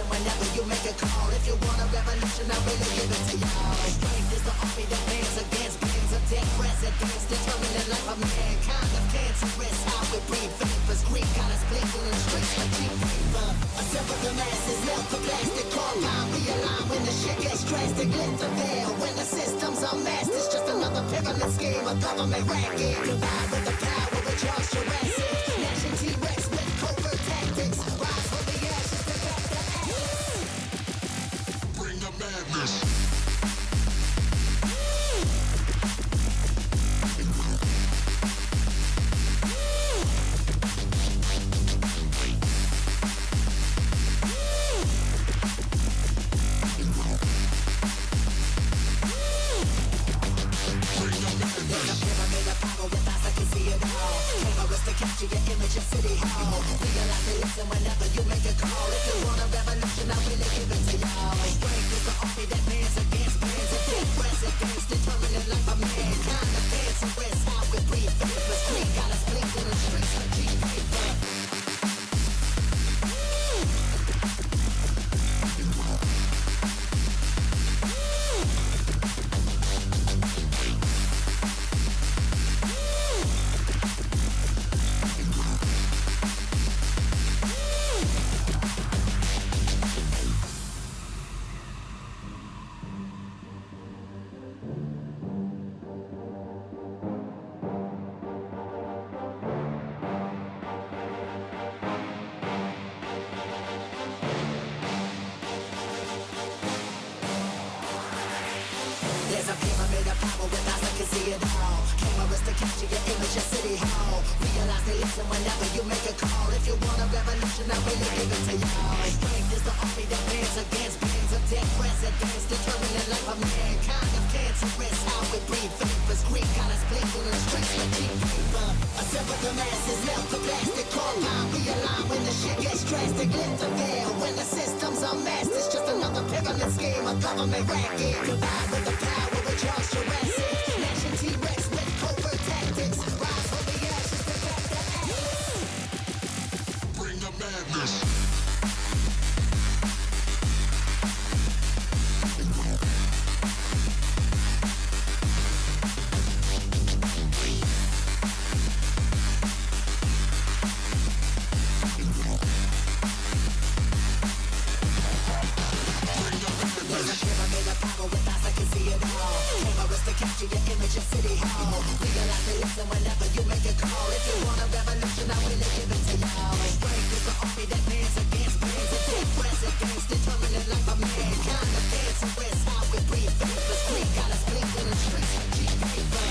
whenever you make a call. If you want a revolution, I really give it to y'all. Strength is the army that bands against bands of dead presidents, determining the life of mankind. Of cancerous, how we breathe vapors. Greek got us blinking in the streets like cheap paper. Assemble the masses, melt the plastic, compound, realign when the shit gets drastic. Lift the veil when the system's unmasked. It's just another pyramid scheme, a government racket. Combined with the power of Charles Jurassic. Nation T-Rex with covert tactics. Rise from the ashes to back the atlas. Bring the madness. Capture your image in City Hall. Realize they listen whenever you make a call. If you want a revolution, I really give it to y'all. Strength is the army that bands against bands of dead presidents, determining the life of mankind. The cancerous, how we breathe vapors. Green got us blinking in the streets like cheap paper. There's a pyramid of power with eyes that can see it all. Cameras to capture your image in City Hall. Realize they listen whenever you make a call. If you want a revolution, I really give it to y'all. Strength is the army that bands against bands of dead presidents, determining the life of mankind. Of cancerous, how we breathe vapors. Greek got us blinking in the streets like cheap paper. Assemble the masses, melt the plastic, compound, realign when the shit gets drastic. Lift the veil when the system's unmasked. It's just another pyramid scheme, a government racket. Combined with the power of Charles Jurassic. Nation T-Rex with covert tactics. Rise from the ashes to back the atlas. Bring the madness. Capture your image in City Hall. Realize they listen whenever you make a call. If you want a revolution, I really give it to y'all. Strength is the army that bands against bands of dead presidents, determining the life of mankind. The cancerous, how we breathe vapors. Green got us blinking in the streets like cheap paper.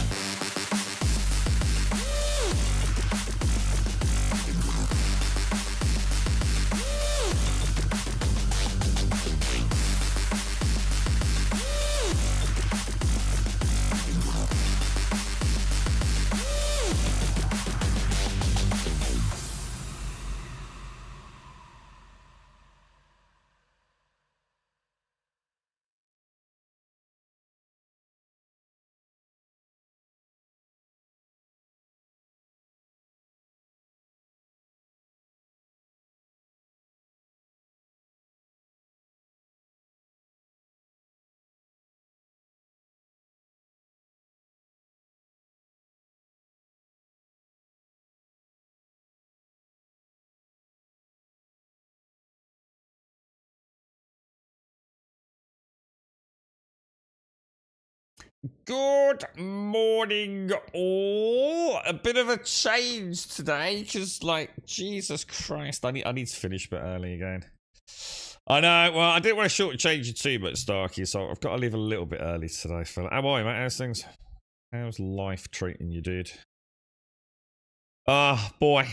Good morning, all. A bit of a change today, because, like, Jesus Christ, I need to finish a bit early again. I know. Well, I didn't want to shortchange you too much, Starkey, so I've got to leave a little bit early today. Fella. How are you, mate? How's things? How's life treating you, dude? Ah, boy,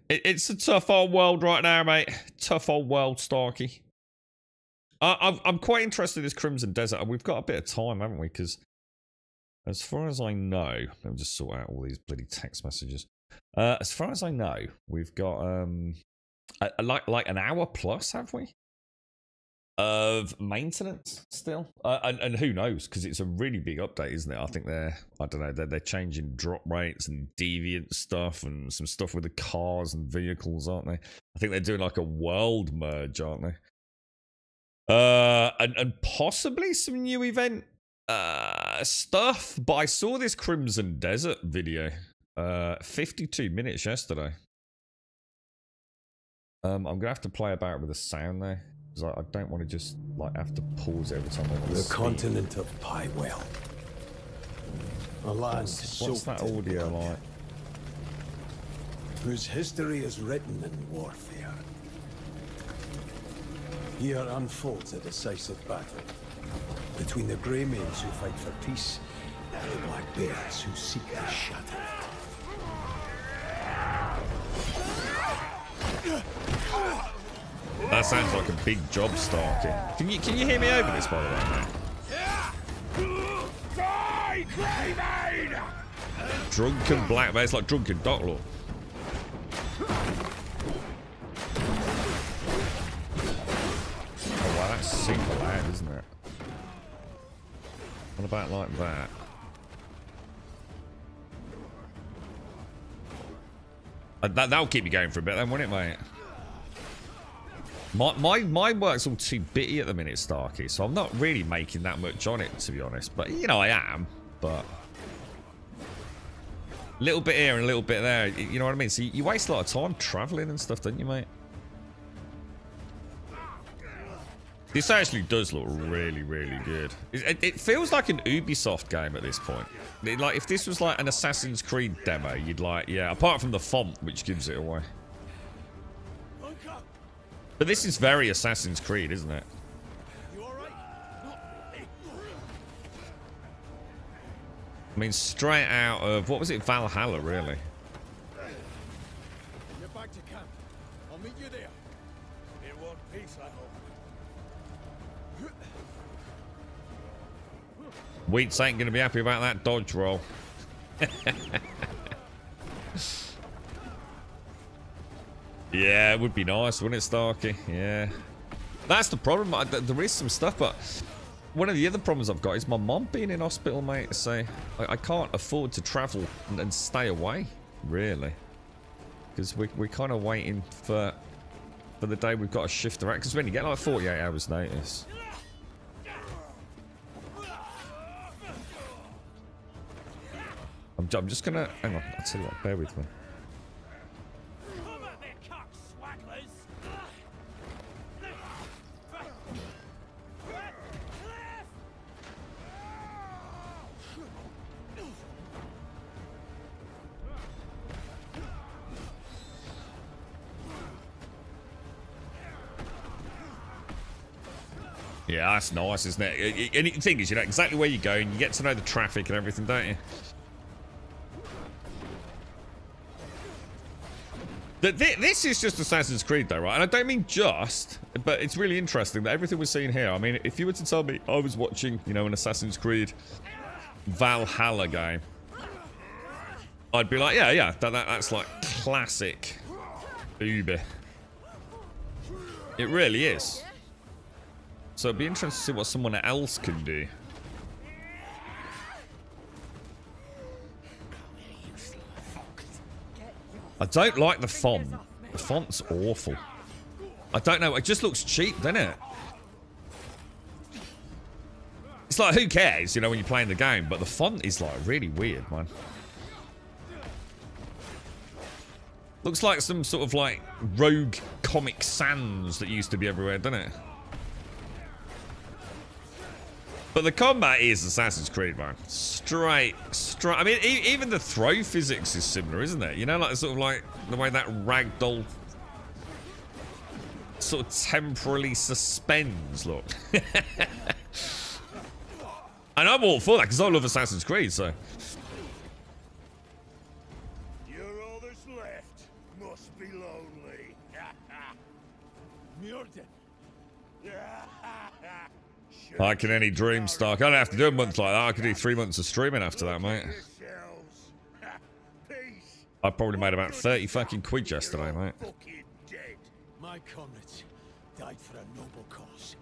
it's a tough old world right now, mate. Tough old world, Starkey. I'm quite interested in this Crimson Desert, and we've got a bit of time, haven't we? Because as far as I know, let me just sort out all these bloody text messages. As far as I know, we've got like an hour plus, have we? Of maintenance still, and who knows? Because it's a really big update, isn't it? I think I don't know, they're changing drop rates and deviant stuff and some stuff with the cars and vehicles, aren't they? I think they're doing like a world merge, aren't they? And possibly some new event stuff. But I saw this Crimson Desert video. 52 minutes yesterday. I'm gonna have to play about with the sound there, because I don't want to just like have to pause every time I want to The speak. continent of Piewell. A land What's that audio like? Whose history is written in warfare. Here unfolds a decisive battle between the Grey Maids who fight for peace and the Black Bears who seek to shatter it. That sounds like a big job, Starkey. Can you hear me over this, by the way, mate? Die, Grey Maid! Drunken Black Bear. It's like Drunken Docklord. Oh wow, that's super loud, isn't it? What about like that? That'll keep you going for a bit then, won't it, mate? My work's all too bitty at the minute, Starkey, so I'm not really making that much on it, to be honest. But, you know, I am, but... a little bit here and a little bit there, you know what I mean? So you waste a lot of time travelling and stuff, don't you, mate? This actually does look really, really good. It feels like an Ubisoft game at this point. Like, if this was like an Assassin's Creed demo, you'd like, yeah, apart from the font, which gives it away. But this is very Assassin's Creed, isn't it? I mean, straight out of, what was it, Valhalla, really? Get back to camp. I'll meet you there. In one piece, I hope. Wheats ain't gonna be happy about that dodge roll. Yeah, it would be nice, wouldn't it, Starkey? Yeah. That's the problem. There is some stuff, but one of the other problems I've got is my mom being in hospital, mate. So I can't afford to travel and stay away, really. Because we're kind of waiting for the day we've got to shift around. Because when you get like 48 hours notice. I'm just gonna hang on. I'll tell you what. Bear with me. Yeah, that's nice, isn't it? And the thing is, you know exactly where you're going. You get to know the traffic and everything, don't you? This is just Assassin's Creed, though, right? And I don't mean just, but it's really interesting that everything we're seeing here. I mean, if you were to tell me I was watching, you know, an Assassin's Creed Valhalla game, I'd be like, yeah, that's like classic Ubi. It really is. So it'd be interesting to see what someone else can do. I don't like the font. The font's awful. I don't know. It just looks cheap, doesn't it? It's like, who cares, you know, when you're playing the game, but the font is like really weird, man. Looks like some sort of like rogue Comic Sans that used to be everywhere, doesn't it? But the combat is Assassin's Creed, man. Straight. I mean, even the throw physics is similar, isn't it? You know, like sort of like the way that ragdoll sort of temporarily suspends, look. And I'm all for that, because I love Assassin's Creed, so. You're all that's left. Must be lonely. Murder. Like in any dream, Stark. I don't have to do a month like that. I could do 3 months of streaming after that, mate. I probably made about 30 fucking quid yesterday, mate. My comrades died for a noble cause.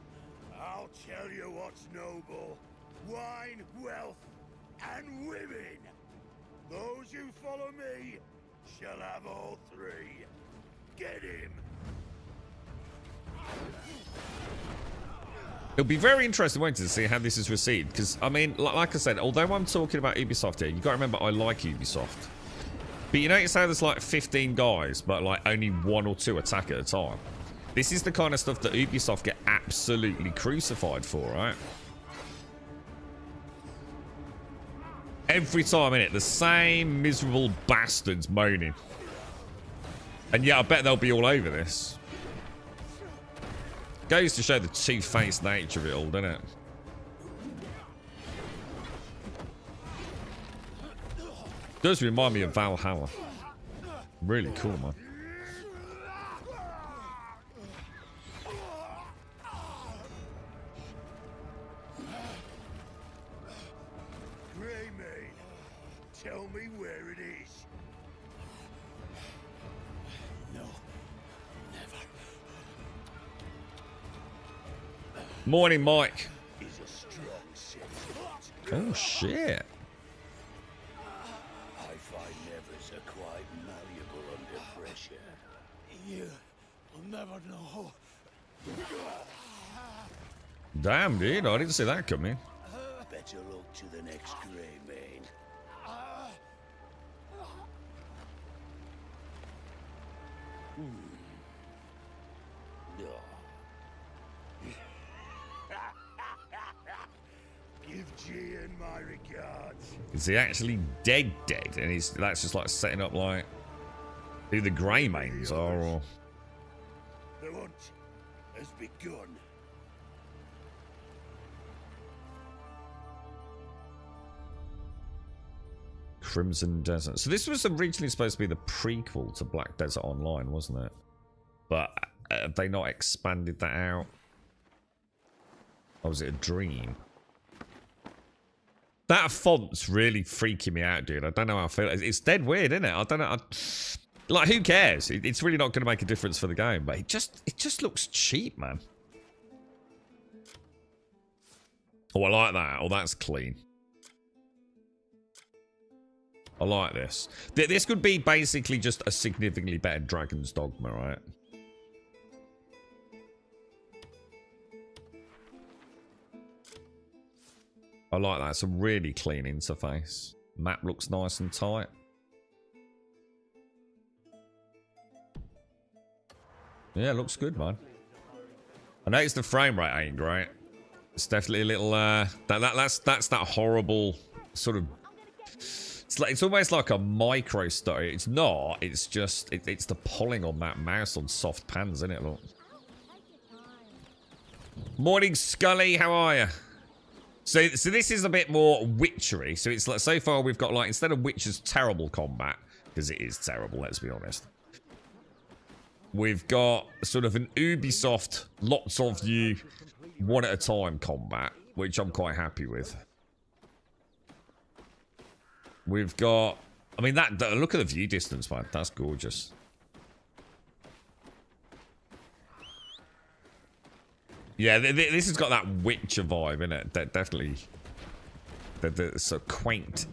I'll tell you what's noble. Wine, wealth, and women. Those who follow me shall have all three. Get him. It'll be very interesting, won't it, to see how this is received. Because, I mean, like I said, although I'm talking about Ubisoft here, you've got to remember I like Ubisoft. But you notice how there's like 15 guys, but like only 1 or 2 attack at a time. This is the kind of stuff that Ubisoft get absolutely crucified for, right? Every time, innit? The same miserable bastards moaning. And yeah, I bet they'll be all over this. Goes to show the two-faced nature of it all, doesn't it? Does remind me of Valhalla. Really cool, man. Greymane, tell me where it is. No, never. Morning, Mike. Is a strong sense. Oh, shit. I find nevers are quite malleable under pressure. You will never know. Damn, dude. I didn't see that coming. Better look to the next Greymane. Give Gian my regards. Is he actually dead? And that's just like setting up like who the Greymanes are, or The hunt has begun. Crimson Desert. So this was originally supposed to be the prequel to Black Desert Online, wasn't it? But have they not expanded that out? Or was it a dream? That font's really freaking me out, dude. I don't know how I feel. It's dead weird, isn't it? I don't know. Like, who cares? It's really not going to make a difference for the game, but it just looks cheap, man. Oh, I like that. Oh, that's clean. I like this. This could be basically just a significantly better Dragon's Dogma, right? I like that. It's a really clean interface. Map looks nice and tight. Yeah, looks good, man. I noticed the frame rate ain't great. It's definitely a little that's that horrible sort of. It's almost like a micro story. It's not. It's just it's the pulling on that mouse on soft pans, isn't it? Look. Morning, Scully. How are you? So this is a bit more witchery. So it's like, so far we've got like, instead of Witcher's terrible combat, because it is terrible, let's be honest. We've got sort of an Ubisoft, lots of you, one at a time combat, which I'm quite happy with. We've got, I mean, look at the view distance, man. That's gorgeous. Yeah, this has got that Witcher vibe in it. Definitely. The so quaint.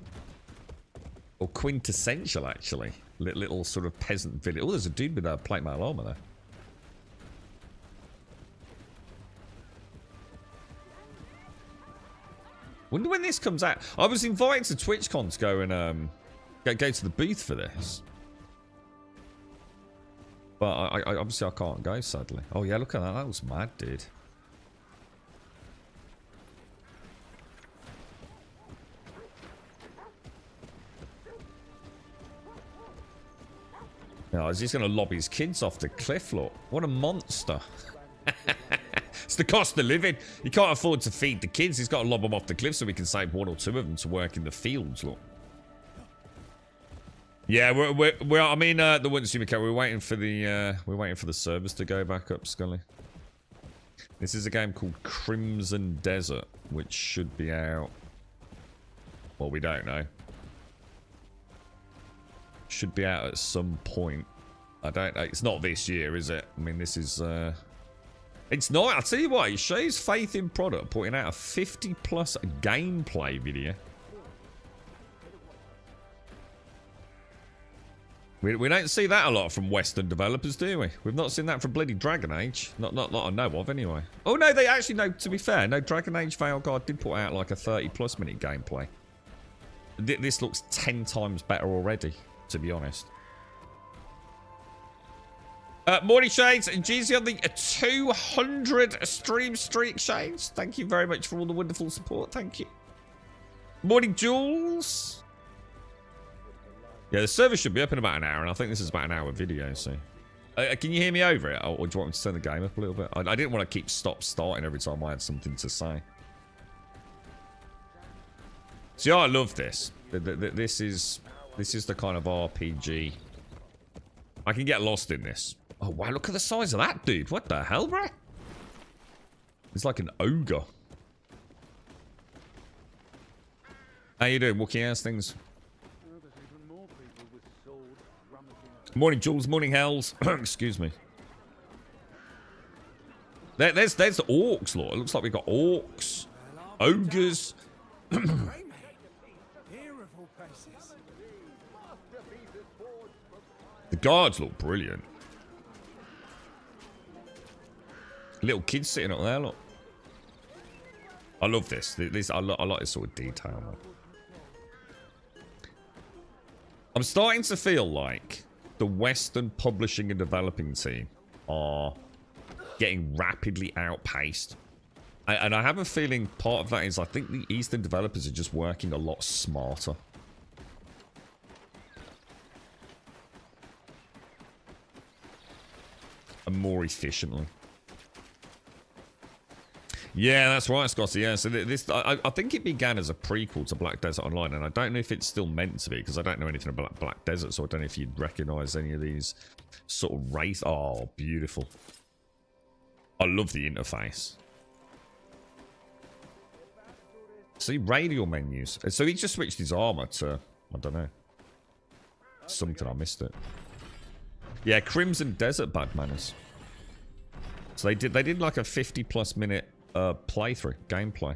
Or quintessential, actually. Little sort of peasant village. Oh, there's a dude with a plate mail armor there. Wonder when this comes out. I was invited to TwitchCon to go and go to the booth for this. But I obviously I can't go, sadly. Oh yeah, look at that. That was mad, dude. No, he's going to lob his kids off the cliff, look. What a monster. It's the cost of living. He can't afford to feed the kids. He's got to lob them off the cliff so we can save 1 or 2 of them to work in the fields, look. Yeah, we're I mean, the wouldn't see me we're waiting for the servers to go back up, Scully. This is a game called Crimson Desert, which should be out. Well, we don't know. Should be out at some point. I don't know. It's not this year, is it? I mean, this is it's not. I'll tell you what, it shows faith in product, putting out a 50+ gameplay video. We don't see that a lot from Western developers, do we? We've not seen that from bloody Dragon Age. Not I know of, anyway. Oh, no, they actually, no, to be fair, no, Dragon Age Veilguard did put out like a 30+ minute gameplay. This looks 10 times better already, to be honest. Morning, Shades, and Jeezy on the 200 stream streak, Shades. Thank you very much for all the wonderful support. Thank you. Morning, Jules. Yeah, the server should be up in about an hour, and I think this is about an hour video, so... can you hear me over it, or do you want me to turn the game up a little bit? I didn't want to keep starting every time I had something to say. See, I love this. This is the kind of RPG. I can get lost in this. Oh, wow, look at the size of that dude. What the hell, bro? It's like an ogre. How you doing, Wookie? How's things? Morning, Jules. Morning, Hells. Excuse me. There's the orcs, Lord. It looks like we've got orcs, ogres. The guards look brilliant. Little kids sitting up there, look. I love this. I like this sort of detail, man. I'm starting to feel like the Western publishing and developing team are getting rapidly outpaced. And I have a feeling part of that is I think the Eastern developers are just working a lot smarter. And more efficiently. Yeah, that's right, Scotty. Yeah, so this I think it began as a prequel to Black Desert Online, and I don't know if it's still meant to be because I don't know anything about Black Desert, so I don't know if you'd recognise any of these sort of wraith. Oh, beautiful! I love the interface. See, radial menus. So he just switched his armor to, I don't know, something. I missed it. Yeah, Crimson Desert bad manners. So they did like a 50+ minute playthrough, gameplay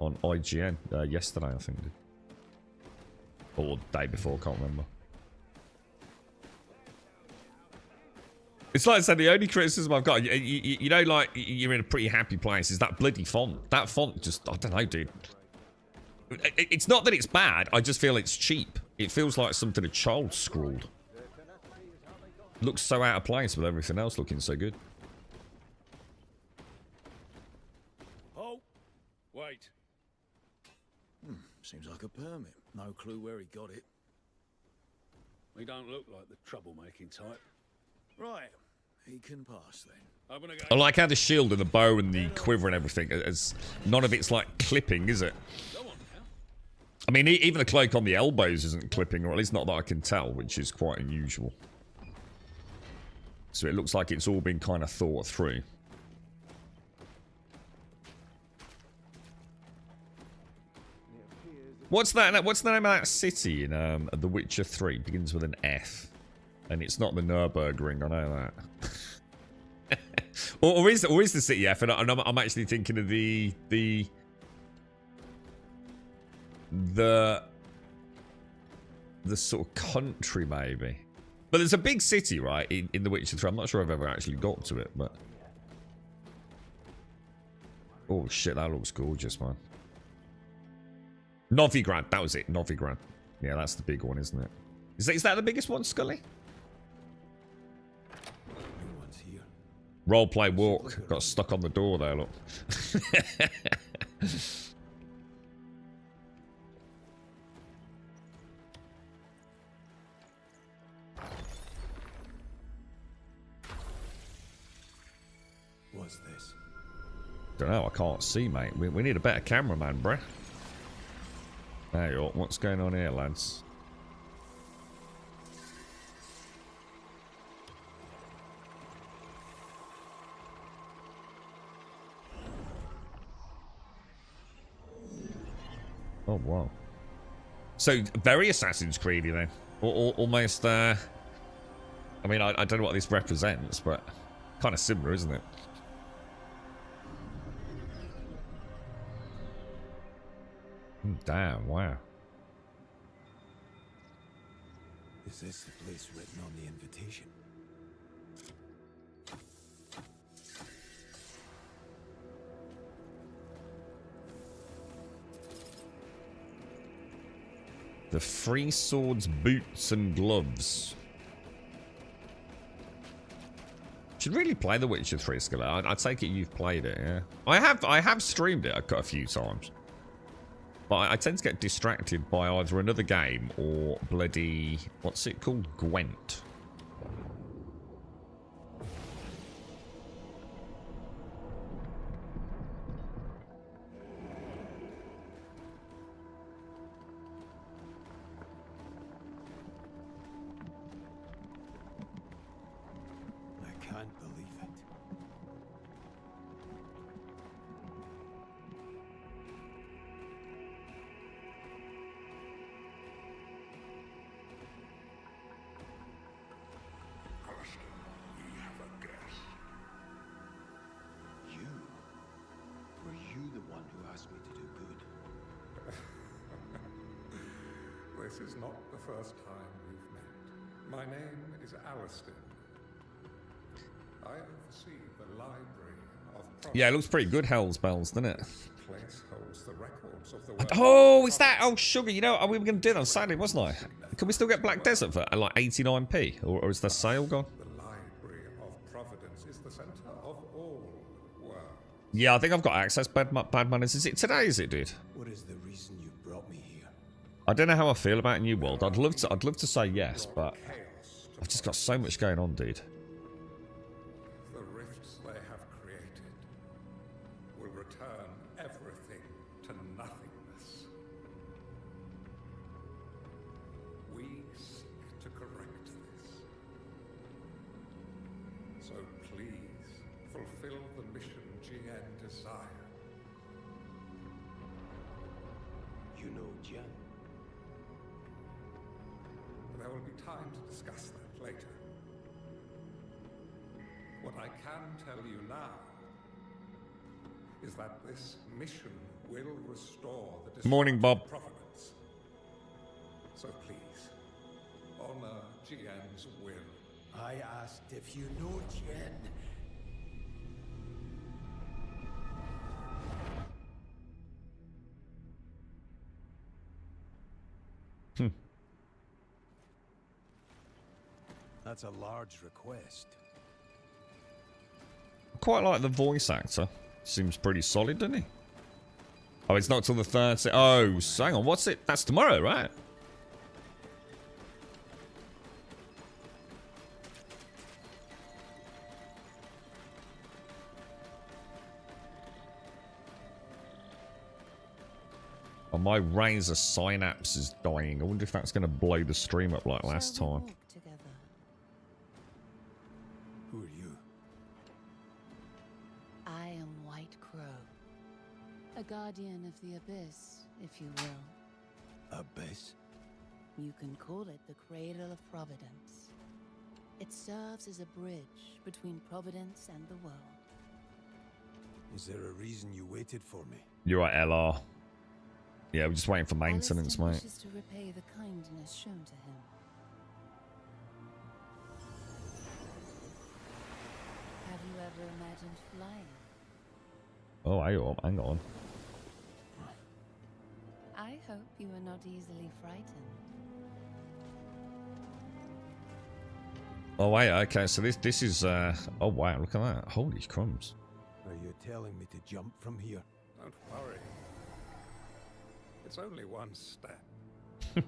on IGN yesterday, I think. Or the day before, can't remember. It's like I said, the only criticism I've got, you know, like, you're in a pretty happy place, is that bloody font. That font just, I don't know, dude. It's not that it's bad, I just feel it's cheap. It feels like something a child scrawled. Looks so out of place with everything else looking so good. Oh, wait. Seems like a permit. No clue where he got it. We don't look like the troublemaking type. Right. He can pass then. I'm gonna go. I like how the shield and the bow and the quiver and everything, none of it's like clipping, is it? Go on now. I mean, even the cloak on the elbows isn't clipping, or at least not that I can tell, which is quite unusual. So it looks like it's all been kind of thought through. What's that? What's the name of that city in The Witcher 3? It begins with an F. And it's not the Nürburgring, I know that. or is the city F? And I'm actually thinking of the sort of country, maybe. But there's a big city, right, in The Witcher 3. I'm not sure I've ever actually got to it, but... Oh, shit, that looks gorgeous, man. Novigrad, that was it, Novigrad. Yeah, that's the big one, isn't it? Is that the biggest one, Scully? Roleplay walk. Got stuck on the door there, look. What's this? Don't know, I can't see, mate. We need a better cameraman, bruh. There you are. What's going on here, lads? Oh, wow. So, very Assassin's Creed-y then. Almost, I mean, I don't know what this represents, but kind of similar, isn't it? Damn, wow. The Is this the place written on the invitation? The free swords, boots, and gloves. Should really play The Witcher 3, Skilla. I take it you've played it, yeah? I have streamed it a few times. But I tend to get distracted by either another game or bloody... What's it called? Gwent. I can't believe it. Alistair, we have a guest. You? Were you the one who asked me to do good? This is not the first time we've met. My name is Alistair. I oversee the library of Providence. Yeah, it looks pretty good, Hell's Bells, doesn't it? This place holds the records of the world. Oh, is that? Oh, sugar. You know, we were going to do that on Saturday, wasn't I? Can we still get Black Desert for like 89p? Or is the sale gone? The library of Providence is the center of all worlds. Yeah, I think I've got access. Bad Manners. Is it today? Is it, dude? What is the reason you brought me here? I don't know how I feel about New World. I'd love to say yes, but I've just got so much going on, dude. The rifts they have created will return everything to nothingness. We seek to correct this. So please, fulfill the mission GN desired. You know Jen? There will be time to discuss that later. What I can tell you now is that this mission will restore the Morning, Bob. Providence. So please, honor GN's will. I asked if you know Jen. That's a large request. Quite like the voice actor. Seems pretty solid, doesn't he? Oh, it's not till the 3rd. Oh, hang on. What's it? That's tomorrow, right? Oh, my Razer synapse is dying. I wonder if that's going to blow the stream up like last Shall we time. walk together? Who are you? I am White Crow, a guardian of the Abyss, if you will. Abyss? You can call it the Cradle of Providence. It serves as a bridge between Providence and the world. Is there a reason you waited for me? You're right, LR. Yeah, we're just waiting for maintenance, Alistair mate. wishes to repay the kindness shown to him. Have you ever imagined flying? Oh, hang on. I hope you are not easily frightened. Oh, wait, okay, so this is, oh, wow, look at that. Holy crumbs. Are you telling me to jump from here? Don't worry. It's only one step. Well,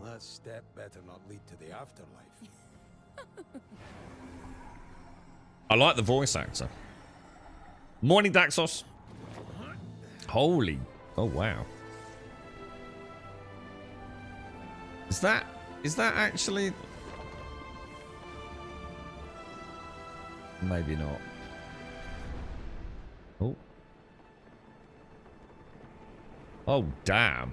that step better not lead to the afterlife. I like the voice actor. Morning, Daxos. Holy, oh, wow. Is that actually... Maybe not. Oh. Oh, damn.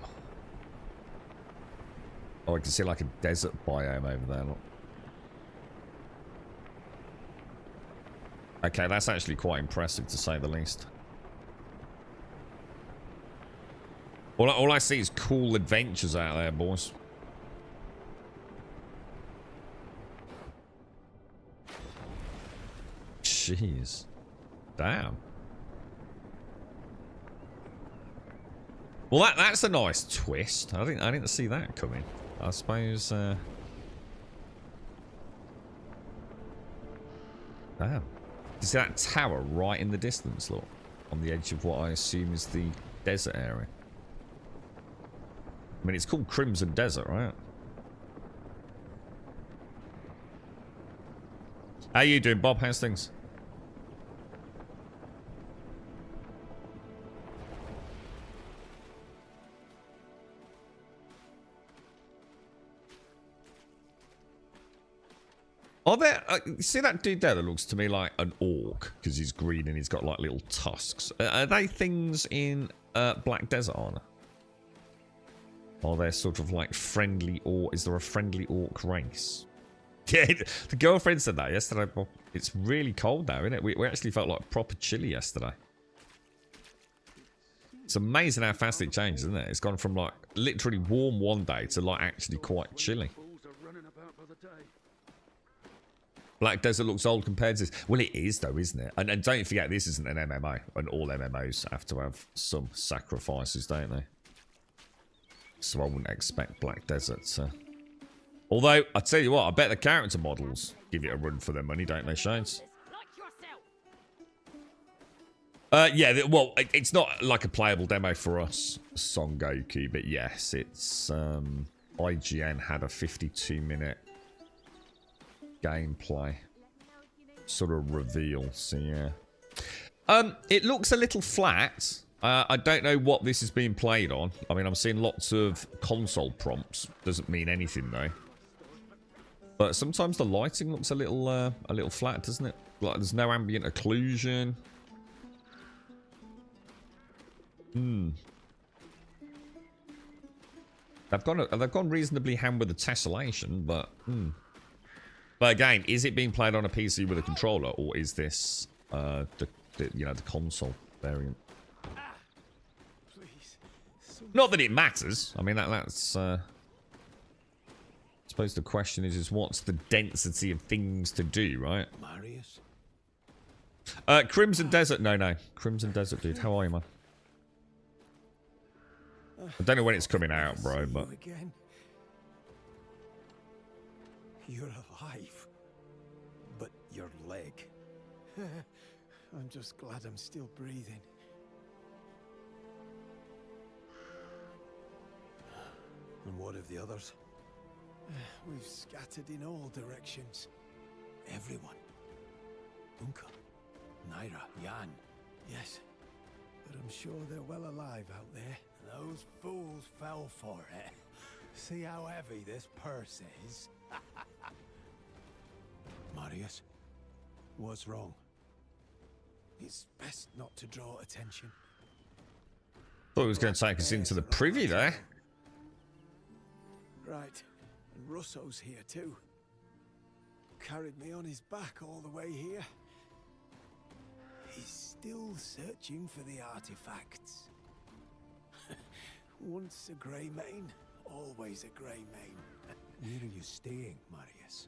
Oh, I can see like a desert biome over there. Look. Okay, that's actually quite impressive to say the least. All I see is cool adventures out there, boys. jeez. Damn. Well, that's a nice twist. I didn't see that coming. I suppose. Damn. You see that tower right in the distance, look, on the edge of what I assume is the desert area. I mean, it's called Crimson Desert, right? How you doing, Bob? How's things? Are there... see that dude there that looks to me like an orc? Because he's green and he's got like little tusks. Are they things in Black Desert Armor? Are there sort of like friendly orc... Is there a friendly orc race? Yeah, the girlfriend said that yesterday. Well, it's really cold now, isn't it? We actually felt like proper chilly yesterday. It's amazing how fast it changes, isn't it? It's gone from like literally warm one day to like actually quite chilly. Black Desert looks old compared to this. Well, it is though, isn't it? And don't forget, this isn't an MMO. And all MMOs have to have some sacrifices, don't they? So I wouldn't expect Black Desert to... Although, I tell you what, I bet the character models give it a run for their money, don't they, Shades? Yeah, well, it's not like a playable demo for us, Son Goku, but yes, it's... IGN had a 52-minute gameplay sort of reveal, so yeah. It looks a little flat. I don't know what this is being played on. I mean, I'm seeing lots of console prompts. Doesn't mean anything though. But sometimes the lighting looks a little flat, doesn't it? Like there's no ambient occlusion. They've gone reasonably ham with the tessellation, but But again, is it being played on a PC with a controller, or is this the console variant? Not that it matters. I mean, that's. I suppose the question is what's the density of things to do, right? Marius? Crimson Desert. No. Crimson Desert, dude. How are you, man? I don't know when it's coming out, bro, but. Again. You're alive. But your leg. I'm just glad I'm still breathing. And what of the others? We've scattered in all directions. Everyone. Unka, Naira, Jan. Yes. But I'm sure they're well alive out there. Those fools fell for it. See how heavy this purse is? Marius, what's wrong? It's best not to draw attention. Thought it was going to take us into the privy there. Right, and Russo's here too. Carried me on his back all the way here. He's still searching for the artifacts. Once a grey mane, always a grey mane. Where are you staying, Marius?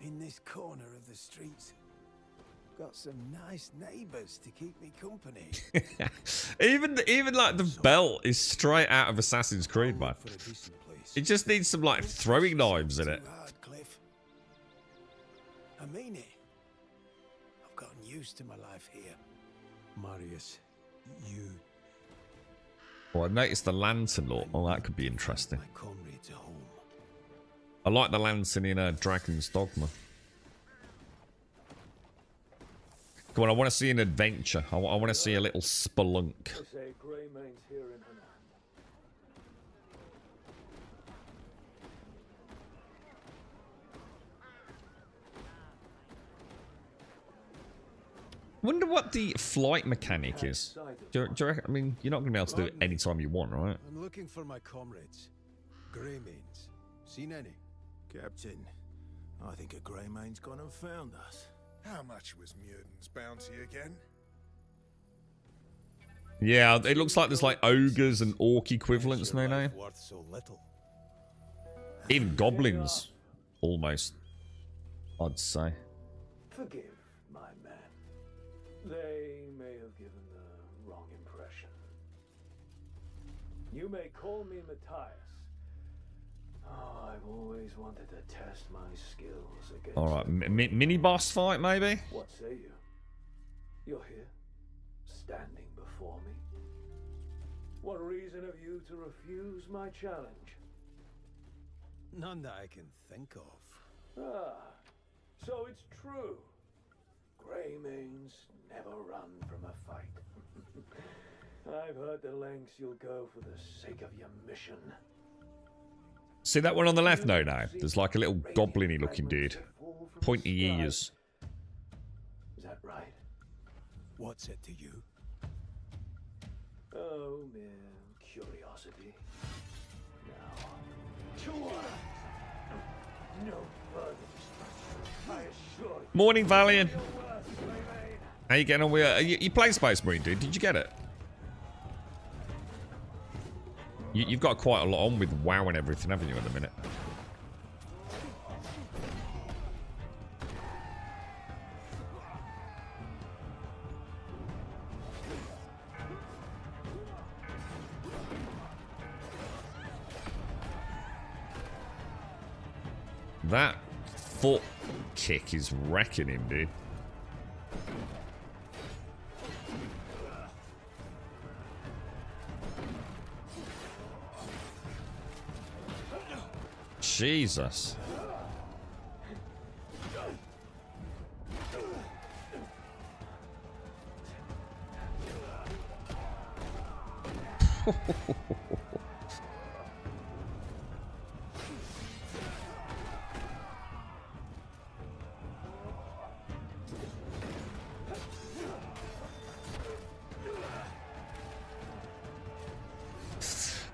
In this corner of the street. Got some nice neighbours to keep me company. even like the belt is straight out of Assassin's Creed, man. It just needs some like throwing knives in it. I mean it. I've gotten used to my life here. Marius, you... Oh, I've noticed the lantern, look. Oh, that could be interesting. My comrades at home. I like the lantern in Dragon's Dogma. Come on, I want to see an adventure. I want to see a little spelunk. Wonder what the flight mechanic is. Do you reckon, I mean, you're not going to be able to do it anytime you want, right? I'm looking for my comrades. Greymanes. Seen any? Captain, I think a Greymane's gone and found us. How much was Muirden's bounty again? Yeah, it looks like there's like ogres and orc equivalents now. Worth so little. Even goblins, almost, I'd say. Forgive my men. They may have given the wrong impression. You may call me Matthias. Oh, I've always wanted to test my skills against... Alright, mini boss fight maybe? What say you? You're here, standing before me. What reason have you to refuse my challenge? None that I can think of. Ah, so it's true. Greymanes never run from a fight. I've heard the lengths you'll go for the sake of your mission. See that one on the left? No. There's like a little goblin-y looking dude. Pointy ears. Is that right? What's it to you? Oh, mere curiosity. Now, to arms. No further destruction. I assure you. Morning, Valiant. Your worst, Greymane. How you getting on with you playing Space Marine, dude? Did you get it? You've got quite a lot on with WoW and everything, haven't you, at the minute? That foot kick is wrecking him, dude. Jesus.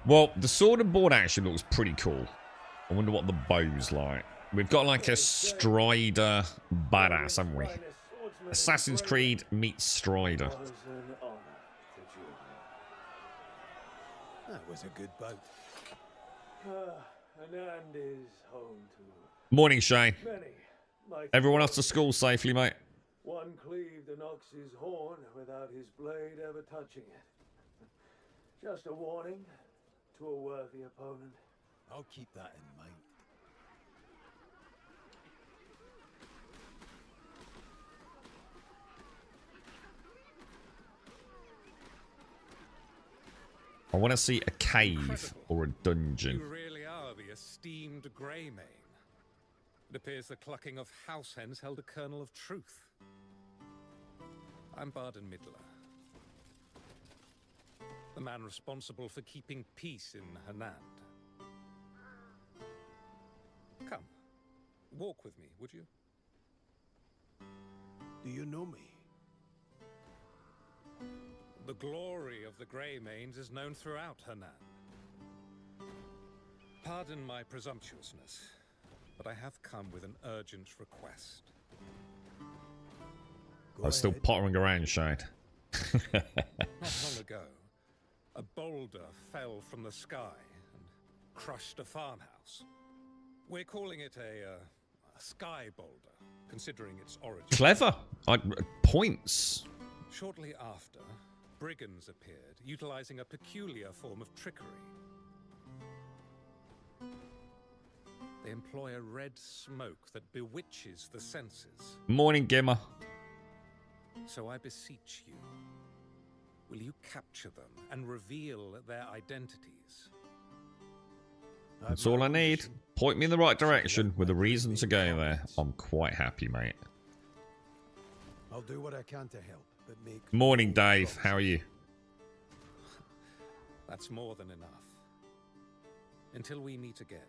Well, the sword and board action looks pretty cool. I wonder what the bow's like. We've got like a Strider badass, haven't we? Assassin's Creed meets Strider. That was a good bout. Anand is home to Morning, Shane. many. Like Everyone off to school safely, mate. one cleaved an ox's horn without his blade ever touching it. Just a warning to a worthy opponent. I'll keep that in mind. I want to see a cave Incredible. or a dungeon. You really are the esteemed Greymane. It appears the clucking of house hens held a kernel of truth. I'm Barden Midler, the man responsible for keeping peace in Hanand. Come, walk with me, would you? Do you know me? The glory of the Greymanes is known throughout Hanand. Pardon my presumptuousness, but I have come with an urgent request. I'm still pottering around, Shane. Not long ago, a boulder fell from the sky and crushed a farmhouse. We're calling it a sky boulder, considering its origin. Clever. Points. Shortly after, brigands appeared, utilizing a peculiar form of trickery. They employ a red smoke that bewitches the senses. Morning, Gimmer. So I beseech you, will you capture them and reveal their identities? That's all I need. Point me in the right direction with a reason to go there. I'm quite happy, mate. I'll do what I can to help, but make... Morning, Dave. How are you? That's more than enough. Until we meet again.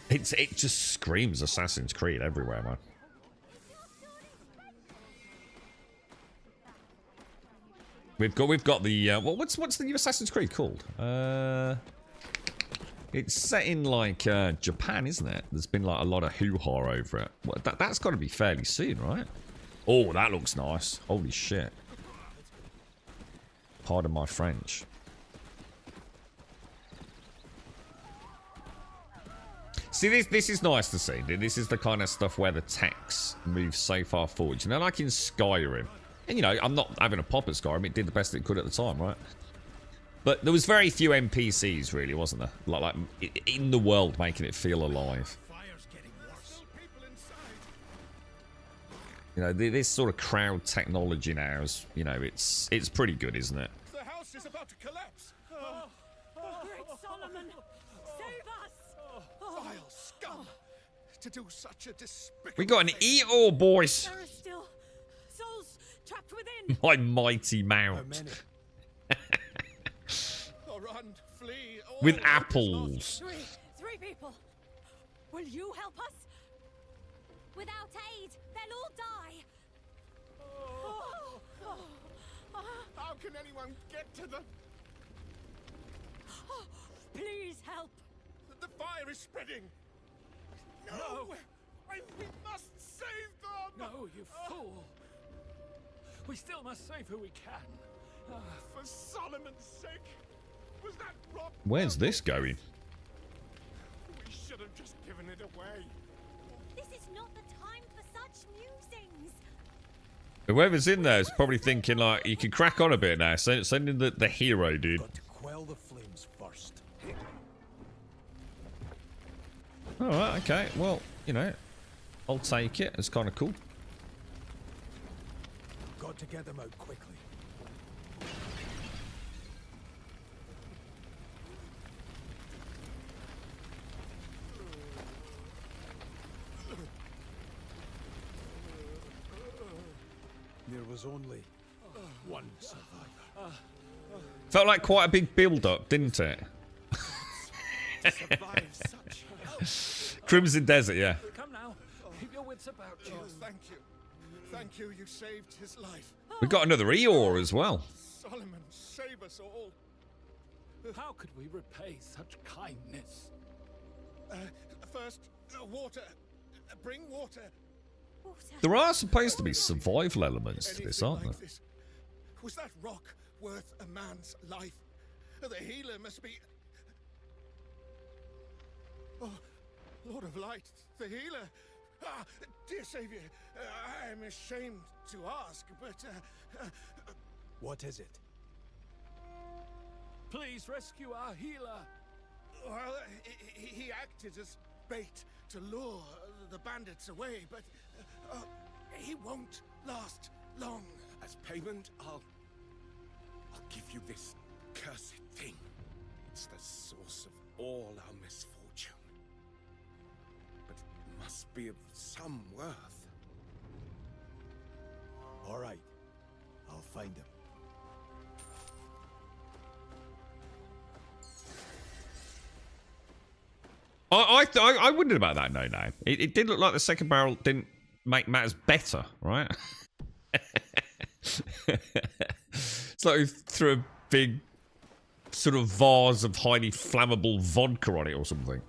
It just screams Assassin's Creed everywhere, man. We've got the what's the new Assassin's Creed called? It's set in like Japan, isn't it? There's been like a lot of hoo-ha over it. Well, that's got to be fairly soon, right? Oh, that looks nice. Holy shit. Pardon my French. See, this is nice to see. This is the kind of stuff where the text moves so far forward. You know, like in Skyrim. And, you know, I'm not having a pop at Skyrim. It did the best it could at the time, right? But there was very few NPCs, really, wasn't there? Like in the world, making it feel alive. You know, this sort of crowd technology now is, you know, it's pretty good, isn't it? The house is about to collapse. Great Solomon, save us! Vile scum! To do such a despicable We got an thing. Eeyore, boys. There are still souls trapped within. My mighty How mount. many? Oh, run, flee. All With hope is apples. Three people. Will you help us? Without aid, they'll all die. How can anyone get to the... Please help. The fire is spreading. No! We must save them! No, you fool! We still must save who we can. For Solomon's sake! Was that rock? Where's this going? We should have just given it away. This is not the time for such musings. Whoever's in there is probably thinking, like, you can crack on a bit now. Send in the hero, dude. Got to quell the flames first. Alright, okay. Well, you know, I'll take it. It's kind of cool. Got to get them out quickly. There was only one survivor. Felt like quite a big build-up, didn't it? To survive such... Crimson Desert, yeah. Come now. Keep your wits about you. Oh, thank you. Thank you, you saved his life. We got another Eeyore as well. Solomon, save us all. How could we repay such kindness? First, water. Bring water. There are supposed to be survival elements to this, Anything aren't there? like this. Was that rock worth a man's life? The healer must be... Oh, Lord of Light, the healer. Ah, dear Savior, I am ashamed to ask, but... What is it? Please rescue our healer. well, he acted as bait to lure the bandits away, but he won't last long. As payment, I'll give you this cursed thing. It's the source of all our misfortune. But it must be of some worth. All right, I'll find him. I wondered about that. No. It did look like the second barrel didn't make matters better, right? It's like we threw a big sort of vase of highly flammable vodka on it or something.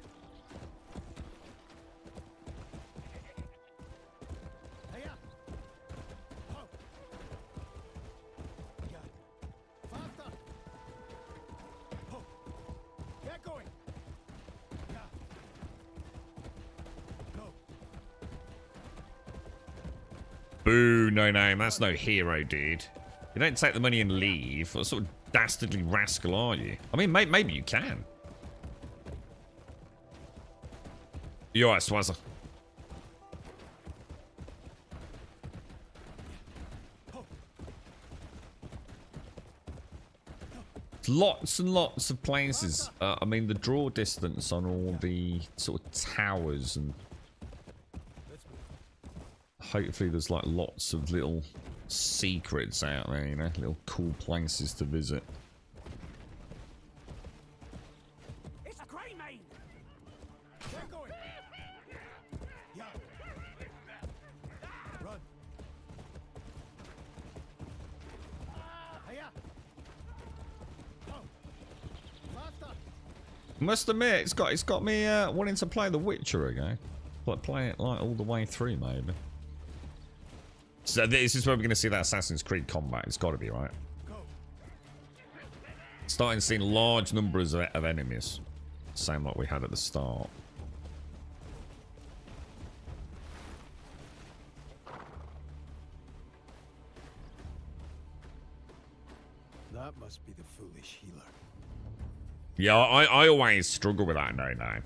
Boo, no name. That's no hero, dude. You don't take the money and leave. What sort of dastardly rascal are you? I mean, maybe you can. You alright, Swazzer? Lots and lots of places. I mean, the draw distance on all the sort of towers and... Hopefully there's like lots of little secrets out there, you know, little cool places to visit. It's a Greymane! Get going! Yeah. Run. Hiya. Oh. Faster. Must admit, it's got me wanting to play The Witcher again. Like play it like all the way through, maybe. So this is where we're going to see that Assassin's Creed combat. It's got to be, right? Starting seeing large numbers of enemies. Same like we had at the start. That must be the foolish healer. Yeah, I always struggle with that no.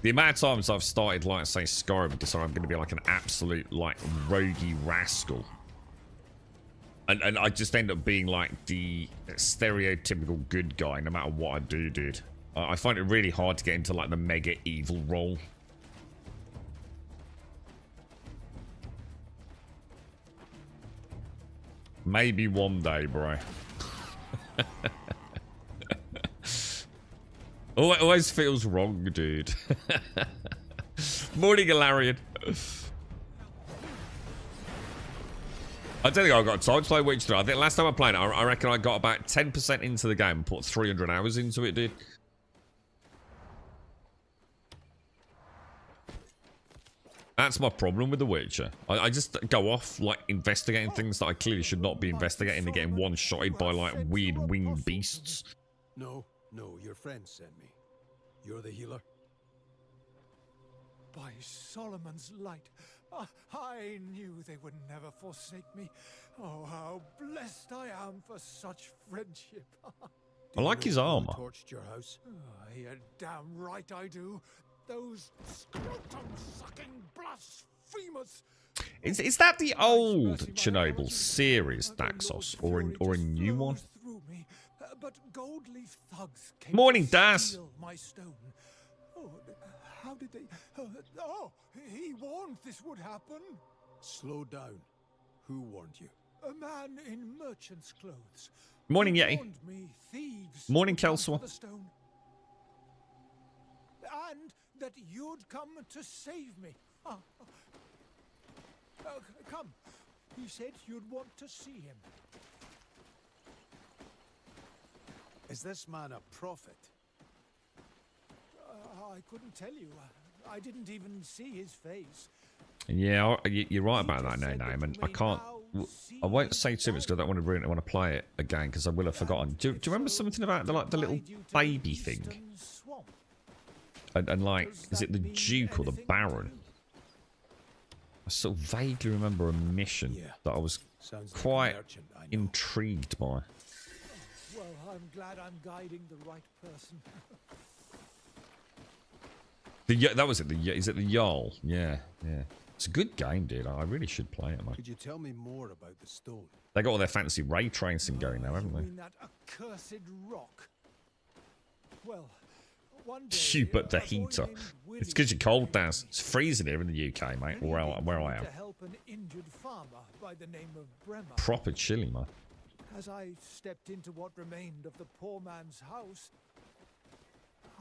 The amount of times I've started, like, say, Skyrim and decided I'm going to be like an absolute, like, roguey rascal. And I just end up being like the stereotypical good guy no matter what I do, dude. I find it really hard to get into like the mega evil role. Maybe one day, bro. Always feels wrong, dude. Morning, Galarian. I don't think I've got time to play Witcher 3. I think last time I played it, I reckon I got about 10% into the game and put 300 hours into it, dude. That's my problem with The Witcher. I just go off, like, investigating things that I clearly should not be investigating and getting one-shotted by, like, weird winged beasts. No, your friend sent me. You're the healer? By Solomon's light, I knew they would never forsake me. Oh, how blessed I am for such friendship. I like his armor. Torched your house? You're damn right I do. Those scrotum-sucking blasphemers. Is that the old Chernobyl series, Daxos, or a new one? But Goldleaf thugs came Morning, to Daz. steal my stone. Oh, how did they? Oh, he warned this would happen. Slow down. Who warned you? A man in merchant's clothes. Morning, He Yeti. warned me thieves Morning, would come Kelswa. for the stone. And that you'd come to save me. Come. He said you'd want to see him. Is this man a prophet? I couldn't tell you. I didn't even see his face. Yeah, you're right about that, no name, and I can't. I won't say too much because I don't want to ruin it. I want to play it again because I will have forgotten. Do you remember something about the little baby thing? And like, is it the Duke or the Baron? I sort of vaguely remember a mission that I was quite intrigued by. Well, I'm glad I'm guiding the right person. That was it. Is it the Jarl? Yeah. It's a good game, dude. I really should play it, man. Could you tell me more about the stone? They got all their fancy ray tracing going now, haven't You they? mean that accursed rock? Well, one day, You but the heater. avoiding It's because you're cold, Daz. It's freezing here in the UK, mate. Willie Where I to am. help an injured farmer by the name of Bremer. Proper chilly, man. As I stepped into what remained of the poor man's house,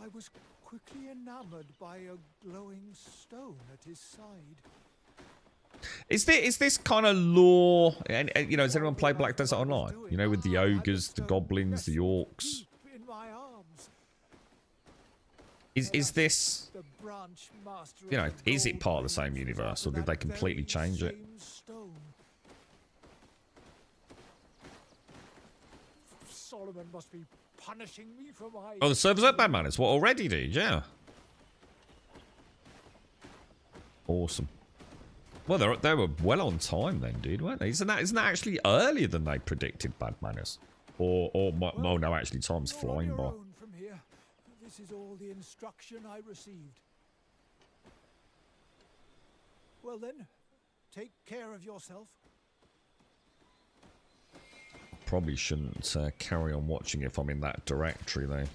I was quickly enamored by a glowing stone at his side. Is this kind of lore? And you know, has anyone played Black Desert Online? You know, with the ogres, the goblins, the orcs. In my arms. Is this? The branch master You know, of the is it gold part of the ring same universe, or for did they that completely very change it? same stone. Solomon must be punishing me for my... Oh, the server's up, bad man. It's what already, dude. Yeah. Awesome. Well, they were well on time then, dude, weren't they? Isn't that actually earlier than they predicted, bad manners? Or well, no, actually, time's You're on flying your by. own from here. This is all the instruction I received. Well then, take care of yourself. Probably shouldn't carry on watching if I'm in that directory, though.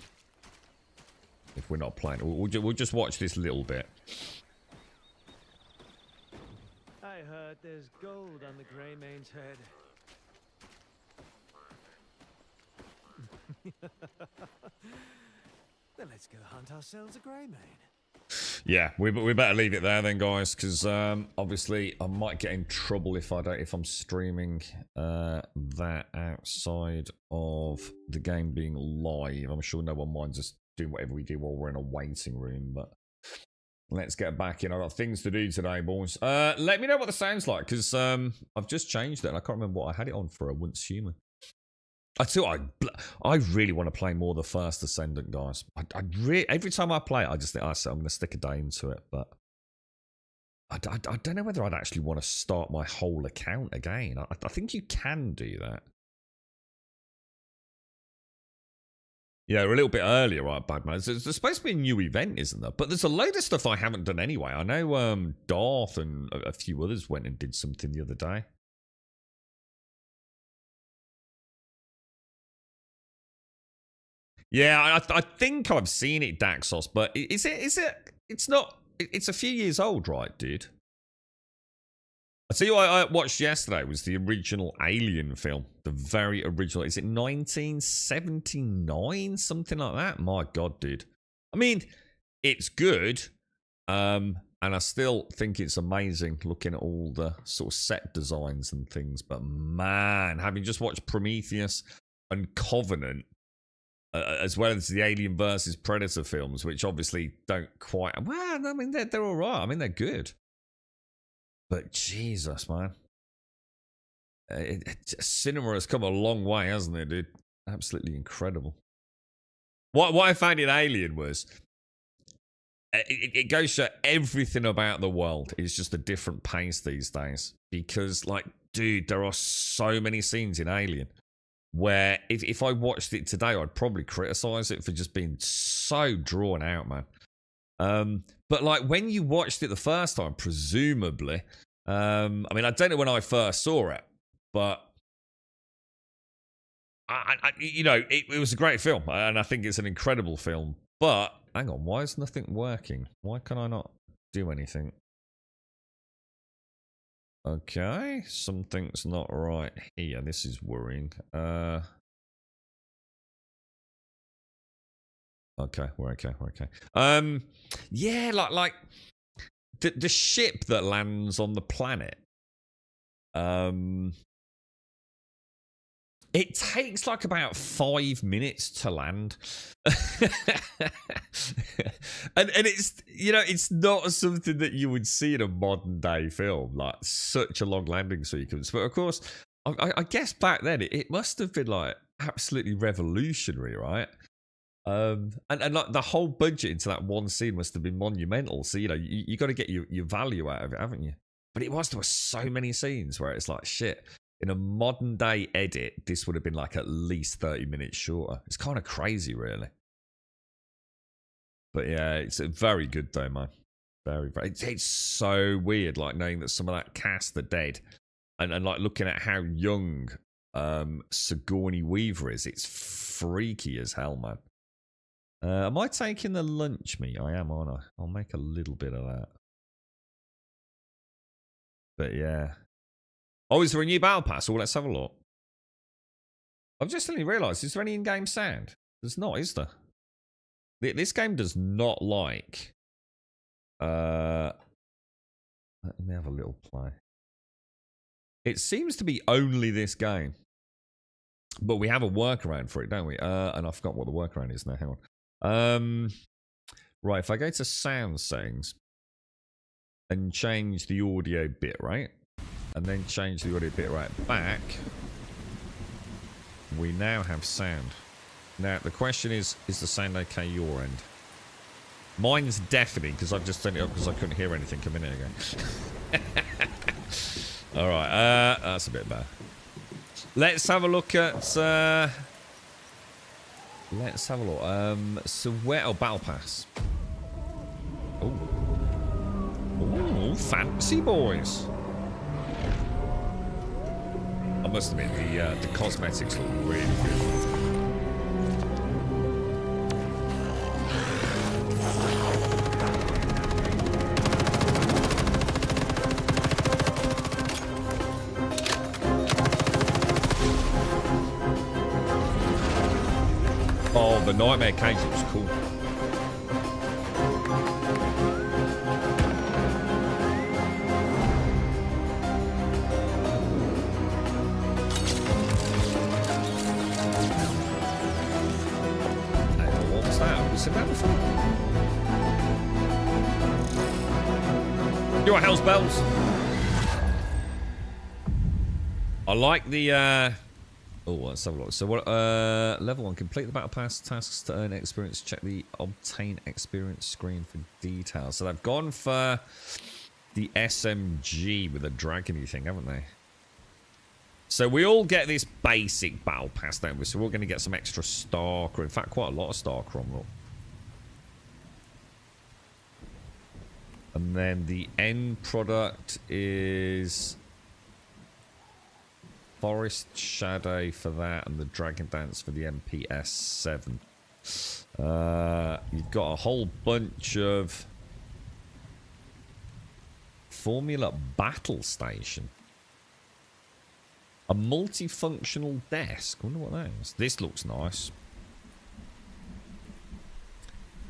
If we're not playing, we'll just watch this little bit. I heard there's gold on the Grey Mane's head. Then let's go hunt ourselves a Grey Mane. Yeah, we better leave it there then, guys, because obviously I might get in trouble if I'm streaming that outside of the game being live. I'm sure no one minds us doing whatever we do while we're in a waiting room, but let's get back in. I've got things to do today, boys. Let me know what the sound's like, because I've just changed it and I can't remember what I had it on for. Once human. I really want to play more of the First Ascendant, guys. Every time I play it, I just think, I'm going to stick a day into it, but I don't know whether I'd actually want to start my whole account again. I think you can do that. Yeah, we're a little bit earlier, right, Bagman? There's supposed to be a new event, isn't there? But there's a load of stuff I haven't done anyway. I know Darth and a few others went and did something the other day. Yeah, I think I've seen it, Daxos, but is it? It's not. It's a few years old, right, dude? I tell you what I watched yesterday was the original Alien film. The very original. Is it 1979? Something like that? My God, dude. I mean, it's good. And I still think it's amazing looking at all the sort of set designs and things. But man, having just watched Prometheus and Covenant, as well as the Alien versus Predator films, which obviously don't quite... Well, I mean, they're all right. I mean, they're good. But Jesus, man. Cinema has come a long way, hasn't it, dude? Absolutely incredible. What I found in Alien was... It goes to show everything about the world is just a different pace these days. Because, like, dude, there are so many scenes in Alien where if I watched it today, I'd probably criticize it for just being so drawn out, man. But like when you watched it the first time, presumably, I mean, I don't know when I first saw it, but you know, it was a great film, and I think it's an incredible film. But hang on, why is nothing working? Why can I not do anything? Okay, something's not right here. This is worrying. Okay, we're okay. Yeah, like the ship that lands on the planet. It takes like about 5 minutes to land. and it's, you know, it's not something that you would see in a modern day film, like such a long landing sequence. But of course, I guess back then it must have been like absolutely revolutionary, right? And like the whole budget into that one scene must have been monumental. So, you know, you got to get your value out of it, haven't you? But there were so many scenes where it's like, shit, in a modern day edit, this would have been like at least 30 minutes shorter. It's kind of crazy, really. But yeah, it's very good though, man. Very. It's so weird, like knowing that some of that cast are dead, and like looking at how young Sigourney Weaver is. It's freaky as hell, man. Am I taking the lunch meat? I am, aren't I? I'll make a little bit of that. But yeah. Oh, is there a new battle pass? Oh, let's have a look. I've just suddenly realised, is there any in-game sound? There's not, is there? This game does not like... Let me have a little play. It seems to be only this game. But we have a workaround for it, don't we? And I forgot what the workaround is now. Hang on. Right, if I go to sound settings and change the audio bitrate, and then change the audio bitrate back, we now have sound. Now, the question is the sound okay your end? Mine's deafening because I've just turned it up because I couldn't hear anything a minute ago. Alright, that's a bit bad. Let's have a look at... let's have a look. So where... Oh, Battle Pass. Oh. Oh, fancy boys. I must admit, the cosmetics look really good. Oh, the Nightmare Cage looks cool. Seen that before? You want Hell's Bells? I like the oh, let's have a look. So what level 1, complete the battle pass tasks to earn experience, check the obtain experience screen for details. So they've gone for the SMG with a dragony thing, haven't they? So we all get this basic battle pass, don't we? So we're all going to get some extra star crew. In fact, quite a lot of star crew. Look. And then the end product is Forest Shadow for that, and the Dragon Dance for the MPS 7. You've got a whole bunch of Formula Battle Station. A multifunctional desk. I wonder what that is. This looks nice.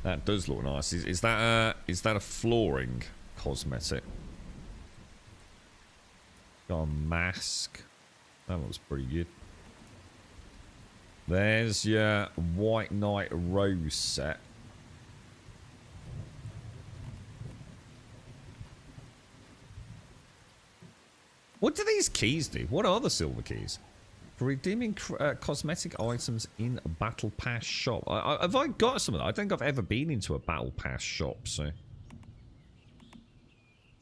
That does look nice. Is that a flooring cosmetic? Got a mask. That looks pretty good. There's your White Knight Rose set. What do these keys do? What are the silver keys? For redeeming cosmetic items in a Battle Pass shop. Have I got some of that? I don't think I've ever been into a Battle Pass shop, so...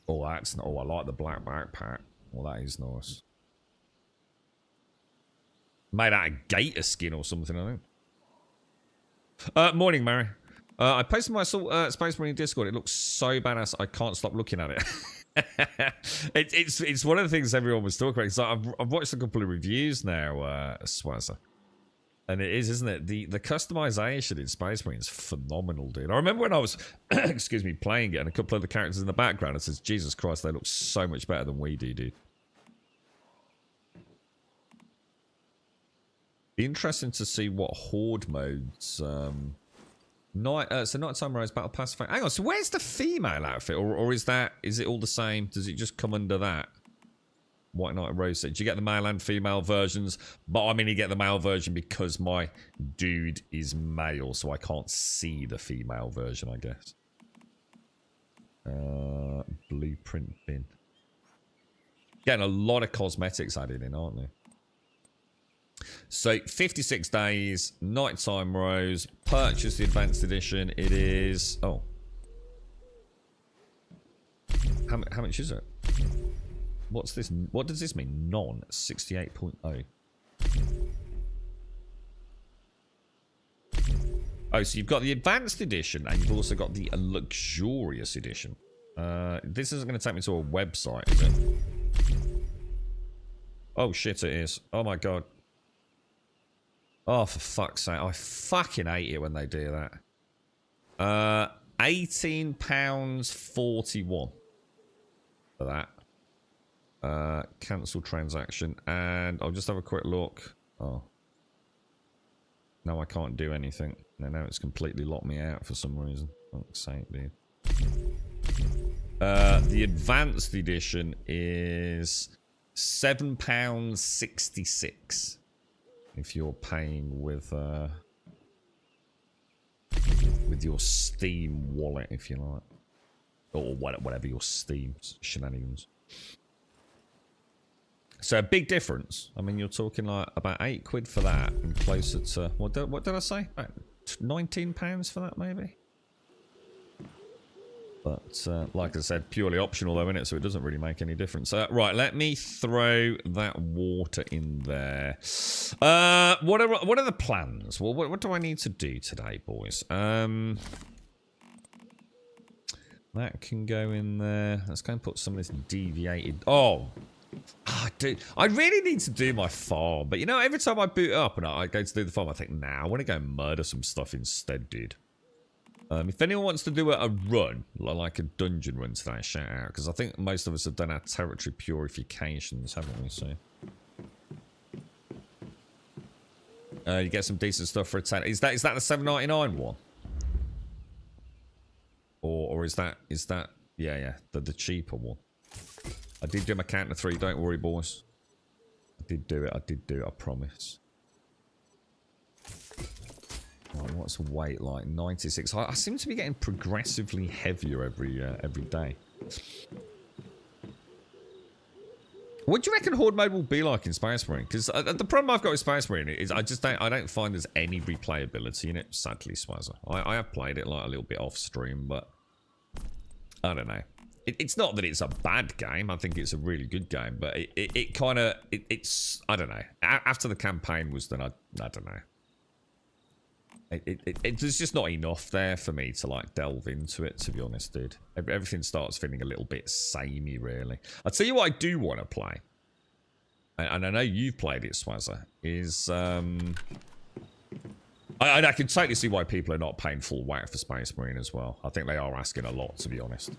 Oh, that's... Oh, I like the black backpack. Well, that is nice. Made out of gator skin or something, I think. Morning, Mary. I posted my Space Marine Discord. It looks so badass, I can't stop looking at it. It's one of the things everyone was talking about. So I've watched a couple of reviews now, Swazza. And it is, isn't it? The customization in Space Marine is phenomenal, dude. I remember when I was, excuse me, playing it, and a couple of the characters in the background, it says, Jesus Christ, they look so much better than we do, dude. Be interesting to see what Horde modes. So Nighttime Rose Battle Pass. Hang on, so where's the female outfit, or is it all the same? Does it just come under that? White Knight Rose. Do you get the male and female versions? But I mean, you get the male version because my dude is male, so I can't see the female version, I guess. Blueprint bin. Getting a lot of cosmetics added in, aren't they? So 56 days, Nighttime Rose, purchase the advanced edition. It is how much is it? What's this? What does this mean? Non 68.0. Oh, so you've got the advanced edition and you've also got the luxurious edition. This isn't going to take me to a website, is it? Oh shit, it is. Oh my god. Oh, for fuck's sake. I fucking hate it when they do that. £18.41 for that. Cancel transaction. And I'll just have a quick look. Oh. No, I can't do anything. No, now it's completely locked me out for some reason. Fuck's sake, dude. The advanced edition is £7.66. If you're paying with your Steam wallet, if you like, or whatever your Steam shenanigans. So a big difference. I mean, you're talking like about £8 for that, and closer to what did I say? About £19 for that, maybe. But like I said, purely optional though, isn't it? So it doesn't really make any difference. Right, let me throw that water in there. What are the plans? Well, what do I need to do today, boys? That can go in there. Let's go and put some of this deviated. Dude, I really need to do my farm. But you know, every time I boot up and I go to do the farm, I think, nah, I want to go and murder some stuff instead, dude. If anyone wants to do a run, like a dungeon run today, shout out. Because I think most of us have done our territory purifications, haven't we? So you get some decent stuff for a 10. Is that the $7.99 one? Or is that yeah, the cheaper one? I did do my count to 3, don't worry, boys. I did do it, I promise. Right, what's the weight like? 96. I seem to be getting progressively heavier every day. What do you reckon Horde mode will be like in Space Marine? Because the problem I've got with Space Marine is I don't find there's any replayability in it. Sadly, Swazza. I have played it like a little bit off stream, but I don't know. It's not that it's a bad game. I think it's a really good game, but it kind of it's I don't know. After the campaign was done, I don't know. There's just not enough there for me to like delve into it, to be honest, dude. Everything starts feeling a little bit samey, really. I'll tell you what I do want to play, and I know you've played it, Swazza, is I can totally see why people are not paying full whack for Space Marine as well. I think they are asking a lot, to be honest.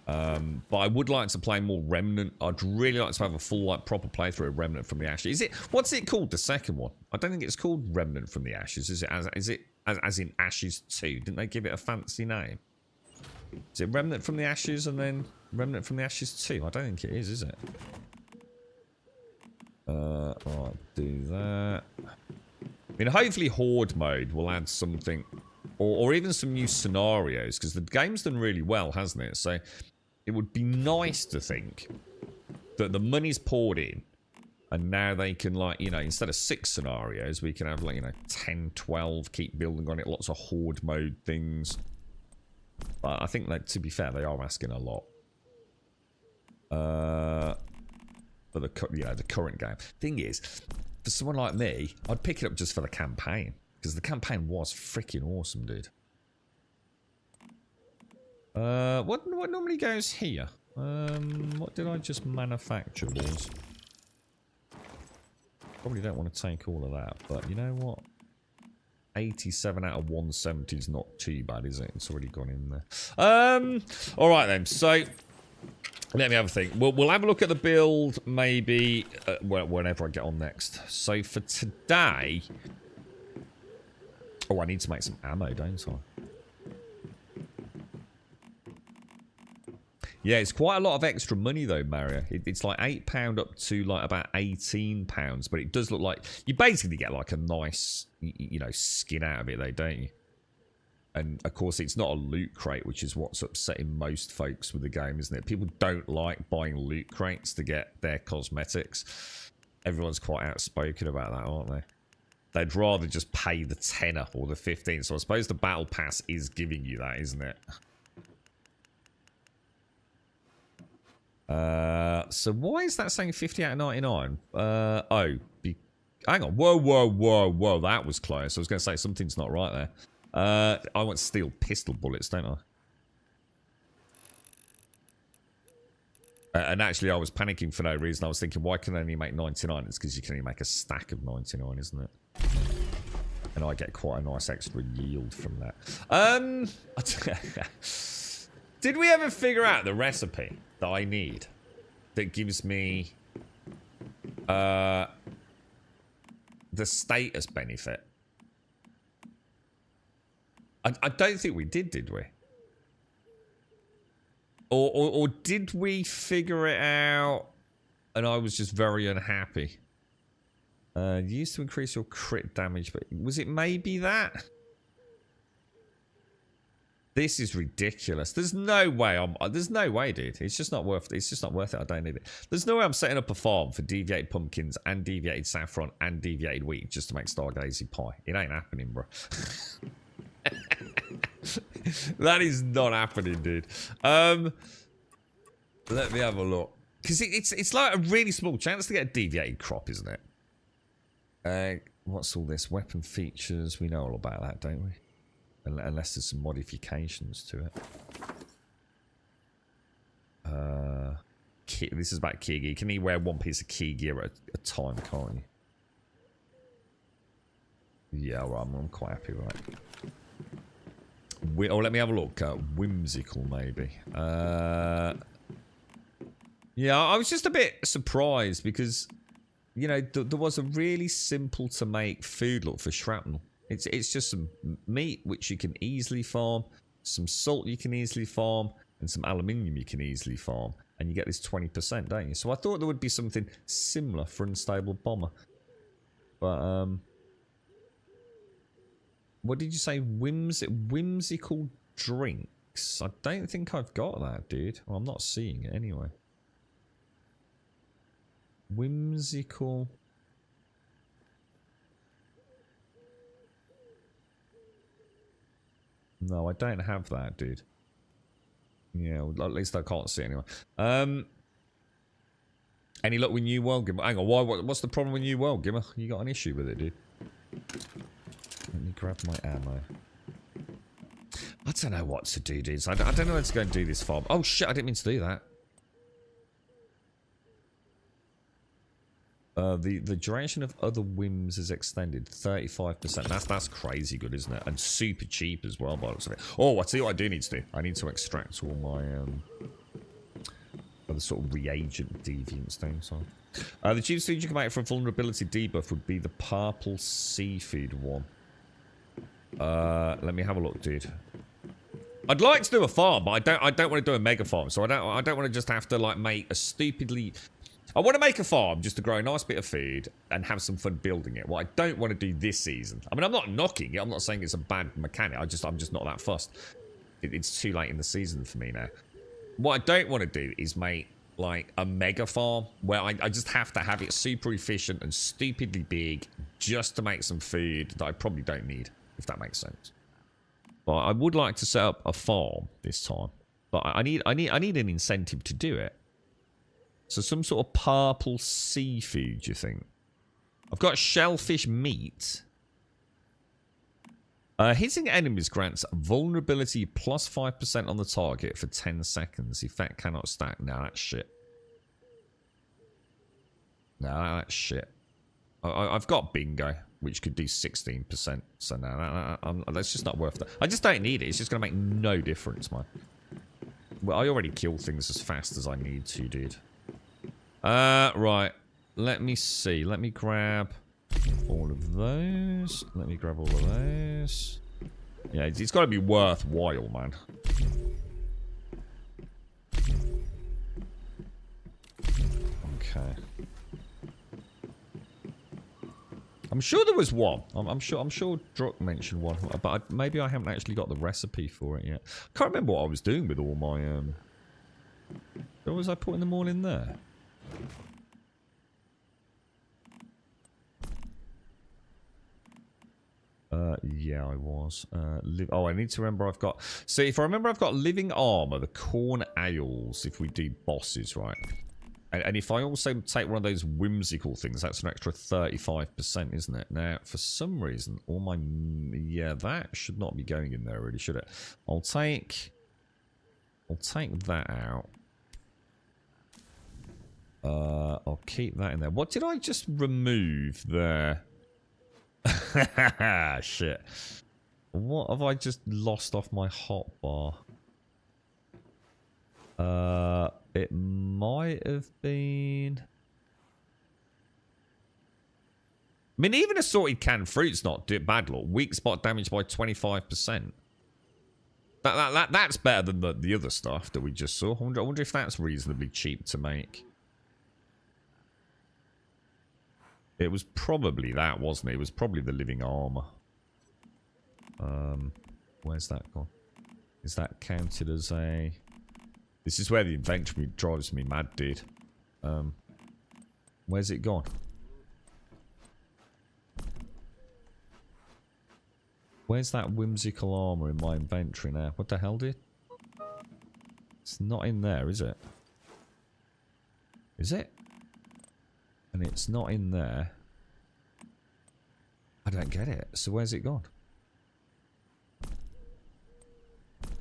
But I would like to play more Remnant. I'd really like to have a full, like, proper playthrough of Remnant from the Ashes. What's it called, the second one? I don't think it's called Remnant from the Ashes. Is it as in Ashes 2? Didn't they give it a fancy name? Is it Remnant from the Ashes and then Remnant from the Ashes 2? I don't think it is it? Alright, do that. I mean, hopefully Horde mode will add something, or even some new scenarios, because the game's done really well, hasn't it? So it would be nice to think that the money's poured in, and now they can, like, you know, instead of 6 scenarios, we can have, like, you know, 10, 12, keep building on it, lots of Horde mode things. But I think, like, to be fair, they are asking a lot. For the, you know, the current game. Thing is, for someone like me, I'd pick it up just for the campaign. Because the campaign was freaking awesome, dude. What normally goes here? What did I just manufacture, boys? Probably don't want to take all of that, but you know what? 87 out of 170 is not too bad, is it? It's already gone in there. Alright then, so let me have a think. We'll have a look at the build maybe whenever I get on next. So for today... Oh, I need to make some ammo, don't I? Yeah, it's quite a lot of extra money though, Mario. It's like £8 up to like about £18, but it does look like you basically get like a nice, you know, skin out of it though, don't you? And of course, it's not a loot crate, which is what's upsetting most folks with the game, isn't it? People don't like buying loot crates to get their cosmetics. Everyone's quite outspoken about that, aren't they? They'd rather just pay the tenner or the 15. So I suppose the battle pass is giving you that, isn't it? So why is that saying 50 out of 99? Hang on. Whoa. That was close. I was going to say something's not right there. I want steel pistol bullets, don't I? And actually, I was panicking for no reason. I was thinking, why can I only make 99? It's because you can only make a stack of 99, isn't it? And I get quite a nice extra yield from that. Did we ever figure out the recipe that I need that gives me the status benefit? I don't think we did we? Or did we figure it out and I was just very unhappy? Used to increase your crit damage, but was it maybe that? This is ridiculous. There's no way there's no way, dude. It's just not worth it. It's just not worth it. I don't need it. There's no way I'm setting up a farm for deviated pumpkins and deviated saffron and deviated wheat just to make stargazy pie. It ain't happening, bro. That is not happening, dude. Let me have a look. Because it's like a really small chance to get a deviated crop, isn't it? What's all this? Weapon features. We know all about that, don't we? Unless there's some modifications to it. This is about key gear. You can only wear one piece of key gear at a time, can't you? Yeah, well, I'm quite happy with that. Oh, let me have a look. Whimsical, maybe. Yeah, I was just a bit surprised because, you know, there was a really simple to make food look for shrapnel. It's just some meat which you can easily farm, some salt you can easily farm, and some aluminium you can easily farm, and you get this 20%, don't you? So I thought there would be something similar for Unstable Bomber, but what did you say? Whimsical drinks? I don't think I've got that, dude. Well, I'm not seeing it anyway. Whimsical. No, I don't have that, dude. Yeah, well, at least I can't see anyway. Any luck with New World, Gimmer? Hang on, what's the problem with New World, Gimmer? You got an issue with it, dude? Let me grab my ammo. I don't know what to do, dudes. I don't know how to go and do this farm. Oh shit, I didn't mean to do that. The duration of other whims is extended 35%. That's crazy good, isn't it? And super cheap as well, by the looks of it. Oh, I tell you what I do need to do. I need to extract all my other sort of reagent deviants things. So, the cheapest food you can make for a vulnerability debuff would be the purple seafood one. Let me have a look, dude. I'd like to do a farm, but I don't want to do a mega farm. So I don't want to just have to like make a stupidly. I want to make a farm just to grow a nice bit of food and have some fun building it. What I don't want to do this season. I mean, I'm not knocking it. I'm not saying it's a bad mechanic. I'm just not that fussed. It's too late in the season for me now. What I don't want to do is make like a mega farm where I just have to have it super efficient and stupidly big just to make some food that I probably don't need, if that makes sense. But I would like to set up a farm this time. But I need an incentive to do it. So some sort of purple seafood, you think? I've got shellfish meat. Hitting enemies grants vulnerability plus 5% on the target for 10 seconds. Effect cannot stack. No, that's shit. No, that's shit. I've got bingo, which could do 16%. So no, that's just not worth that. I just don't need it. It's just going to make no difference, man. Well, I already kill things as fast as I need to, dude. Right. Let me see. Let me grab all of those. Let me grab all of those. Yeah, it's got to be worthwhile, man. Okay. I'm sure there was one. I'm sure Druck mentioned one, but maybe I haven't actually got the recipe for it yet. I can't remember what I was doing with all my What was I putting them all in there? Yeah, I was. Oh, I need to remember I've got... See, if I remember I've got living armor, the corn ales, if we do bosses, right? And if I also take one of those whimsical things, that's an extra 35%, isn't it? Now, for some reason, all my... Yeah, that should not be going in there, really, should it? I'll take that out. I'll keep that in there. What did I just remove there? Shit. What have I just lost off my hotbar? It might have been... I mean, even assorted canned fruit's not bad, look. Weak spot damage by 25%. That's better than the other stuff that we just saw. I wonder if that's reasonably cheap to make. It was probably that, wasn't it? It was probably the living armor. Where's that gone? Is that counted as a... This is where the inventory drives me mad, dude. Where's it gone? Where's that whimsical armor in my inventory now? What the hell, dude? It's not in there, is it? Is it? And it's not in there. I don't get it. So where's it gone?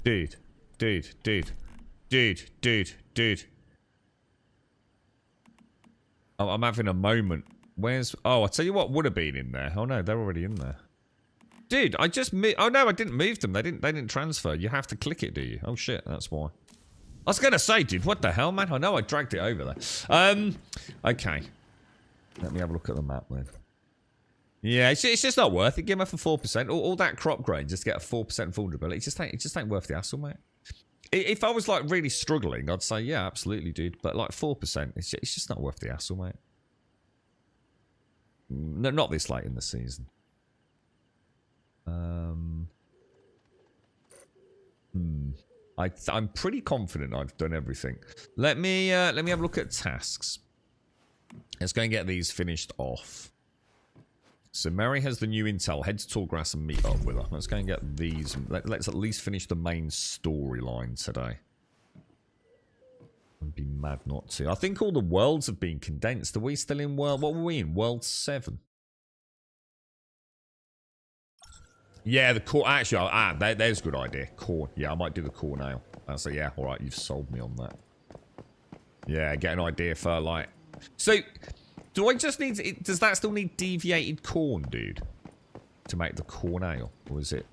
Dude. Oh, I'm having a moment. Where's... Oh, I'll tell you what would have been in there. Oh no, they're already in there. Dude, I just... Oh no, I didn't move them. They didn't transfer. You have to click it, do you? Oh shit, that's why. I was gonna say, dude, what the hell, man? I know I dragged it over there. Okay. Let me have a look at the map then. Yeah, it's just not worth it. Give them for 4%. All that crop grain just to get a 4% vulnerability. It just ain't worth the hassle, mate. If I was like really struggling, I'd say yeah, absolutely, dude. But like 4%, it's just not worth the hassle, mate. No, not this late in the season. I'm pretty confident I've done everything. Let me have a look at tasks. Let's go and get these finished off. So Mary has the new intel. Head to Tallgrass and meet up with her. Let's go and get these. Let's at least finish the main storyline today. I'd be mad not to. I think all the worlds have been condensed. Are we still in world... What were we in? World 7? Yeah, the corn... Actually, there's a good idea. Corn. Yeah, I might do the corn ale. So, yeah, all right, you've sold me on that. Yeah, get an idea for, like... So, do I just need... Does that still need deviated corn, dude? To make the corn ale? Or is it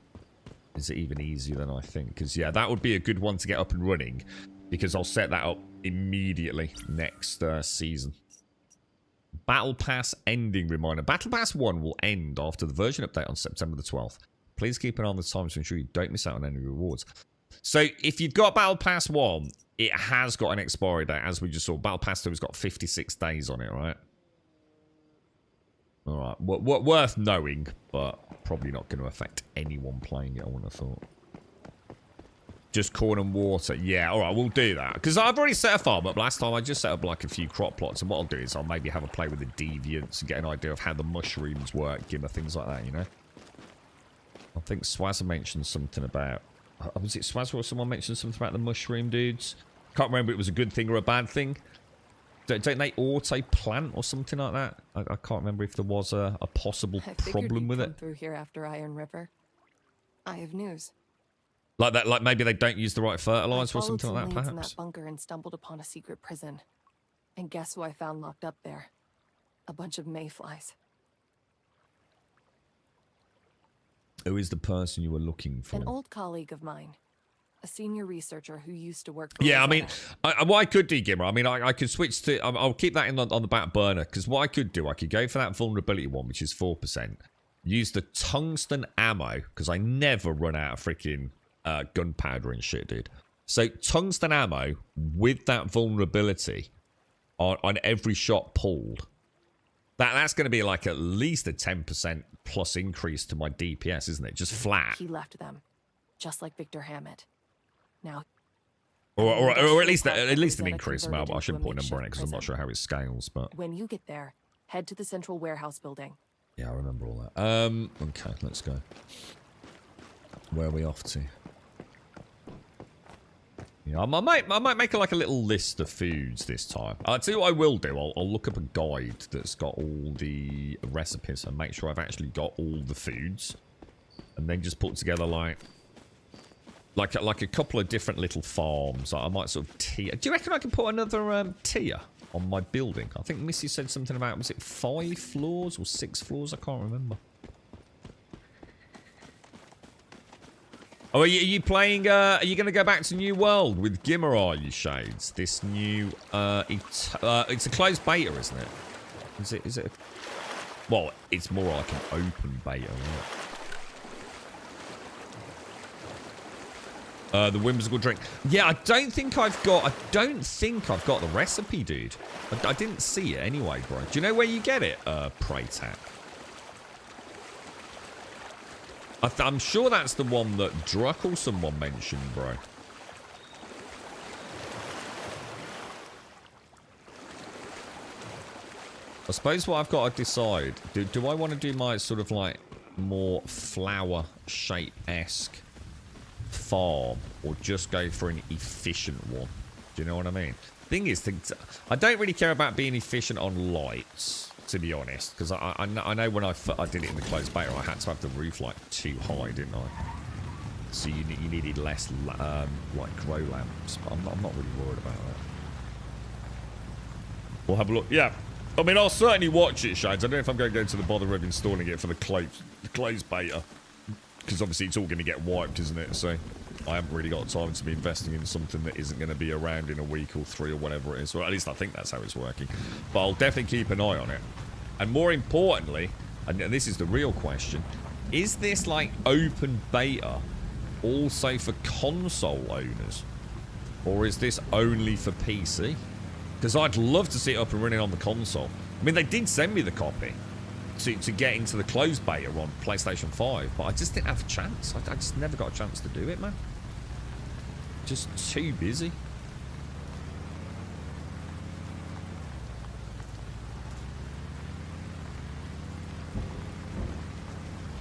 even easier than I think? Because, yeah, that would be a good one to get up and running. Because I'll set that up immediately next season. Battle Pass ending reminder. Battle Pass 1 will end after the version update on September the 12th. Please keep an eye on the times to ensure you don't miss out on any rewards. So, if you've got Battle Pass 1, it has got an expiry date, as we just saw. Battle Pass 2 has got 56 days on it, right? Alright, worth knowing, but probably not going to affect anyone playing it, I wouldn't have thought. Just corn and water. Yeah, alright, we'll do that. Because I've already set a farm up last time. I just set up like a few crop plots. And what I'll do is I'll maybe have a play with the deviants and get an idea of how the mushrooms work, gimmer, things like that, you know? I think Swazza mentioned something about... Was it Swazza or someone mentioned something about the mushroom dudes? Can't remember if it was a good thing or a bad thing. Don't they auto-plant or something like that? I can't remember if there was a possible problem with it. Through here after Iron River. I have news. Like that, like maybe they don't use the right fertilizer or something like that, perhaps? In that bunker and stumbled upon a secret prison. And guess who I found locked up there? A bunch of mayflies. Who is the person you were looking for? An old colleague of mine. A senior researcher who used to work for... Yeah, I mean, what I could do, Gimmer, I mean, I could switch to... I'll keep that on the back burner, because what I could do, I could go for that vulnerability one, which is 4%. Use the tungsten ammo, because I never run out of freaking gunpowder and shit, dude. So, tungsten ammo with that vulnerability on every shot pulled. That's going to be like at least a 10% plus increase to my DPS, isn't it? Just flat. He left them, just like Victor Hammett. Now, or at least an increase. Well, I shouldn't put a number on it because I'm not sure how it scales. But when you get there, head to the central warehouse building. Yeah, I remember all that. Okay, let's go. Where are we off to? Yeah, I might make like a little list of foods this time. I'll tell you what I will do. I'll look up a guide that's got all the recipes and make sure I've actually got all the foods, and then just put together like a couple of different little farms. I might sort of tier. Do you reckon I can put another tier on my building? I think Missy said something about, was it 5 floors or 6 floors? I can't remember. Oh, are you playing, are you going to go back to New World with Gimmer, are you, Shades? This new, it's a closed beta, isn't it? Is it well, it's more like an open beta, right? The whimsical drink. Yeah, I don't think I've got the recipe, dude. I didn't see it anyway, bro. Do you know where you get it, Praytak? I'm sure that's the one that Druck or someone mentioned, bro. I suppose what I've got to decide, do I want to do my sort of like more flower shape-esque farm, or just go for an efficient one? Do you know what I mean? Thing is, I don't really care about being efficient on lights, to be honest, because I know when I did it in the closed beta, I had to have the roof like too high, didn't I? So you needed less like grow lamps, but I'm not really worried about that. We'll have a look. Yeah, I mean, I'll certainly watch it, Shades. I don't know if I'm going to go to the bother of installing it for the closed beta, because obviously it's all going to get wiped, isn't it? So I haven't really got time to be investing in something that isn't going to be around in a week or 3 or whatever it is. Well, at least I think that's how it's working. But I'll definitely keep an eye on it. And more importantly, and this is the real question, is this like open beta also for console owners? Or is this only for PC? Because I'd love to see it up and running on the console. I mean, they did send me the copy to get into the closed beta on PlayStation 5, but I just didn't have a chance. I just never got a chance to do it, man. Just too busy.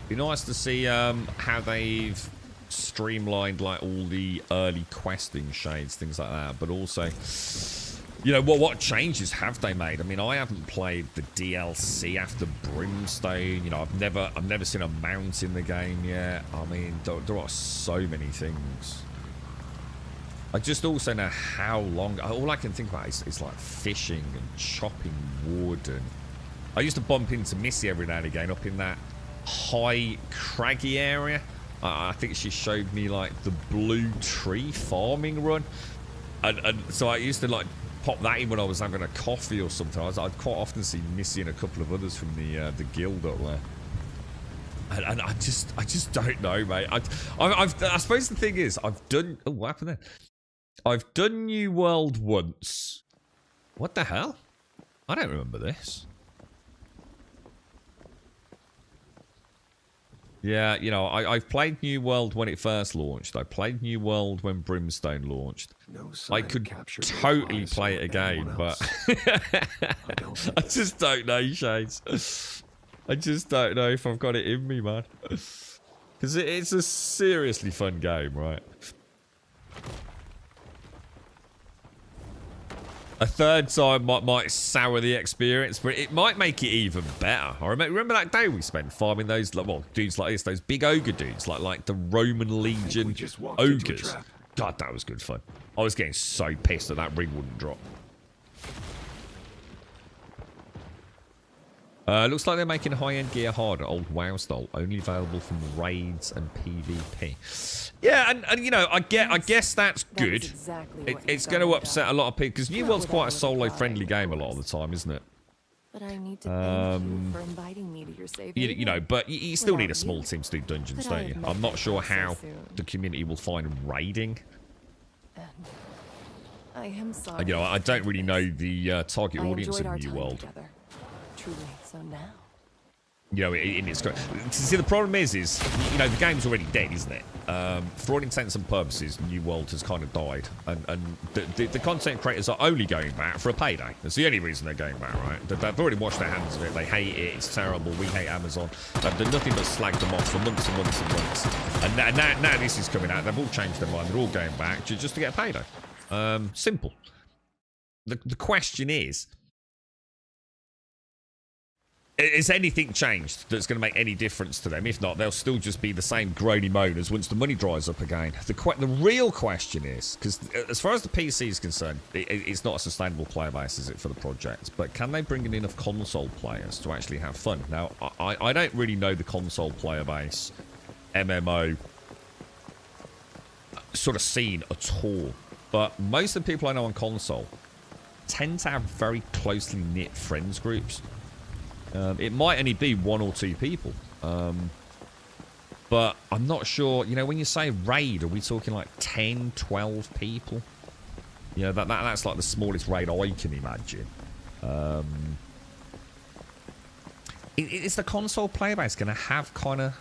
Be nice to see how they've streamlined like all the early questing shades, things like that. But also, you know, what changes have they made? I mean, I haven't played the DLC after Brimstone. You know, I've never seen a mount in the game yet. I mean, there are so many things. I just also know how long. All I can think about is like fishing and chopping wood. And I used to bump into Missy every now and again up in that high craggy area. I think she showed me like the blue tree farming run, and so I used to like pop that in when I was having a coffee or something. I'd quite often see Missy and a couple of others from the guild up there. And I just don't know, mate. I suppose the thing is, I've done. Oh, what happened there? I've done New World once. What the hell? I don't remember this. Yeah, you know, I've played New World when it first launched. I played New World when Brimstone launched. I could totally play it again, but I just don't know, Shades. I just don't know if I've got it in me, man. Because it's a seriously fun game, right? A third time might sour the experience, but it might make it even better. I remember that day we spent farming those, well, dudes like this, those big ogre dudes, like the Roman Legion ogres. God, that was good fun. I was getting so pissed that ring wouldn't drop. Looks like they're making high-end gear harder, old WoW style, only available from raids and PvP. Yeah, and you know, I guess that's good. Exactly it's going to upset a lot of people because New World's quite a solo-friendly game a lot of the time, isn't it? But I need to thank you for inviting me to your safe haven. You know, but you still need a small team to do dungeons, don't you? I'm not sure how the community will find raiding. I am sorry. You know, I don't really know the target audience of New World. Truly, so now. You know, in its see, the problem is you know, the game's already dead, isn't it? For all intents and purposes, New World has kind of died, and the content creators are only going back for a payday. That's the only reason they're going back, right? They've already washed their hands of it. They hate it. It's terrible. We hate Amazon. They've done nothing but slag them off for months and months and months. And now this is coming out. They've all changed their mind. They're all going back just to get a payday. Simple. The question is, has anything changed that's going to make any difference to them? If not, they'll still just be the same groany moaners once the money dries up again. The real question is, because as far as the PC is concerned, it's not a sustainable player base, is it, for the project? But can they bring in enough console players to actually have fun? Now, I don't really know the console player base, MMO sort of scene at all. But most of the people I know on console tend to have very closely knit friends groups. It might only be 1 or 2 people. But I'm not sure. You know, when you say raid, are we talking like 10, 12 people? You know, that's like the smallest raid I can imagine. Is the console player base going to have kind of...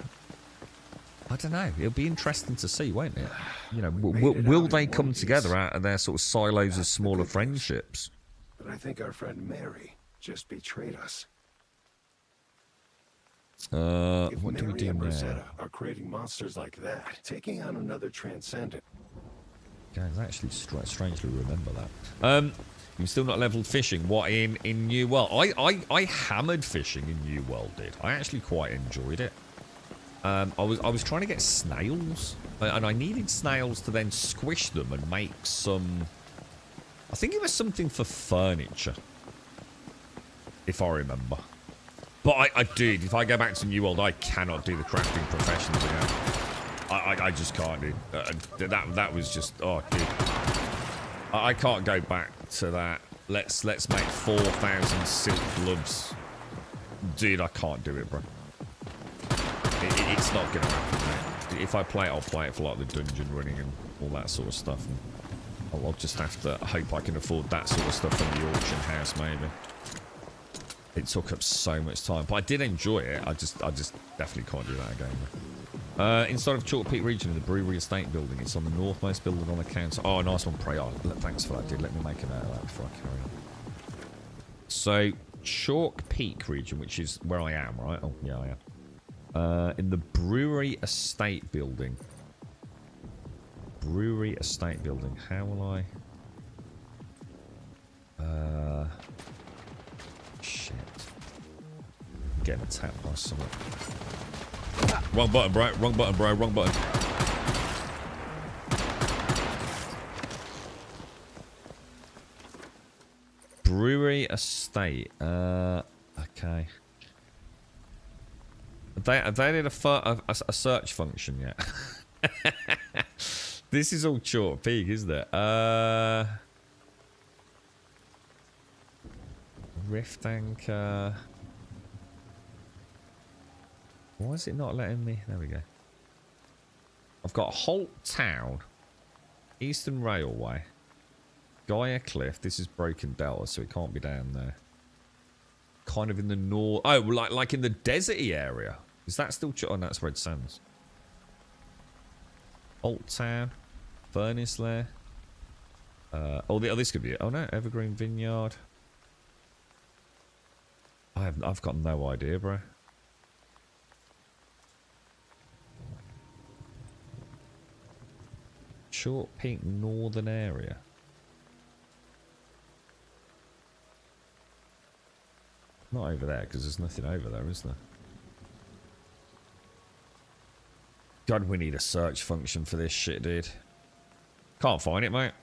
I don't know. It'll be interesting to see, won't it? You know, will they come together out of their sort of silos of smaller friendships? But I think our friend Mary just betrayed us. What do we do now? Rosetta are creating monsters like that, taking on another transcendent. Guys, I actually strangely remember that. You've still not leveled fishing. What in New World? I hammered fishing in New World. I actually quite enjoyed it. I was trying to get snails, and I needed snails to then squish them and make some. I think it was something for furniture, if I remember. But I did. If I go back to New World, I cannot do the crafting professionally now. I just can't do. That was just, oh, dude. I can't go back to that. Let's make 4,000 silk gloves. Dude, I can't do it, bro. It's not gonna happen, mate. If I play it, I'll play it for like the dungeon running and all that sort of stuff. And I'll just have to hope I can afford that sort of stuff from the auction house, maybe. It took up so much time, but I did enjoy it. I just definitely can't do that again. Inside of Chalk Peak region in the brewery estate building. It's on the northmost building on the council. Oh, nice one, Prey. Oh, thanks for that, dude. Let me make a note of that before I carry on. So, Chalk Peak region, which is where I am, right? Oh, yeah, I am. In the brewery estate building. Brewery estate building. How will I... Shit. Getting attacked by someone. Wrong button, bro. Wrong button, bro. Wrong button. Brewery estate. Okay. Have they did a search function yet? This is all short peak, isn't it? Rift anchor. Why is it not letting me? There we go. I've got Holt Town, Eastern Railway, Gaia Cliff. This is Broken Delta, so it can't be down there. Kind of in the north. Oh, like in the deserty area. Is that still? Oh, no, that's Red Sands. Holt Town, Furnace Lair. Oh, this could be it. Oh no, Evergreen Vineyard. I've got no idea, bro. Short Peak Northern area. Not over there, because there's nothing over there, is there? God, we need a search function for this shit, dude. Can't find it, mate.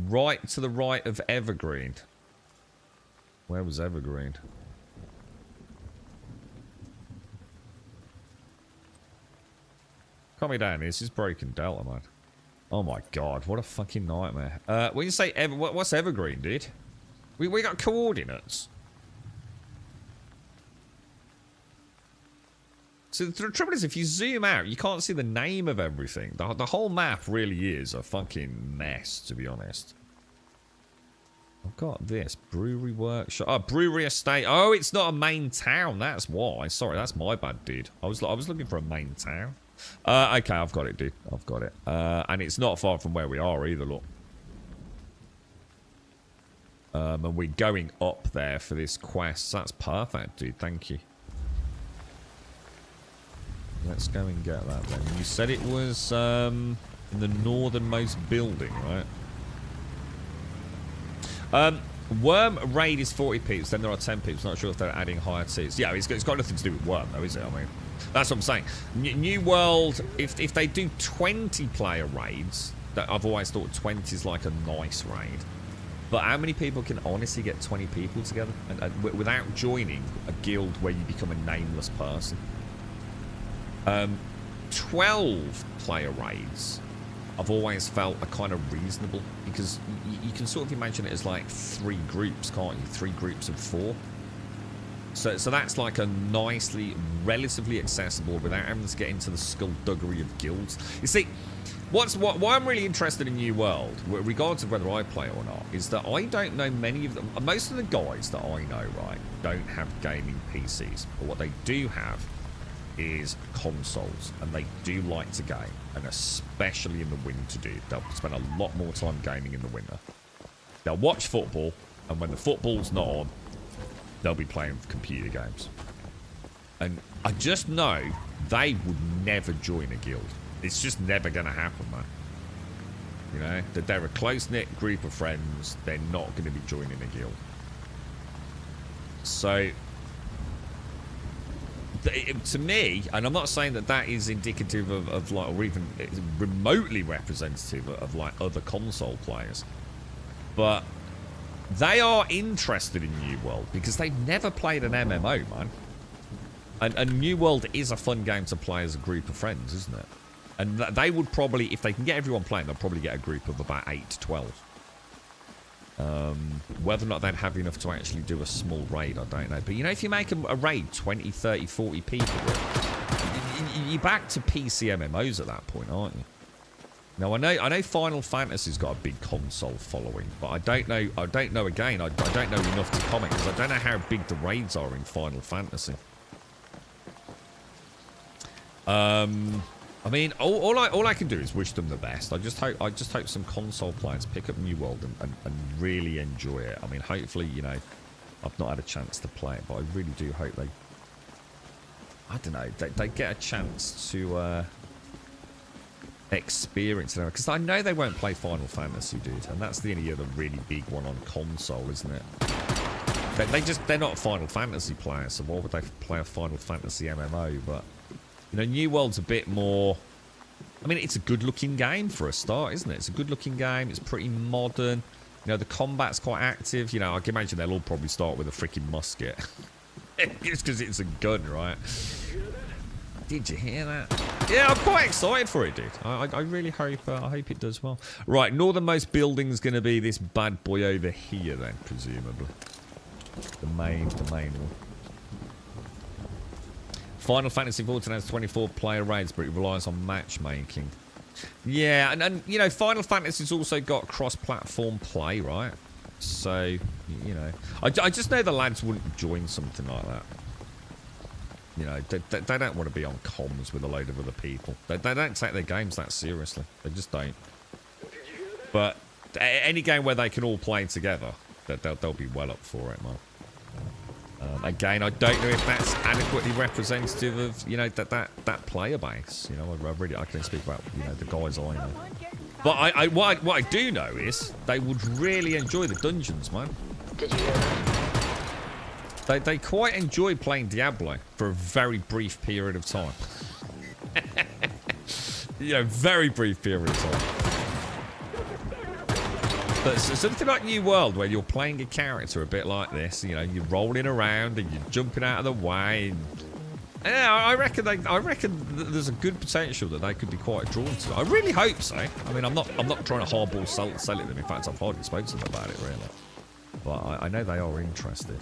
Right to the right of Evergreen. Where was Evergreen? Can't be down here. This is Broken Delta, man. Oh my god, what a fucking nightmare. When you say what's Evergreen, dude? We got coordinates. So the trouble is, if you zoom out, you can't see the name of everything. The whole map really is a fucking mess, to be honest. I've got this. Brewery workshop. Oh, brewery estate. Oh, it's not a main town. That's why. Sorry, that's my bad, dude. I was looking for a main town. Okay, I've got it, dude. I've got it. And it's not far from where we are either, look. And we're going up there for this quest. That's perfect, dude. Thank you. Let's go and get that then. You said it was in the northernmost building, right? Worm raid is 40 peeps, then there are 10 peeps. Not sure if they're adding higher tiers. Yeah, it's got nothing to do with Worm, though, is it? I mean, that's what I'm saying. New World, if they do 20 player raids, that I've always thought 20 is like a nice raid. But how many people can honestly get 20 people together and without joining a guild where you become a nameless person? 12 player raids I've always felt are kind of reasonable, because you can sort of imagine it as like 3 groups, can't you? 3 groups of 4. So that's like a nicely, relatively accessible without having to get into the skullduggery of guilds. You see, why I'm really interested in New World, regardless of whether I play or not, is that I don't know many of them. Most of the guys that I know, right, don't have gaming PCs, but what they do have is consoles, and they do like to game, and especially in the winter, dude. They'll spend a lot more time gaming in the winter. They'll watch football, and when the football's not on, they'll be playing computer games. And I just know they would never join a guild. It's just never going to happen, man. You know, that they're a close-knit group of friends. They're not going to be joining a guild. So to me, and I'm not saying that is indicative of like, or even remotely representative of like other console players, but they are interested in New World because they've never played an MMO, man. And New World is a fun game to play as a group of friends, isn't it? And they would probably, if they can get everyone playing, they'll probably get a group of about 8 to 12. Whether or not they'd have enough to actually do a small raid, I don't know. But you know, if you make a raid 20, 30, 40 people, you're back to PC MMOs at that point, aren't you? Now I know Final Fantasy's got a big console following, but I don't know again, I don't know enough to comment, because I don't know how big the raids are in Final Fantasy. I mean, all I can do is wish them the best. I just hope some console players pick up New World and really enjoy it. I mean, hopefully, you know, I've not had a chance to play it, but I really do hope they, I don't know, they get a chance to experience now, because I know they won't play Final Fantasy, dude, and that's the only other really big one on console, isn't it? They're not Final Fantasy players, so why would they play a Final Fantasy MMO? But you know, New World's a bit more. I mean, it's a good-looking game for a start, isn't it? It's a good-looking game. It's pretty modern. You know, the combat's quite active. You know, I can imagine they'll all probably start with a freaking musket, just because it's a gun, right? Did you hear that? Yeah, I'm quite excited for it, dude. I really hope I hope it does well. Right, northernmost building's going to be this bad boy over here, then, presumably. The main one. Final Fantasy XIV has 24 player raids, but it relies on matchmaking. Yeah, and you know, Final Fantasy's also got cross-platform play, right? So, you know, I just know the lads wouldn't join something like that. You know, they don't want to be on comms with a load of other people. They don't take their games that seriously. They just don't. But any game where they can all play together, they'll be well up for it, man. Again, I don't know if that's adequately representative of, you know, that player base. You know, I can speak about, you know, the guys I know. But what I do know is they would really enjoy the dungeons, man. Did you hear that? They quite enjoy playing Diablo for a very brief period of time. You know, very brief period of time. But something like New World, where you're playing a character a bit like this, you know, you're rolling around and you're jumping out of the way. And, yeah, I reckon there's a good potential that they could be quite drawn to. I really hope so. I mean, I'm not trying to hardball sell it them. In fact, I've hardly spoken to them about it really. But I know they are interested.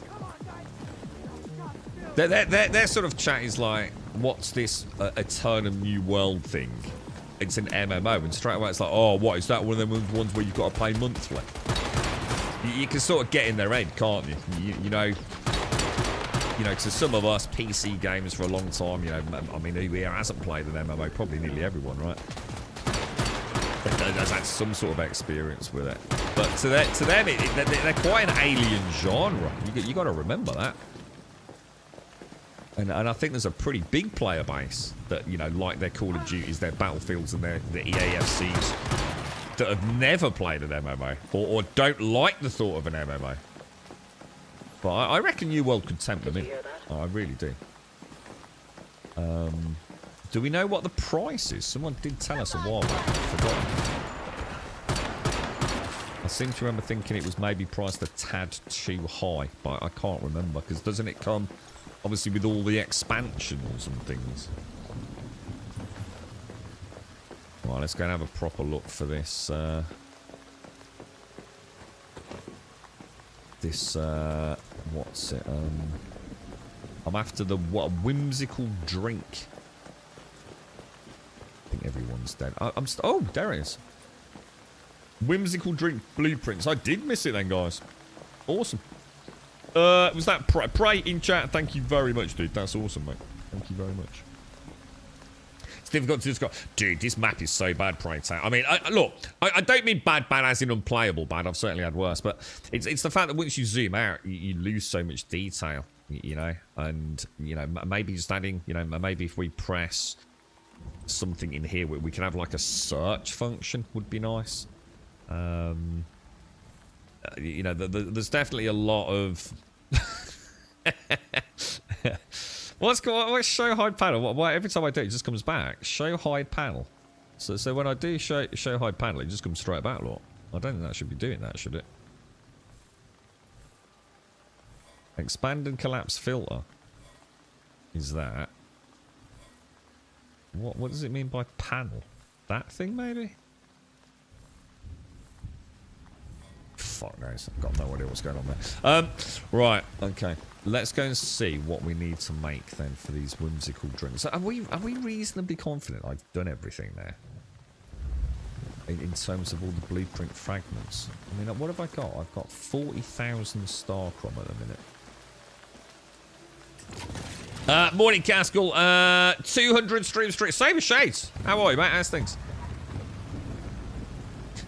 Their sort of chat is like, what's this Eternum New World thing? It's an MMO, and straight away it's like, oh, what, is that one of them ones where you've got to play monthly? You can sort of get in their head, can't you? You know, to some of us PC gamers for a long time, you know, I mean, who here hasn't played an MMO? Probably nearly everyone, right? Has had some sort of experience with it. But to them, they're quite an alien genre. You got to remember that. And I think there's a pretty big player base that, you know, like their Call of Duties, their Battlefields and their EAFCs that have never played an MMO or don't like the thought of an MMO. But I reckon New World could tempt them in. Oh, I really do. Do we know what the price is? Someone did tell us a while back. I've forgotten. I seem to remember thinking it was maybe priced a tad too high, but I can't remember, because doesn't it come... obviously with all the expansions and things. Right, let's go and have a proper look for this. What's it? I'm after the what? Whimsical drink. I think everyone's dead. Oh, there it is. Whimsical drink blueprints. I did miss it then, guys. Awesome. Was that Pray in chat? Thank you very much, dude. That's awesome, mate. Thank you very much. It's difficult to describe. Dude, this map is so bad, Pray. I mean, look, I don't mean bad as in unplayable bad. I've certainly had worse. But it's the fact that once you zoom out, you lose so much detail, you know. And, you know, maybe just adding, you know, maybe if we press something in here, we can have like a search function would be nice. You know, there's definitely a lot of... What's show hide panel? What, every time I do it just comes back. Show hide panel. So when I do show hide panel, it just comes straight back, look. I don't think that should be doing that, should it? Expand and collapse filter. Is that? What does it mean by panel? That thing, maybe? Fuck knows. I've got no idea what's going on there. Right, okay. Let's go and see what we need to make then for these whimsical drinks. Are we reasonably confident I've done everything there? In terms of all the blueprint fragments. I mean, what have I got? I've got 40,000 star crom at the minute. Morning, Caskell. 200 stream street. Save shades. How are you, mate? How's things?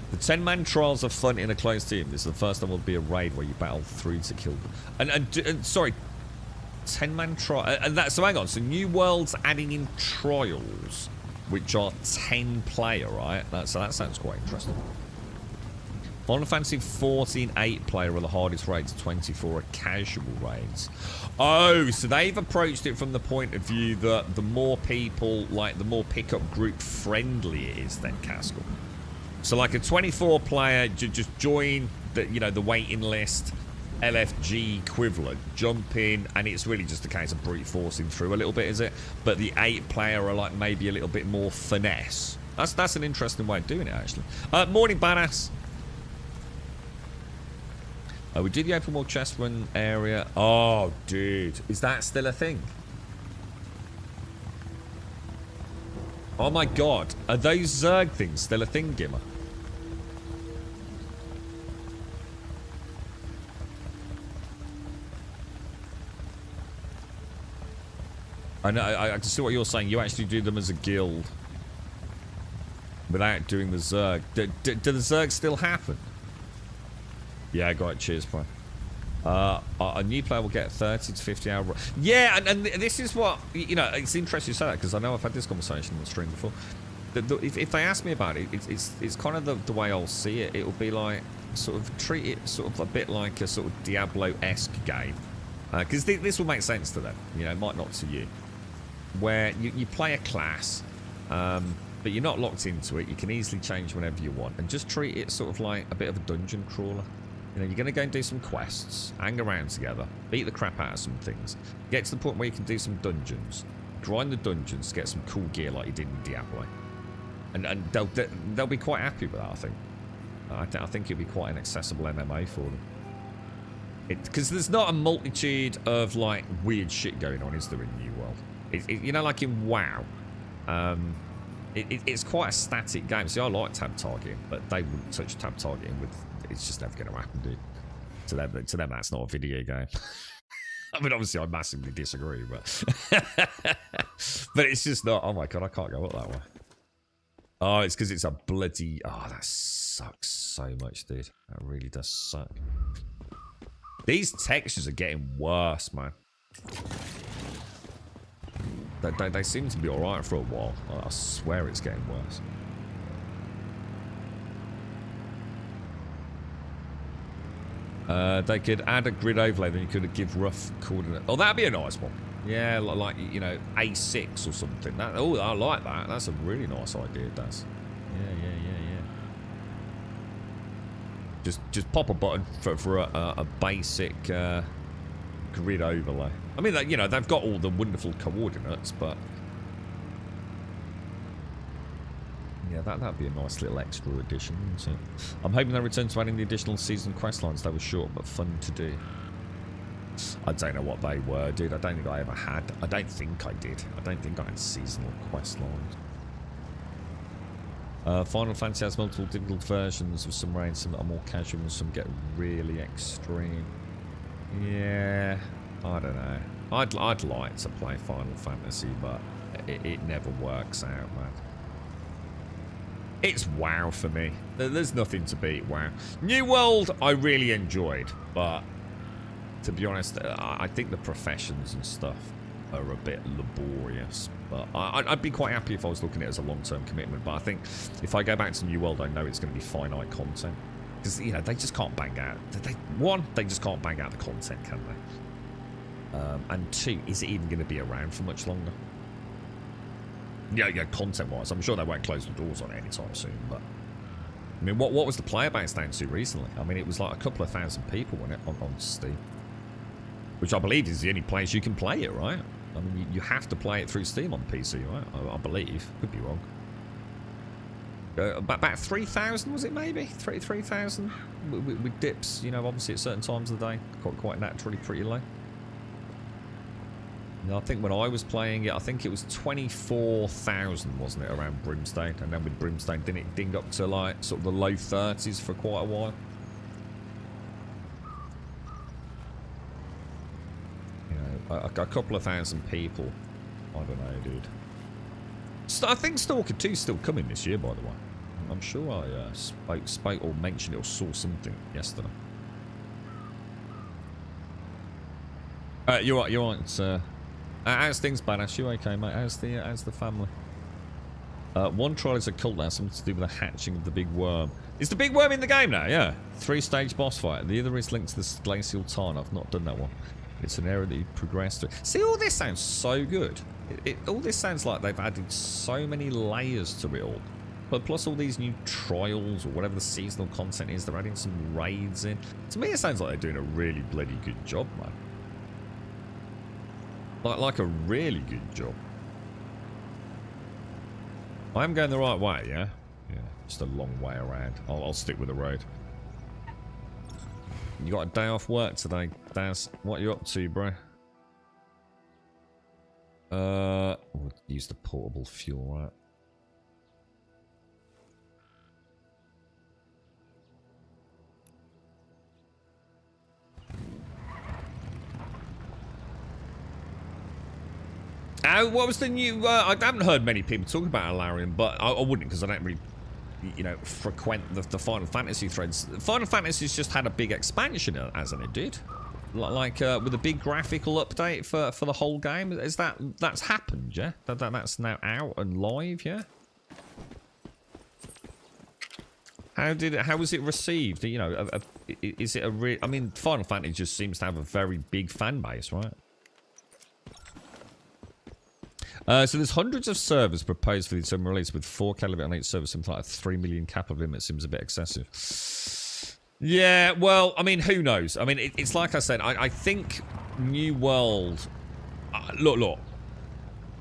The 10-man trials are fun in a closed team. This is the first time will be a raid where you battle through to kill them. And sorry, 10-man trial. And that. So hang on. So New World's adding in trials. which are 10 player, right? So that sounds quite interesting. Final Fantasy 14 8 player are the hardest raids, 24 are casual raids. Oh, so they've approached it from the point of view that the more people, like the more pickup group friendly it is, then Caskell. So like a 24 player, just join the, you know, the waiting list, LFG equivalent, jump in, and it's really just a case of brute forcing through a little bit, is it? But the 8 player are like maybe a little bit more finesse. That's an interesting way of doing it, actually. Morning, Badass. We did the open world chest run area. Oh, dude. Is that still a thing? Oh my god. Are those Zerg things still a thing, Gimmer? I know, I can see what you're saying. You actually do them as a guild without doing the Zerg. Do the Zerg still happen? Yeah, I got it. Cheers, bro. A new player will get 30 to 50 hour. Yeah, and this is what, you know, it's interesting you say that because I know I've had this conversation on the stream before. If they ask me about it, it's kind of the way I'll see it. It'll be like, sort of treat it sort of a bit like a sort of Diablo-esque game. Because this will make sense to them, you know, it might not to you. Where you play a class, but you're not locked into it. You can easily change whenever you want. And just treat it sort of like a bit of a dungeon crawler. You know, you're going to go and do some quests, hang around together, beat the crap out of some things, get to the point where you can do some dungeons, grind the dungeons to get some cool gear like you did in Diablo. And they'll be quite happy with that, I think. I think it'll be quite an accessible MMO for them. Because there's not a multitude of, like, weird shit going on, is there, in New World? You know, like in WoW, it's quite a static game. See, I like tab targeting, but they wouldn't touch tab targeting with... It's just never going to happen, dude. To them, that's not a video game. I mean, obviously, I massively disagree, but... but it's just not... Oh, my God, I can't go up that way. Oh, it's because it's a bloody... Oh, that sucks so much, dude. That really does suck. These textures are getting worse, man. They seem to be alright for a while. I swear it's getting worse. They could add a grid overlay, then you could give rough coordinate. Oh, that'd be a nice one. Yeah, like, you know, A6 or something. Oh, I like that. That's a really nice idea, Daz. Yeah. Just pop a button for a basic grid overlay. I mean, you know, they've got all the wonderful coordinates, but yeah, that'd be a nice little extra addition, wouldn't it? I'm hoping they return to adding the additional season quest lines. They were short but fun to do. I don't know what they were, dude. I don't think I ever had. I don't think I did. I don't think I had seasonal quest lines. Final Fantasy has multiple difficult versions of some raids, some that are more casual and some get really extreme. Yeah, I don't know. I'd like to play Final Fantasy, but it never works out, man. It's WoW for me. There's nothing to beat WoW. New World, I really enjoyed, but to be honest, I think the professions and stuff are a bit laborious. But I'd be quite happy if I was looking at it as a long-term commitment. But I think if I go back to New World, I know it's going to be finite content. Because, you know, they just can't bang out... They just can't bang out the content, can they? And two, is it even going to be around for much longer? Yeah, content-wise. I'm sure they won't close the doors on it anytime soon, but... I mean, what was the player base down to recently? I mean, it was like a couple of thousand people on Steam. Which I believe is the only place you can play it, right? I mean, you have to play it through Steam on PC, right? I believe. Could be wrong. About 3,000, was it maybe? 3,000? With dips, you know, obviously at certain times of the day. Quite naturally pretty low. You know, I think when I was playing it, I think it was 24,000, wasn't it, around Brimstone? And then with Brimstone, didn't it ding up to, like, sort of the low 30s for quite a while? A couple of thousand people. I don't know, dude. I think Stalker 2 is still coming this year, by the way. I'm sure I spoke or mentioned it or saw something yesterday. You're right. How's things, Badass? You okay, mate? How's the family? One trial is a cult now, something to do with the hatching of the big worm. Is the big worm in the game now? Yeah. 3-stage boss fight. The other is linked to the glacial tarn. I've not done that one. It's an area that you progress through. See, all this sounds so good. All this sounds like they've added so many layers to it all. But plus all these new trials or whatever the seasonal content is, they're adding some raids in. To me, it sounds like they're doing a really bloody good job, man. Like a really good job. I am going the right way, yeah? Yeah, just a long way around. I'll stick with the road. You got a day off work today, Daz. What are you up to, bro? We'll use the portable fuel, right? What was the new... I haven't heard many people talk about Alarion, but I wouldn't, because I don't really, you know, frequent the Final Fantasy threads. Final Fantasy's just had a big expansion, hasn't it, dude? Like, with a big graphical update for the whole game. Is that's happened, yeah? That's now out and live, yeah? How was it received? You know, is it a real... I mean, Final Fantasy just seems to have a very big fan base, right? So there's hundreds of servers proposed for the summer release with 4K limit on each server. Something like a 3 million cap of limit seems a bit excessive. Yeah, well, I mean, who knows? I mean, it's like I said, I think New World... look.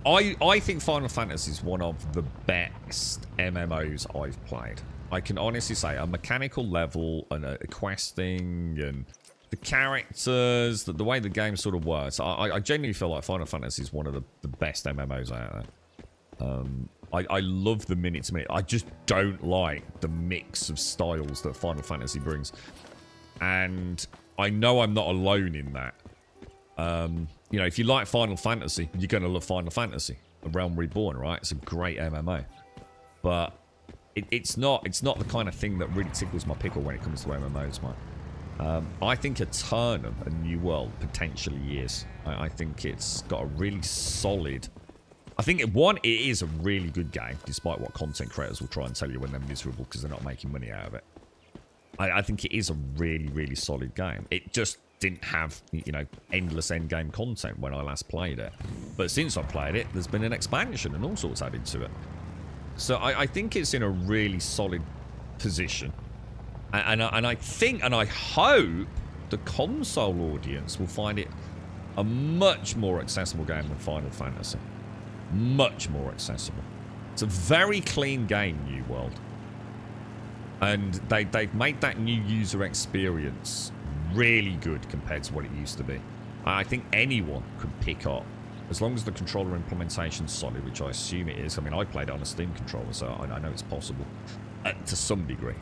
I think Final Fantasy is one of the best MMOs I've played. I can honestly say, a mechanical level and a questing and... the characters, the way the game sort of works. I genuinely feel like Final Fantasy is one of the best MMOs out there. I love the minute-to-minute. I just don't like the mix of styles that Final Fantasy brings. And I know I'm not alone in that. You know, if you like Final Fantasy, you're going to love Final Fantasy. A Realm Reborn, right? It's a great MMO. But it's not the kind of thing that really tickles my pickle when it comes to MMOs, mate. I think Eternum, a New World, potentially is. I think it's got a really solid... I think, it is a really good game, despite what content creators will try and tell you when they're miserable because they're not making money out of it. I think it is a really, really solid game. It just didn't have, you know, endless endgame content when I last played it. But since I played it, there's been an expansion and all sorts added to it. So I think it's in a really solid position. And I think, and I hope, the console audience will find it a much more accessible game than Final Fantasy. Much more accessible. It's a very clean game, New World. And they've made that new user experience really good compared to what it used to be. I think anyone could pick up, as long as the controller implementation's solid, which I assume it is. I mean, I played it on a Steam controller, so I know it's possible to some degree.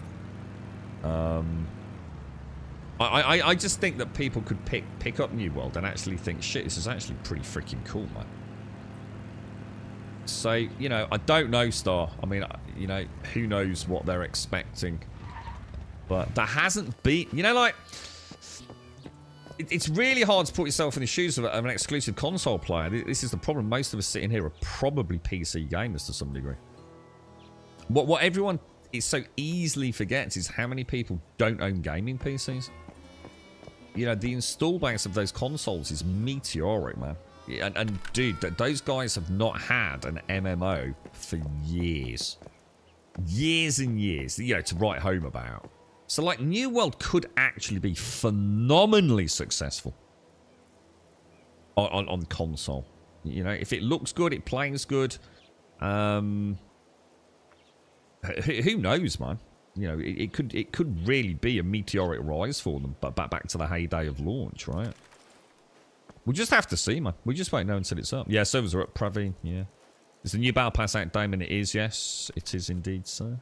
I just think that people could pick up New World and actually think, shit, this is actually pretty freaking cool, man. So, you know, I don't know, Star. I mean, you know, who knows what they're expecting. But there hasn't been... You know, like... It's really hard to put yourself in the shoes of an exclusive console player. This is the problem. Most of us sitting here are probably PC gamers to some degree. What everyone... it so easily forgets is how many people don't own gaming PCs. You know, the install base of those consoles is meteoric, man. And dude, those guys have not had an MMO for years. Years and years, you know, to write home about. So, like, New World could actually be phenomenally successful on console. You know, if it looks good, it plays good. Who knows, man? You know, it could really be a meteoric rise for them, but back to the heyday of launch, right? We'll just have to see, man. We just won't know until it's up. Yeah, servers are up, Praveen. Yeah. Is the new Battle Pass out, Damon? It is, yes. It is indeed, sir.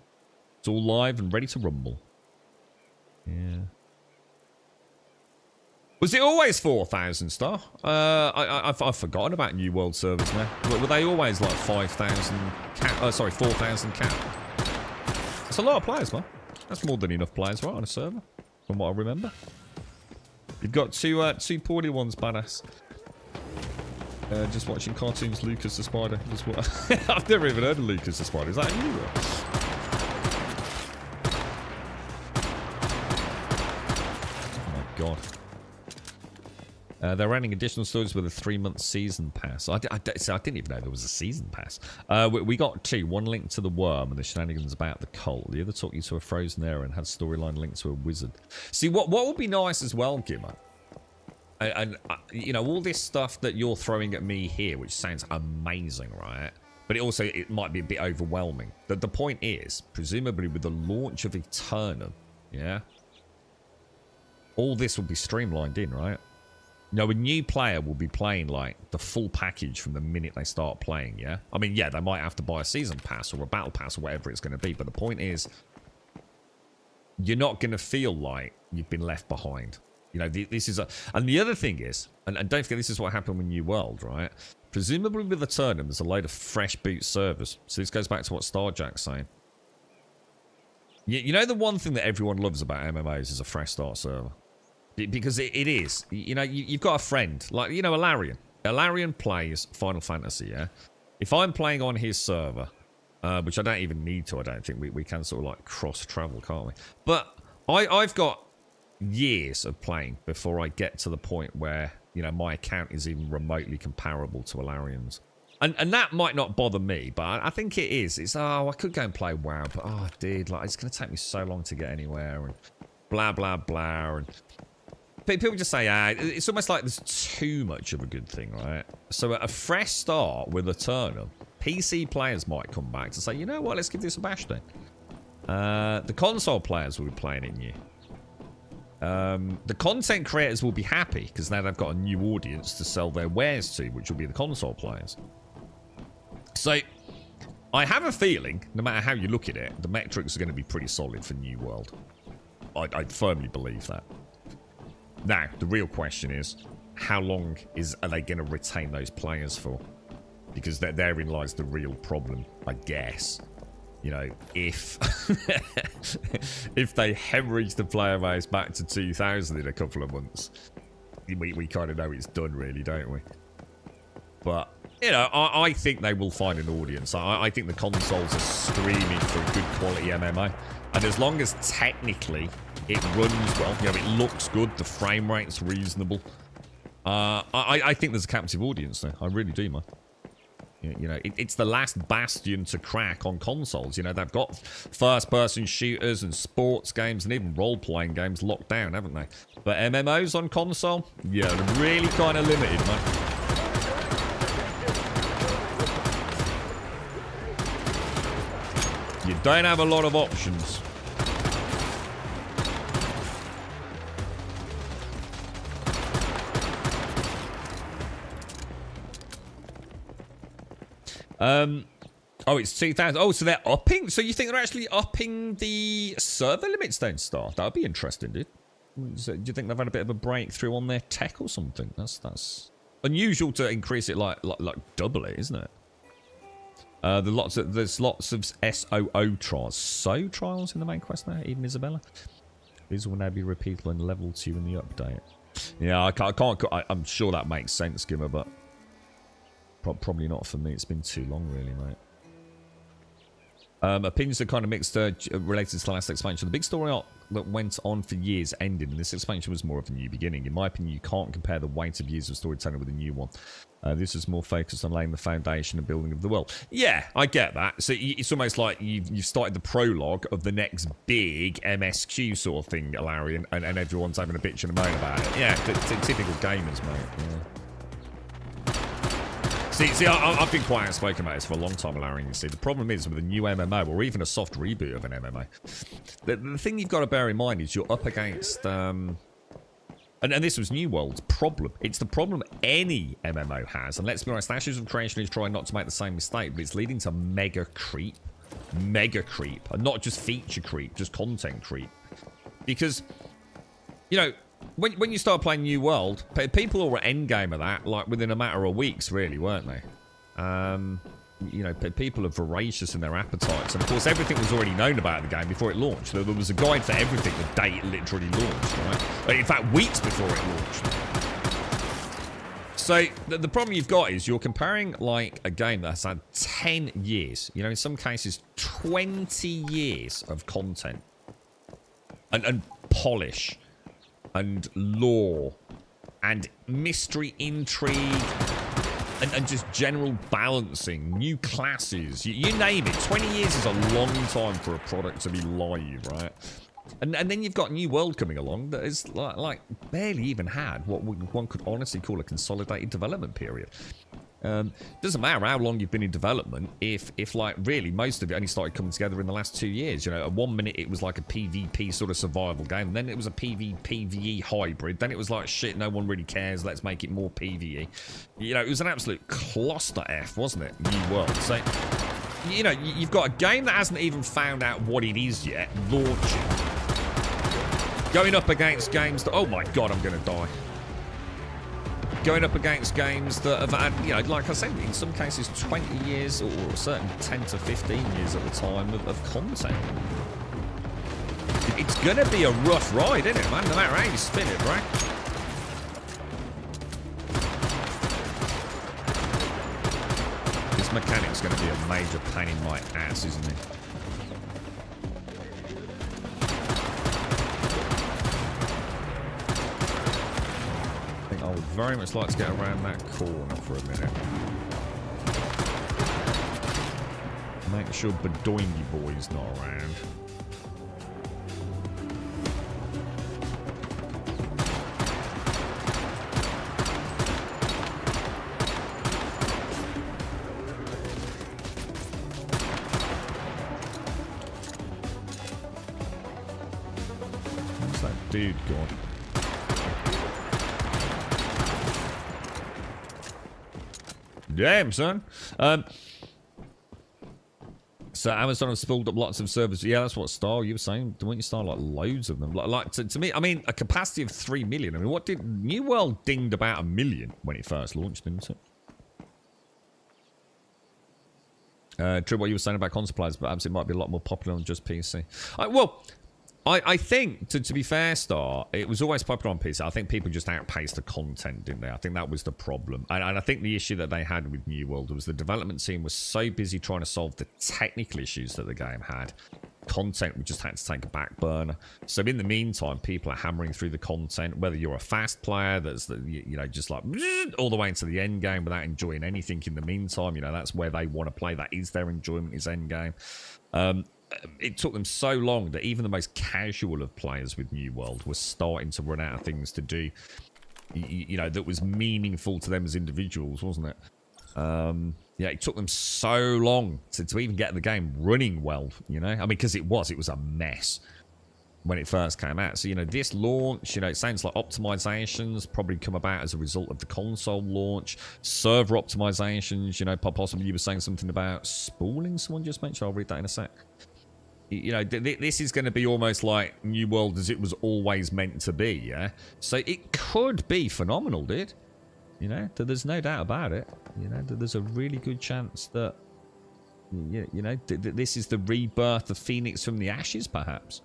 It's all live and ready to rumble. Yeah. Was it always 4,000 star? I've forgotten about New World servers now. Were they always like 5,000 cap? Sorry, 4,000 cap. That's a lot of players, man. That's more than enough players, right, on a server, from what I remember. You've got two poorly ones, badass. Just watching cartoons, Lucas the Spider. I've never even heard of Lucas the Spider. Is that a new one? Oh my god. They're running additional stories with a 3-month season pass. I didn't even know there was a season pass. We got 2. One linked to the worm and the shenanigans about the cult. The other took you to a frozen era and had storyline linked to a wizard. See, what would be nice as well, Gimmo? And you know, all this stuff that you're throwing at me here, which sounds amazing, right? But it might be a bit overwhelming. The point is, presumably with the launch of Eternum, yeah? All this will be streamlined in, right? No, a new player will be playing, like, the full package from the minute they start playing, yeah? I mean, yeah, they might have to buy a season pass or a battle pass or whatever it's going to be, but the point is, you're not going to feel like you've been left behind. You know, this is a... And the other thing is, and don't forget this is what happened with New World, right? Presumably with Eternum, there's a load of fresh boot servers. So this goes back to what Starjack's saying. You know the one thing that everyone loves about MMOs is a fresh start server? Because it is. You know, you've got a friend. Like, you know, Alarion. Alarion plays Final Fantasy, yeah? If I'm playing on his server, which I don't even need to, I don't think. We can sort of, like, cross-travel, can't we? But I've got years of playing before I get to the point where, you know, my account is even remotely comparable to Alarion's. And that might not bother me, but I think it is. It's, I could go and play WoW, but, dude, like, it's going to take me so long to get anywhere, and blah, blah, blah, and... People just say, it's almost like there's too much of a good thing, right? So a fresh start with Eternum, PC players might come back to say, you know what, let's give this a bash then. The console players will be playing it new. The content creators will be happy, because now they've got a new audience to sell their wares to, which will be the console players. So, I have a feeling, no matter how you look at it, the metrics are going to be pretty solid for New World. I firmly believe that. Now, the real question is, how long are they going to retain those players for? Because therein lies the real problem, I guess. You know, if if they hemorrhage the player base back to 2,000 in a couple of months, we kind of know it's done, really, don't we? But, you know, I think they will find an audience. I think the consoles are screaming for a good quality MMO. And as long as technically it runs well, you know, it looks good, the frame rate's reasonable, I think there's a captive audience there. I really do, man. You know, it's the last bastion to crack on consoles. You know, they've got first-person shooters and sports games and even role-playing games locked down, haven't they? But MMOs on console? Yeah, they're really kind of limited, man. You don't have a lot of options. Oh, it's 2,000. Oh, so they're upping? So you think they're actually upping the server limits then, Star? That would be interesting, dude. So, do you think they've had a bit of a breakthrough on their tech or something? That's unusual to increase it like double it, isn't it? There's lots of SOO trials. So trials in the main quest now, even Isabella. These will now be repeatable in level 2 in the update. Yeah, I'm sure that makes sense, Gimmer, but probably not for me. It's been too long, really, mate. Opinions are kind of mixed related to the last expansion. The big story arc that went on for years ended, and this expansion was more of a new beginning. In my opinion, you can't compare the weight of years of storytelling with a new one. This is more focused on laying the foundation and building of the world. Yeah, I get that. So it's almost like you've started the prologue of the next big MSQ sort of thing, Alarion, and everyone's having a bitch and a moan about it. Yeah, typical gamers, mate. Yeah. See, I've been quite outspoken about this for a long time, Alarion, you see. The problem is with a new MMO, or even a soft reboot of an MMO, the thing you've got to bear in mind is you're up against... And this was New World's problem. It's the problem any MMO has. And let's be honest, Ashes of Creation is trying not to make the same mistake, but it's leading to mega creep. Mega creep. And not just feature creep, just content creep. Because, you know... When you start playing New World, people were endgame of that, like, within a matter of weeks, really, weren't they? You know, people are voracious in their appetites. And, of course, everything was already known about the game before it launched. There was a guide for everything the day it literally launched, right? In fact, weeks before it launched. So the problem you've got is you're comparing like a game that's had 10 years, you know, in some cases 20 years of content and polish and lore and mystery, intrigue and just general balancing, new classes, you name it. 20 years is a long time for a product to be live, right? And then you've got New World coming along that is like barely even had what one could honestly call a consolidated development period. Doesn't matter how long you've been in development if like really most of it only started coming together in the last 2 years. You know, at 1 minute it was like a PvP sort of survival game, and then it was a PvE hybrid, then it was like shit, no one really cares, let's make it more PvE. You know, it was an absolute cluster F, wasn't it? New World. So, you know, you've got a game that hasn't even found out what it is yet, launching. Going up against games that, oh my god, I'm going to die. Going up against games that have had, you know, like I said, in some cases 20 years or certain 10 to 15 years at the time of content. It's going to be a rough ride, isn't it, man? No matter how you spin it, right? This mechanic's going to be a major pain in my ass, isn't it? I would very much like to get around that corner for a minute. Make sure Bedoingy Boy's not around. Where's that dude gone? Damn, son. So Amazon have spooled up lots of servers. Yeah, that's what Star, you were saying. Don't you start like loads of them? Like to me, I mean, a capacity of 3 million. I mean, what did New World dinged about 1 million when it first launched, didn't it? True, what you were saying about console players, but perhaps it might be a lot more popular on just PC. I think, to be fair, Star, it was always popular on PC. I think people just outpaced the content, didn't they? I think that was the problem. And I think the issue that they had with New World was the development team was so busy trying to solve the technical issues that the game had. Content, we just had to take a back burner. So in the meantime, people are hammering through the content, whether you're a fast player that's, you know, just like all the way into the end game without enjoying anything in the meantime. You know, that's where they want to play. That is their enjoyment, is end game. It took them so long that even the most casual of players with New World was starting to run out of things to do, you know, that was meaningful to them as individuals, wasn't it? Yeah, it took them so long to even get the game running well, you know? I mean, because it was a mess when it first came out. So, you know, this launch, you know, it sounds like optimizations probably come about as a result of the console launch. Server optimizations, you know, possibly you were saying something about spooling, someone just mentioned. I'll read that in a sec. You know, this is going to be almost like New World as it was always meant to be, yeah? So it could be phenomenal, dude. You know, there's no doubt about it. You know, there's a really good chance that, you know, this is the rebirth of Phoenix from the ashes, perhaps.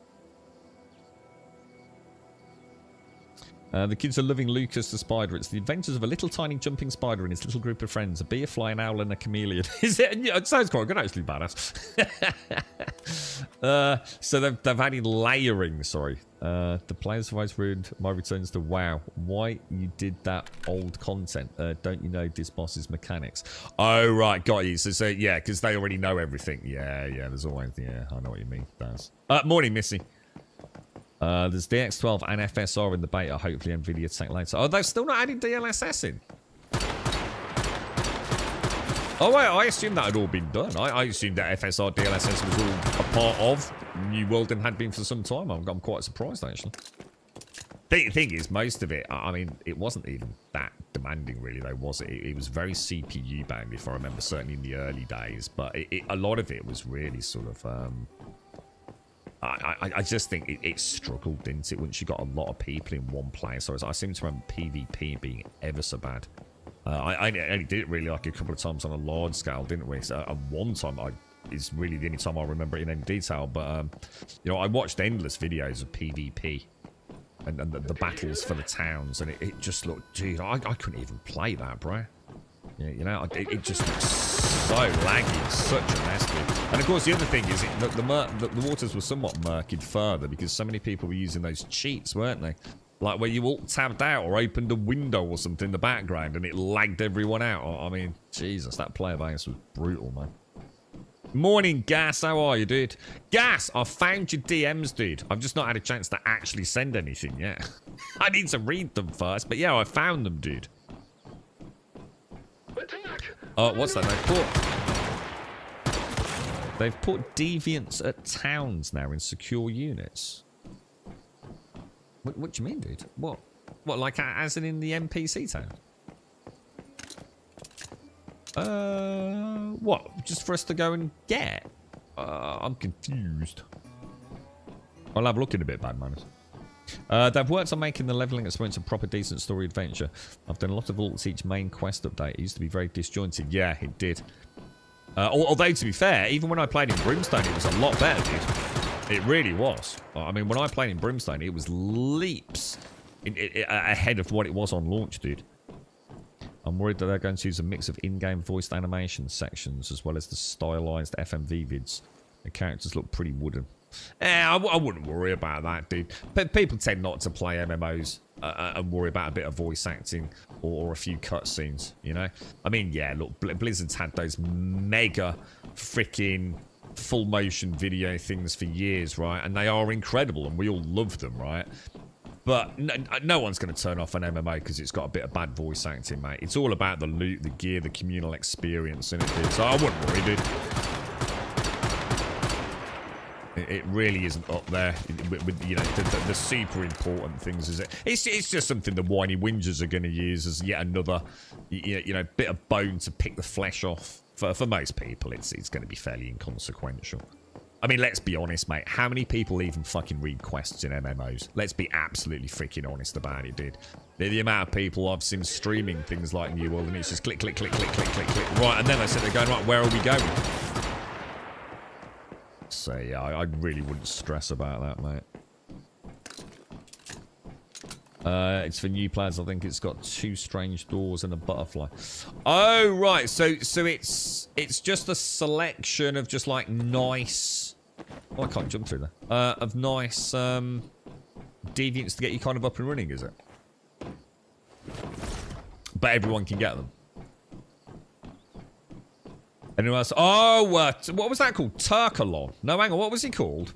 The kids are loving Lucas the spider. It's the adventures of a little tiny jumping spider and his little group of friends. A bee, a fly, an owl, and a chameleon. Is it? Yeah, it sounds quite good, actually, badass. So they've added layering, sorry. The players have always ruined my returns to WoW. Why you did that old content? Don't you know this boss's mechanics? Oh, right, got you. So yeah, because they already know everything. Yeah, there's always, yeah, I know what you mean. Morning, Missy. There's DX12 and FSR in the beta. Hopefully Nvidia take later. Oh, they've still not added DLSS in. Oh, wait, I assumed that had all been done. I assumed that FSR DLSS was all a part of New World and had been for some time. I'm quite surprised, actually. The thing is, most of it, I mean, it wasn't even that demanding, really, though, was it? It was very CPU bound, if I remember, certainly in the early days. But a lot of it was really sort of... I just think it struggled, didn't it, once you got a lot of people in one place. So I seem to remember PvP being ever so bad. I only did it really like a couple of times on a large scale, didn't we? So one time is really the only time I remember it in any detail. But, you know, I watched endless videos of PvP. and the battles for the towns, and it just looked, dude, I couldn't even play that, bro. Yeah, you know, it just looks so laggy. It's such a mess, dude. And of course, the other thing is the waters were somewhat murkied further because so many people were using those cheats, weren't they? Like where you all tabbed out or opened a window or something in the background and it lagged everyone out. I mean, Jesus, that player base was brutal, man. Morning, Gas. How are you, dude? Gas, I found your DMs, dude. I've just not had a chance to actually send anything yet. I need to read them first, but yeah, I found them, dude. Oh, what's that? They've put deviants at towns now in secure units. What do you mean, dude? What, like as in the NPC town? What? Just for us to go and get? I'm confused. I'll have a look in a bit, bad manners. They've worked on making the leveling experience a proper decent story adventure. I've done a lot of alts each main quest update. It used to be very disjointed. Yeah, it did. Although, to be fair, even when I played in Brimstone, it was a lot better, dude. It really was. I mean, when I played in Brimstone, it was leaps ahead of what it was on launch, dude. I'm worried that they're going to use a mix of in-game voiced animation sections as well as the stylized FMV vids. The characters look pretty wooden. I wouldn't worry about that, dude. But people tend not to play MMOs and worry about a bit of voice acting or a few cutscenes, you know? I mean, yeah, look, Blizzard's had those mega freaking full motion video things for years, right? And they are incredible and we all love them, right? But no one's going to turn off an MMO because it's got a bit of bad voice acting, mate. It's all about the loot, the gear, the communal experience, and it? So I wouldn't worry, dude. It really isn't up there with you know the super important things. Is it? It's just something the whiny whingers are going to use as yet another you know bit of bone to pick the flesh off. For most people, it's going to be fairly inconsequential. I mean, let's be honest, mate. How many people even fucking read quests in MMOs? Let's be absolutely freaking honest about it, dude. The amount of people I've seen streaming things like New World, and it's just click, click, click, click, click, click, click. Right, and then they sit there going, right, where are we going? So, yeah, I really wouldn't stress about that, mate. It's for new players. I think it's got 2 strange doors and a butterfly. Oh, right. So it's just a selection of just like nice... Oh, I can't jump through there. Of nice deviants to get you kind of up and running, is it? But everyone can get them. Anyone else? Oh, what was that called? Turkalon. No, hang on. What was he called?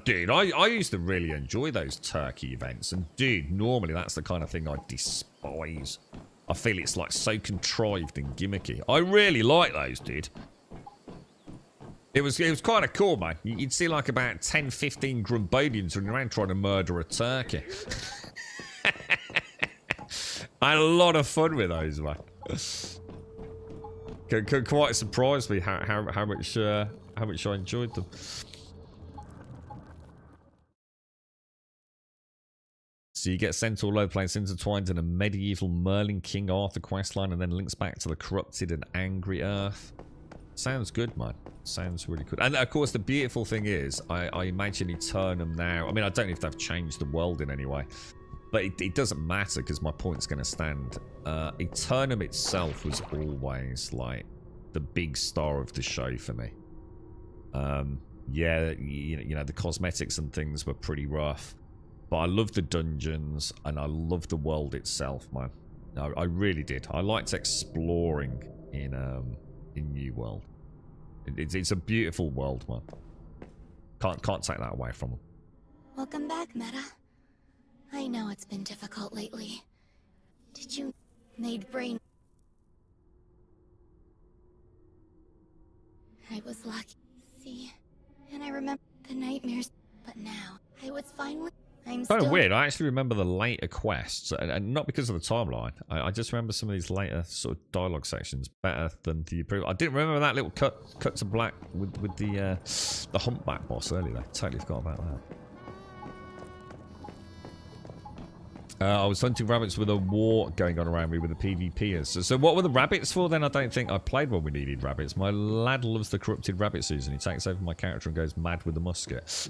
Dude, I used to really enjoy those turkey events. And, dude, normally that's the kind of thing I despise. I feel it's, like, so contrived and gimmicky. I really like those, dude. It was kind of cool, man. You'd see, like, about 10, 15 Grumbodians running around trying to murder a turkey. I had a lot of fun with those, man. Quite surprised me how much I enjoyed them. So you get sent all over the place, intertwined in a medieval Merlin King Arthur questline, and then links back to the corrupted and angry Earth. Sounds good, man. Sounds really good. And of course, the beautiful thing is, I imagine Eternum now. I mean, I don't know if they've changed the world in any way. But it doesn't matter because my point's going to stand. Eternum itself was always like the big star of the show for me. Yeah, you know, the cosmetics and things were pretty rough. But I loved the dungeons and I loved the world itself, man. I really did. I liked exploring in New World. It's a beautiful world, man. Can't take that away from them. Welcome back, Meta. I know it's been difficult lately. Did you made brain? I was lucky. See, and I remember the nightmares, but now I was finally. I'm kind still of weird. I actually remember the later quests, and not because of the timeline. I just remember some of these later sort of dialogue sections better than the approval. I didn't remember that little cut to black with the humpback boss earlier. I totally forgot about that. I was hunting rabbits with a war going on around me with the PvPers. So what were the rabbits for then? I don't think I played when we needed rabbits. My lad loves the corrupted rabbit season. He takes over my character and goes mad with the musket.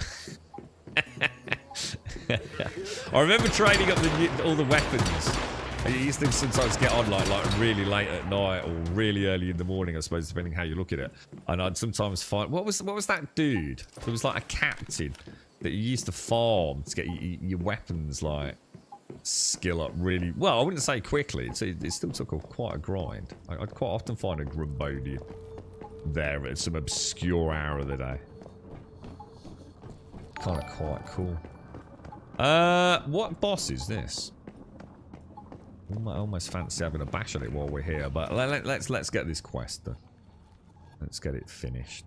I remember trading up all the weapons. I used to sometimes get on like really late at night or really early in the morning, I suppose, depending how you look at it. And I'd sometimes find what was that dude? There was like a captain that you used to farm to get your weapons like skill up really well. I wouldn't say quickly. It still took quite a grind. I'd quite often find a Grumbodian there at some obscure hour of the day. Kind of quite cool. What boss is this? I almost fancy having a bash at it while we're here, but let's get this quest done. Let's get it finished.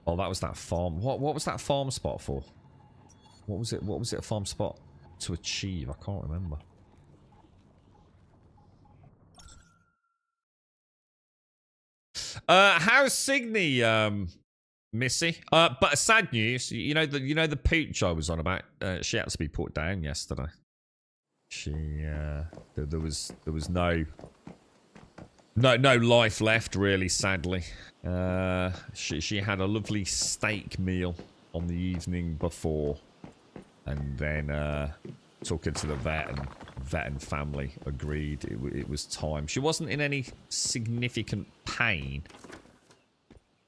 Oh, that was that farm. What was that farm spot for? What was it? What was it a farm spot to achieve? I can't remember. How's Signy, Missy? But sad news. You know the pooch I was on about. She had to be put down yesterday. She there was no life left, really, sadly. She had a lovely steak meal on the evening before, and then took her to the vet and family agreed it was time. She wasn't in any significant pain,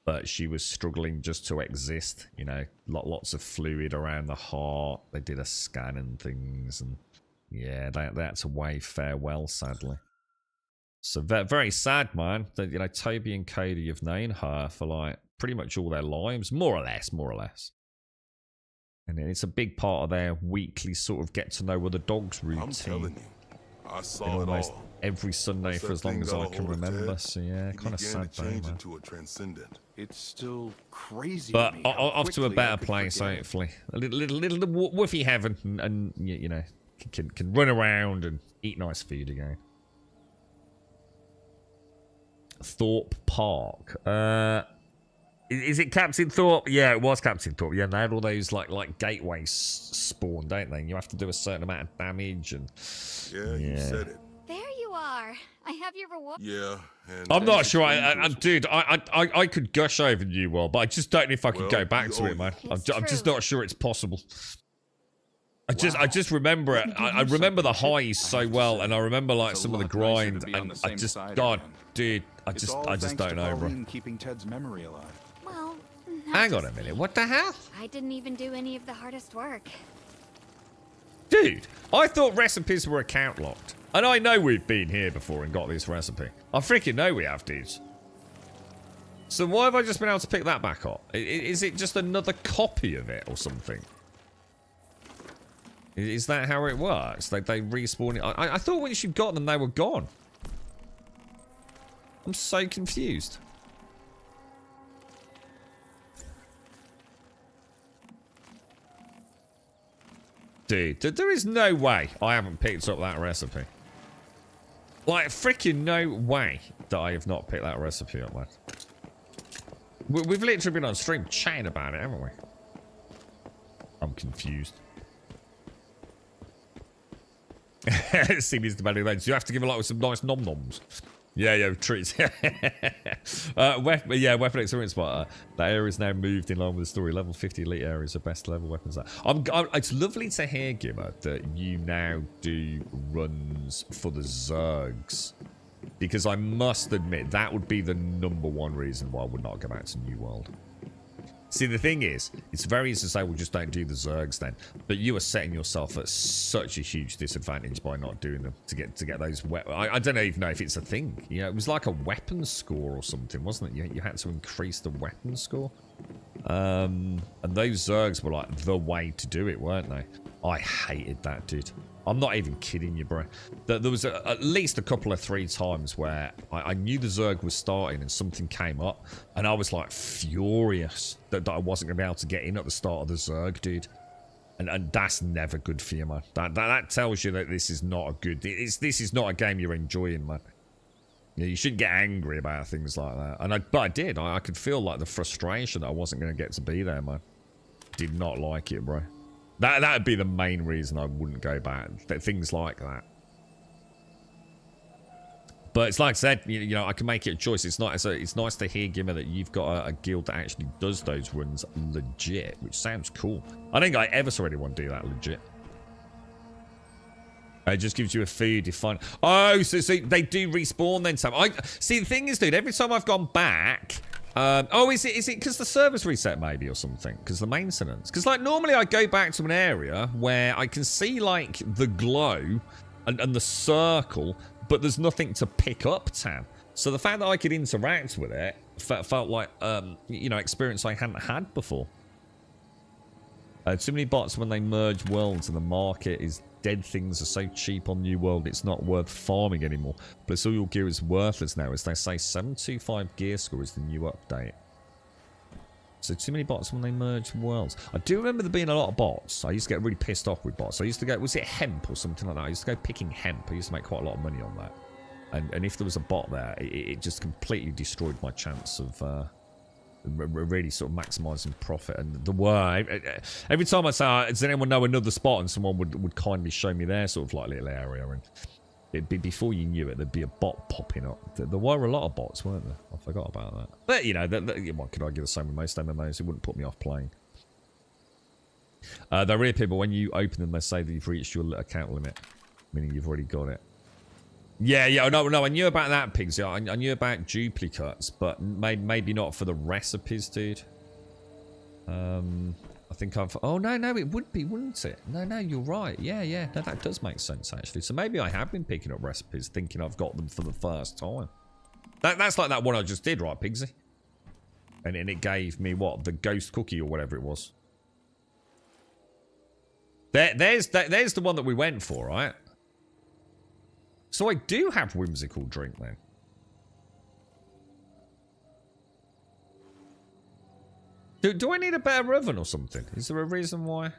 but she was struggling just to exist. You know, lots of fluid around the heart. They did a scan and things, and yeah, they had to wave farewell, sadly. So very sad, man. That, you know, Toby and Cody have known her for like pretty much all their lives, more or less. And it's a big part of their weekly sort of get to know other dogs routine. I'm telling you, I saw it almost all. Every Sunday for as long as I can remember. So yeah, kind of sad day, man. Into a transcendent. It's still crazy. But off to a better place, hopefully. A little woofy heaven, and you know, can run around and eat nice food again. Thorpe Park. Is it Captain Thorpe? Yeah, it was Captain Thorpe. Yeah, they had all those like gateways spawn, don't they? And you have to do a certain amount of damage and yeah. You said it. There you are. I have your reward. Yeah, and I'm not sure. Dude, I could gush over New World, but I just don't know if I could go back to it, man. I'm just not sure it's possible. I just remember it. I remember the highs so well, and I remember like some of the grind, and I just, God, dude, I just don't know, bro. Keeping Ted's memory alive. Well, hang on a minute. What the hell? I didn't even do any of the hardest work. Dude, I thought recipes were account locked. And I know we've been here before and got this recipe. I freaking know we have, dudes. So why have I just been able to pick that back up? Is it just another copy of it or something? Is that how it works? They respawn it? I thought once you got them, they were gone. I'm so confused. Dude, there is no way I haven't picked up that recipe. Like, freaking no way that I have not picked that recipe up, man. We've literally been on stream chatting about it, haven't we? I'm confused. CB's demanding loads. You have to give a lot with some nice nom-noms. Yeah, treats. Weapon experience spotter. That area is now moved in line with the story. Level 50 elite area is the best level weapons. It's lovely to hear, Gimmer, that you now do runs for the Zergs. Because I must admit, that would be the #1 reason why I would not go back to New World. See, the thing is, it's very easy to say, well, just don't do the Zergs then. But you are setting yourself at such a huge disadvantage by not doing them to get those weapons. I don't even know if it's a thing. You know, it was like a weapon score or something, wasn't it? You had to increase the weapon score. And those Zergs were like the way to do it, weren't they? I hated that, dude. I'm not even kidding you, bro. There was at least a couple of 3 times where I knew the Zerg was starting and something came up, and I was like furious that I wasn't going to be able to get in at the start of the Zerg, dude. And that's never good for you, man. That tells you that this is not a good... This is not a game you're enjoying, man. You shouldn't get angry about things like that. But I did. I could feel like the frustration that I wasn't going to get to be there, man. Did not like it, bro. That would be the main reason I wouldn't go back. Things like that. But it's like I said, you know, I can make it a choice. It's nice to hear, Gimmer, that you've got a guild that actually does those runs legit, which sounds cool. I don't think I ever saw anyone do that legit. It just gives you a food, you find... Oh, so they do respawn then, Sam. See, the thing is, dude, every time I've gone back... oh, is it because the servers reset maybe or something? Because the maintenance? Because, like, normally I go back to an area where I can see, like, the glow and the circle, but there's nothing to pick up, Tam. So the fact that I could interact with it felt like, you know, experience I hadn't had before. Too many bots when they merge worlds and the market is dead. Things are so cheap on New World, it's not worth farming anymore. Plus all your gear is worthless now, as they say 725 gear score is the new update. So too many bots when they merge worlds. I do remember there being a lot of bots. I used to get really pissed off with bots. I used to go, was it hemp or something like that? I used to go picking hemp. I used to make quite a lot of money on that. And if there was a bot there, it just completely destroyed my chance of really sort of maximising profit. And the word, every time I say, does anyone know another spot? And someone would kindly show me their sort of like little area. And it'd be, before you knew it, there'd be a bot popping up. There were a lot of bots, weren't there? I forgot about that. But, you know, what could argue the same with most MMOs? It wouldn't put me off playing. They're really people, when you open them, they say that you've reached your account limit, meaning you've already got it. Yeah, no, I knew about that, Pigs. I knew about duplicates, but maybe not for the recipes, dude. I think I've... Oh, no, it would be, wouldn't it? No, you're right. Yeah. No, that does make sense, actually. So maybe I have been picking up recipes thinking I've got them for the first time. That's like that one I just did, right, Pigsy? And it gave me, what, the ghost cookie or whatever it was. There's the one that we went for, right? So I do have whimsical drink then. Do I need a better oven or something? Is there a reason why?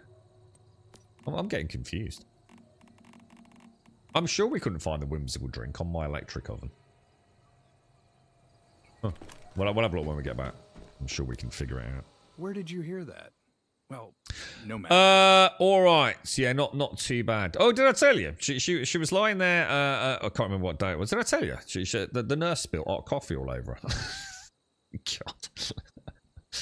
I'm getting confused. I'm sure we couldn't find the whimsical drink on my electric oven. Huh. We'll have a look when we get back. I'm sure we can figure it out. Where did you hear that? Well, no matter. All right. Yeah, not too bad. Oh, did I tell you? She was lying there. I can't remember what day it was. Did I tell you? The nurse spilled hot coffee all over her. God.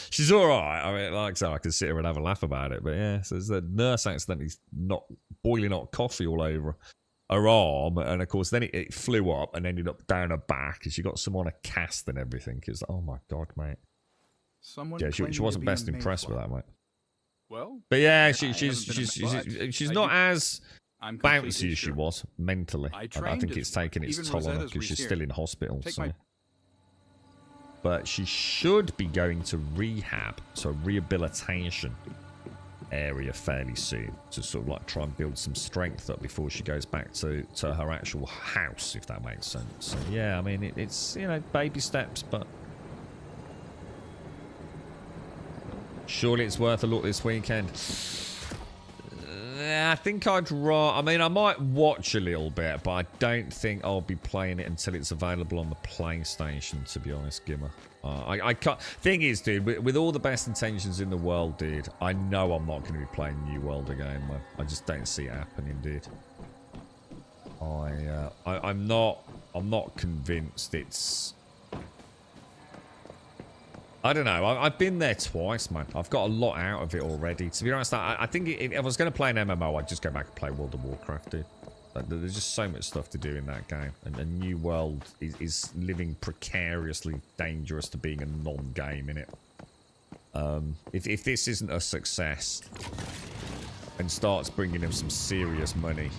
She's all right. I mean, like I said, I can sit here and have a laugh about it. But yeah, so the nurse accidentally not boiling hot coffee all over her arm, and of course then it flew up and ended up down her back, and she got some on a cast and everything. Cause oh my God, mate. Someone yeah, she wasn't best impressed with that, mate. Well, but yeah, she's not as bouncy as she was mentally. I think it's taken its toll on her because she's still in hospital. So. But she should be going to rehab, so rehabilitation area fairly soon to sort of like try and build some strength up before she goes back to her actual house, if that makes sense. So yeah, I mean it's you know baby steps, but. Surely it's worth a look this weekend. I think I'd rather... I mean, I might watch a little bit, but I don't think I'll be playing it until it's available on the PlayStation, to be honest, Gimmer. I can't... Thing is, dude, with all the best intentions in the world, dude, I know I'm not going to be playing New World again, man. I just don't see it happening, dude. I'm not convinced it's... I don't know. I've been there twice, man. I've got a lot out of it already. To be honest, I think if I was going to play an MMO, I'd just go back and play World of Warcraft, dude. Like, there's just so much stuff to do in that game. And a New World is living precariously dangerous to being a non-game, innit? If this isn't a success and starts bringing them some serious money,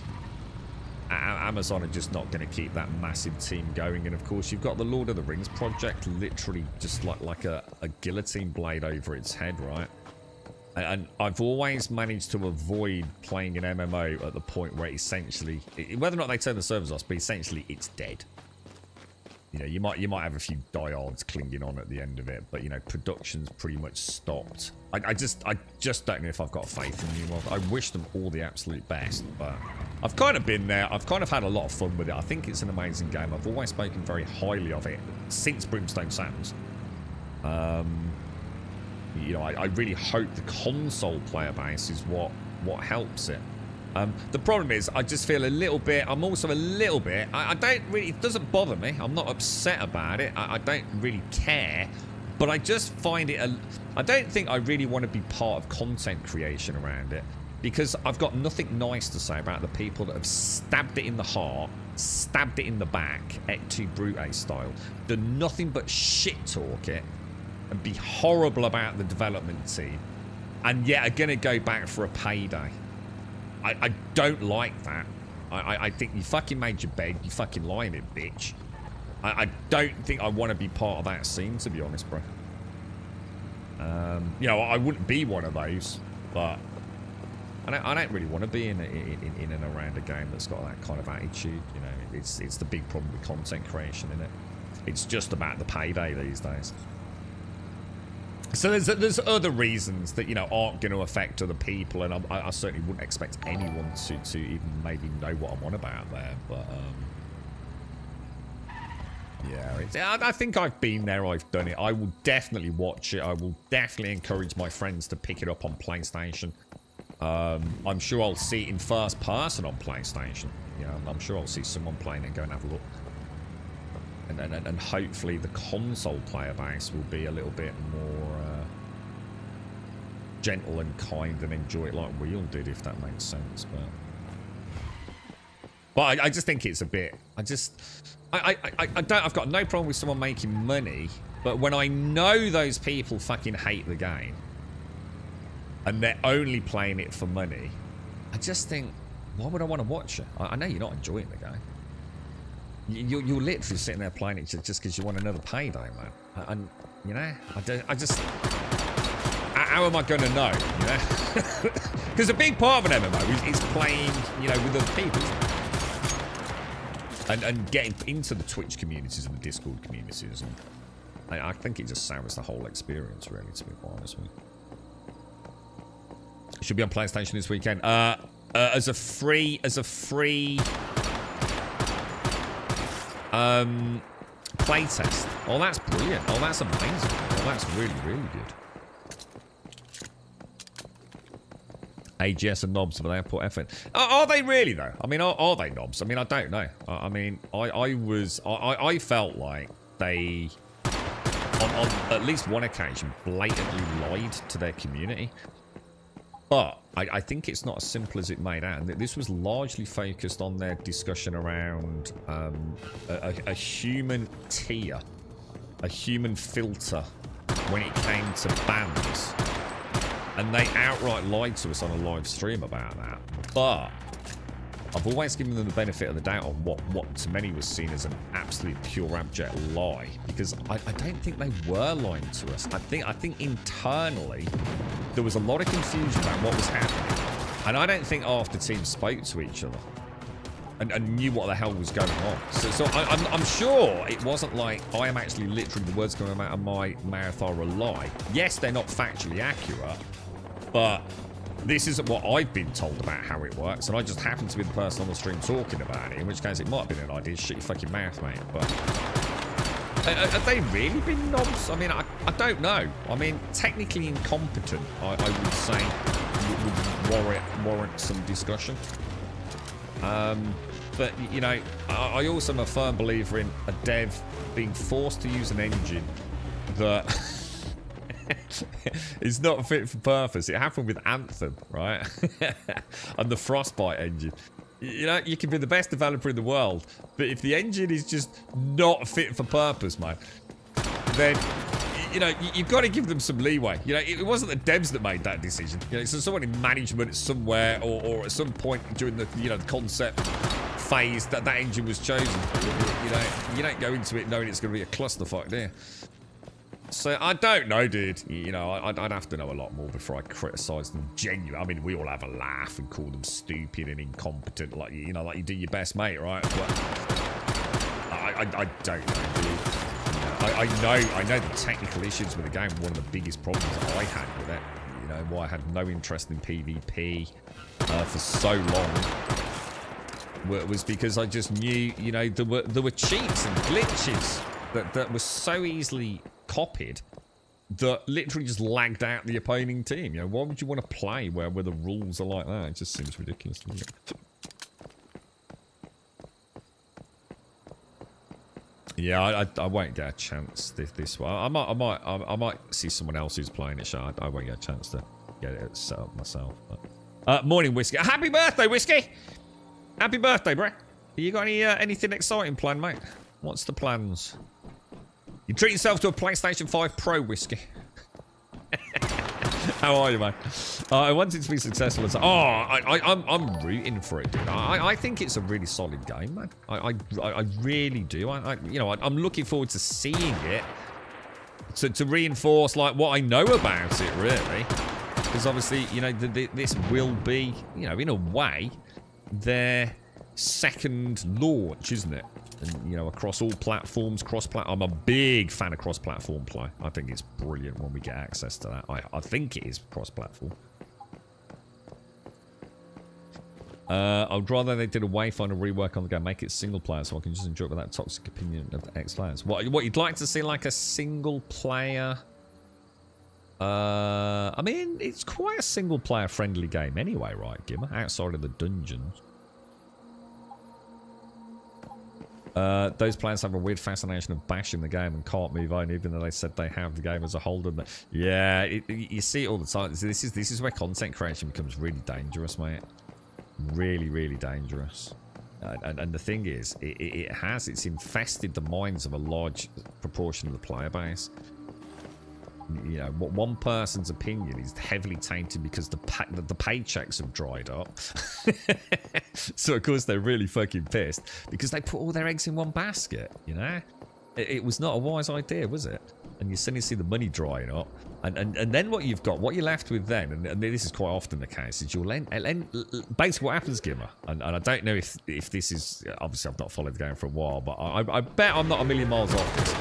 Amazon are just not going to keep that massive team going. And of course you've got the Lord of the Rings project literally just like a guillotine blade over its head, right? And I've always managed to avoid playing an MMO at the point where essentially, whether or not they turn the servers off, but essentially it's dead. You know, you might have a few diehards clinging on at the end of it, but you know, production's pretty much stopped. I just don't know if I've got faith in New World. I wish them all the absolute best, but I've kind of been there. I've kind of had a lot of fun with it. I think it's an amazing game. I've always spoken very highly of it since Brimstone Sands. You know, I really hope the console player base is what helps it. The problem is, I just feel a little bit, I'm also a little bit, I don't really, it doesn't bother me. I'm not upset about it. I don't really care. But I just find it, I don't think I really want to be part of content creation around it. Because I've got nothing nice to say about the people that have stabbed it in the heart, stabbed it in the back, et tu brute style, done nothing but shit talk it, and be horrible about the development team, and yet are going to go back for a payday. I don't like that. I think you fucking made your bed, you fucking lie in it, bitch. I don't think I want to be part of that scene, to be honest, bro. You know, I wouldn't be one of those, but I don't really want to be in and around a game that's got that kind of attitude. You know, it's the big problem with content creation, isn't it? It's just about the payday these days. So there's other reasons that, you know, aren't going to affect other people, and I certainly wouldn't expect anyone to even maybe know what I'm on about there. But yeah, I think I've been there, I've done it. I will definitely watch it. I will definitely encourage my friends to pick it up on PlayStation. I'm sure I'll see it in first person on PlayStation. You know, I'm sure I'll see someone playing it and go and have a look. And hopefully the console player base will be a little bit more gentle and kind and enjoy it like we all did, if that makes sense. But I just think it's a bit. I've got no problem with someone making money, but when I know those people fucking hate the game and they're only playing it for money, I just think, why would I want to watch it? I know you're not enjoying the game. You're literally sitting there playing it just because you want another payday, man. And, you know, I just... How am I going to know, you know? Because a big part of an MMO is playing, you know, with other people. And getting into the Twitch communities and the Discord communities. And I think it just sours the whole experience, really, to be quite honest with you. Should be on PlayStation this weekend. As a free playtest. Oh, that's brilliant. Oh, that's amazing. Oh, that's really, really good. AGS and knobs, but they put effort. Are they really, though? I mean, are they knobs? I mean, I don't know. I mean, I felt like they, on at least one occasion, blatantly lied to their community. But I think it's not as simple as it made out. And this was largely focused on their discussion around a human tier, a human filter when it came to bans. And they outright lied to us on a live stream about that. But I've always given them the benefit of the doubt on what to many was seen as an absolute pure abject lie. Because I don't think they were lying to us. I think internally there was a lot of confusion about what was happening. And I don't think half the team spoke to each other and knew what the hell was going on. So I'm sure it wasn't like I am actually literally the words coming out of my mouth are a lie. Yes, they're not factually accurate, but this isn't what I've been told about how it works, and I just happen to be the person on the stream talking about it, in which case it might have been an idea. Shut your fucking mouth, mate. But have they really been knobs? I mean, I don't know. I mean, technically incompetent, I would say, would warrant some discussion. But, you know, I also am a firm believer in a dev being forced to use an engine that is not fit for purpose. It happened with Anthem, right? And the Frostbite engine. You know, you can be the best developer in the world, but if the engine is just not fit for purpose, man, then, you know, you've got to give them some leeway. You know, it wasn't the devs that made that decision. You know, it's someone in management somewhere, or at some point during the, you know, the concept phase that engine was chosen. You know, you don't go into it knowing it's going to be a clusterfuck, do you? So I don't know, dude. You know, I'd have to know a lot more before I criticise them genuinely. I mean, we all have a laugh and call them stupid and incompetent, like, you know, like you do your best mate, right? But I don't know, dude. I know the technical issues with the game. One of the biggest problems that I had with it, you know, why I had no interest in PvP for so long, was because I just knew, you know, there were cheats and glitches that were so easily copied that literally just lagged out the opposing team. You know, why would you want to play where the rules are like that? It just seems ridiculous, doesn't it? Yeah, I won't get a chance this one. I might see someone else who's playing it. So I won't get a chance to get it set up myself. But. Morning, Whiskey. Happy birthday, Whiskey. Happy birthday, bro. You got anything exciting planned, mate? What's the plans? You treat yourself to a PlayStation 5 Pro, Whiskey. How are you, man? I want it to be successful. I'm rooting for it, dude. I think it's a really solid game, man. I really do. I'm looking forward to seeing it to reinforce like what I know about it, really. Because obviously, you know, this will be, you know, in a way, their second launch, isn't it? And, you know, across all platforms, I'm a big fan of cross-platform play. I think it's brilliant when we get access to that. I think it is cross-platform. I'd rather they did a Wayfinder rework on the game, make it single player, so I can just enjoy it without toxic opinion of the ex-players. What you'd like to see, like a single player? I mean, it's quite a single player friendly game anyway, right, Gimmer? Outside of the dungeons. Those players have a weird fascination of bashing the game and can't move on, even though they said they have the game as a whole. Yeah, you see it all the time. This is where content creation becomes really dangerous, mate. Really, really dangerous. And the thing is, it's infested the minds of a large proportion of the player base. You know, what one person's opinion is heavily tainted because the paychecks have dried up. So of course they're really fucking pissed because they put all their eggs in one basket. You know, it was not a wise idea, was it? And you suddenly see the money drying up, and then what you're left with then, and this is quite often the case, is basically what happens, Gimmer, and I don't know if this is, obviously I've not followed the game for a while, but I bet I'm not a million miles off this.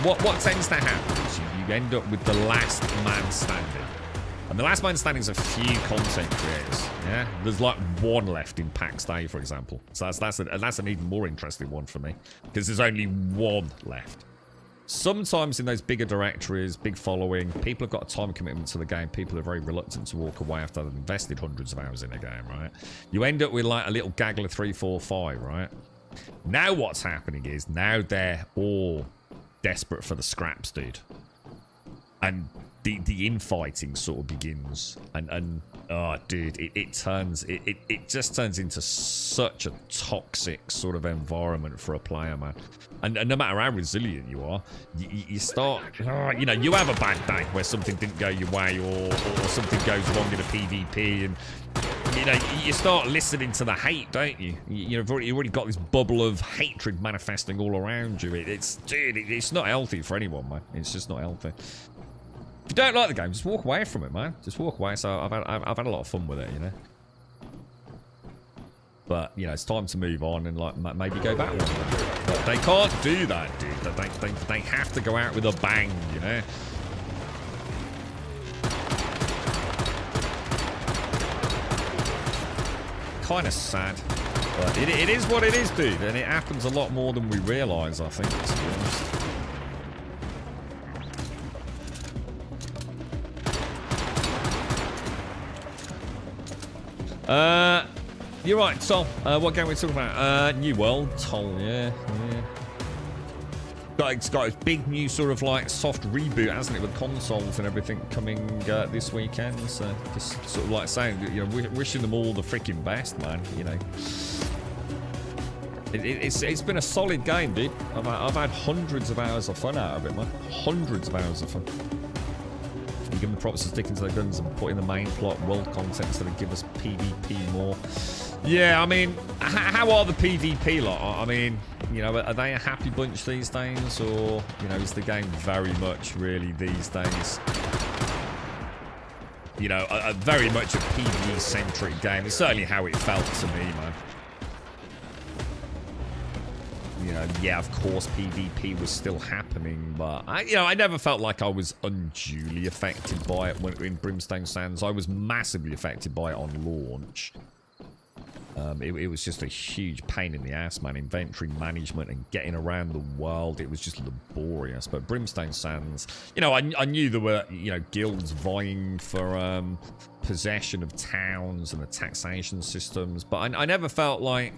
What tends to happen is you end up with the last man standing. And the last man standing is a few content creators. Yeah, there's like one left in PAX Day, for example. So that's an even more interesting one for me because there's only one left. Sometimes in those bigger directories, big following, people have got a time commitment to the game. People are very reluctant to walk away after they've invested hundreds of hours in a game, right? You end up with like a little gaggle of 3, 4, 5, right? Now what's happening is now they're all desperate for the scraps, dude. And the infighting sort of begins, and oh, dude, it just turns into such a toxic sort of environment for a player, man. And no matter how resilient you are, you start, you know, you have a bad day where something didn't go your way, or something goes wrong in a PvP, and you know, you start listening to the hate, don't you? You've already got this bubble of hatred manifesting all around you. It's not healthy for anyone, man. It's just not healthy. If you don't like the game, just walk away from it, man. Just walk away. So I've had a lot of fun with it, you know. But you know, it's time to move on and like maybe go back one day. But they can't do that, dude. They have to go out with a bang, you know. Kind of sad, but it is what it is, dude, and it happens a lot more than we realise, I think, to be honest. You're right, Tom. What game are we talking about? New World, Tom, yeah. It's got a big new sort of like soft reboot, hasn't it, with consoles and everything coming this weekend. So just sort of like saying, you know, wishing them all the freaking best, man. You know, it's been a solid game, dude. I've had hundreds of hours of fun out of it, man. Hundreds of hours of fun. You give them the props for sticking to their guns and putting the main plot, world content, so they give us PvP more. Yeah, I mean, how are the PvP lot? I mean, you know, are they a happy bunch these days, or you know, is the game very much really these days, you know, a very much a PvE centric game? It's certainly how it felt to me, man. You know, yeah, of course PvP was still happening, but I never felt like I was unduly affected by it in Brimstone Sands. I was massively affected by it on launch. It was just a huge pain in the ass, man. Inventory management and getting around the world, it was just laborious. But Brimstone Sands, you know, I knew there were, you know, guilds vying for possession of towns and the taxation systems, but I never felt like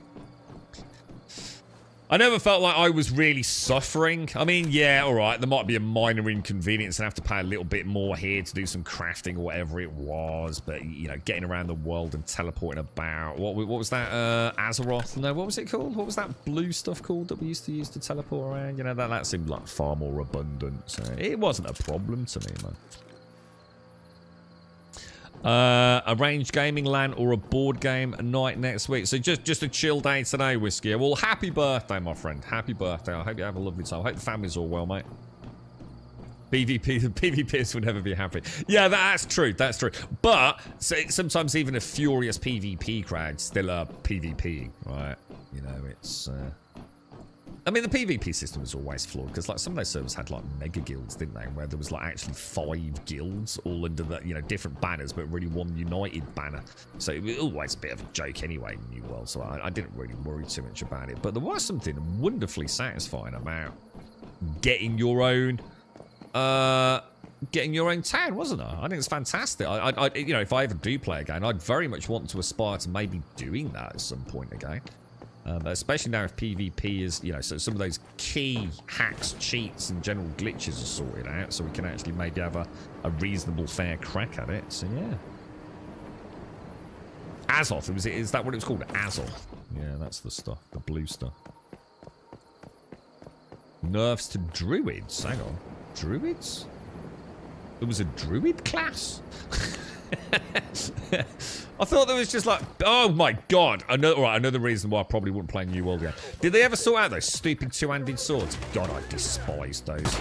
I was really suffering. I mean, yeah, all right, there might be a minor inconvenience and have to pay a little bit more here to do some crafting or whatever it was, but, you know, getting around the world and teleporting about. What was that, Azeroth? No, what was it called? What was that blue stuff called that we used to use to teleport around? You know, that seemed like far more abundant. So it wasn't a problem to me, man. A ranged gaming LAN or a board game night next week. So just a chill day today, Whiskey. Well, happy birthday, my friend. Happy birthday. I hope you have a lovely time. I hope the family's all well, mate. PvP, the PvPers will never be happy. Yeah, that's true. That's true. But sometimes even a furious PvP crowd still are PvPing, right? You know, it's... I mean, the PvP system was always flawed because, like, some of those servers had like mega guilds, didn't they? Where there was like actually 5 guilds all under the, you know, different banners, but really one united banner. So it was always a bit of a joke anyway in New World. So I didn't really worry too much about it. But there was something wonderfully satisfying about getting your own town, wasn't there? I think it's fantastic. I you know, if I ever do play again, I'd very much want to aspire to maybe doing that at some point again. Especially now if PvP is, you know, so some of those key hacks, cheats, and general glitches are sorted out, so we can actually maybe have a reasonable, fair crack at it. So yeah, Azoth. Is that what it was called? Azoth. Yeah, that's the stuff, the blue stuff. Nerfs to druids. Hang on, druids. There was a druid class. I thought there was just like, oh my god, another reason why I probably wouldn't play New World again. Did they ever sort out those stupid two-handed swords? God, I despised those.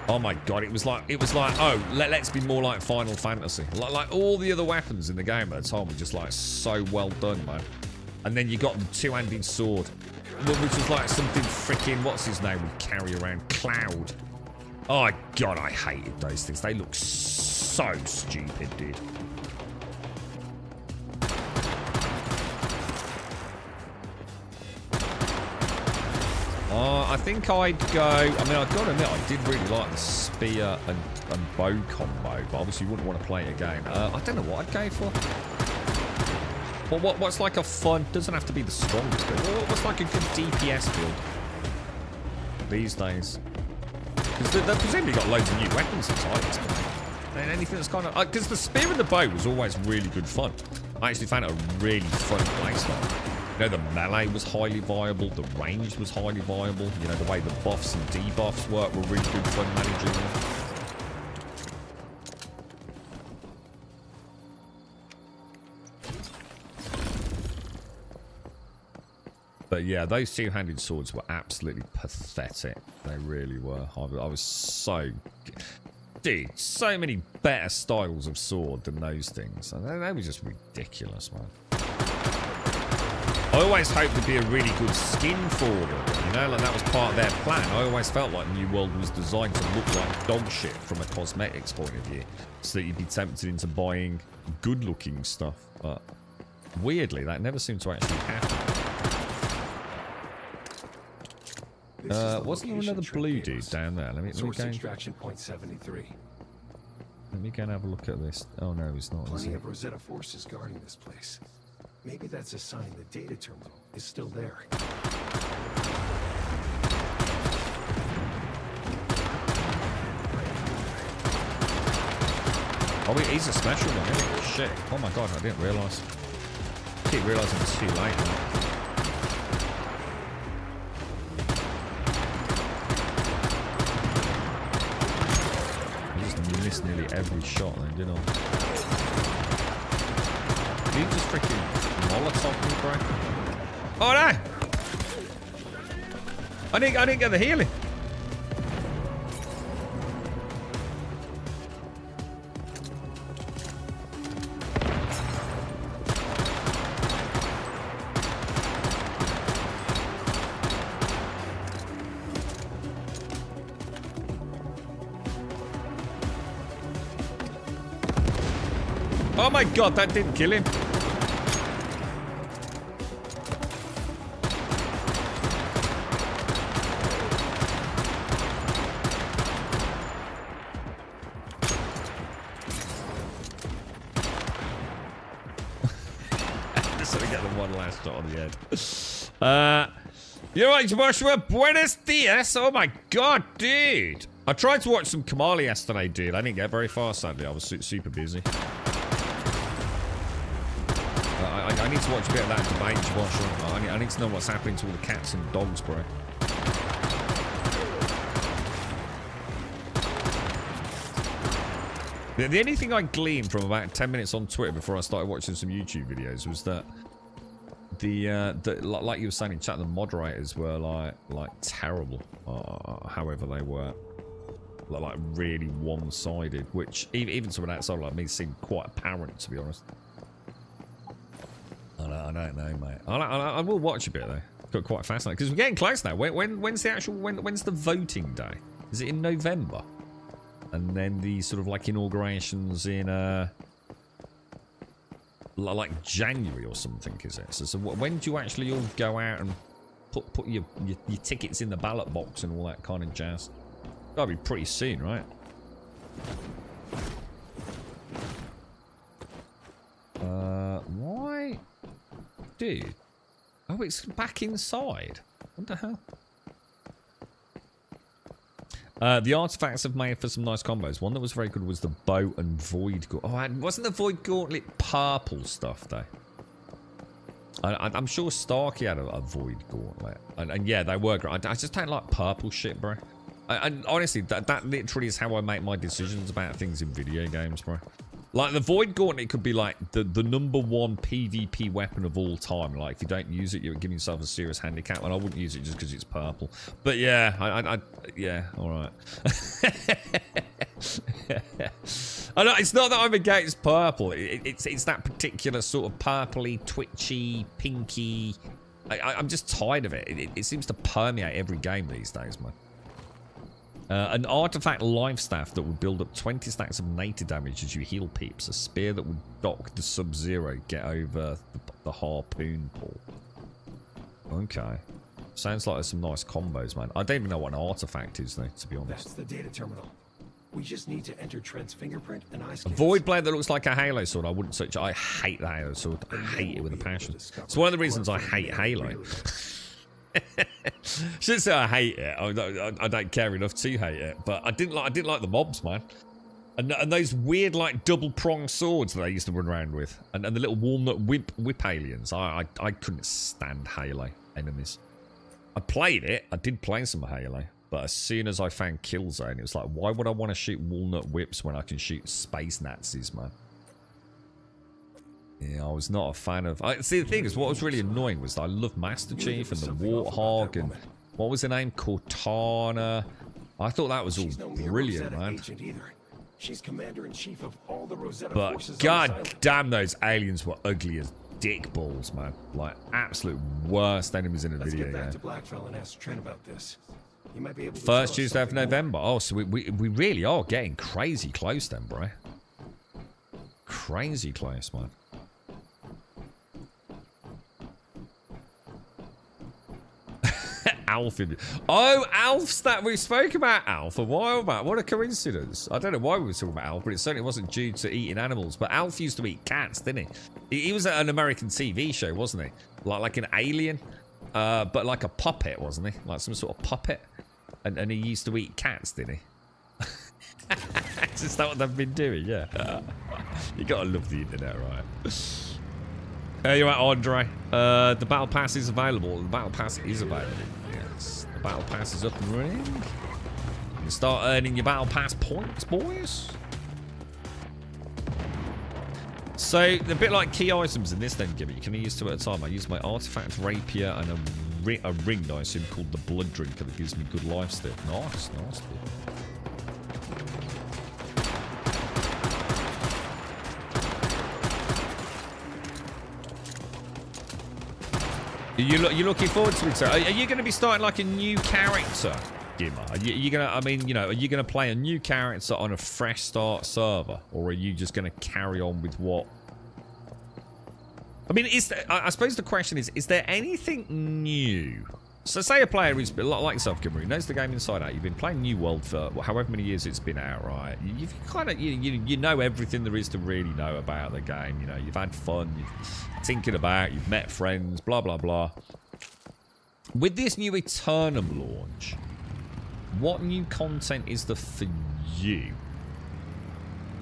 Oh my god, it was like, oh, let's be more like Final Fantasy. Like all the other weapons in the game at the time were just like so well done, man. And then you got the two-handed sword, which was like something freaking, what's his name, would carry around, Cloud. Oh god, I hated those things. They look so stupid, dude. I think I'd go... I mean, I've got to admit, I did really like the spear and bow combo, but obviously you wouldn't want to play it again. I don't know what I'd go for. What's like a fun... Doesn't have to be the strongest build. What's like a good DPS build these days? Because they've presumably got loads of new weapons inside it, and anything that's kind of... Because the spear and the bow was always really good fun. I actually found it a really fun playstyle. You know, the melee was highly viable, the range was highly viable. You know, the way the buffs and debuffs work were really good fun managing them. But yeah, those two-handed swords were absolutely pathetic. They really were. I was so... Dude, so many better styles of sword than those things. They were just ridiculous, man. I always hoped there'd be a really good skin for them, you know, like that was part of their plan. I always felt like New World was designed to look like dog shit from a cosmetics point of view, so that you'd be tempted into buying good-looking stuff. But weirdly, that never seemed to actually happen. Wasn't there another blue dude down there? Let me go. Extraction point 73. Let me go and have a look at this. Oh no, it's not. Plenty of Rosetta forces guarding this place. Maybe that's a sign the data terminal is still there. Oh, he's a special one, isn't he? Shit. Oh my god, I didn't realise. I keep realising it's too late. I just missed nearly every shot then, didn't I? Did you just freaking Molotov me, bro? Oh no! I didn't get the healing. Oh my god, that didn't kill him. the last shot on the head. You're right, Joshua. Buenos dias. Oh my god, dude. I tried to watch some Kamali yesterday, dude. I didn't get very far, sadly. I was super busy. I need to watch a bit of that debate, Joshua. I need to know what's happening to all the cats and dogs, bro. The only thing I gleaned from about 10 minutes on Twitter before I started watching some YouTube videos was that like you were saying in chat, the moderators were like terrible, however they were, like really one-sided, which even someone outside like me seemed quite apparent, to be honest. I don't know, mate. I will watch a bit though. Got quite fascinating because we're getting close now. When's the actual when's the voting day? Is it in November? And then the sort of like inaugurations in like January or something, is it? So when do you actually all go out and put your tickets in the ballot box and all that kind of jazz? That'll be pretty soon, right? Why? Dude. Oh, it's back inside. What the hell? The artifacts have made for some nice combos. One that was very good was the bow and void gauntlet. Oh, wasn't the void gauntlet purple stuff though? I'm sure Starkey had a void gauntlet, and yeah, they were great. I just don't like purple shit, bro. And honestly, that literally is how I make my decisions about things in video games, bro. Like the void gauntlet could be like the #1 PvP weapon of all time. Like if you don't use it, you're giving yourself a serious handicap. And I wouldn't use it just because it's purple. But yeah, yeah, all right. I know it's not that I'm against purple. It's that particular sort of purpley, twitchy, pinky. I'm just tired of it. It seems to permeate every game these days, man. An artifact life staff that would build up 20 stacks of native damage as you heal peeps. A spear that would dock the Sub-Zero, get over the harpoon pool. Okay. Sounds like there's some nice combos, man. I don't even know what an artifact is, though, to be honest. That's the data terminal. We just need to enter Trent's fingerprint and eye A scans. void blade that looks like a Halo sword. I wouldn't touch it. I hate the Halo sword. I hate it with a passion. It's one of the reasons I hate Halo. Shouldn't say I hate it. I don't care enough to hate it, but I didn't like the mobs, man. And those weird like double pronged swords that they used to run around with, and the little walnut whip aliens. I couldn't stand Halo enemies. I played it. I did play some Halo, but as soon as I found Killzone, it was like, why would I want to shoot walnut whips when I can shoot space Nazis, man? Yeah, I was not a fan of... see, the thing is, what was really annoying was I loved Master Chief and the Warthog and... What was her name? Cortana. I thought that was all brilliant, man. She's commander-in-chief of all the Rosetta But forces god damn, those aliens were ugly as dick balls, man. Like, absolute worst enemies in a video game. Let's get back to Blackfell and ask Trent about this. You might be able to First Tuesday of November. Oh, so we really are getting crazy close then, bro. Crazy close, man. Alf. Oh, Alf's that we spoke about Alf a while back. What a coincidence. I don't know why we were talking about Alf, but it certainly wasn't due to eating animals. But Alf used to eat cats, didn't he? He was at an American TV show, wasn't he? Like an alien, but like a puppet, wasn't he? Like some sort of puppet. And he used to eat cats, didn't he? Is that what they've been doing? Yeah. You gotta love the internet, right? You're right, Andre. The battle pass is available. The battle pass is available. Yes. The battle pass is up and running. You can start earning your battle pass points, boys. So, a bit like key items in this then, Gibby. You can use 2 at a time. I use my artifact rapier and a ring, I assume, called the blood drinker that gives me good life steal. Nice, nice. You're looking forward to it, sir. Are you going to be starting like a new character, Gimmer? Are you going to, I mean, you know, are you going to play a new character on a fresh start server? Or are you just going to carry on with what? I mean, I suppose the question is there anything new So say a player is like yourself, Kimberly, knows the game inside out. You've been playing New World for however many years it's been out, right? You've kind of you know everything there is to really know about the game. You know, you've had fun, you've thinking about, you've met friends, blah blah blah. With this new Eternum launch, what new content is there for you?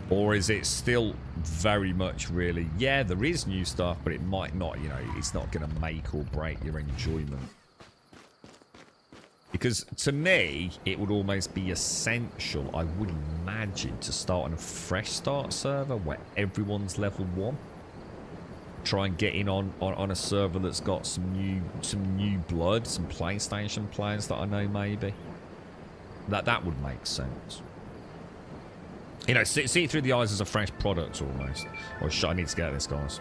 Or is it still very much really, yeah, there is new stuff, but it might not, you know, it's not going to make or break your enjoyment? Because to me, it would almost be essential, I would imagine, to start on a fresh start server where everyone's level 1. Try and get in on a server that's got some new blood, some PlayStation players that I know maybe. That would make sense. You know, see it through the eyes as a fresh product almost. Oh shit, I need to get this, guys.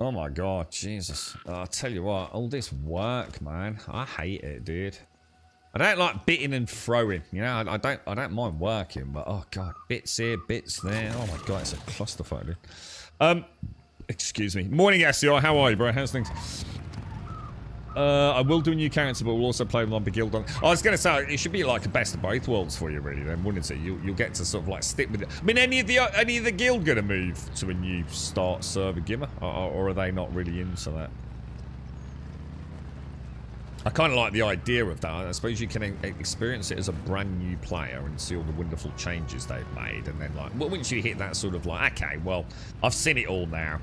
Oh my god, Jesus. I'll tell you what, all this work, man. I hate it, dude. I don't like bitting and throwing, you know. I don't mind working, but oh god, bits here, bits there. Oh my god, it's a clusterfuck, dude. Excuse me. Morning, SCI. How are you, bro? How's things? I will do a new character, but we'll also play with my big guild on. I was gonna say it should be like a best of both worlds for you, really. Then, wouldn't it? You'll get to sort of like stick with it. I mean, any of the guild gonna move to a new start server gimmer, or are they not really into that? I kind of like the idea of that. I suppose you can experience it as a brand new player and see all the wonderful changes they've made, and then like, once you hit that sort of like, okay, well, I've seen it all now.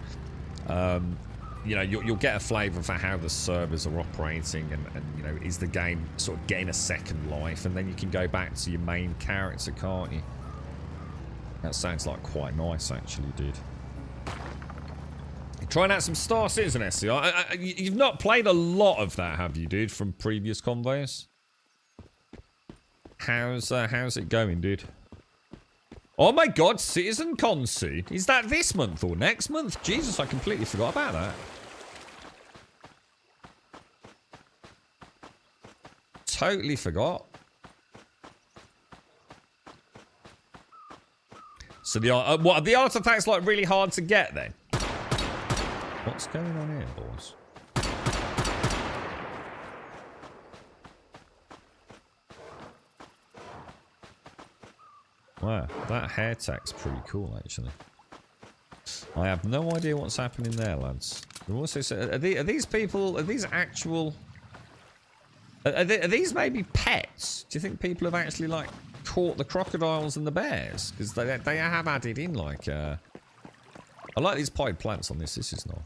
You know, you'll get a flavour for how the servers are operating, and you know, is the game sort of getting a second life, and then you can go back to your main character, can't you? That sounds like quite nice, actually, dude. Trying out some Star Citizen, SCI. You've not played a lot of that, have you, dude, from previous convoys? How's it going, dude? Oh my god, Citizen Consi. Is that this month or next month? Jesus, I completely forgot about that. Totally forgot. So the what are the artifacts like really hard to get then? What's going on here, boys? Wow, that hair tech's pretty cool, actually. I have no idea what's happening there, lads. Also, are these people? Are these actual? Are these maybe pets? Do you think people have actually like caught the crocodiles and the bears? Because they have added in like. I like these pied plants on this. This is nice.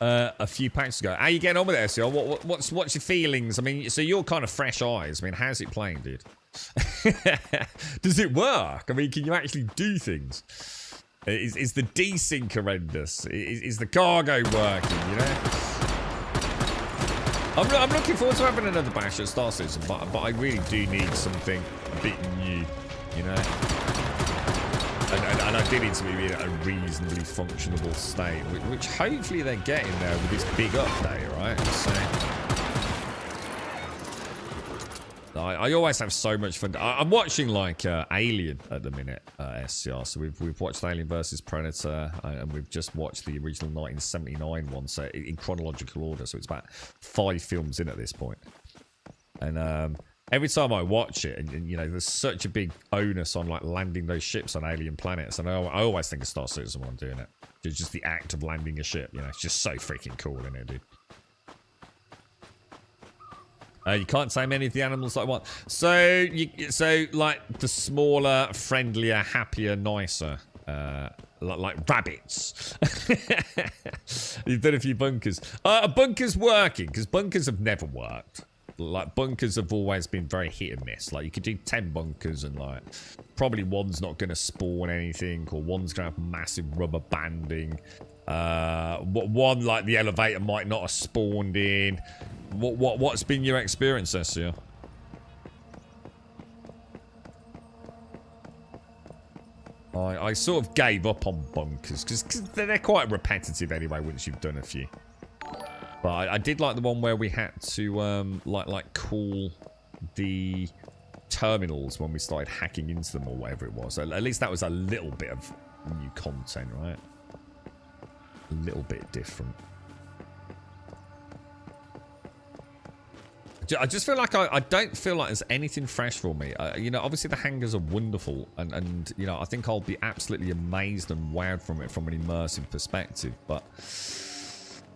A few packs ago. How you getting on with it, SEO? What's your feelings? I mean, so you're kind of fresh eyes. I mean, how's it playing, dude? Does it work? I mean, can you actually do things? Is the desync horrendous? Is the cargo working, you know? I'm looking forward to having another bash at Star Citizen, but I really do need something a bit new, you know? And I did need to be in a reasonably functionable state, which hopefully they're getting there with this big update, right? So, I always have so much fun. I'm watching like Alien at the minute, SCR. So we've watched Alien vs Predator, and we've just watched the original 1979 one, so in chronological order. So it's about 5 films in at this point, and every time I watch it, and you know, there's such a big onus on like landing those ships on alien planets, and I always think of Star Citizen when I'm doing it. It's just the act of landing a ship, you know, it's just so freaking cool, isn't it, dude? You can't tame any of the animals like what? So like the smaller, friendlier, happier, nicer, like rabbits. You've done a few bunkers. Are bunkers working? Because bunkers have never worked. Like, bunkers have always been very hit and miss. Like, you could do 10 bunkers and, like, probably one's not going to spawn anything, or one's going to have massive rubber banding. One, like, the elevator might not have spawned in. What's been your experience, SCR? I sort of gave up on bunkers, because they're quite repetitive anyway once you've done a few. But I did like the one where we had to like call the terminals when we started hacking into them or whatever it was. At least that was a little bit of new content, right? A little bit different. I just feel like I don't feel like there's anything fresh for me. You know, obviously the hangars are wonderful, and you know, I think I'll be absolutely amazed and wowed from it from an immersive perspective, but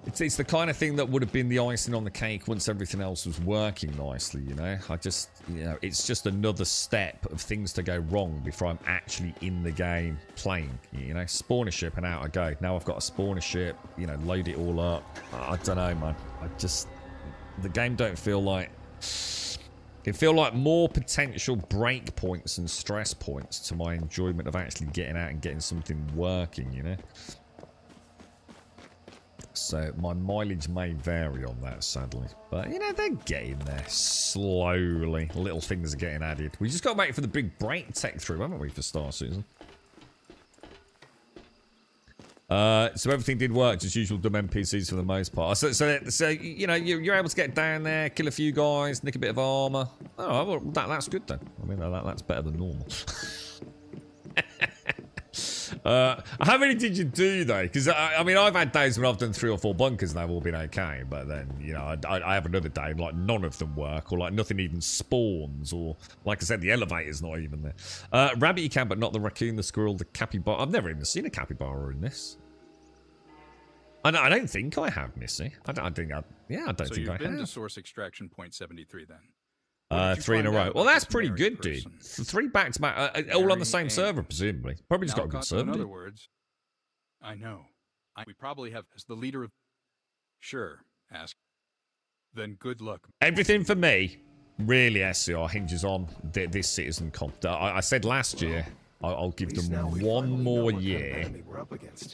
it's the kind of thing that would have been the icing on the cake once everything else was working nicely, you know? You know, it's just another step of things to go wrong before I'm actually in the game playing, you know? Spawn a ship and out I go. Now I've got to spawn a ship, you know, load it all up. I don't know, man. The game don't feel like... It feel like more potential break points and stress points to my enjoyment of actually getting out and getting something working, you know? So my mileage may vary on that, sadly. But, you know, they're getting there slowly. Little things are getting added. We just got to wait for the big break tech through, haven't we, for Star Citizen? So everything did work, just usual dumb NPCs for the most part. So you know, you're able to get down there, kill a few guys, nick a bit of armor. Oh, well, that's good then. I mean, that's better than normal. How many did you do though? Because I mean, I've had days when I've done 3 or 4 bunkers and they've all been okay, but then, you know, I have another day and, like, none of them work, or like nothing even spawns, or like I said, the elevator's not even there. Rabbit you can, but not the raccoon, the squirrel, the capybara. I've never even seen a capybara in this. I don't think I have, Missy. I don't think I have. So you've been to source extraction point 73 then? 3 in a row. Well, that's pretty good, dude. 3 back to back, all on the same server, presumably. Probably just got a good server. In other words, I know. We probably have as the leader of. Sure, ask. Then good luck. Everything for me, really, SCR hinges on this Citizen comp. I said last year, I'll give them 1 more year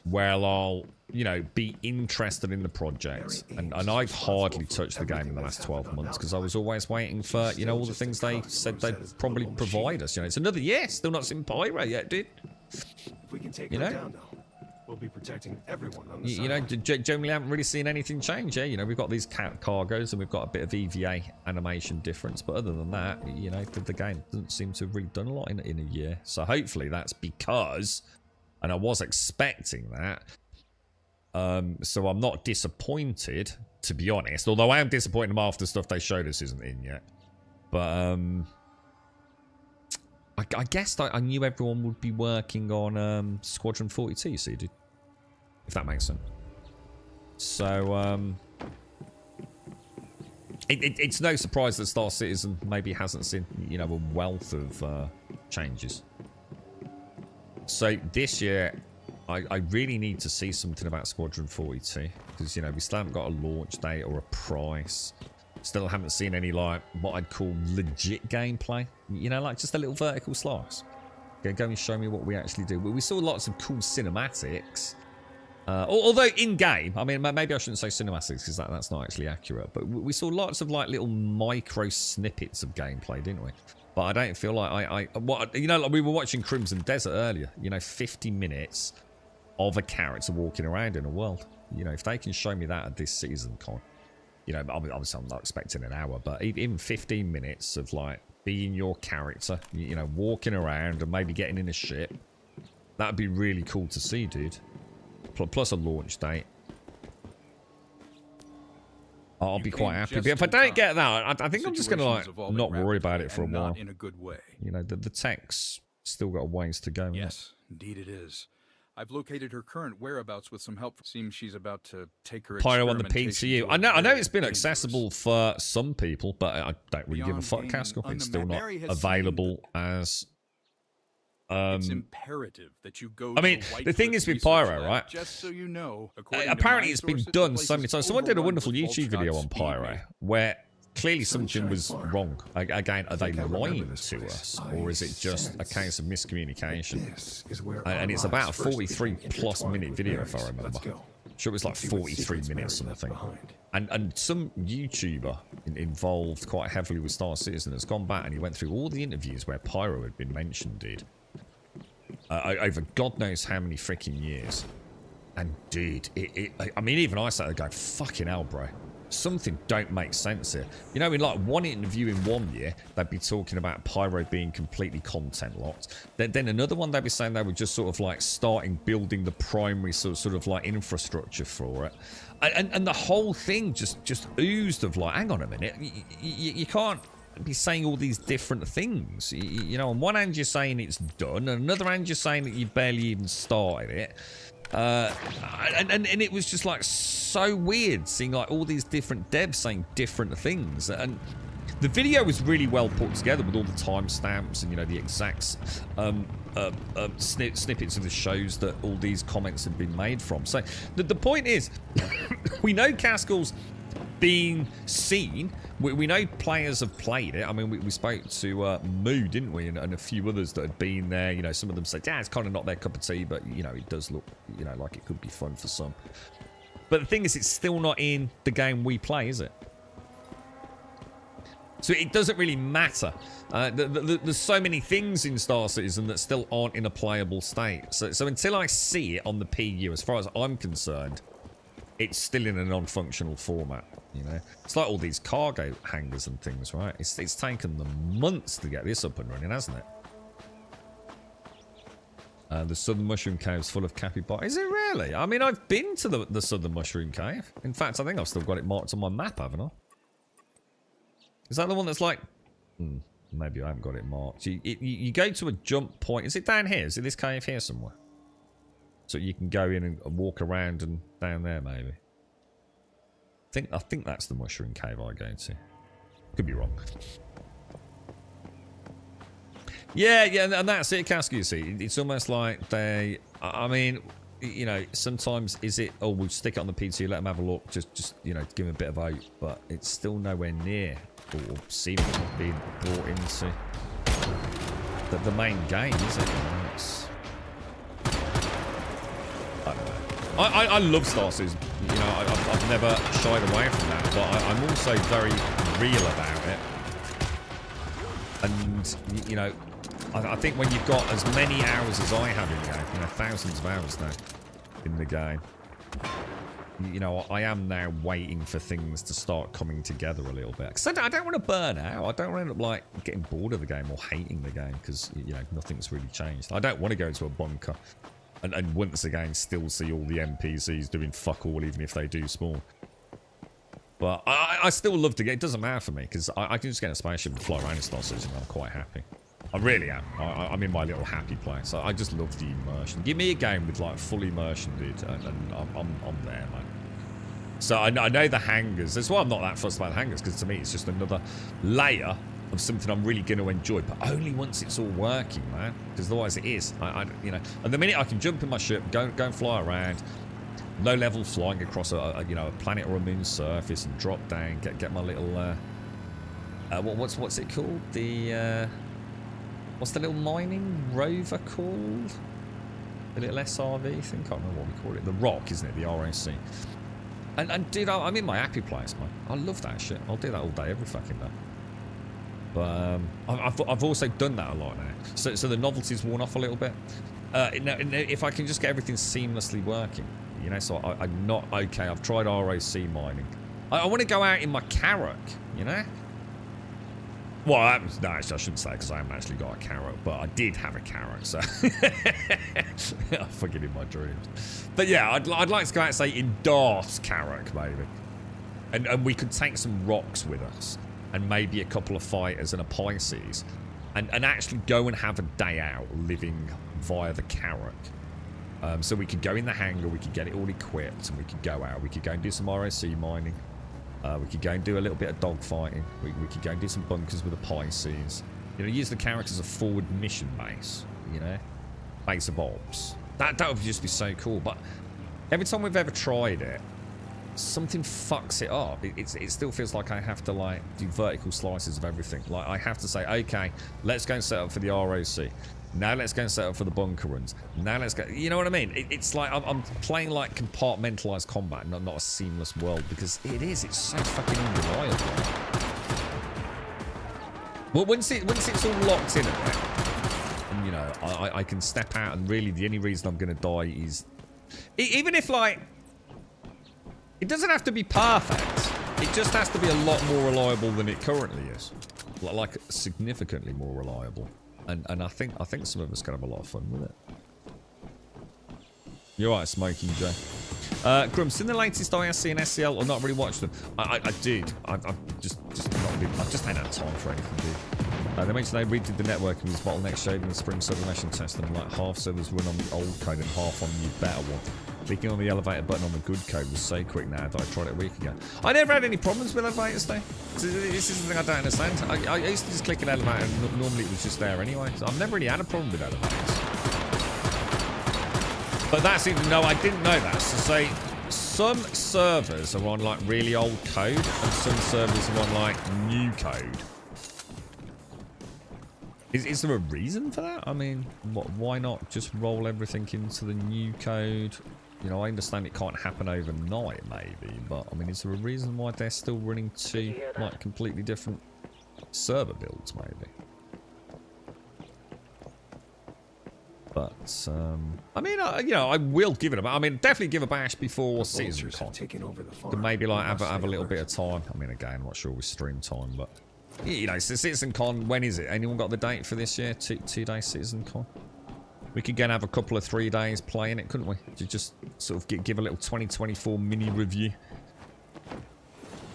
where I'll, you know, be interested in the project. And I've hardly touched the game in the last 12 months because I was always waiting for, you know, all the things they said they'd probably provide us. You know, it's another year, still not seen Pyro yet, dude. If we can take her down, though, we'll be protecting everyone on the side. You know, generally haven't really seen anything change, yeah? You know, we've got these cargoes and we've got a bit of EVA animation difference, but other than that, you know, the game doesn't seem to have really done a lot in a year. So hopefully that's because, and I was expecting that, so I'm not disappointed, to be honest, although I am disappointed half the stuff they showed us isn't in yet. But, I guessed I knew everyone would be working on Squadron 42, you see, dude. If that makes sense. So, it's no surprise that Star Citizen maybe hasn't seen, you know, a wealth of changes. So this year, I really need to see something about Squadron 42. Because, you know, we still haven't got a launch date or a price. Still haven't seen any, like, what I'd call legit gameplay. You know, like just a little vertical slice. Go and show me what we actually do. We saw lots of cool cinematics. Although in-game, I mean, maybe I shouldn't say cinematics because that's not actually accurate. But we saw lots of, like, little micro snippets of gameplay, didn't we? But I don't feel like you know, like we were watching Crimson Desert earlier. You know, 50 minutes of a character walking around in a world. You know, if they can show me that at this season, you know, obviously I'm not expecting an hour, but even 15 minutes of, like, being your character, you know, walking around and maybe getting in a ship, that'd be really cool to see, dude. Plus a launch date. I'll be quite happy. But if I don't get that, I think I'm just going to, like, not worry about it for a while. In a good way. You know, the tech's still got a ways to go. Yes, indeed it is. I've located her current whereabouts with some help. Seems she's about to take her Pyro on the PTU. I know it's been accessible for some people, but I don't really give a fuck, Caskell. It's still not available as... it's imperative that you go. I mean, the thing is with Pyro, right? Just so you know, apparently it's been done so many times. Someone did a wonderful YouTube video on Pyro where clearly something was wrong. Again, are they lying to us, or is it just a case of miscommunication? And it's about a 43+ minute video, if I remember. Sure, it was like 43 minutes or something. And some YouTuber involved quite heavily with Star Citizen has gone back and he went through all the interviews where Pyro had been mentioned, dude. Over God knows how many freaking years. And dude, I mean, even I sat there going, fucking hell, bro. Something don't make sense here. You know, in like one interview in 1 year, they'd be talking about Pyro being completely content locked. Then another one, they'd be saying they were just sort of like starting building the primary sort of like infrastructure for it. And the whole thing just oozed of like, hang on a minute, you can't be saying all these different things. You know, on one hand you're saying it's done, and on another hand you're saying that you barely even started it. And it was just like so weird seeing like all these different devs saying different things, and the video was really well put together with all the timestamps and, you know, the exact snippets of the shows that all these comments had been made from. So the point is, we know Caskell's been seen. We know players have played it. I mean, we spoke to Moo, didn't we, and a few others that had been there. You know, some of them said, yeah, it's kind of not their cup of tea, but, you know, it does look, you know, like it could be fun for some. But the thing is, it's still not in the game we play, is it? So it doesn't really matter. There's so many things in Star Citizen that still aren't in a playable state. So until I see it on the PU, as far as I'm concerned, it's still in a non-functional format. You know, it's like all these cargo hangars and things, right? It's taken them months to get this up and running, hasn't it? The Southern Mushroom Cave is full of capybaras. Is it really? I mean, I've been to the Southern Mushroom Cave. In fact, I think I've still got it marked on my map, haven't I? Is that the one that's like... maybe I haven't got it marked. You go to a jump point. Is it down here? Is it this cave here somewhere? So you can go in and walk around and down there, maybe. I think that's the Mushroom Cave I go to. Could be wrong. Yeah, and that's it, Casca, you see. It's almost like they... I mean, you know, sometimes is it... Oh, we'll stick it on the PC, let them have a look. Just you know, give them a bit of hope. But it's still nowhere near... or seemingly being brought into the main game, is it? I don't know. I love Star Citizen. You know, I've never shied away from that, but I'm also very real about it. And you know, I think when you've got as many hours as I have in the game, you know, thousands of hours now in the game. You know, I am now waiting for things to start coming together a little bit. Because I don't want to burn out. I don't want to end up, like, getting bored of the game or hating the game because, you know, nothing's really changed. I don't want to go into a bunker and once again still see all the NPCs doing fuck all even if they do spawn. But I still love the game. It doesn't matter for me because I can just get in a spaceship and fly around in Star Citizen and I'm quite happy. I really am. I'm in my little happy place. I just love the immersion. Give me a game with, like, full immersion, dude, and I'm there, man. So I know the hangars. That's why I'm not that fussed about the hangars, because to me it's just another layer of something I'm really going to enjoy, but only once it's all working, man. Because otherwise it is. You know, and the minute I can jump in my ship, go and fly around, low level flying across a you know, a planet or a moon surface and drop down, get my little what's it called? The what's the little mining rover called? The little SRV thing? I can't remember what we call it. The Rock, isn't it? The ROC. And dude, I'm in my happy place, man. I love that shit. I'll do that all day, every fucking day. But I've also done that a lot now. So the novelty's worn off a little bit. If I can just get everything seamlessly working, you know. So I'm not okay. I've tried ROC mining. I want to go out in my Carrack, you know. Well, no, actually, I shouldn't say because I haven't actually got a Carrack, but I did have a Carrack, so I'm fucking in my dreams. But yeah, I'd like to go out and say in Darth's Carrack, maybe, and we could take some rocks with us, and maybe a couple of fighters and a Pisces, and actually go and have a day out living via the Carrack. So we could go in the hangar, we could get it all equipped, and we could go out. We could go and do some ROC mining. We could go and do a little bit of dogfighting. We could go and do some bunkers with the Pisces. You know, use the characters as a forward mission base. You know, base of ops. That would just be so cool. But every time we've ever tried it, something fucks it up. It still feels like I have to, like, do vertical slices of everything. Like, I have to say, okay, let's go and set up for the ROC. Now let's go and set up for the bunker runs. Now let's go. You know what I mean? It's like I'm playing like compartmentalized combat, not a seamless world, because it's so fucking unreliable. Well, once it's all locked in a bit, and you know, I can step out, and really the only reason I'm going to die is, even if, like, it doesn't have to be perfect. It just has to be a lot more reliable than it currently is, like significantly more reliable. And I think some of us can have a lot of fun with it. You're right, Smoking Joe. Grum, seen the latest ISC and SCL or not really watched them? I did. I've just not been. I've just ain't had time for anything, dude. They mentioned they redid the networking with bottleneck shading and spring sublimation test, and like half servers run on the old code and half on the new better one. Clicking on the elevator button on the good code was so quick now that I tried it a week ago. I never had any problems with elevators though. This is the thing I don't understand. I used to just click an elevator and normally it was just there anyway. So I've never really had a problem with elevators. But that's even, no, I didn't know that. So say some servers are on like really old code and some servers are on like new code. Is there a reason for that? I mean, why not just roll everything into the new code You know, I understand it can't happen overnight, maybe, but I mean, is there a reason why they're still running two like completely different server builds, maybe? But I mean, you know, I will give it a. I mean, definitely give a bash before CitizenCon. To maybe like have a little bit of time. I mean, again, I'm not sure with stream time, but you know, so CitizenCon. When is it? Anyone got the date for this year? Two days CitizenCon. We could again have a couple of 3 days playing it, couldn't we? To just sort of give a little 2024 mini review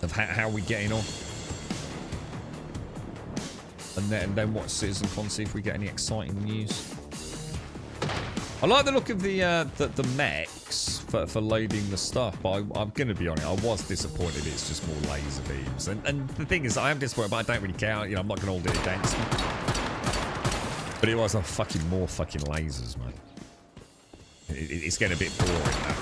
of how we getting on, and then watch CitizenCon, see if we get any exciting news. I like the look of the mechs for loading the stuff, but I'm going to be honest, I was disappointed it's just more laser beams. And the thing is, I am disappointed, but I don't really care. You know, I'm not going to hold it against them. But it was more fucking lasers, man. It's getting a bit boring now.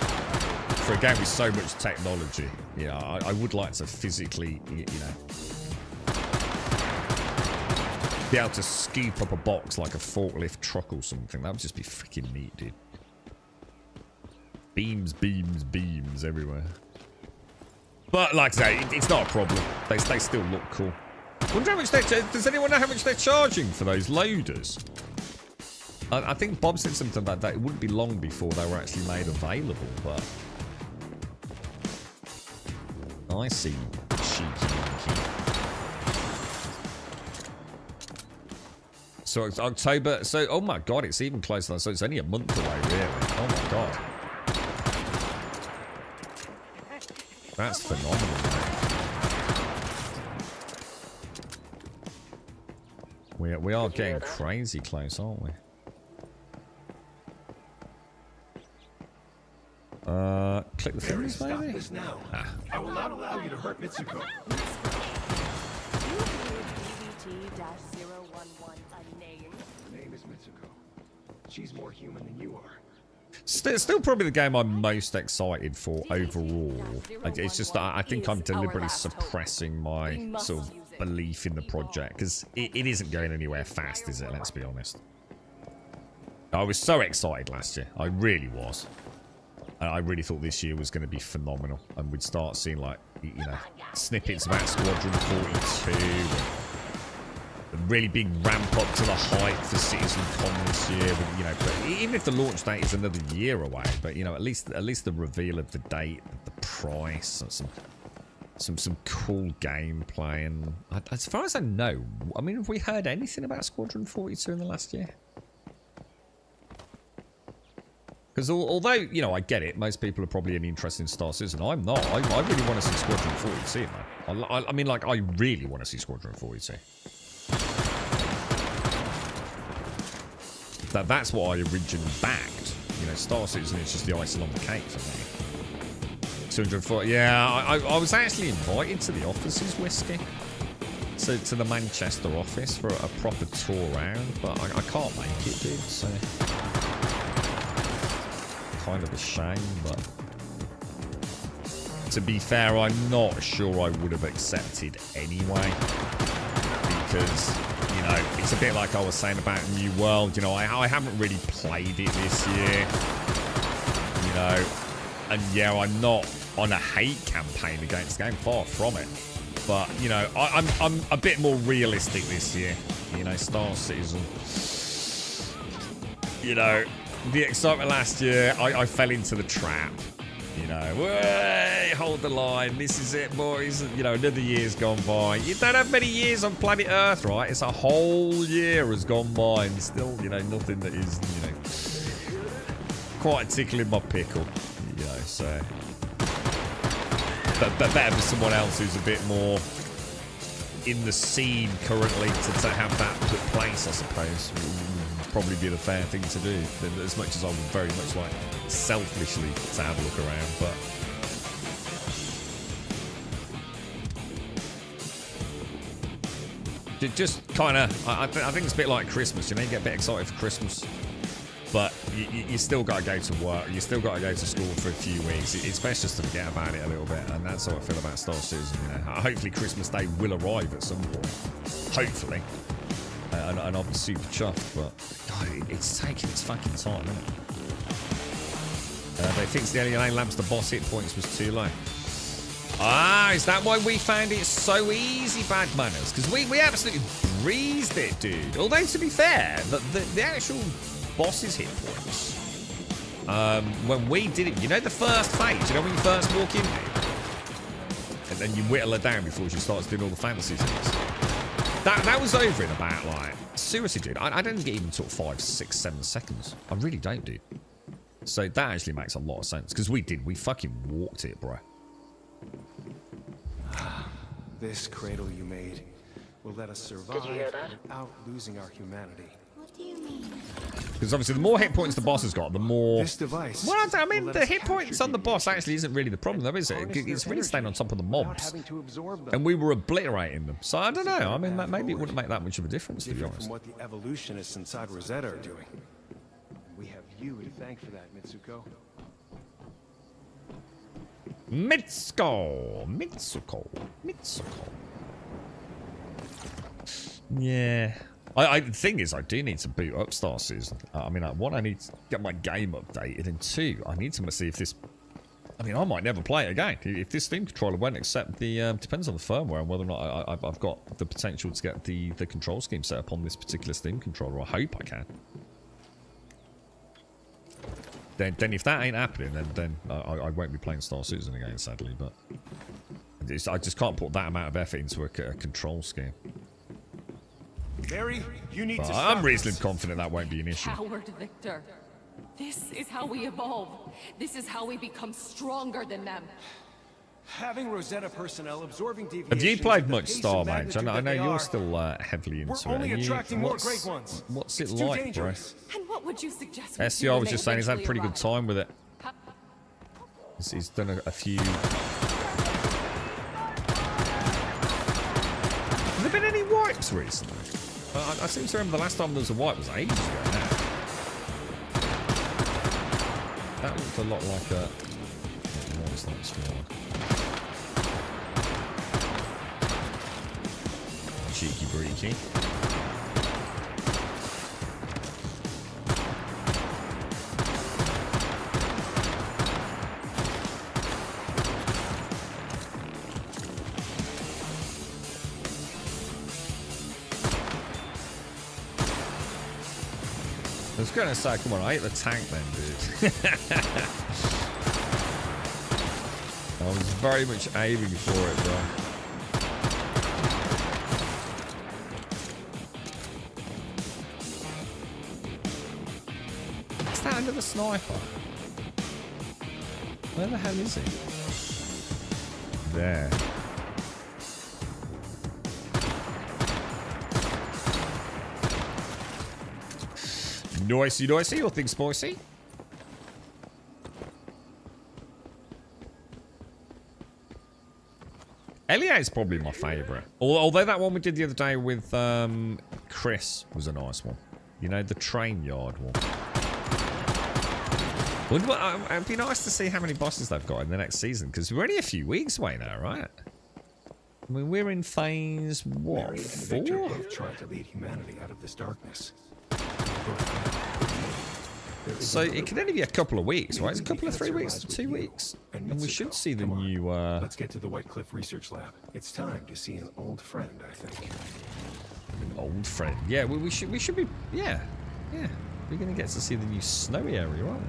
For a game with so much technology, you know, I would like to physically, you know, be able to scoop up a box like a forklift truck or something. That would just be freaking neat, dude. Beams, beams, beams everywhere. But like I say, it's not a problem. They still look cool. Wonder how much does anyone know how much they're charging for those loaders? I think Bob said something about that. It wouldn't be long before they were actually made available, but I see cheeky monkey. So it's October. So oh my god, it's even closer. So it's only a month away, really. Oh my god, that's phenomenal, mate. We are getting crazy close, aren't we? Click the fingers, maybe? Now. I will not allow you to hurt Mitsuko. Her name is Mitsuko. She's more human than you are. Still probably the game I'm most excited for overall. Like, it's just that I think I'm deliberately suppressing my sort of belief in the project, because it isn't going anywhere fast, is it? Let's be honest. I was so excited last year. I really was. I really thought this year was going to be phenomenal, and we'd start seeing, like, you know, snippets about Squadron 42, and really big ramp up to the hype for CitizenCon this year. But, you know, but even if the launch date is another year away, but you know, at least the reveal of the date, the price, some cool gameplay, and as far as I know, I mean, have we heard anything about Squadron 42 in the last year? Because although, you know, I get it, most people are probably only interested in Star Citizen. I'm not. I really want to see Squadron 42, man. I mean, like, I really want to see Squadron 42. That's what I originally backed. You know, Star Citizen is just the icing on the cake for me. 240. Yeah, I was actually invited to the offices, Whiskey. So to the Manchester office for a proper tour round, but I can't make it, dude. So kind of a shame, but to be fair, I'm not sure I would have accepted anyway, because, you know, it's a bit like I was saying about New World. You know, I haven't really played it this year, you know, and yeah, I'm not on a hate campaign against the game, far from it, but, you know, I'm a bit more realistic this year. You know, Star Citizen, you know, the excitement last year, I fell into the trap. You know, way, hold the line. This is it, boys. You know, another year's gone by. You don't have many years on planet Earth, right? It's a whole year has gone by, and still, you know, nothing that is, you know, quite tickling my pickle. You know, so, but better for someone else who's a bit more in the scene currently to have that put place, I suppose. Probably be the fair thing to do, as much as I would very much like selfishly to have a look around, but just kind of, I think it's a bit like Christmas. You know, you get a bit excited for Christmas, but you still got to go to work, you still got to go to school for a few weeks. It's best just to forget about it a little bit, and that's how I feel about Star Citizen. You know, hopefully Christmas Day will arrive at some point, hopefully. And I'll be super chuffed, but God, it's taking its fucking time, isn't it? They fixed the LED lamps. The boss hit points was too low. Ah, is that why we found it so easy, bad manners? Because we absolutely breezed it, dude. Although, to be fair, the actual boss's hit points, when we did it, you know the first phase, you know when you first walk in there, and then you whittle her down before she starts doing all the fantasy things. That was over in about, like, seriously, dude, I don't think it even took 5, 6, 7 seconds. I really don't, dude. So that actually makes a lot of sense, because we fucking walked it, bro. This cradle you made will let us survive without losing our humanity. What do you mean? Because obviously the more hit points the boss has got, the more... This device... Well, I mean, the hit points on the boss actually isn't really the problem, though, is it? It's really staying on top of the mobs. And we were obliterating them. So I don't know. I mean, maybe it wouldn't make that much of a difference, to be honest. From what the evolutionists inside Rosetta are doing. We have you to thank for that, Mitsuko. Mitsuko. Yeah. The thing is, I do need to boot up Star Citizen. I mean, one, I need to get my game updated, and two, I need to see if this... I mean, I might never play it again. If this Steam controller won't accept the... depends on the firmware and whether or not I've got the potential to get the control scheme set up on this particular Steam controller. I hope I can. Then if that ain't happening, then I won't be playing Star Citizen again, sadly. But I just can't put that amount of effort into a control scheme. Mary, you need to I'm reasonably confident that won't be an issue. Coward Victor. This is how we evolve. This is how we become stronger than them. Having Rosetta personnel absorbing deviations. Have you played much Star Mage? I know you're still heavily into it. We're only attracting more great ones. What's it like, bro? And what would you suggest? SCR was just saying he's had a pretty good time with it. He's done a few. Have there been any wipes recently? I seem to remember the last time there was a wipe was ages ago now. That looked a lot like a... What was that squad? Cheeky breeky. I was going to say, come on, I ate the tank then, dude. I was very much aiming for it, bro. Is that under the sniper? Where the hell is he? There. Noisy, noisy, or things spicy? LEA is probably my favourite. Although that one we did the other day with Chris was a nice one. You know, the train yard one. It'd be nice to see how many bosses they've got in the next season, because we're only a few weeks away now, right? I mean, we're in phase, what, Mary and 4? Victor both tried to lead humanity out of this darkness. So it can only be a couple of weeks, right? It's a couple of 3 weeks to 2 weeks. And we should see the new... Let's get to the White Cliff Research Lab. It's time to see an old friend, I think. An old friend. Yeah, we should be... Yeah. We're going to get to see the new snowy area, aren't we?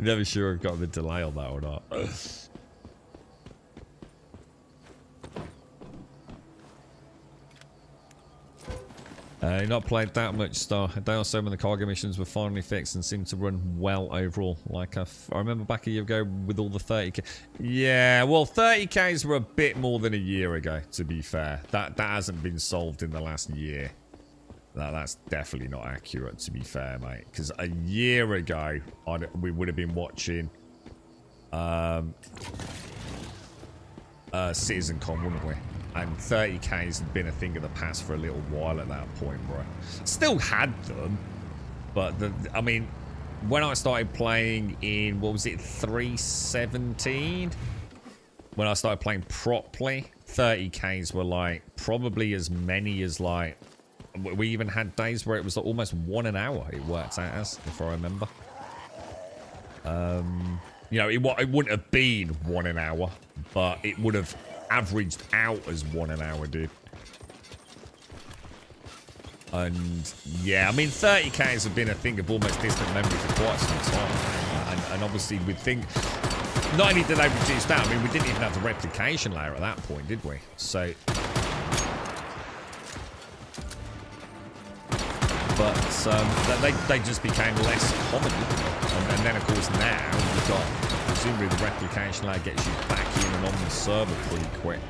Never sure I've got a delay on that or not. Not played that much Star. They also when the cargo missions were finally fixed and seemed to run well overall. Like I remember back a year ago with all the 30k. Yeah, well 30ks were a bit more than a year ago, to be fair. That hasn't been solved in the last year. That's definitely not accurate, to be fair, mate. Because a year ago, we would have been watching CitizenCon, wouldn't we? And 30Ks had been a thing of the past for a little while at that point, bro. Still had them, but I mean, when I started playing in, what was it, 317? When I started playing properly, 30Ks were like probably as many as like, we even had days where it was like almost 1 an hour it worked out as, if I remember. You know, it wouldn't have been 1 an hour, but it would have averaged out as 1 an hour, dude. And yeah, I mean, 30Ks have been a thing of almost distant memory for quite some time. And obviously, we'd think, not only did they reduce that, I mean, we didn't even have the replication layer at that point, did we? So, but they just became less common. And then, of course, now you've got, presumably, the replication layer gets you back in and on the server pretty quick.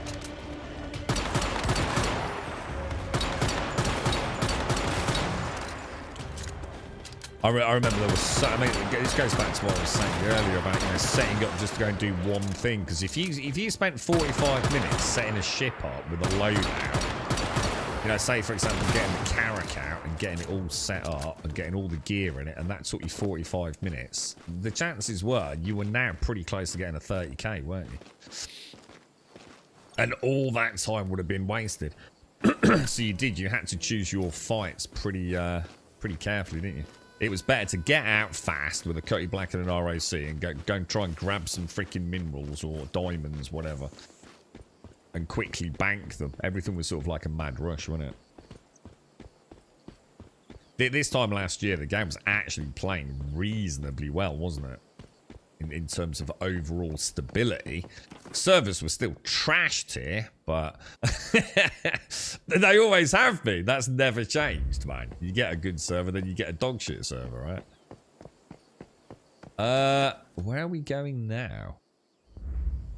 I remember there was so, I mean, this goes back to what I was saying earlier about, you know, setting up just to go and do one thing. Because if you spent 45 minutes setting a ship up with a loadout, you know, say for example getting the carrack out and getting it all set up and getting all the gear in it, and that took you 45 minutes, the chances were you were now pretty close to getting a 30K, weren't you? And all that time would have been wasted. So you had to choose your fights pretty carefully, didn't you? It was better to get out fast with a Cutty Black and an ROC and go and try and grab some freaking minerals or diamonds, whatever, and quickly bank them. Everything was sort of like a mad rush, wasn't it? This time last year, the game was actually playing reasonably well, wasn't it? In terms of overall stability. Servers were still trashed here, but they always have been. That's never changed, man. You get a good server, then you get a dog shit server, right? Where are we going now?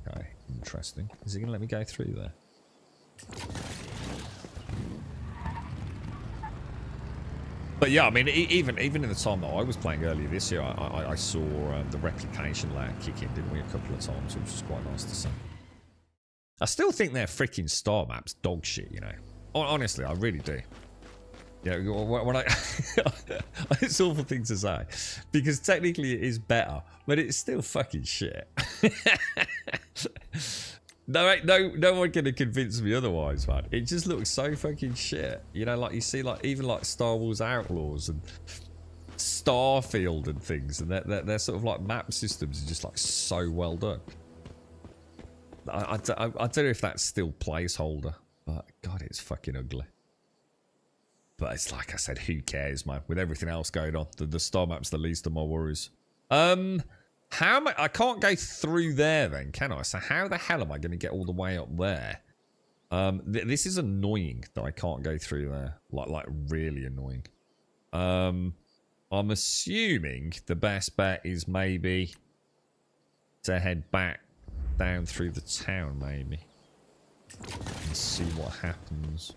Okay, interesting. Is he gonna let me go through there? But yeah, I mean, even in the time that I was playing earlier this year, I saw the replication layer kick in, didn't we, a couple of times, which was quite nice to see. I still think their freaking star maps dog shit, you know. Honestly, I really do. You know, when I... it's an awful thing to say, because technically it is better, but it's still fucking shit. No one can convince me otherwise, man. It just looks so fucking shit. You know, like you see, like even like Star Wars Outlaws and Starfield and things, and they're sort of like map systems are just like so well done. I don't know if that's still placeholder, but God, it's fucking ugly. But it's like I said, who cares, man? With everything else going on, the star map's the least of my worries. How am I can't go through there then, can I? So how the hell am I going to get all the way up there? This is annoying that I can't go through there. Like really annoying. I'm assuming the best bet is maybe to head back down through the town, maybe. And see what happens.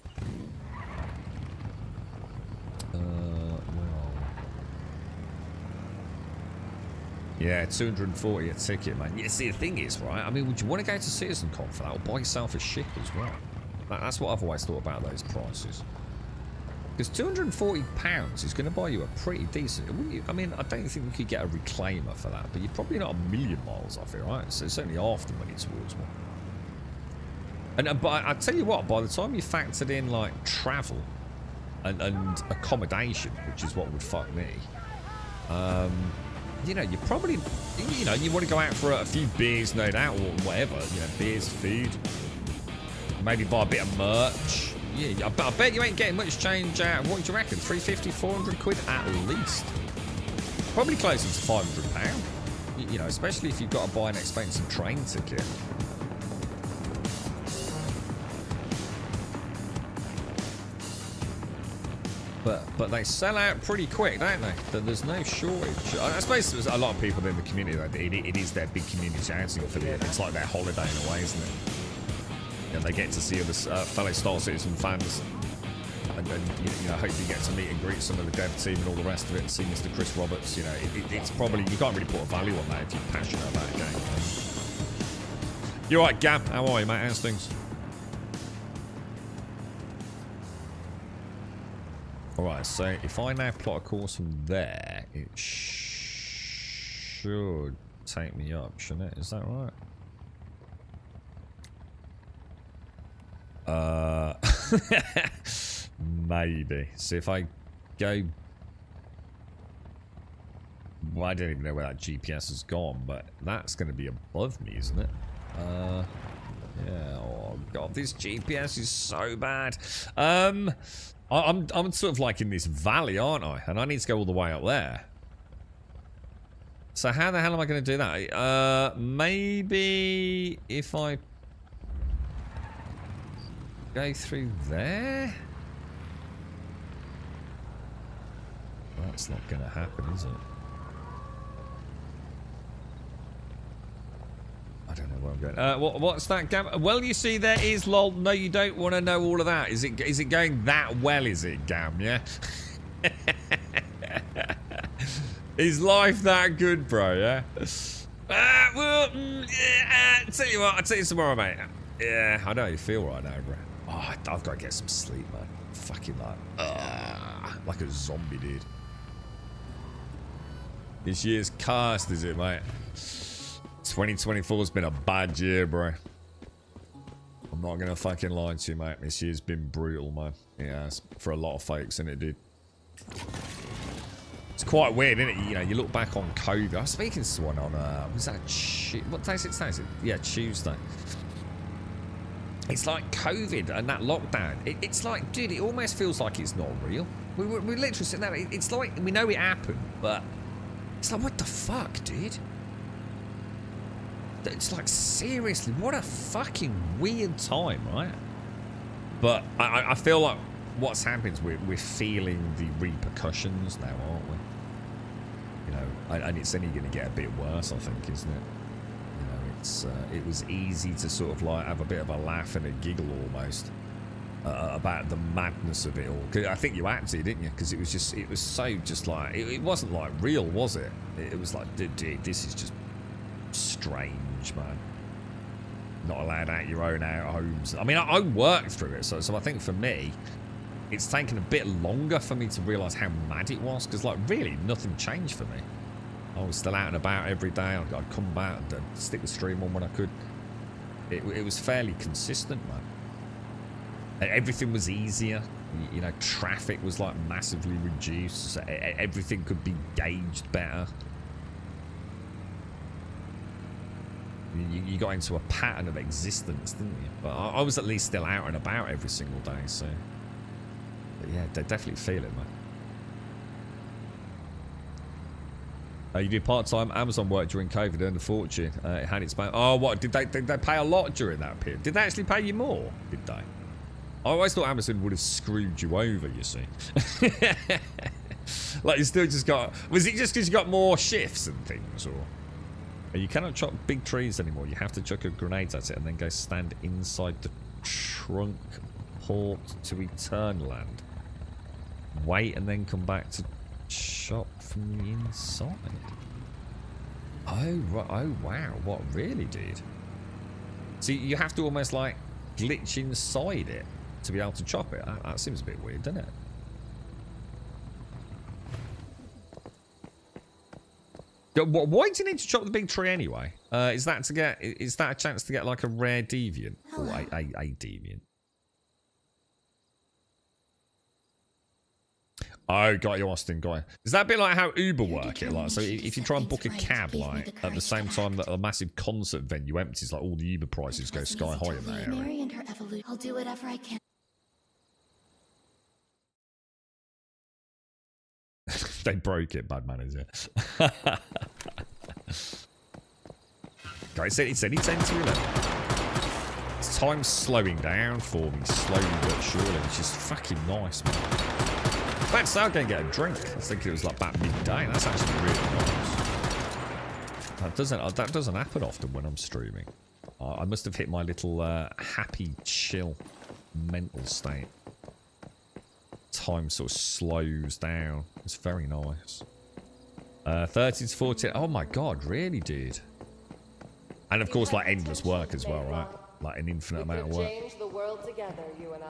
Yeah, 240 a ticket, man. Yeah, see, the thing is, right? I mean, would you want to go to CitizenCon for that, or buy yourself a ship as well? That's what I've always thought about those prices. Because £240 is going to buy you a pretty decent, wouldn't you? I mean, I don't think you could get a reclaimer for that, but you're probably not a million miles off it, right? So it's certainly half the money towards one. And but I tell you what, by the time you factored in like travel and accommodation, which is what would fuck me, you know, you probably, you know, you want to go out for a few beers, no doubt, or whatever, you know, beers, food, maybe buy a bit of merch. Yeah, I bet you ain't getting much change out. What do you reckon? 350, 400 quid at least. Probably closer to £500. You know, especially if you've got to buy an expensive train ticket. But they sell out pretty quick, don't they? There's no shortage. I suppose there's a lot of people in the community, though. It is their big community outing for them. It's like their holiday in a way, isn't it? And they get to see other fellow Star Citizen fans. And you know, hopefully get to meet and greet some of the dev team and all the rest of it, and see Mr. Chris Roberts. You know, it's probably, you can't really put a value on that if you're passionate about a game. You're right, Gab. How are you, mate? How's things? Alright, so if I now plot a course from there, it should take me up, shouldn't it? Is that right? Maybe. So if I go... Well, I don't even know where that GPS has gone, but that's going to be above me, isn't it? Yeah, oh god, this GPS is so bad. I'm sort of like in this valley, aren't I? And I need to go all the way up there. So how the hell am I going to do that? Maybe if I go through there? That's not going to happen, is it? I don't know where I'm going. What's that, Gam? Well, you see, there is lol. No, you don't want to know all of that. Is it going that well? Is it, Gam? Yeah. Is life that good, bro? Yeah. Tell you what. I'll tell you tomorrow, mate. Yeah, I know how you feel right now, bro. Oh, I've got to get some sleep, man. Fucking like a zombie, dude. This year's cast, is it, mate? 2024 has been a bad year, bro. I'm not gonna fucking lie to you, mate. This year's been brutal, man. Yeah, it's for a lot of folks, isn't it, dude? It's quite weird, isn't it? You know, you look back on COVID. I was speaking to someone on, was that what day is it today? Yeah, Tuesday. It's like COVID and that lockdown. It's like, dude, it almost feels like it's not real. We're literally sitting there. It's like, we know it happened, but it's like, what the fuck, dude? It's like, seriously, what a fucking weird time, right? But I feel like what's happened is we're feeling the repercussions now, aren't we? You know, and it's only going to get a bit worse, I think, isn't it? You know, it was easy to sort of like have a bit of a laugh and a giggle almost about the madness of it all. 'Cause I think you had to, didn't you? Because it was so just like, it wasn't like real, was it? It was like, dude, this is just strange, man. Not allowed out your own homes. I mean, I worked through it, so I think for me, it's taken a bit longer for me to realise how mad it was, because, like, really, nothing changed for me. I was still out and about every day. I'd come back and stick the stream on when I could. It was fairly consistent, man. Everything was easier. You know, traffic was, like, massively reduced. So everything could be gauged better. You got into a pattern of existence, didn't you? But I was at least still out and about every single day, so... But yeah, they definitely feel it, man. You did part-time Amazon work during COVID, earned a fortune. It had its... Oh, what? Did they pay a lot during that period? Did they actually pay you more? Did they? I always thought Amazon would have screwed you over, you see. Like, you still just got... Was it just because you got more shifts and things, or... You cannot chop big trees anymore. You have to chuck a grenade at it and then go stand inside the trunk port to Eternland. Wait and then come back to chop from the inside. Oh, right. Oh, wow. What, really, dude? So you have to almost, like, glitch inside it to be able to chop it. That seems a bit weird, doesn't it? Why do you need to chop the big tree anyway? Is that a chance to get like a rare deviant? Or a deviant? Oh, got you, Austin, got you. Is that a bit like how Uber work it? Like, so if you try and book a cab, like, at the same time that a massive concert venue empties, like, all the Uber prices go sky high in that area. Mary and her evolution. I'll do whatever I can. They broke it, bad manager. Guys, it's only 10 to 11. It's time slowing down for me, slowly but surely, which is fucking nice, man. In fact, so I'll go and get a drink. I was thinking it was like about midday. That's actually really nice. That doesn't happen often when I'm streaming. I must have hit my little happy, chill mental state. Time sort of slows down. It's very nice. 30 to 40. Oh my god, really, dude? And of course, like, endless work as well, right? Like an infinite amount of work. Change the world together, you and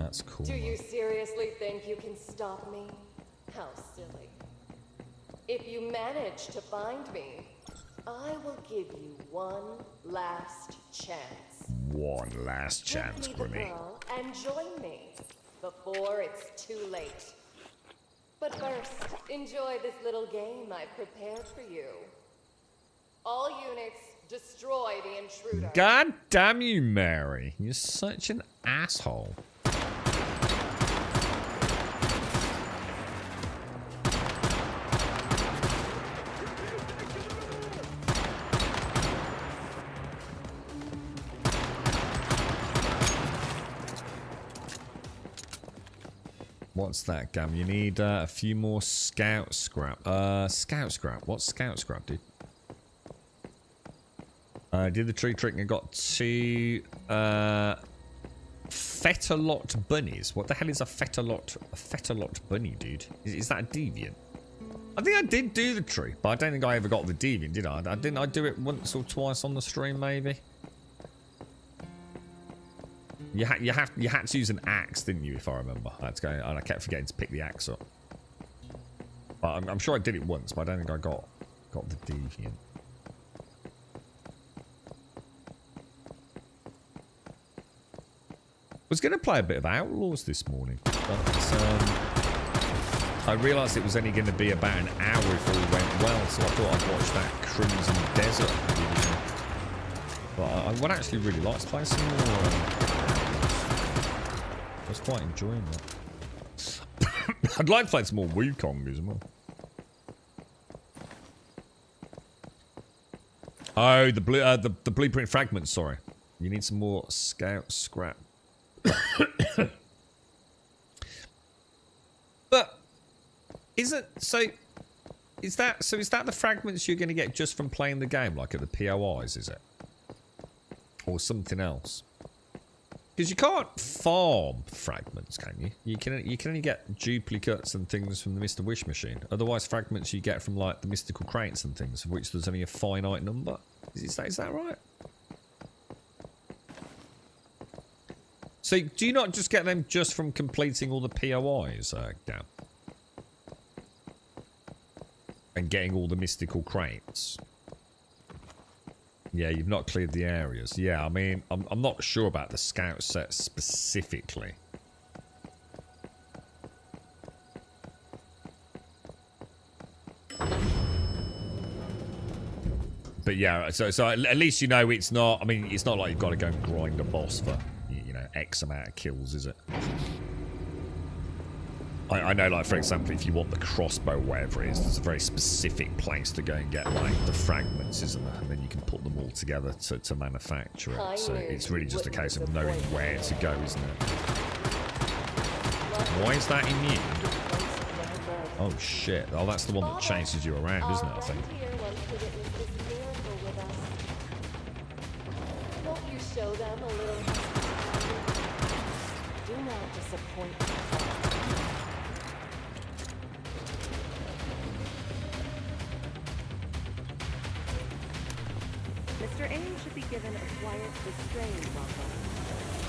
That's cool. Do you seriously think you can stop me? How silly. If you manage to find me, I will give you one last chance. One last chance, Give me the Grimmy. girl and join me before it's too late. But first, enjoy this little game I've prepared for you. All units, destroy the intruder. God damn you, Mary. You're such an asshole. What's that, Gam? You need a few more scout scrap. Scout scrap? What's scout scrap, dude? Did the tree trick and got 2 Fetterlot bunnies. What the hell is a Fetterlot bunny, dude? Is that a deviant? I think I did do the tree, but I don't think I ever got the deviant, did I? Didn't I do it once or twice on the stream, maybe? You had to use an axe, didn't you? If I remember, I had to go, and I kept forgetting to pick the axe up. But I'm sure I did it once, but I don't think I got the deviant. I was going to play a bit of Outlaws this morning, but I realised it was only going to be about an hour if all went well, so I thought I'd watch that Crimson Desert video. But I would actually really like to play some more. I was quite enjoying that. I'd like to play some more Wukong as well. Oh, the blueprint fragments. Sorry, you need some more scout scrap. But is that the fragments you're going to get just from playing the game, like at the POIs? Is it, or something else? Because you can't farm fragments, can you? You can only get duplicates and things from the Mr. Wish machine. Otherwise, fragments you get from like the mystical crates and things, of which there's only a finite number. Is that right? So do you not just get them just from completing all the POIs, Dan? And getting all the mystical crates? Yeah, you've not cleared the areas. Yeah, I mean, I'm not sure about the scout set specifically. But yeah, so at least you know it's not, I mean, it's not like you've got to go and grind a boss for, you know, X amount of kills, is it? I know, like, for example, if you want the crossbow, wherever it is, there's a very specific place to go and get, like, the fragments, isn't there? And then you can put them all together to manufacture it. So it's really just a case of knowing where to go, isn't it? Why is that immune? Oh, shit. Oh, that's the one that chases you around, isn't it, I think? Won't you show them a little hospitality? Do not disappoint me. Mr. Ames should be given a quiet, restrained welcome.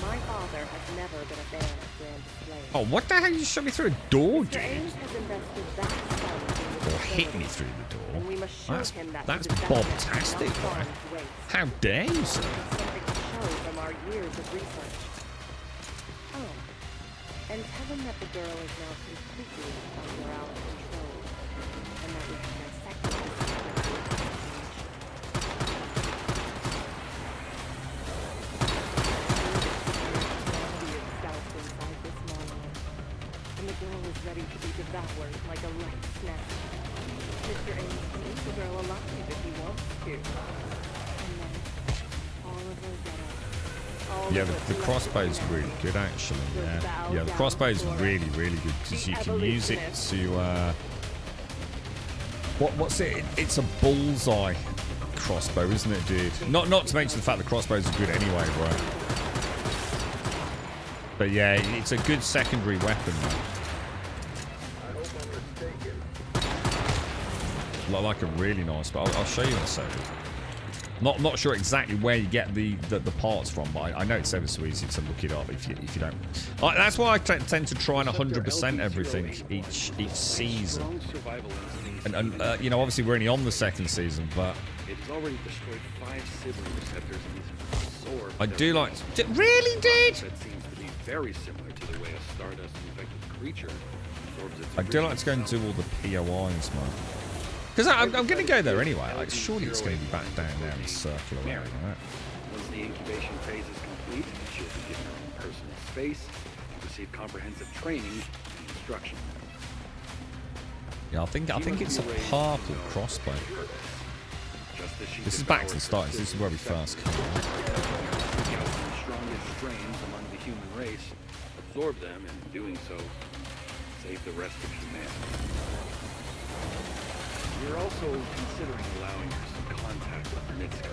My father has never been a fan of grand displays. Oh, what the hell? You shot me through a door, dude. Mr. Ames has invested vast funds in this Or hit facility, me through the door. and we must show him that That's his investment Bob-tastic, has not gone right? to waste. How dare you, sir? It's something to show from our years of research. Oh, and tell him that the girl is now completely under our control, and that we have dissected the secret of the change. And the girl is ready to be devoured like a light snack. Mr. Ames can eat the girl alive if he wants to. And then, all of Rosetta. Yeah, the crossbow's really good, actually. Yeah, the crossbow's really, really good because you can use it to. What's it? It's a bullseye crossbow, isn't it, dude? Not to mention the fact the crossbows are good anyway, right? But yeah, it's a good secondary weapon, man. Like a really nice, but I'll show you in a second. Not sure exactly where you get the parts from, but I know it's ever so easy to look it up if you don't. That's why I tend to try and 100% everything each season. And you know, obviously we're only on the second season, but it has already destroyed 5 sibling receptors and is absorbed. I do like. Really, dude? That seems to be very similar to the way a stardust-infected creature absorbs its. I do like to go and do all the POIs, man. Because I'm going to go there anyway. Like, surely it's going to be back down there and circle around, right? Once the incubation phase is complete, she'll be given her own personal space and receive comprehensive training and instruction. Yeah, I think it's a purple crossbow. This is back to the start. This is where we first come. The strongest strains among the human race, absorb them, and in doing so, save the rest of humanity. We're also considering allowing her some contact with Nitska.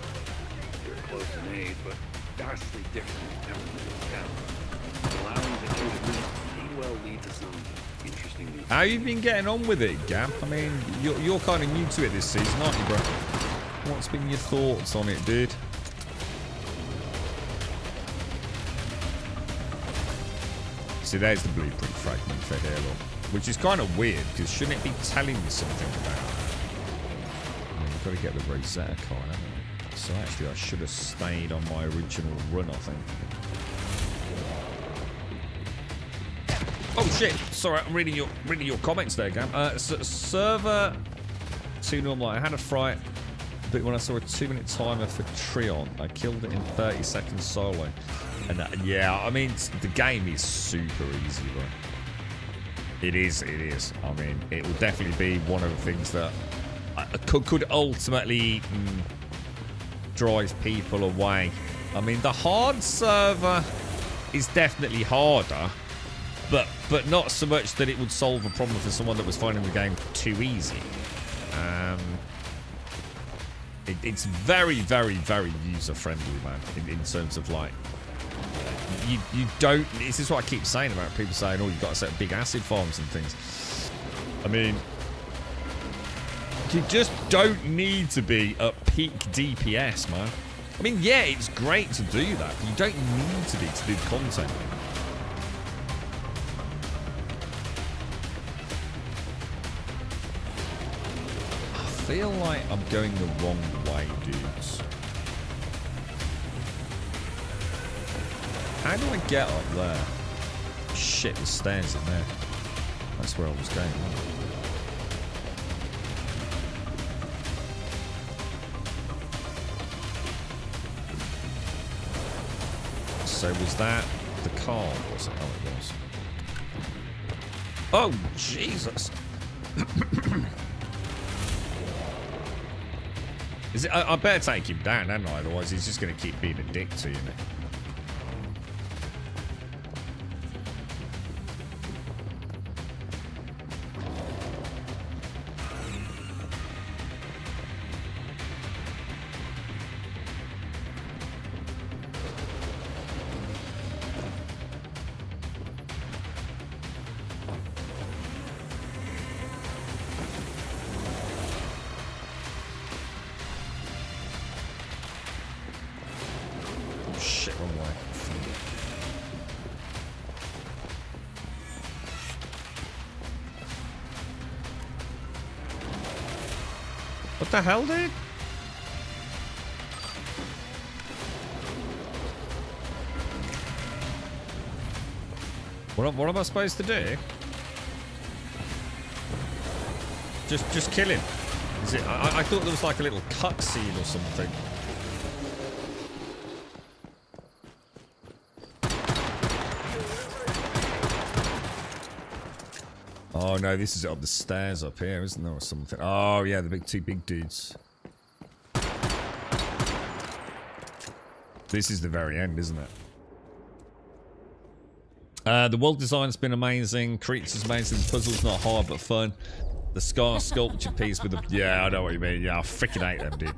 They're close in age, but vastly different in temperament and talent. Allowing the two to meet may well lead to some interesting new. How you been getting on with it, Gam? I mean, you're kind of new to it this season, aren't you, bro? What's been your thoughts on it, dude? See, there's the blueprint fragment for here, look. Which is kind of weird, because shouldn't it be telling me something about it? We've got to get the Rosetta card, haven't we? So actually, I should have stayed on my original run, I think. Oh shit! Sorry, I'm reading your comments there, Gam. Server 2 normal. I had a fright, but when I saw a 2-minute timer for Trion, I killed it in 30 seconds solo. And yeah, I mean, the game is super easy, bro. It is. I mean, it will definitely be one of the things that could ultimately drive people away. I mean, the hard server is definitely harder, but not so much that it would solve a problem for someone that was finding the game too easy. It's very, very, very user-friendly, man, in terms of, like, you don't... This is what I keep saying about people saying, oh, you've got to set big acid farms and things. I mean, you just don't need to be at peak DPS, man. I mean, yeah, it's great to do that, but you don't need to be to do content. I feel like I'm going the wrong way, dudes. How do I get up there? Shit, there's stairs in there. That's where I was going. So was that the car? Was it? Oh, it was. Oh, Jesus. Is it? I better take him down, hadn't I? Otherwise, he's just going to keep being a dick to you. What the hell, dude? What am I supposed to do? Just kill him. Is it? I thought there was like a little cutscene or something. Oh no, this is up the stairs up here, isn't there, or something? Oh yeah, the two big dudes. This is the very end, isn't it? The world design's been amazing. Creatures amazing. The puzzle's not hard but fun. The scar sculpture piece with the... Yeah, I know what you mean. Yeah, I freaking hate them, dude.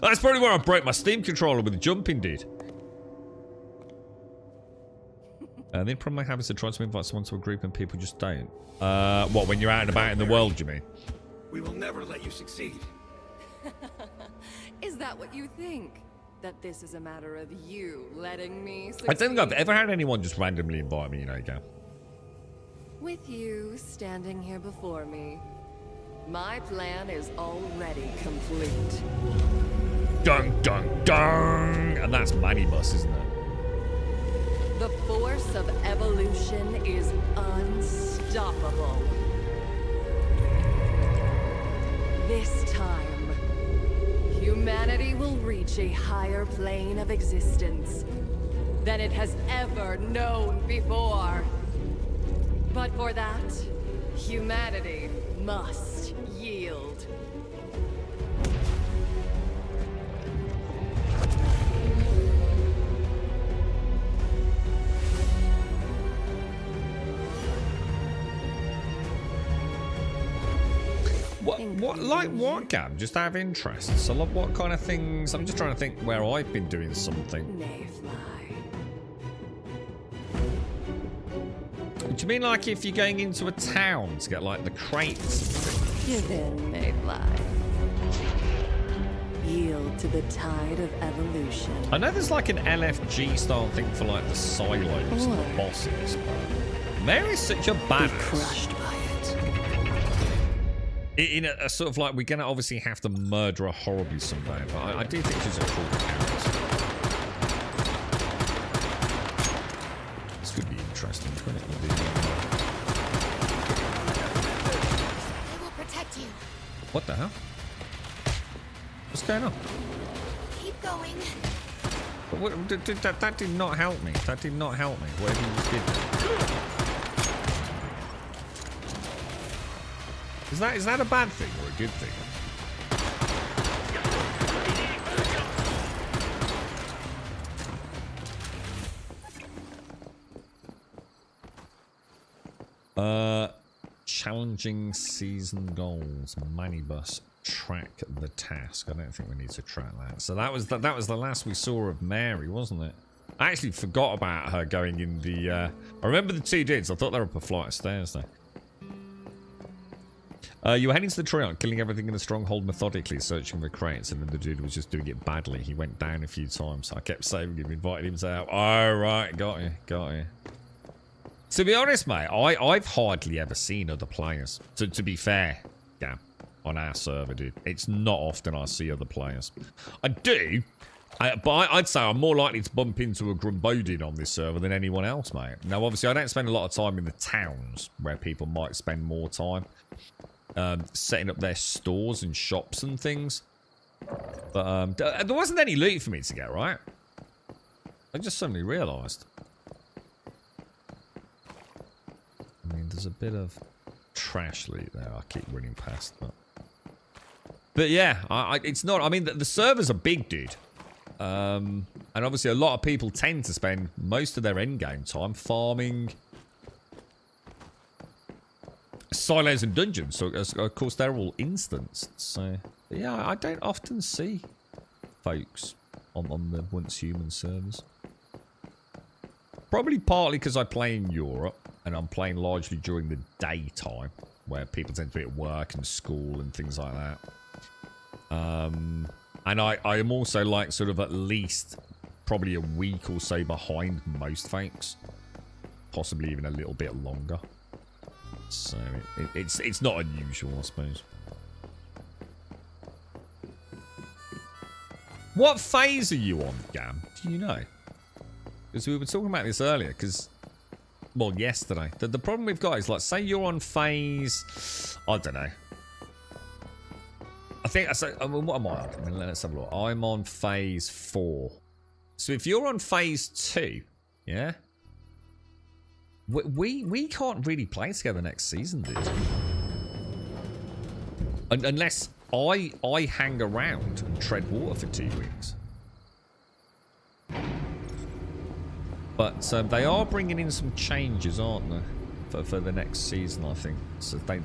That's probably where I broke my Steam controller with the jumping, dude. The problem I have is to try to invite someone to a group and people just don't. What, when you're out and about in the world, you mean? We will never let you succeed. Is that what you think? That this is a matter of you letting me succeed? I don't think I've ever had anyone just randomly invite me, you know, Gam. With you standing here before me, my plan is already complete. Dun, dun, dun! And that's Manibus, isn't it? The force of evolution is unstoppable. This time, humanity will reach a higher plane of existence than it has ever known before. But for that, humanity must yield. What, Gab? Just out of interest. So, like, what kind of things? I'm just trying to think where I've been doing something. Do you mean like if you're going into a town to get like the crates? Give in, Mayfly. Yield to the tide of evolution. I know there's like an LFG style thing for like the silos and the bosses, but Mary's such a badass. Crushed by it. In a sort of like, we're gonna obviously have to murder her horribly someday, but I do think she's a cool character. This could be interesting, couldn't it? I will protect you. What the hell? What's going on? Keep going. That did not help me. That did not help me. Whatever you just did. Is that a bad thing or a good thing? Challenging season goals. Manibus. Track the task. I don't think we need to track that. So that was the last we saw of Mary, wasn't it? I actually forgot about her going in the I remember the two dudes. I thought they were up a flight of stairs though. You were heading to the Trion, killing everything in the stronghold methodically, searching for crates, and then the dude was just doing it badly. He went down a few times. I kept saving him, inviting him to help. Oh, right, got you. To be honest, mate, I've hardly ever seen other players. To be fair, yeah, on our server, dude. It's not often I see other players. I do, but I'd say I'm more likely to bump into a Grumbodin on this server than anyone else, mate. Now, obviously, I don't spend a lot of time in the towns where people might spend more time. Setting up their stores and shops and things. But there wasn't any loot for me to get, right? I just suddenly realised. I mean, there's a bit of trash loot there I keep running past. But yeah, it's not... I mean, the servers are big, dude. And obviously a lot of people tend to spend most of their endgame time farming... silos and dungeons, so of course they're all instanced. So yeah, I don't often see folks on the Once Human servers. Probably partly because I play in Europe and I'm playing largely during the daytime, where people tend to be at work and school and things like that. And I am also like sort of at least probably a week or so behind most folks, possibly even a little bit longer. So it's not unusual, I suppose. What phase are you on, Gam? Do you know? Because we were talking about this earlier. Because, well, yesterday. The problem we've got is, like, say you're on phase... I don't know. I think... I mean, what am I on? I mean, let's have a look. I'm on phase 4. So if you're on phase 2, yeah... We can't really play together next season, dude. Unless I hang around and tread water for 2 weeks. But they are bringing in some changes, aren't they? For the next season, I think. So they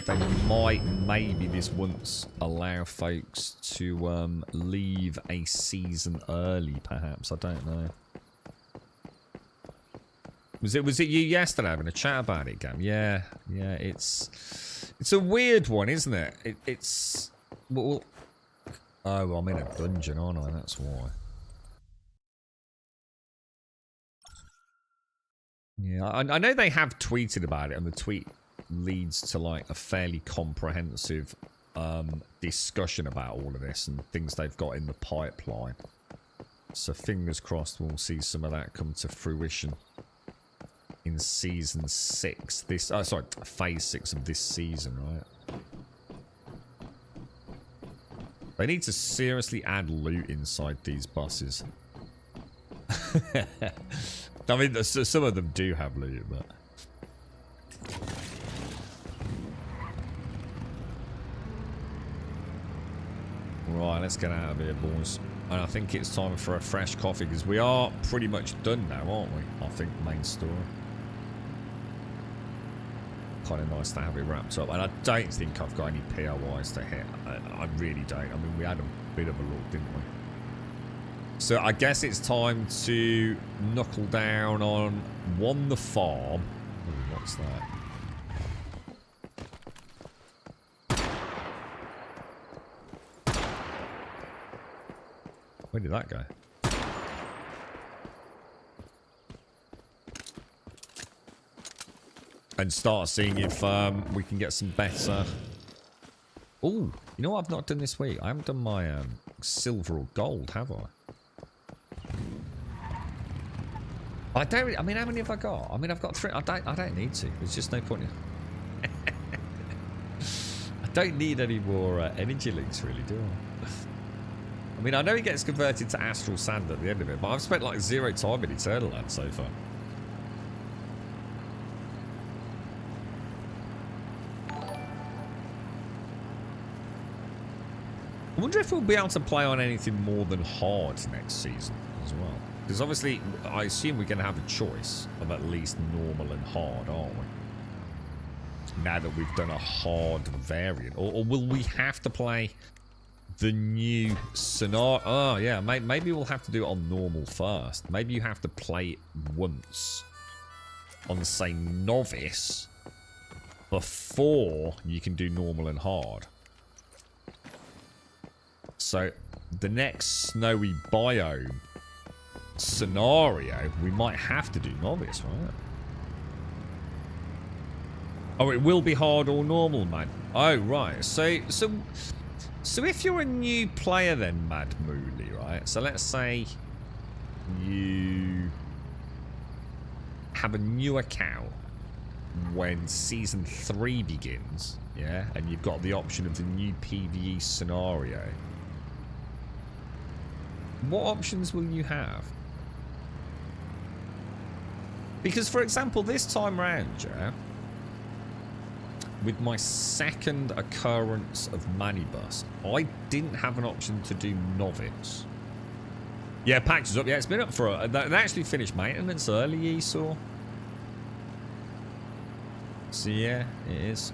might maybe this once allow folks to leave a season early, perhaps. I don't know. Was it you yesterday having a chat about it, Gam? Yeah, it's a weird one, isn't it? It's well, Oh, I'm in a dungeon, aren't I? That's why. Yeah, I know they have tweeted about it, and the tweet leads to like a fairly comprehensive discussion about all of this and things they've got in the pipeline. So fingers crossed we'll see some of that come to fruition in season 6. Phase 6 of this season, right? They need to seriously add loot inside these buses. I mean, some of them do have loot, but... Right, let's get out of here, boys. And I think it's time for a fresh coffee, because we are pretty much done now, aren't we? I think, main story. Kind of nice to have it wrapped up. And I don't think I've got any POIs to hit. I really don't. I mean, we had a bit of a look, didn't we? So I guess it's time to knuckle down on the farm. Ooh, what's that? Where did that go? And start seeing if we can get some better... Ooh, you know what I've not done this week? I haven't done my silver or gold, have I? I mean, how many have I got? I mean, I've got 3. I don't need to. There's just no point in... I don't need any more energy links, really, do I? I mean, I know it gets converted to astral sand at the end of it, but I've spent like 0 time in Eternal Land so far. I wonder if we'll be able to play on anything more than hard next season as well. Because obviously, I assume we're going to have a choice of at least normal and hard, aren't we? Now that we've done a hard variant. Or will we have to play the new scenario? Oh, yeah. Maybe we'll have to do it on normal first. Maybe you have to play it once on, say, novice before you can do normal and hard. So, the next snowy biome scenario, we might have to do novice, right? Oh, it will be hard or normal, man. Oh, right. So if you're a new player then, Mad Mooley, right? So let's say you have a new account when Season 3 begins, yeah? And you've got the option of the new PvE scenario. What options will you have? Because, for example, this time round, yeah, with my second occurrence of Manibus, I didn't have an option to do novice. Yeah, patch is up. Yeah, it's been up for they actually finished maintenance early, you saw. So yeah, it is.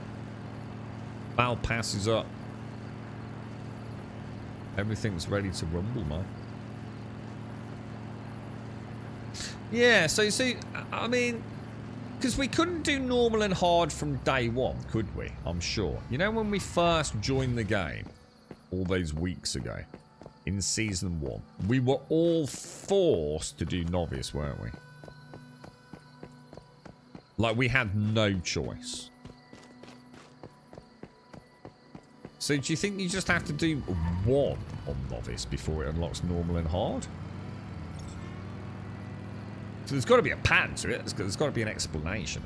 Battle Pass is up. Everything's ready to rumble, man. Yeah, so I mean, because we couldn't do normal and hard from day one, could we? I'm sure. You know, when we first joined the game, all those weeks ago, in Season 1, we were all forced to do novice, weren't we? Like, we had no choice. So do you think you just have to do 1 on novice before it unlocks normal and hard? So there's got to be a pattern to it. There's got to be an explanation,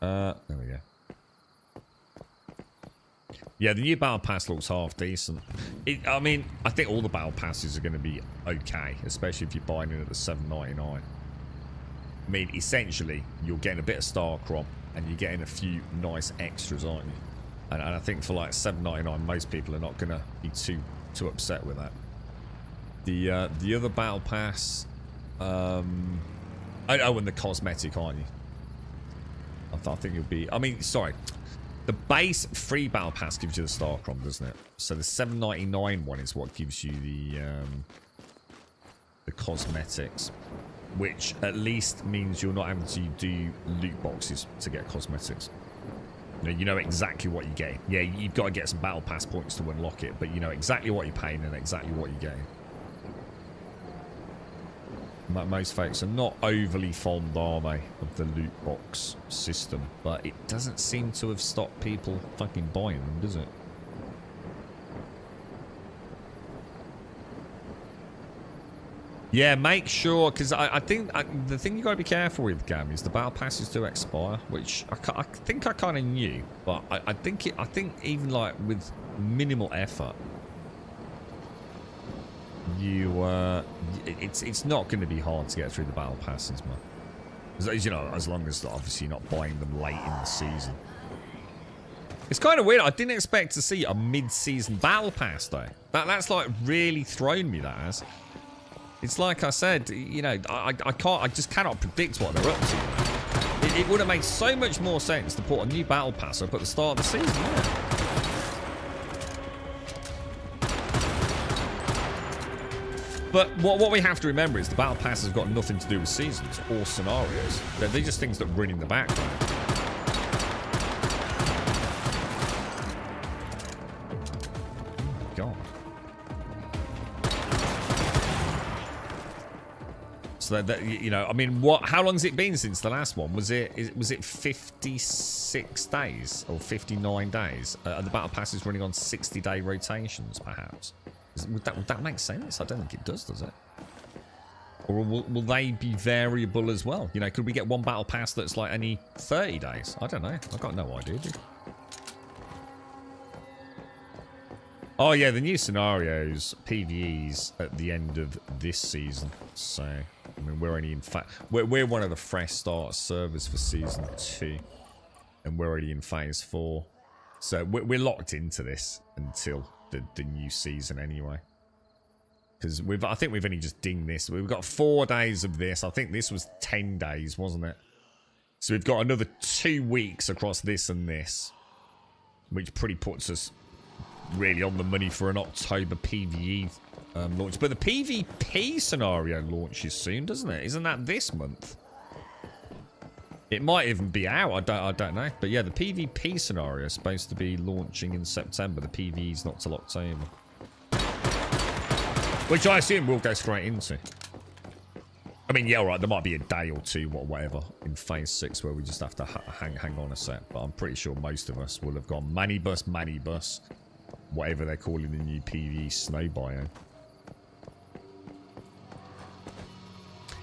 right? There we go. Yeah, the new battle pass looks half decent. I mean, I think all the battle passes are going to be okay, especially if you're buying it at the $7.99. I mean, essentially, you're getting a bit of Starcrom, and you're getting a few nice extras, aren't you? And I think for like $7.99, most people are not going to be too upset with that. The other battle pass, oh, and the cosmetic, aren't you? I think you'll be. I mean, sorry, the base free battle pass gives you the Starcrom, doesn't it? So the $7.99 one is what gives you the cosmetics. which at least means you're not having to do loot boxes to get cosmetics. You know exactly what you're getting. Yeah, you've got to get some battle pass points to unlock it, but you know exactly what you're paying and exactly what you're getting. Most folks are not overly fond, are they, of the loot box system, but it doesn't seem to have stopped people fucking buying them, does it? Yeah, make sure, because I think the thing you got to be careful with, Gam, is the battle passes do expire, which I think I kind of knew, but I think even like with minimal effort, it's not going to be hard to get through the battle passes, man. As you know, as long as obviously you're not buying them late in the season. It's kind of weird. I didn't expect to see a mid-season battle pass though. That's like really thrown me. That has. It's like I said, you know, I just cannot predict what they're up to. It would have made so much more sense to put a new battle pass up at the start of the season. Yeah. But what we have to remember is the battle pass has got nothing to do with seasons or scenarios. They're just things that run in the background. God. So that you know, I mean, how long has it been since the last one? Was it 56 days or 59 days? And the battle pass is running on 60-day rotations, perhaps. Would that make sense? I don't think it does it? Or will they be variable as well? You know, could we get one battle pass that's like only 30 days? I don't know. I've got no idea, dude. Oh yeah, the new scenarios, PvEs at the end of this season. So, I mean, we're only in fact we're one of the fresh start servers for season 2, and we're already in phase 4. So we're locked into this until the new season anyway. Because I think we've only just dinged this. We've got 4 days of this. I think this was 10 days, wasn't it? So we've got another 2 weeks across this and this, which pretty puts us really on the money for an October PvE launch. But the PvP scenario launches soon, doesn't it? Isn't that this month? It might even be out. I don't know. But yeah, the PvP scenario is supposed to be launching in September. The PvE's not till October. Which I assume we'll go straight into. I mean, yeah, all right, there might be a day or two, whatever, in phase 6 where we just have to hang on a sec. But I'm pretty sure most of us will have gone Manibus, whatever they're calling the new PvE snow biome.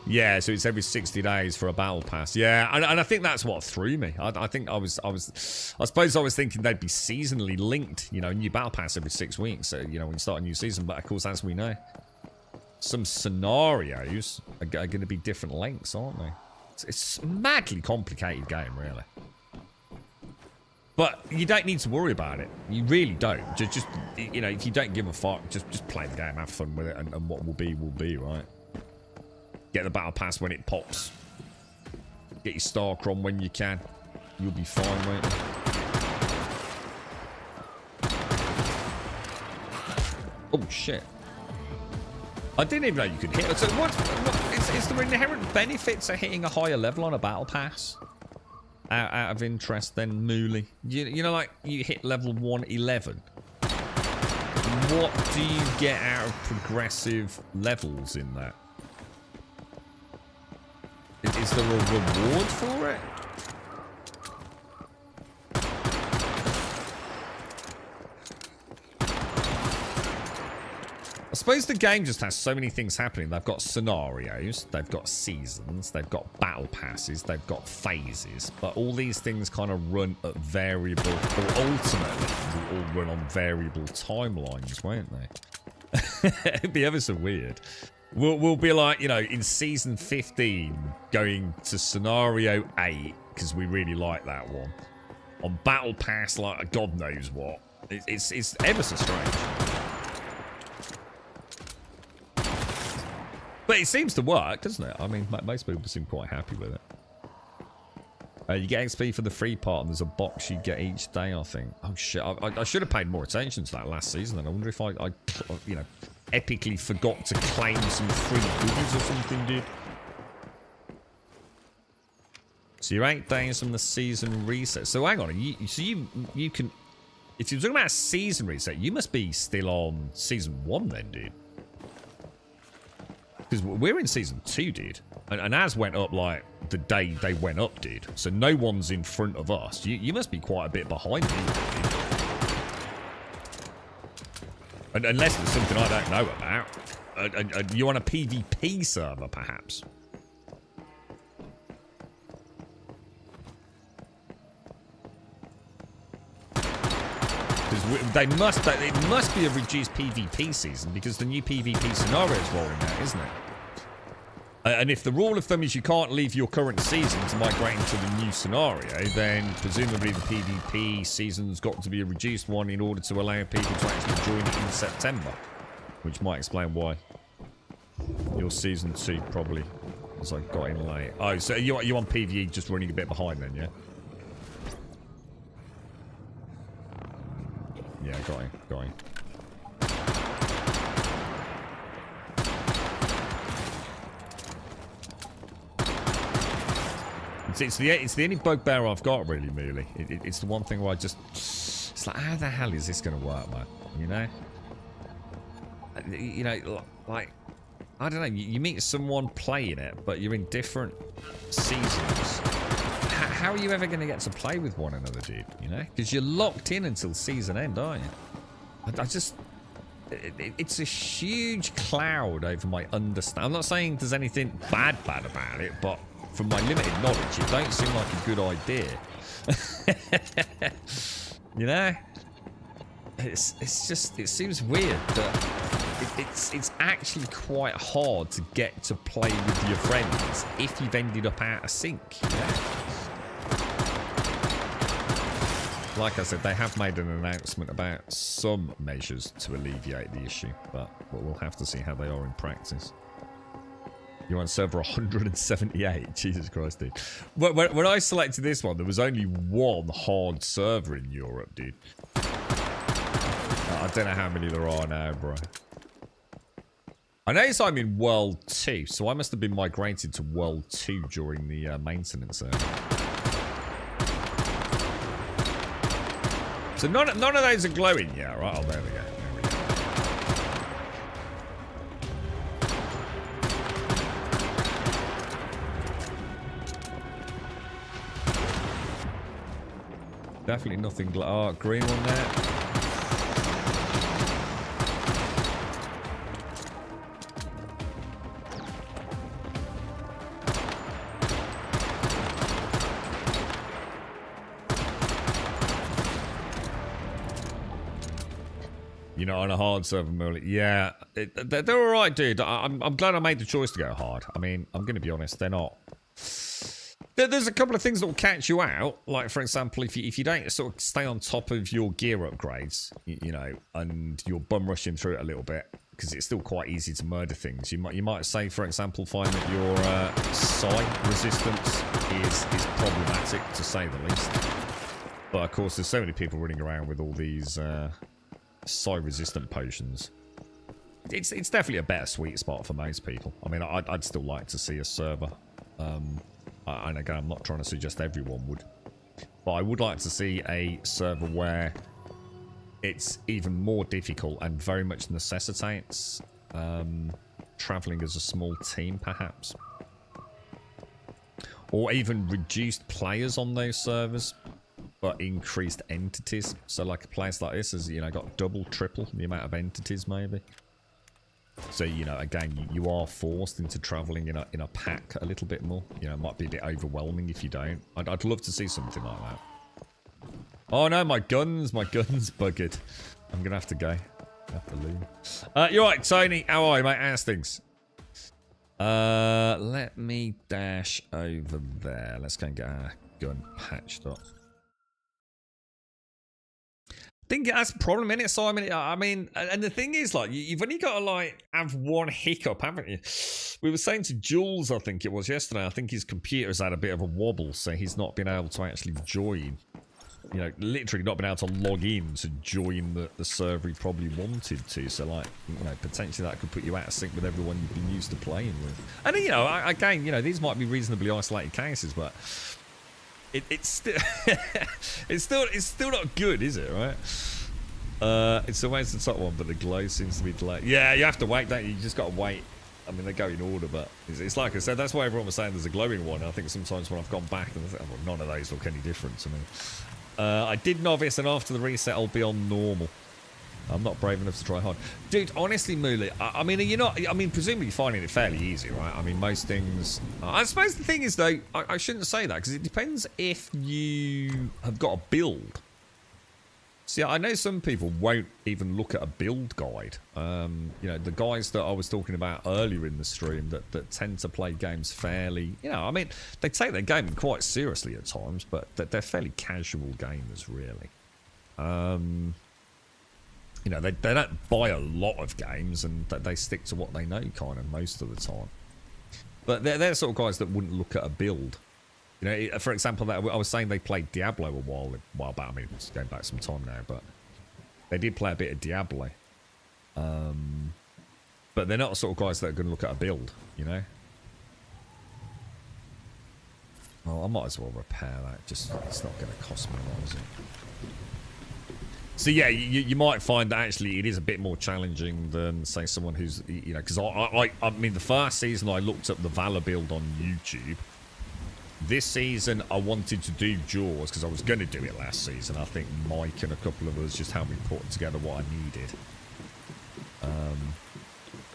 Yeah, so it's every 60 days for a battle pass. Yeah, and I think that's what threw me. I think I suppose I was thinking they'd be seasonally linked. You know, new battle pass every 6 weeks. So, you know, when you start a new season. But of course, as we know, some scenarios are going to be different lengths, aren't they? It's a madly complicated game, really. But you don't need to worry about it. You really don't. Just you know, if you don't give a fuck, just play the game, have fun with it, and what will be, right? Get the battle pass when it pops. Get your star cron when you can. You'll be fine, mate. Oh shit! I didn't even know you could hit. So is there inherent benefits to hitting a higher level on a battle pass? Out of interest, then, Mooley. You know, like you hit level 111. What do you get out of progressive levels in that? Is there a reward for it? I suppose the game just has so many things happening. They've got scenarios, they've got seasons, they've got battle passes, they've got phases. But all these things kind of run at variable, or ultimately will all run on variable timelines, won't they? It'd be ever so weird. We'll be like, you know, in season 15, going to scenario 8, because we really like that one. On battle pass, like God knows what. It's ever so strange. But it seems to work, doesn't it? I mean, most people seem quite happy with it. You get XP for the free part, and there's a box you get each day, I think. Oh, shit. I should have paid more attention to that last season, and I wonder if I you know, epically forgot to claim some free goodies or something, dude. So you're 8 days from the season reset. So hang on, you can... If you're talking about a season reset, you must be still on season 1 then, dude. Because we're in season 2, dude. And ours went up like the day they went up, dude. So no one's in front of us. You must be quite a bit behind me, dude. And unless there's something I don't know about. You're on a PvP server, perhaps. It must be a reduced PvP season because the new PvP scenario is rolling out, isn't it? And if the rule of thumb is you can't leave your current season to migrate into the new scenario, then presumably the PvP season's got to be a reduced one in order to allow people to actually join it in September. Which might explain why your season 2 probably, as I got in late. Oh, so you on PvE just running a bit behind then, yeah? Yeah, got him. It's the only bugbear I've got, really, Mealy. It's the one thing where I just... It's like, how the hell is this going to work, man? You know? You know, like... I don't know, you meet someone playing it, but you're in different seasons. How are you ever going to get to play with one another, dude? You know? Because you're locked in until season end, aren't you? I just... It's a huge cloud over my understanding. I'm not saying there's anything bad about it, but from my limited knowledge, it don't seem like a good idea. You know? It's just... It seems weird that it's actually quite hard to get to play with your friends if you've ended up out of sync. You know? Like I said, they have made an announcement about some measures to alleviate the issue, but we'll have to see how they are in practice. You're on server 178. Jesus Christ, dude. When I selected this one, there was only one hard server in Europe, dude. I don't know how many there are now, bro. I notice I'm in World 2, so I must have been migrated to World 2 during the maintenance area. So none of those are glowing yet, right? Oh, there we go. Definitely nothing green one there. You're not on a hard server, Mully. Yeah, they're all right, dude. I'm glad I made the choice to go hard. I mean, I'm going to be honest, they're not. There's a couple of things that will catch you out. Like, for example, if you don't sort of stay on top of your gear upgrades, you know, and you're bum rushing through it a little bit, because it's still quite easy to murder things. You might say, for example, find that your psi resistance is problematic, to say the least. But of course, there's so many people running around with all these psi resistant potions. It's definitely a better sweet spot for most people. I mean, I'd still like to see a server. And again, I'm not trying to suggest everyone would, but I would like to see a server where it's even more difficult and very much necessitates traveling as a small team, perhaps, or even reduced players on those servers, but increased entities. So, like a place like this has, you know, got double, triple the amount of entities, maybe. So, you know, again, you are forced into travelling in a pack a little bit more. You know, it might be a bit overwhelming if you don't. I'd love to see something like that. Oh no, my guns buggered. I'm going to have to go. I have to leave. You're right, Tony. How are you, mate? How's things? Let me dash over there. Let's go and get our gun patched up. I think that's the problem, innit, Simon? I mean, and the thing is, like, you've only got to, like, have one hiccup, haven't you? We were saying to Jules, I think it was yesterday, I think his computer's had a bit of a wobble, so he's not been able to actually join. You know, literally not been able to log in to join the server he probably wanted to. So, like, you know, potentially that could put you out of sync with everyone you've been used to playing with. And, you know, again, you know, these might be reasonably isolated cases, but it's still it's still not good, is it? Right? It's always the top one, but the glow seems to be delayed. Yeah, you have to wait, don't you? You just got to wait. I mean, they go in order, but it's like I said, that's why everyone was saying there's a glowing one. I think sometimes when I've gone back, and I think, well, none of those look any different to me. I did novice, and after the reset, I'll be on normal. I'm not brave enough to try hard. Dude, honestly, Mooley, I mean, you're not... I mean, presumably you're finding it fairly easy, right? I mean, most things... I suppose the thing is, though, I shouldn't say that, because it depends if you have got a build. See, I know some people won't even look at a build guide. You know, the guys that I was talking about earlier in the stream that tend to play games fairly... You know, I mean, they take their gaming quite seriously at times, but they're fairly casual gamers, really. You know, they don't buy a lot of games, and they stick to what they know kind of most of the time. But they're the sort of guys that wouldn't look at a build. You know, for example, I was saying they played Diablo a while back. I mean, it's going back some time now, but they did play a bit of Diablo. But they're not the sort of guys that are going to look at a build, you know? Well, I might as well repair that. Just, it's not going to cost me a lot, is it? So yeah, you might find that actually it is a bit more challenging than, say, someone who's, you know, because I mean, the first season I looked up the Valor build on YouTube. This season I wanted to do Jaws because I was going to do it last season. I think Mike and a couple of us just helped me put together what I needed.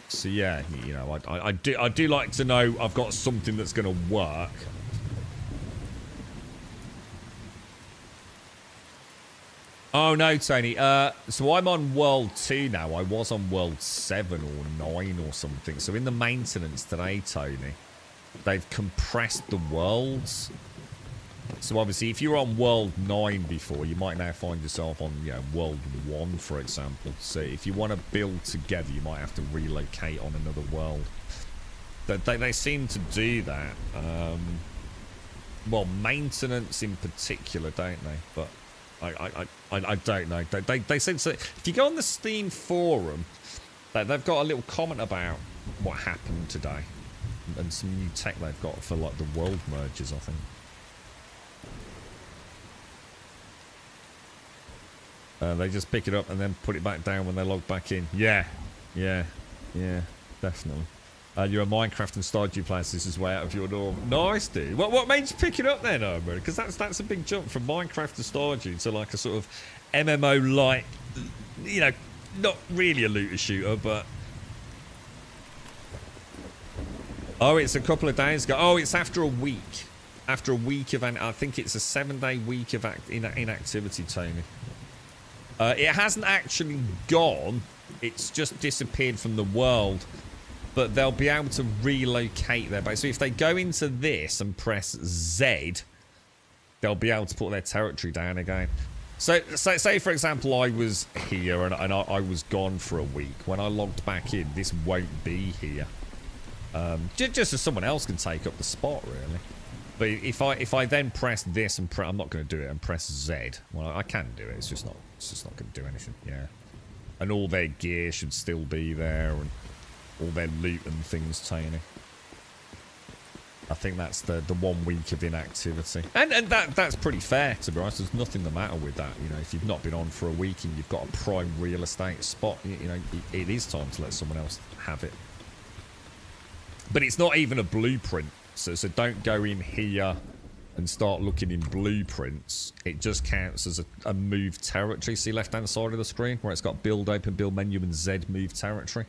So yeah, you know, I do like to know I've got something that's going to work. Oh no, Tony. So I'm on World 2 now. I was on World 7 or 9 or something. So in the maintenance today, Tony, they've compressed the worlds. So obviously, if you were on World 9 before, you might now find yourself on, you know, World 1, for example. So if you want to build together, you might have to relocate on another world. They seem to do that. Well, maintenance in particular, don't they? But I don't know. They said so. If you go on the Steam forum, they've got a little comment about what happened today and some new tech they've got for like the world mergers, I think. They just pick it up and then put it back down when they log back in. Yeah, definitely. You're a Minecraft and Stardew player, so this is way out of your norm. Nice, dude. What made you pick it up then, Omar? Because that's a big jump from Minecraft to Stardew to like a sort of MMO-like, you know, not really a looter shooter, but... Oh, it's a couple of days ago. Oh, it's after a week. After a week of... I think it's a 7-day week of inactivity, Tony. It hasn't actually gone. It's just disappeared from the world. But they'll be able to relocate their base. So if they go into this and press Z, they'll be able to put their territory down again. So say for example, I was here and I was gone for a week. When I logged back in, this won't be here. Just so someone else can take up the spot, really. But if I then press this and I'm not going to do it and press Z. Well, I can do it. It's just not going to do anything. Yeah. And all their gear should still be there and all their loot and things, Tony. I think that's the 1 week of inactivity. And that's pretty fair, to be honest. There's nothing the matter with that. You know, if you've not been on for a week and you've got a prime real estate spot, you know, it is time to let someone else have it. But it's not even a blueprint. So don't go in here and start looking in blueprints. It just counts as a move territory. See left-hand side of the screen where it's got build, open, build menu, and Z move territory.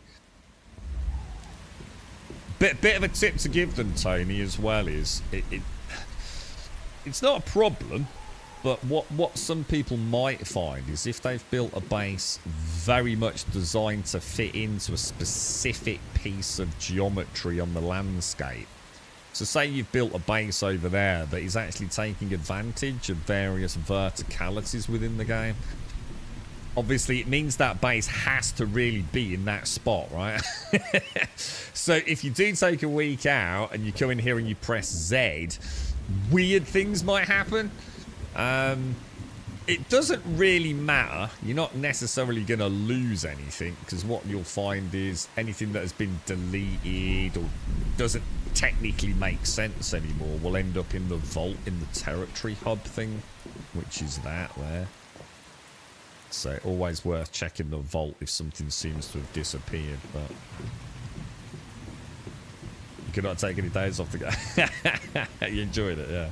Bit of a tip to give them, Tony, as well is it's not a problem, but what some people might find is if they've built a base very much designed to fit into a specific piece of geometry on the landscape. So say you've built a base over there that is actually taking advantage of various verticalities within the game. Obviously, it means that base has to really be in that spot, right? So if you do take a week out and you come in here and you press Z, weird things might happen. It doesn't really matter. You're not necessarily going to lose anything because what you'll find is anything that has been deleted or doesn't technically make sense anymore will end up in the vault in the territory hub thing, which is that there. So always worth checking the vault if something seems to have disappeared, but you could not take any days off the game. You enjoyed it, yeah.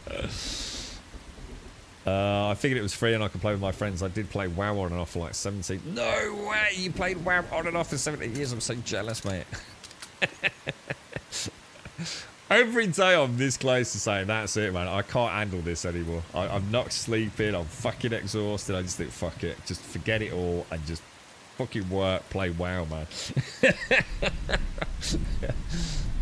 I figured it was free and I could play with my friends. I did play WoW on and off for like 17. No way! You played WoW on and off for 17 years. I'm so jealous, mate. Every day I'm this close to saying, that's it, man. I can't handle this anymore. I'm not sleeping. I'm fucking exhausted. I just think, fuck it. Just forget it all and just fucking work, play WoW, man.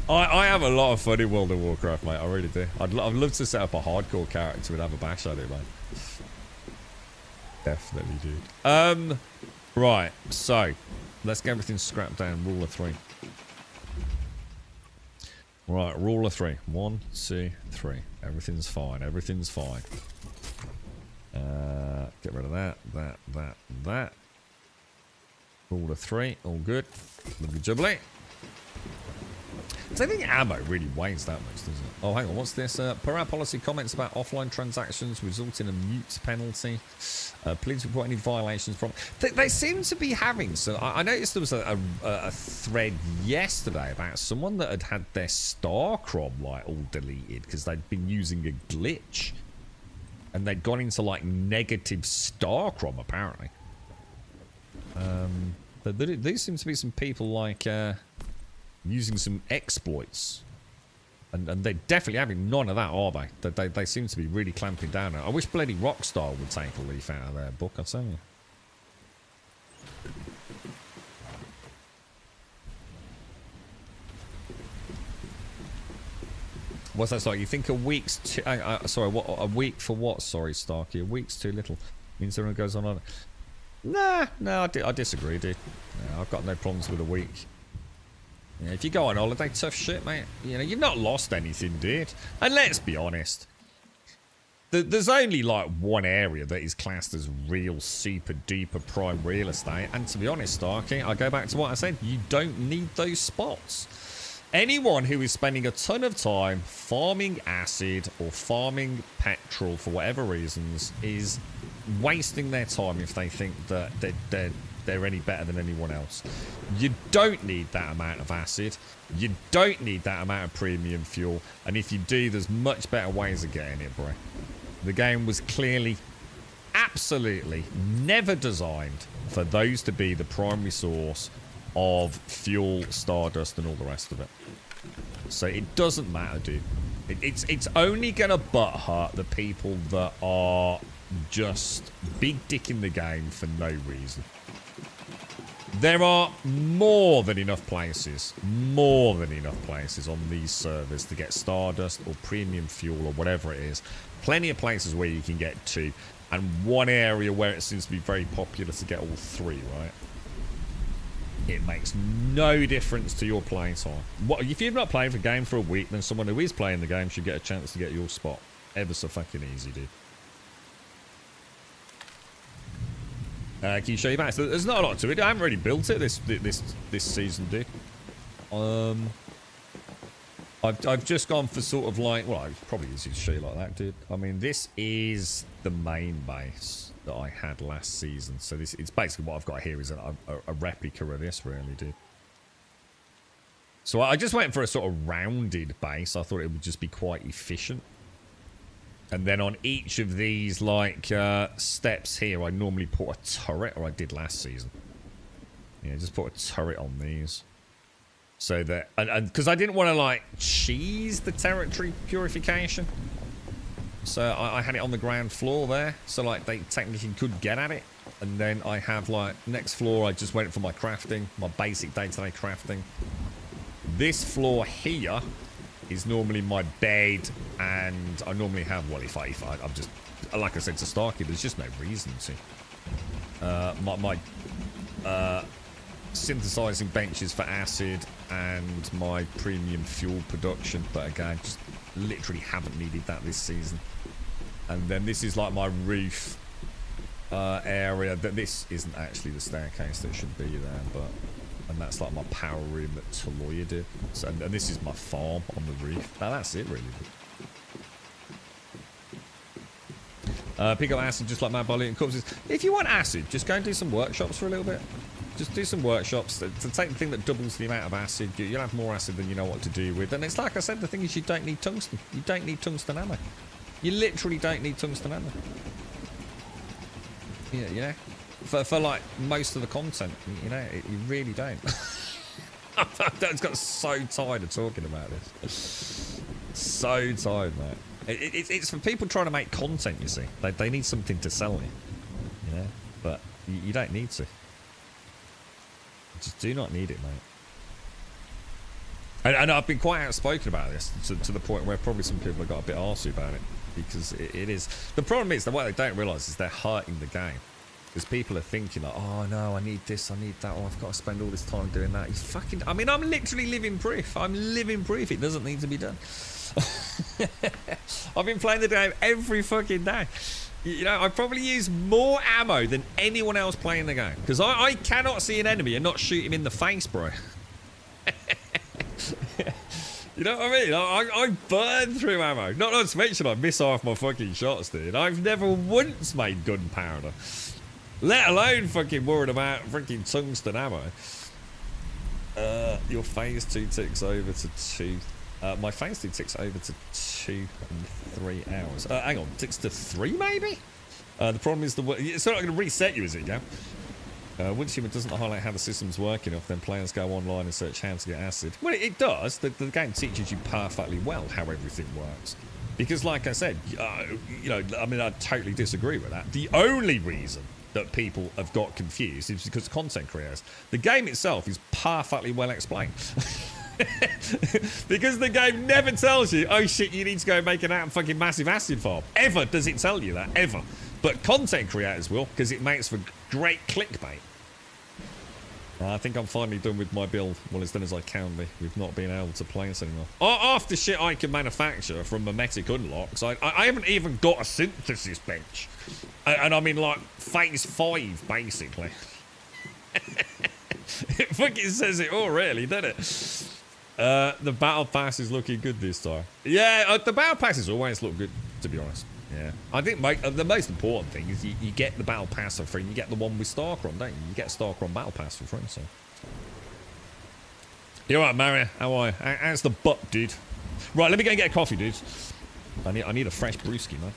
I have a lot of fun in World of Warcraft, mate. I really do. I'd love to set up a hardcore character and have a bash at it, man. Definitely, dude. Right. So, let's get everything scrapped down. Rule of 3. Right, rule of 3. 1, 2, 3. Everything's fine. Everything's fine. Get rid of that. That. Rule of 3. All good. Lovely jubbly. I don't think ammo really weighs that much, does it? Oh, hang on. What's this? Per our policy, comments about offline transactions result in a mute penalty. Please report any violations from... They seem to be having... So I noticed there was a thread yesterday about someone that had their star crom, like, all deleted because they'd been using a glitch. And they'd gone into, like, negative star crom, apparently. There seem to be some people, like... using some exploits, and they're definitely having none of that, are they? They seem to be really clamping down. I wish bloody Rockstar would take a leaf out of their book, I tell you. What's that like? You think a week's too... sorry, what? A week for what? Sorry, Starkey. A week's too little. Means everyone goes on. Nah, I disagree, dude. No, I've got no problems with a week. Yeah, if you go on holiday, tough shit, mate. You know, you've not lost anything, dude. And let's be honest. There's only, like, one area that is classed as real, super, duper prime real estate. And to be honest, Starkey, I go back to what I said. You don't need those spots. Anyone who is spending a ton of time farming acid or farming petrol for whatever reasons is wasting their time if they think that they're any better than anyone else. You don't need that amount of acid. You don't need that amount of premium fuel. And if you do, there's much better ways of getting it, bro. The game was clearly, absolutely never designed for those to be the primary source of fuel, stardust, and all the rest of it. So it doesn't matter, dude. It's only going to butt hurt the people that are just big dick in the game for no reason. There are more than enough places on these servers to get stardust or premium fuel or whatever it is. Plenty of places where you can get to, and one area where it seems to be very popular to get all 3, right? It makes no difference to your play time. If you've not played the game for a week, then someone who is playing the game should get a chance to get your spot. Ever so fucking easy, dude. Can you show you back? So there's not a lot to it. I haven't really built it this season, dude. I've just gone for sort of like, well, it's probably easy to show you like that, dude. I mean, this is the main base that I had last season. So it's basically what I've got here is a replica of this, really, dude. So I just went for a sort of rounded base. I thought it would just be quite efficient. And then on each of these, like, steps here, I normally put a turret, or I did last season. Yeah, just put a turret on these. So that, and because I didn't want to, like, cheese the territory purification. So I had it on the ground floor there. So, like, they technically could get at it. And then I have, like, next floor, I just went for my crafting, my basic day-to-day crafting. This floor here is normally my bed, and I normally have, well, if I'm just, like I said to Starkey, there's just no reason to. My synthesizing benches for acid and my premium fuel production, but again, just literally haven't needed that this season. And then this is like my roof area. This isn't actually the staircase that should be there, but And that's like my power room that Taloya did. So, and this is my farm on the roof. Now that's it really. Pick up acid just like Mad Bolly and Corpses. If you want acid, just go and do some workshops for a little bit. Just do some workshops to take the thing that doubles the amount of acid. You'll have more acid than you know what to do with. And it's like I said, the thing is you don't need tungsten. You don't need tungsten ammo. You literally don't need tungsten ammo. Yeah, you know? For like most of the content, you know, you really don't. I just got so tired of talking about this. So tired, mate. It's for people trying to make content, you see. They need something to sell you know? But you don't need to. Just do not need it, mate. And I've been quite outspoken about this to the point where probably some people have got a bit arsey about it. Because it is. The problem is that what they don't realise is they're hurting the game. Because people are thinking like, oh no, I need this, I need that, oh I've got to spend all this time doing that. You fucking, I mean, I'm literally living proof. I'm living proof it doesn't need to be done. I've been playing the game every fucking day. You know, I probably use more ammo than anyone else playing the game. Because I cannot see an enemy and not shoot him in the face, bro. You know what I mean? I burn through ammo. Not to mention I miss half my fucking shots, dude. I've never once made gunpowder. Let alone fucking worried about freaking tungsten ammo. Your phase 2 ticks over to 2. My phase 2 ticks over to 2 and 3 hours. Hang on, ticks to 3 maybe? The problem is it's not going to reset you, is it, yeah? Once it doesn't highlight how the system's working, if then players go online and search how to get acid. Well, it does. The game teaches you perfectly well how everything works. Because, like I said, you know, I mean, I totally disagree with that. The only reason that people have got confused is because content creators. The game itself is perfectly well explained. Because the game never tells you, oh shit, you need to go make an fucking massive acid farm. Ever does it tell you that, ever. But content creators will, because it makes for great clickbait. I think I'm finally done with my build, well as done as I can be, with not being able to play this anymore. After shit I can manufacture from mimetic unlocks, I haven't even got a synthesis bench. And I mean like phase 5 basically. It fucking says it all really, doesn't it? The battle pass is looking good this time. Yeah, the battle passes always look good, to be honest. Yeah, I think the most important thing is you get the battle pass for free and you get the one with Starcron, don't you? You get Starcron battle pass for free, so. You alright, Mario? How are you? How's the butt, dude? Right, let me go and get a coffee, dude. I need a fresh brewski, man.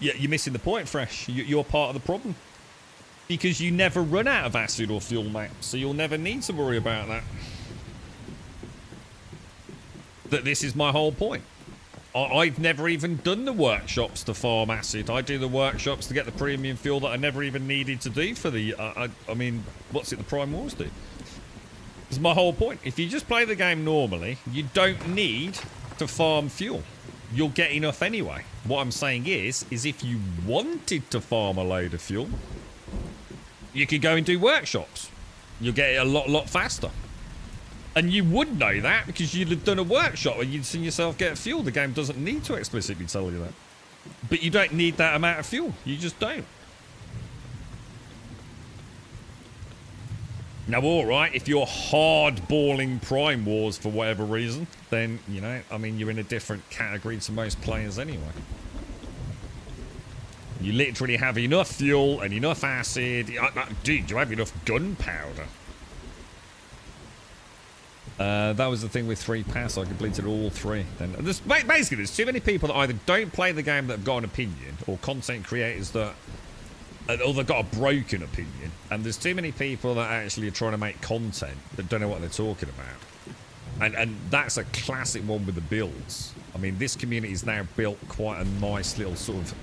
you're missing the point, Fresh. You're part of the problem. Because you never run out of acid or fuel, mate. So you'll never need to worry about that. This is my whole point. I've never even done the workshops to farm acid. I do the workshops to get the premium fuel that I never even needed to do for the... I mean, what's it the Prime Wars do? It's my whole point. If you just play the game normally, you don't need to farm fuel. You'll get enough anyway. What I'm saying is if you wanted to farm a load of fuel, you could go and do workshops. You'll get it a lot faster. And you would know that because you'd have done a workshop and you'd seen yourself get fuel. The game doesn't need to explicitly tell you that. But you don't need that amount of fuel. You just don't. Now, all right, if you're hardballing Prime Wars for whatever reason, then, you know, I mean, you're in a different category to most players anyway. You literally have enough fuel and enough acid. Dude, you have enough gunpowder. That was the thing with 3 pass. I completed all 3. Then basically, there's too many people that either don't play the game that have got an opinion, or content creators that, or they've got a broken opinion. And there's too many people that actually are trying to make content that don't know what they're talking about. And that's a classic one with the builds. I mean, this community is now built quite a nice little sort of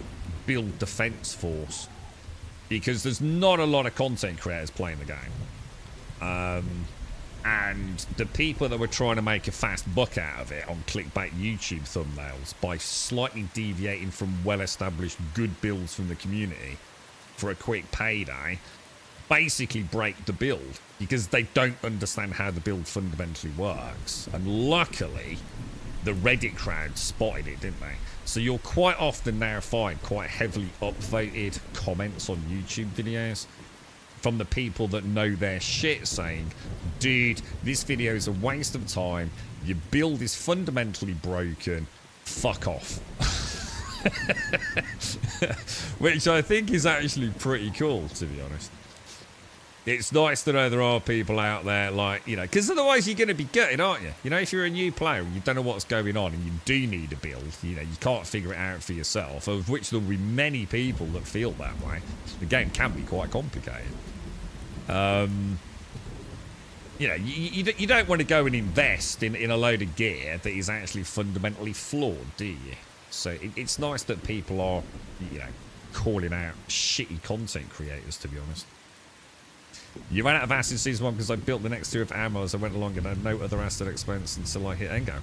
build defense force, because there's not a lot of content creators playing the game. And the people that were trying to make a fast buck out of it on clickbait YouTube thumbnails by slightly deviating from well-established good builds from the community for a quick payday basically break the build because they don't understand how the build fundamentally works. And luckily, the Reddit crowd spotted it, didn't they? So you'll quite often now find quite heavily upvoted comments on YouTube videos from the people that know their shit saying, dude, this video is a waste of time. Your build is fundamentally broken. Fuck off. Which I think is actually pretty cool, to be honest. It's nice to know there are people out there like, you know, because otherwise you're going to be gutted, aren't you? You know, if you're a new player and you don't know what's going on and you do need a build, you know, you can't figure it out for yourself, of which there'll be many people that feel that way. The game can be quite complicated. You know, you don't want to go and invest in a load of gear that is actually fundamentally flawed, do you? So it's nice that people are, you know, calling out shitty content creators, to be honest. You ran out of acid season 1 because I built the next tier of ammo as I went along and had no other acid expense until I hit Engo.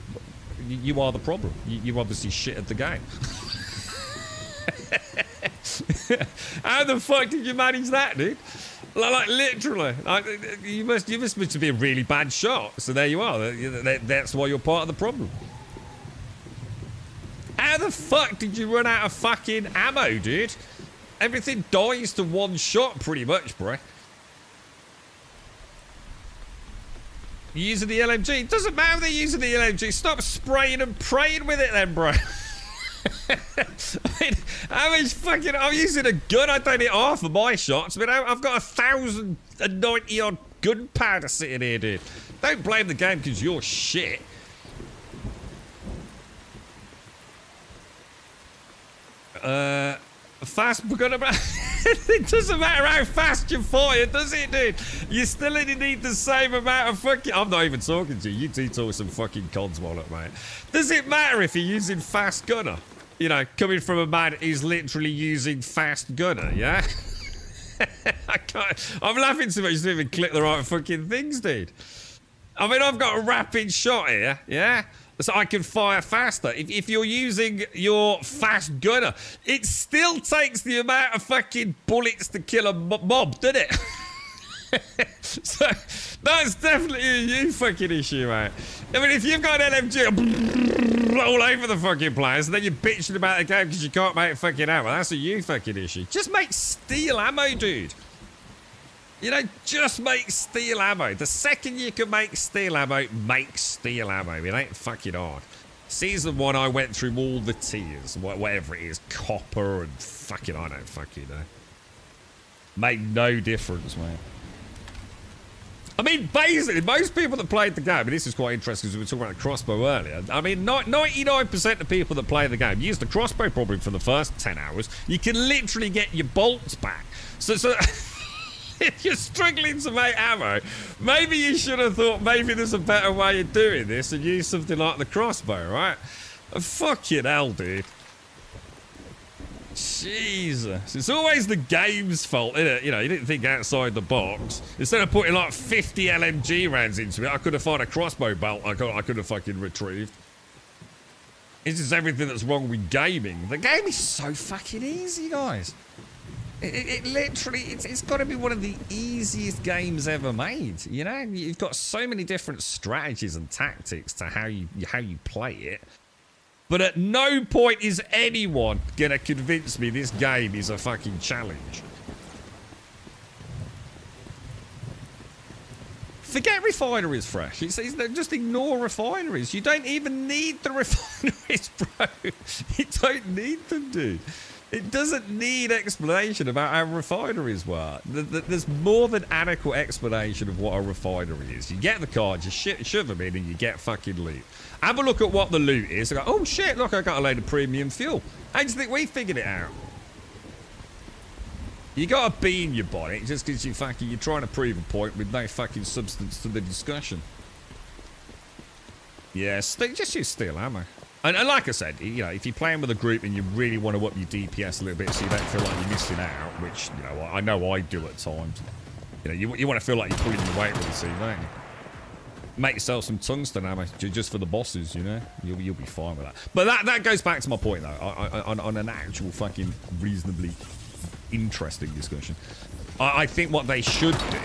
You are the problem. You obviously shit at the game. How the fuck did you manage that, dude? Like literally, you must be a really bad shot. So there you are. That's why you're part of the problem. How the fuck did you run out of fucking ammo, dude? Everything dies to one shot, pretty much, bro. You're using the LMG. It doesn't matter if they're using the LMG. Stop spraying and praying with it, then, bro. I mean, how much fucking... I'm using a gun. I don't hit half of my shots. I mean, I've got 1,090 odd gunpowder sitting here, dude. Don't blame the game because you're shit. Fast gunner. It doesn't matter how fast you fire, does it, dude? You still only need the same amount of fucking... I'm not even talking to you. You do talk some fucking cons, wallet, mate. Does it matter if you're using fast gunner? You know, coming from a man who's literally using fast gunner, yeah? I can't... I'm laughing too much to even click the right fucking things, dude. I mean, I've got a rapid shot here, yeah? So I can fire faster. If you're using your fast gunner, it still takes the amount of fucking bullets to kill a mob, doesn't it? So that's definitely a you fucking issue, mate. I mean, if you've got an LMG all over the fucking place, and then you're bitching about the game because you can't make fucking ammo, that's a you fucking issue. Just make steel ammo, dude. You know, just make steel ammo. The second you can make steel ammo, make steel ammo. It ain't fucking hard. Season 1, I went through all the tiers, whatever it is, copper and fucking, I don't fucking know. Made no difference, man. I mean, basically, most people that played the game, and this is quite interesting because we were talking about the crossbow earlier. I mean, 99% of people that play the game use the crossbow probably for the first 10 hours. You can literally get your bolts back. So if you're struggling to make ammo, maybe you should have thought maybe there's a better way of doing this and use something like the crossbow, right? Fucking hell, dude. Jesus. It's always the game's fault, isn't it? You know, you didn't think outside the box. Instead of putting like 50 LMG rounds into it, I could have found a crossbow bolt I could have fucking retrieved. This is everything that's wrong with gaming. The game is so fucking easy, guys. It literally, it's got to be one of the easiest games ever made. You know, you've got so many different strategies and tactics to how you play it. But at no point is anyone gonna convince me this game is a fucking challenge. Forget refineries, Fresh. Just ignore refineries. You don't even need the refineries, bro. You don't need them, dude. It doesn't need explanation about how refineries work. There's more than adequate explanation of what a refinery is. You get the cards, you shove them in, and you get fucking loot. Have a look at what the loot is. I go, oh shit, look, I got a load of premium fuel. How do you think we figured it out? You got a bee in your bonnet just because you're trying to prove a point with no fucking substance to the discussion. Yes, just use steel ammo. And like I said, you know, if you're playing with a group and you really want to up your DPS a little bit so you don't feel like you're missing out, which, you know I do at times. You know, you want to feel like you're pulling your weight with the team, don't you? Make yourself some tungsten ammo just for the bosses, you know? You'll be fine with that. But that goes back to my point, though, on an actual fucking reasonably interesting discussion. I think what they should do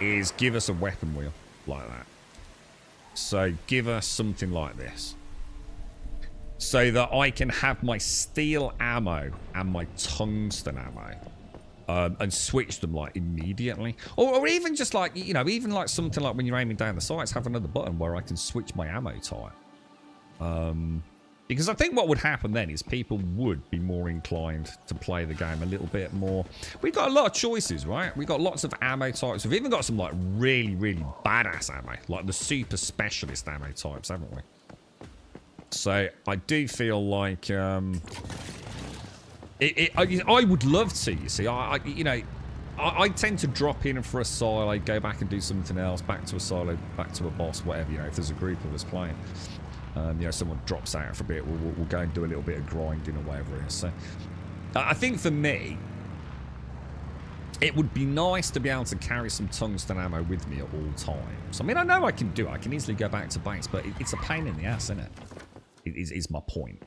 is give us a weapon wheel like that. So give us something like this. So that I can have my steel ammo and my tungsten ammo and switch them like immediately. Or even just like, you know, even like something like when you're aiming down the sights, have another button where I can switch my ammo type. Because I think what would happen then is people would be more inclined to play the game a little bit more. We've got a lot of choices, right? We've got lots of ammo types. We've even got some like really, really badass ammo, like the super specialist ammo types, haven't we? So I do feel like I would love to. You see, I tend to drop in for a silo, go back and do something else, back to a silo, back to a boss, whatever. You know, if there's a group of us playing, you know, someone drops out for a bit, we'll go and do a little bit of grinding or whatever it is. So I think for me, it would be nice to be able to carry some tungsten ammo with me at all times. I mean, I know I can do it. I can easily go back to base, but it's a pain in the ass, isn't it? Is my point.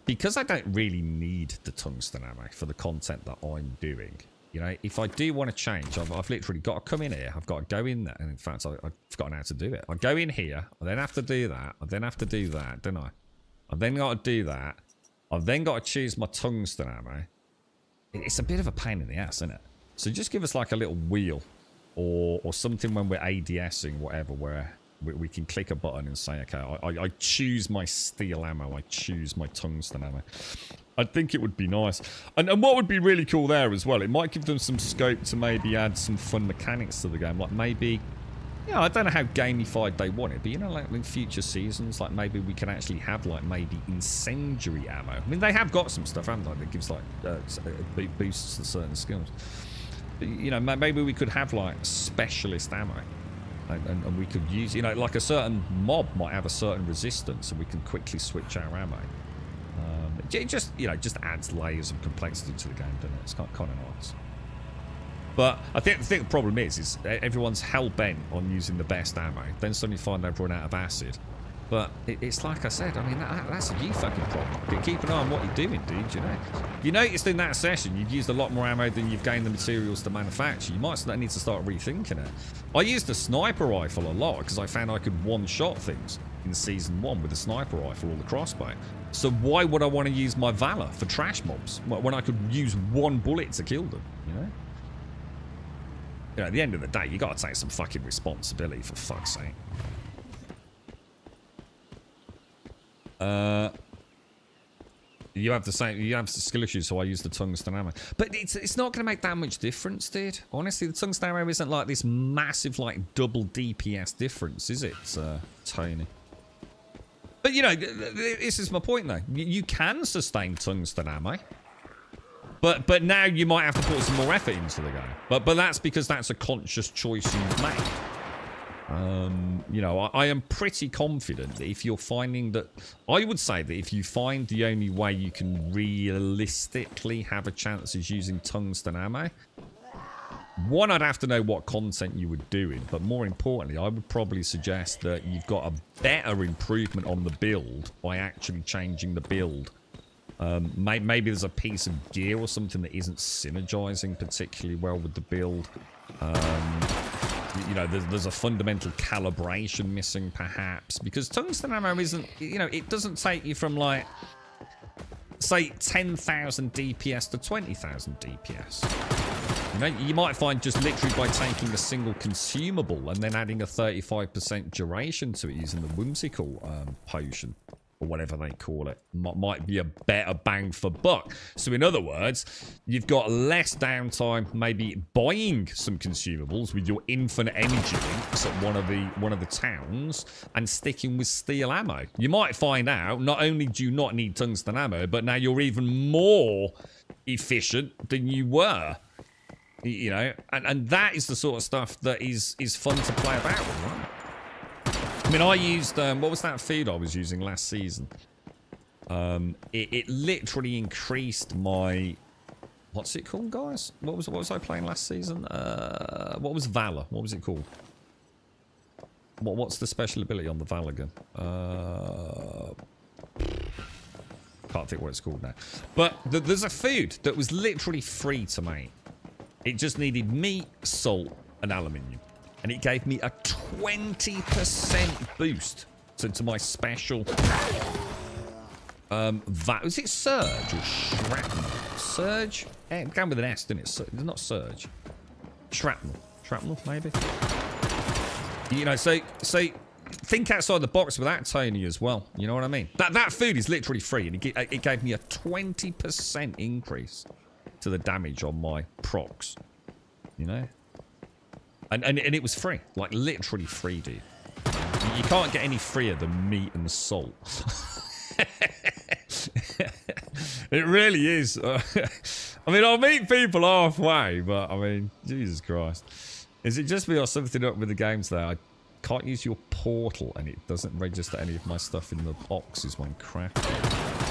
Because I don't really need the tungsten ammo for the content that I'm doing. You know, if I do want to change, I've literally got to come in here. I've got to go in there. And in fact, I've forgotten how to do it. I go in here. I then have to do that. I then have to do that, don't I? I've then got to do that. I've then got to choose my tungsten ammo. It's a bit of a pain in the ass, isn't it? So just give us like a little wheel or something when we're ADSing, whatever, where we can click a button and say, okay, I choose my steel ammo. I choose my tungsten ammo. I think it would be nice. And what would be really cool there as well, it might give them some scope to maybe add some fun mechanics to the game. Like maybe, you know, I don't know how gamified they want it, but you know, like in future seasons, like maybe we can actually have like maybe incendiary ammo. I mean, they have got some stuff, haven't they, that gives like boosts to certain skills. But, you know, maybe we could have like specialist ammo. And we could use, you know, like a certain mob might have a certain resistance and we can quickly switch our ammo. It just, you know, just adds layers of complexity to the game, doesn't it? It's kind of nice. But I think the problem is everyone's hell-bent on using the best ammo. Then suddenly find they've run out of acid. But it's like I said, I mean, that's a you fucking problem. Keep an eye on what you're doing, dude, you know. You noticed in that session you've used a lot more ammo than you've gained the materials to manufacture. You might need to start rethinking it. I used a sniper rifle a lot because I found I could one-shot things in Season 1 with a sniper rifle or the crossbow. So why would I want to use my Valor for trash mobs when I could use one bullet to kill them, you know? You know, at the end of the day, you got to take some fucking responsibility, for fuck's sake. You have the same. You have skill issues, so I use the tungsten ammo. But it's not going to make that much difference, dude. Honestly, the tungsten ammo isn't like this massive, like double DPS difference, is it, Tony? But you know, this is my point though. You can sustain tungsten ammo, but now you might have to put some more effort into the game. But that's because that's a conscious choice you've made. You know, I am pretty confident that if you're finding that, I would say that if you find the only way you can realistically have a chance is using tungsten ammo, one, I'd have to know what content you were doing, but more importantly, I would probably suggest that you've got a better improvement on the build by actually changing the build. Maybe there's a piece of gear or something that isn't synergizing particularly well with the build. You know, there's a fundamental calibration missing, perhaps, because tungsten ammo isn't, you know, it doesn't take you from, like, say, 10,000 DPS to 20,000 DPS. You know, you might find just literally by taking a single consumable and then adding a 35% duration to it using the whimsical potion, or whatever they call it, might be a better bang for buck. So in other words, you've got less downtime maybe buying some consumables with your infinite energy links at one of the towns and sticking with steel ammo. You might find out not only do you not need tungsten ammo, but now you're even more efficient than you were. You know, and that is the sort of stuff that is fun to play about with, right? I mean, I used, what was that food I was using last season? It literally increased my, what's it called, guys? What was I playing last season? What was Valor? What was it called? What's the special ability on the Valor gun? Can't think what it's called now. But there's a food that was literally free to make. It just needed meat, salt, and aluminium. And it gave me a 20% boost to my special... was it Surge or Shrapnel? Surge? Yeah, it began with an S, didn't it? It's not Surge. Shrapnel. Shrapnel, maybe? You know, so think outside the box with that, Tony, as well. You know what I mean? That food is literally free, and it gave me a 20% increase to the damage on my procs. You know? And it was free. Like, literally free, dude. You can't get any freer than meat and salt. It really is. I mean, I'll meet people halfway, but, I mean, Jesus Christ. Is it just me or something up with the games there? I can't use your portal, and it doesn't register any of my stuff in the boxes when crafting.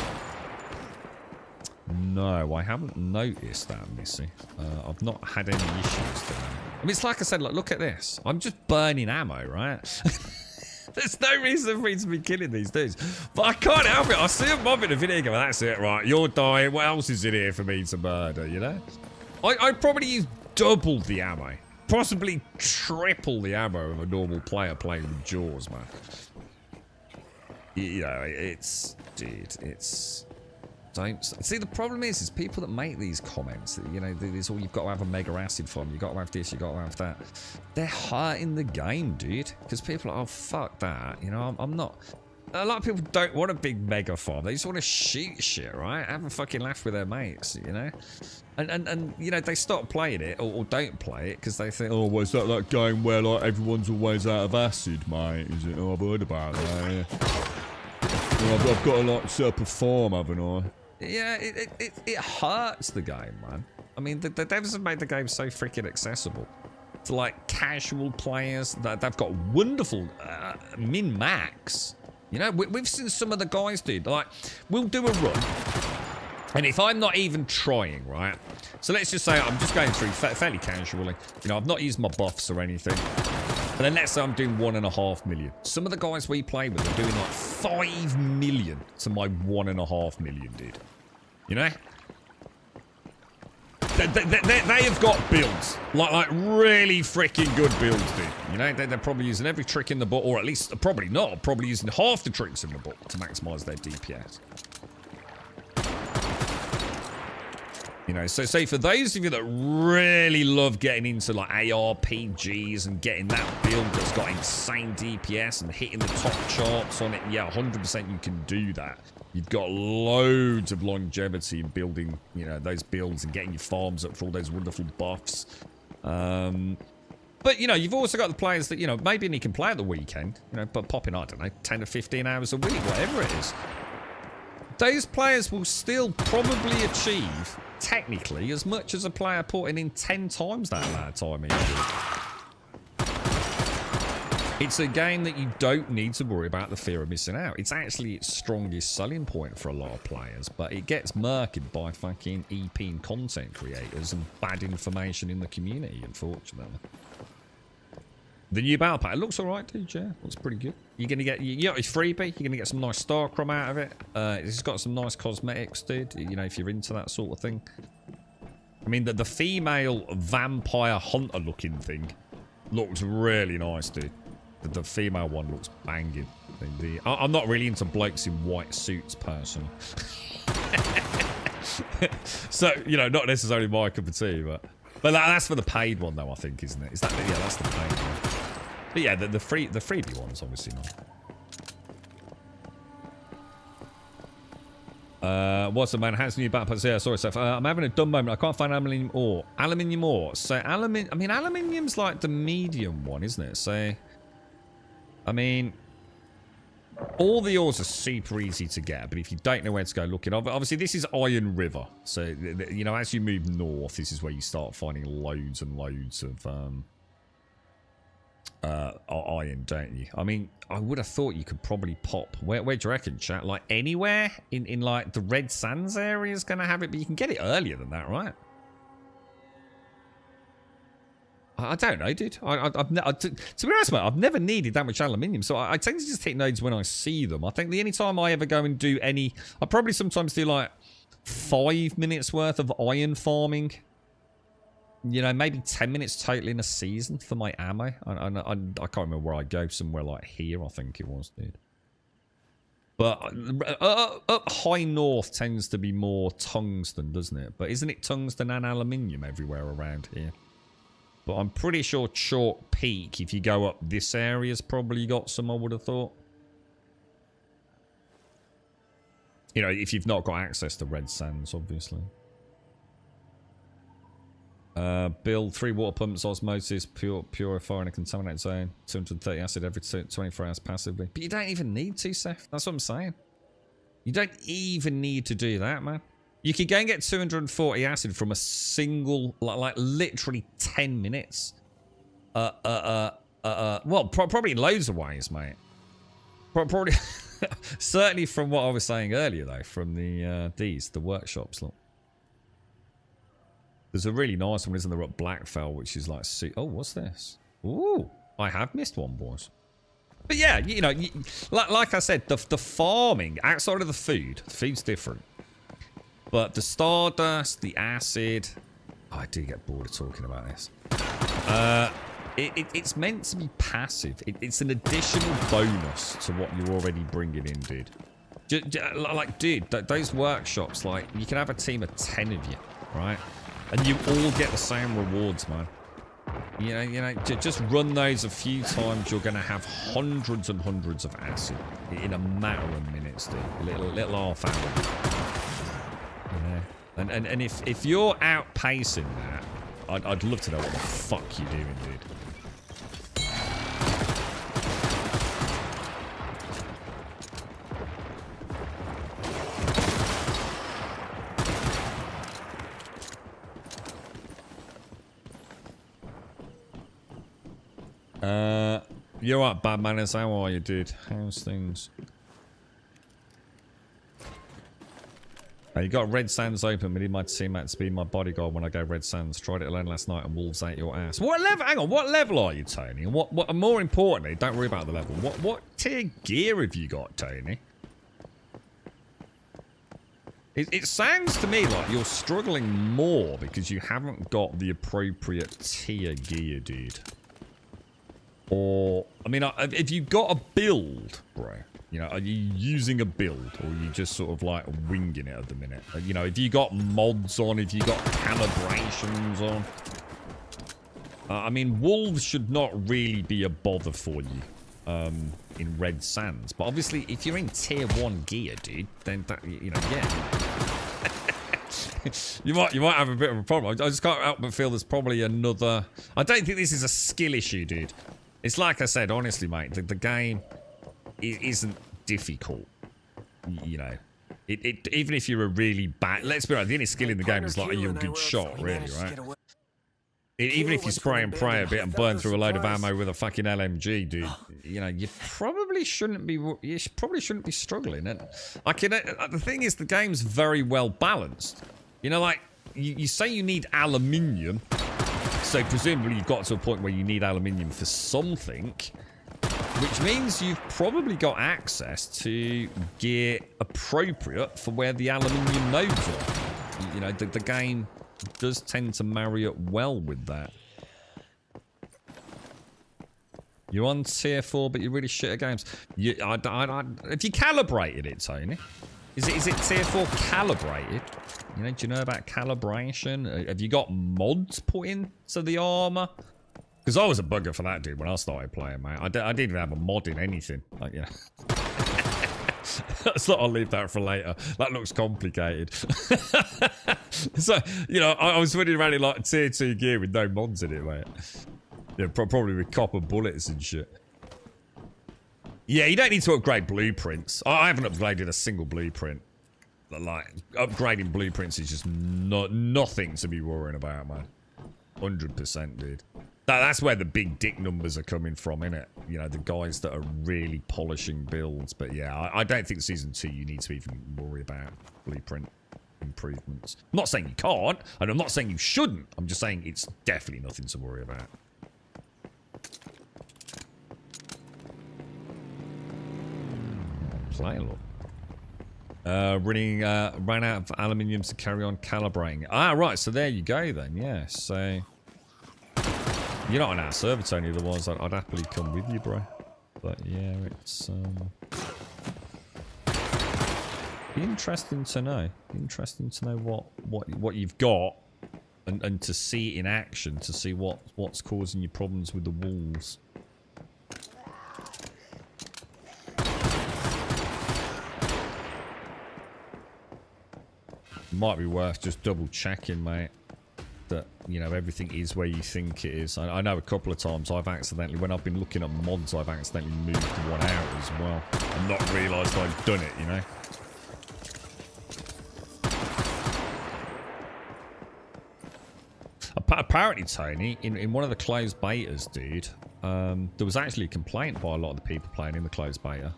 No, I haven't noticed that, Missy. I've not had any issues there. I mean, it's like I said, look at this. I'm just burning ammo, right? There's no reason for me to be killing these dudes. But I can't help it. I see a mob in a video game, that's it, right? You're dying. What else is in here for me to murder, you know? I'd probably use double the ammo. Possibly triple the ammo of a normal player playing with Jaws, man. You know, it's... Dude, it's... Don't see, the problem is people that make these comments, you know, there's all, you've got to have a mega acid farm, you've got to have this, you've got to have that. They're hurting the game, dude, because people are, oh, fuck that, you know. I'm not, a lot of people don't want a big mega farm, they just want to shoot shit, right? Have a fucking laugh with their mates, you know. And you know, they stop playing it or don't play it because they think, oh, well, is that game where like everyone's always out of acid, mate? Is it? Oh, I've heard about that. Yeah. Well, I've got to like set up a farm, haven't I? Yeah, it hurts the game, man. I mean, the devs have made the game so freaking accessible to like casual players. That they've got wonderful min-max. You know, we've seen some of the guys, dude. Like, we'll do a run, and if I'm not even trying, right? So let's just say I'm just going through fairly casually. You know, I've not used my buffs or anything. And then let's say I'm doing 1.5 million. Some of the guys we play with are doing like 5 million to my 1.5 million, dude. You know? They have got builds. Like really freaking good builds, dude. You know, they're probably using every trick in the book, or at least, probably not, probably using half the tricks in the book to maximize their DPS. You know, so for those of you that really love getting into like ARPGs and getting that build that's got insane DPS and hitting the top charts on it, yeah, 100% you can do that. You've got loads of longevity in building, you know, those builds and getting your farms up for all those wonderful buffs. But, you know, you've also got the players that, you know, maybe only can play at the weekend, you know, but popping, I don't know, 10 to 15 hours a week, whatever it is. Those players will still probably achieve, technically, as much as a player putting in 10 times that amount of time each week. It's a game that you don't need to worry about the fear of missing out. It's actually its strongest selling point for a lot of players, but it gets murked by fucking EP and content creators and bad information in the community, unfortunately. The new battle pack, it looks alright, dude, yeah. Looks pretty good. You're gonna get, you know, it's freebie. You're gonna get some nice star crumb out of it. It's got some nice cosmetics, dude. You know, if you're into that sort of thing. I mean, the female vampire hunter looking thing looks really nice, dude. The female one looks banging. I'm not really into blokes in white suits, personally. So, you know, not necessarily my cup of tea, but that's for the paid one, though, I think, isn't it? Is that? Yeah, that's the paid one. But yeah, the freebie one's obviously not. What's the man? How's the new backpacks? Yeah, sorry, Seth. I'm having a dumb moment. I can't find aluminium ore. Aluminium ore. So I mean, aluminium's like the medium one, isn't it? So, I mean, all the ores are super easy to get, but if you don't know where to go looking, obviously this is Iron River. So, you know, as you move north, this is where you start finding loads and loads of iron, don't you? I mean, I would have thought you could probably pop. Where do you reckon, chat? Like anywhere in like the Red Sands area is going to have it, but you can get it earlier than that, right? I don't know, dude. To be honest, mate, I've never needed that much aluminium, so I tend to just hit nodes when I see them. I think the only time I ever go and do any, I probably sometimes do like 5 minutes worth of iron farming. You know, maybe 10 minutes total in a season for my ammo. I can't remember where I go. Somewhere like here, I think it was, dude. But up high north tends to be more tungsten, doesn't it? But isn't it tungsten and aluminium everywhere around here? But I'm pretty sure Chalk Peak, if you go up this area's probably got some, I would have thought. You know, if you've not got access to Red Sands, obviously. Build 3 water pumps, osmosis, purifier in a contaminated zone, 230 acid every 24 hours passively. But you don't even need to, Seth. That's what I'm saying. You don't even need to do that, man. You could go and get 240 acid from a single, like literally 10 minutes. Well, probably in loads of ways, mate. Probably, certainly from what I was saying earlier, though, from the workshops, look. There's a really nice one, isn't there, at Blackfell, which is like... Oh, what's this? Ooh, I have missed one, boys. But yeah, you know, like I said, the farming, outside of the food's different. But the stardust, the acid... Oh, I do get bored of talking about this. It's meant to be passive. It's an additional bonus to what you're already bringing in, dude. Like, dude, those workshops, like, you can have a team of 10 of you, right? And you all get the same rewards, man. You know, just run those a few times. You're going to have hundreds and hundreds of acid in a matter of minutes, dude. Little half hour. Yeah. And if you're outpacing that, I'd love to know what the fuck you're doing, dude. You're right, bad manners. How are you, dude? How's things? You got Red Sands open. We need my teammate to be my bodyguard when I go Red Sands. Tried it alone last night and wolves ate your ass. What level? Hang on. What level are you, Tony? And what? More importantly, don't worry about the level. What tier gear have you got, Tony? It sounds to me like you're struggling more because you haven't got the appropriate tier gear, dude. Or, I mean, if you've got a build, bro, You know, are you using a build, or are you just sort of like winging it at the minute? You know, if you got mods on, if you got calibrations on. I mean, wolves should not really be a bother for you in Red Sands. But obviously, if you're in tier 1 gear, dude, then that, you know, yeah. you might have a bit of a problem. I just can't help but feel there's probably another... I don't think this is a skill issue, dude. It's like I said, honestly, mate, the game isn't difficult. You know, even if you're a really bad... Let's be honest, the only skill in the game is like, are you a good shot, really, right? Even if you spray and pray a bit and burn through a load of ammo with a fucking LMG, dude, you know, you probably shouldn't be struggling. And I can, the thing is, the game's very well balanced. You know, like, you say you need aluminium, so presumably you've got to a point where you need aluminium for something, which means you've probably got access to gear appropriate for where the aluminium nodes are. You know, the game does tend to marry up well with that. You're on tier 4, but you're really shit at games. Have you calibrated it, Tony? Is it tier 4 calibrated? You know, do you know about calibration? Have you got mods put into the armor? Because I was a bugger for that, dude, when I started playing, mate. I didn't even have a mod in anything. Like, you know. So I'll leave that for later. That looks complicated. So, you know, I was running around in like tier 2 gear with no mods in it, mate. Yeah, probably with copper bullets and shit. Yeah, you don't need to upgrade blueprints. I haven't upgraded a single blueprint. Like, upgrading blueprints is just nothing to be worrying about, man. 100%, dude. That's where the big dick numbers are coming from, innit? You know, the guys that are really polishing builds. But yeah, I don't think Season 2 you need to even worry about blueprint improvements. I'm not saying you can't, and I'm not saying you shouldn't. I'm just saying it's definitely nothing to worry about. Play a lot. Ran out of aluminium to carry on calibrating. Ah, right, so there you go then, yeah. So... You're not on our server, Tony, otherwise I'd happily come with you, bro. But yeah, it's interesting to know. Interesting to know what you've got and to see it in action, to see what's causing you problems with the wolves. Might be worth just double checking, mate, that, you know, everything is where you think it is. I know a couple of times I've accidentally, when I've been looking at mods, I've accidentally moved one out as well and not realised I've done it, you know. Apparently, Tony, in one of the closed betas, dude, there was actually a complaint by a lot of the people playing in the closed beta.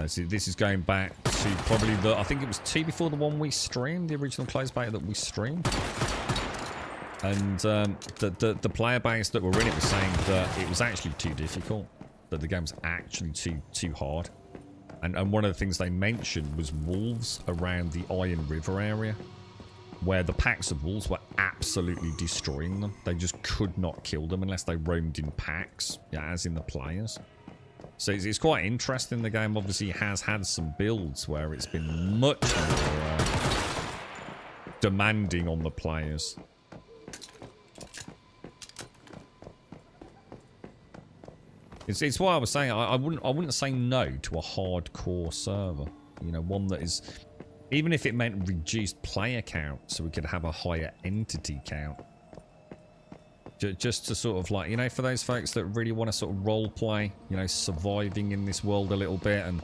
So this is going back to probably I think it was 2 before the one we streamed, the original closed beta that we streamed. And the player base that were in it was saying that it was actually too difficult, that the game was actually too hard. And one of the things they mentioned was wolves around the Iron River area, where the packs of wolves were absolutely destroying them. They just could not kill them unless they roamed in packs, yeah, as in the players. So it's quite interesting. The game obviously has had some builds where it's been much more demanding on the players. It's why I was saying I wouldn't say no to a hardcore server. You know, one that is, even if it meant reduced player count, so we could have a higher entity count. Just to sort of like, you know, for those folks that really want to sort of role play, you know, surviving in this world a little bit and,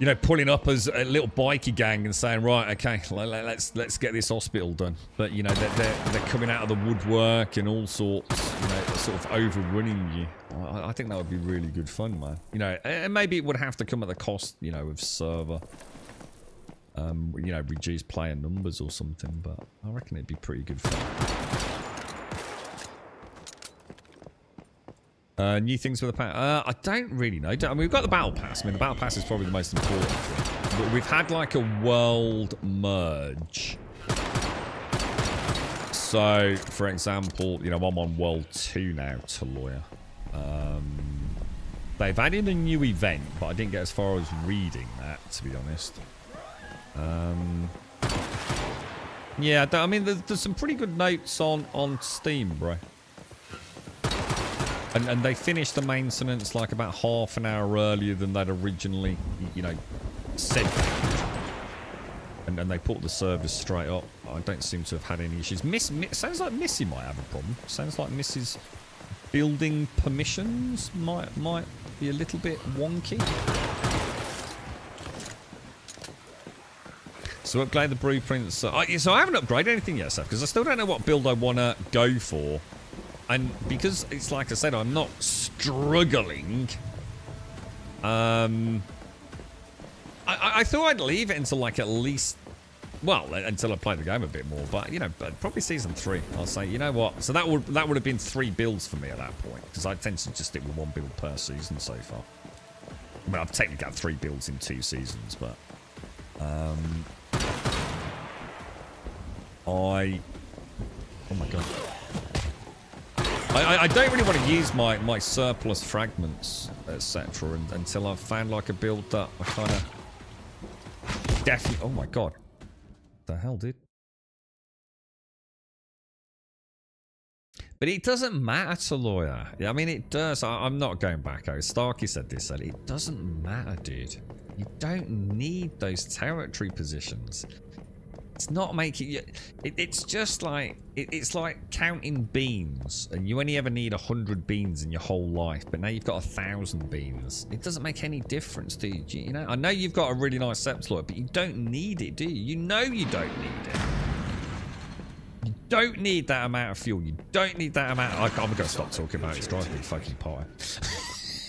you know, pulling up as a little bikie gang and saying, right, okay, let's get this hospital done. But, you know, they're coming out of the woodwork and all sorts, you know, sort of overrunning you. I think that would be really good fun, man. You know, and maybe it would have to come at the cost, you know, of server, you know, reduced player numbers or something, but I reckon it'd be pretty good fun. New things with the pack. I don't really know. I mean, we've got the battle pass. I mean, the battle pass is probably the most important thing. But we've had like a world merge. So, for example, you know, I'm on world 2 now, Taloya. They've added a new event, but I didn't get as far as reading that, to be honest. Yeah, I mean, there's some pretty good notes on Steam, bro. And they finished the maintenance like about half an hour earlier than they'd originally, you know, said. And they put the servers straight up. I don't seem to have had any issues. Sounds like Missy might have a problem. Sounds like Missy's building permissions might be a little bit wonky. So upgrade the blueprints. So I haven't upgraded anything yet, Seth, because I still don't know what build I want to go for. And because it's like I said, I'm not struggling. I thought I'd leave it until like at least, well, until I play the game a bit more. But you know, probably season 3. I'll say, you know what? So that would have been 3 builds for me at that point, because I tend to just stick with 1 build per season so far. I mean, I've technically got 3 builds in 2 seasons, but oh my god. I don't really want to use my surplus fragments, etc. until I've found like a build that I kind of definitely... Oh my god. What the hell, dude? But it doesn't matter to Lawyer. Yeah, I mean, it does. I'm not going back out. Starkey said this, said it doesn't matter, dude. You don't need those territory positions. It's not making... It's just like... It's like counting beans, and you only ever need 100 beans in your whole life, but now you've got 1,000 beans. It doesn't make any difference, do you? You know? I know you've got a really nice Septloid, but you don't need it, do you? You know you don't need it. You don't need that amount of fuel. You don't need that amount... I'm going to stop talking about it. It's driving me fucking pie.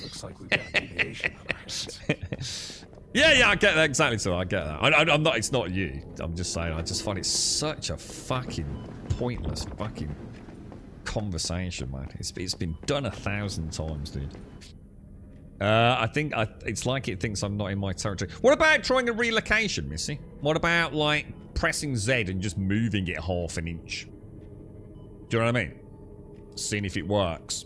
Looks like we've got a deviation on our hands. Yeah, I get that exactly. So I get that. I'm not. It's not you. I'm just saying. I just find it such a fucking pointless fucking conversation, man. It's been done 1,000 times, dude. I think it's like it thinks I'm not in my territory. What about trying a relocation, Missy? What about like pressing Z and just moving it half an inch? Do you know what I mean? Seeing if it works.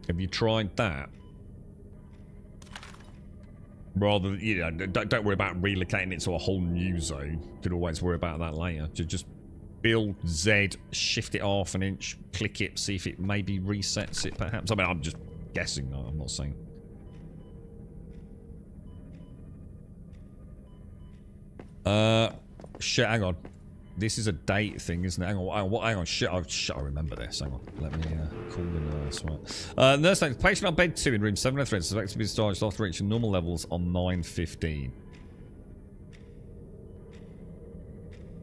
Have you tried that? Rather, you know, don't worry about relocating it to a whole new zone. You could always worry about that later. Just build Z, shift it half an inch, click it, see if it maybe resets it, perhaps. I mean, I'm just guessing. I'm not saying. Shit, hang on. This is a date thing, isn't it? Hang on, shit, I remember this. Hang on, let me call the nurse, right. Nurse, patient on bed 2 in room 703, suspected to be discharged after reaching normal levels on 9:15.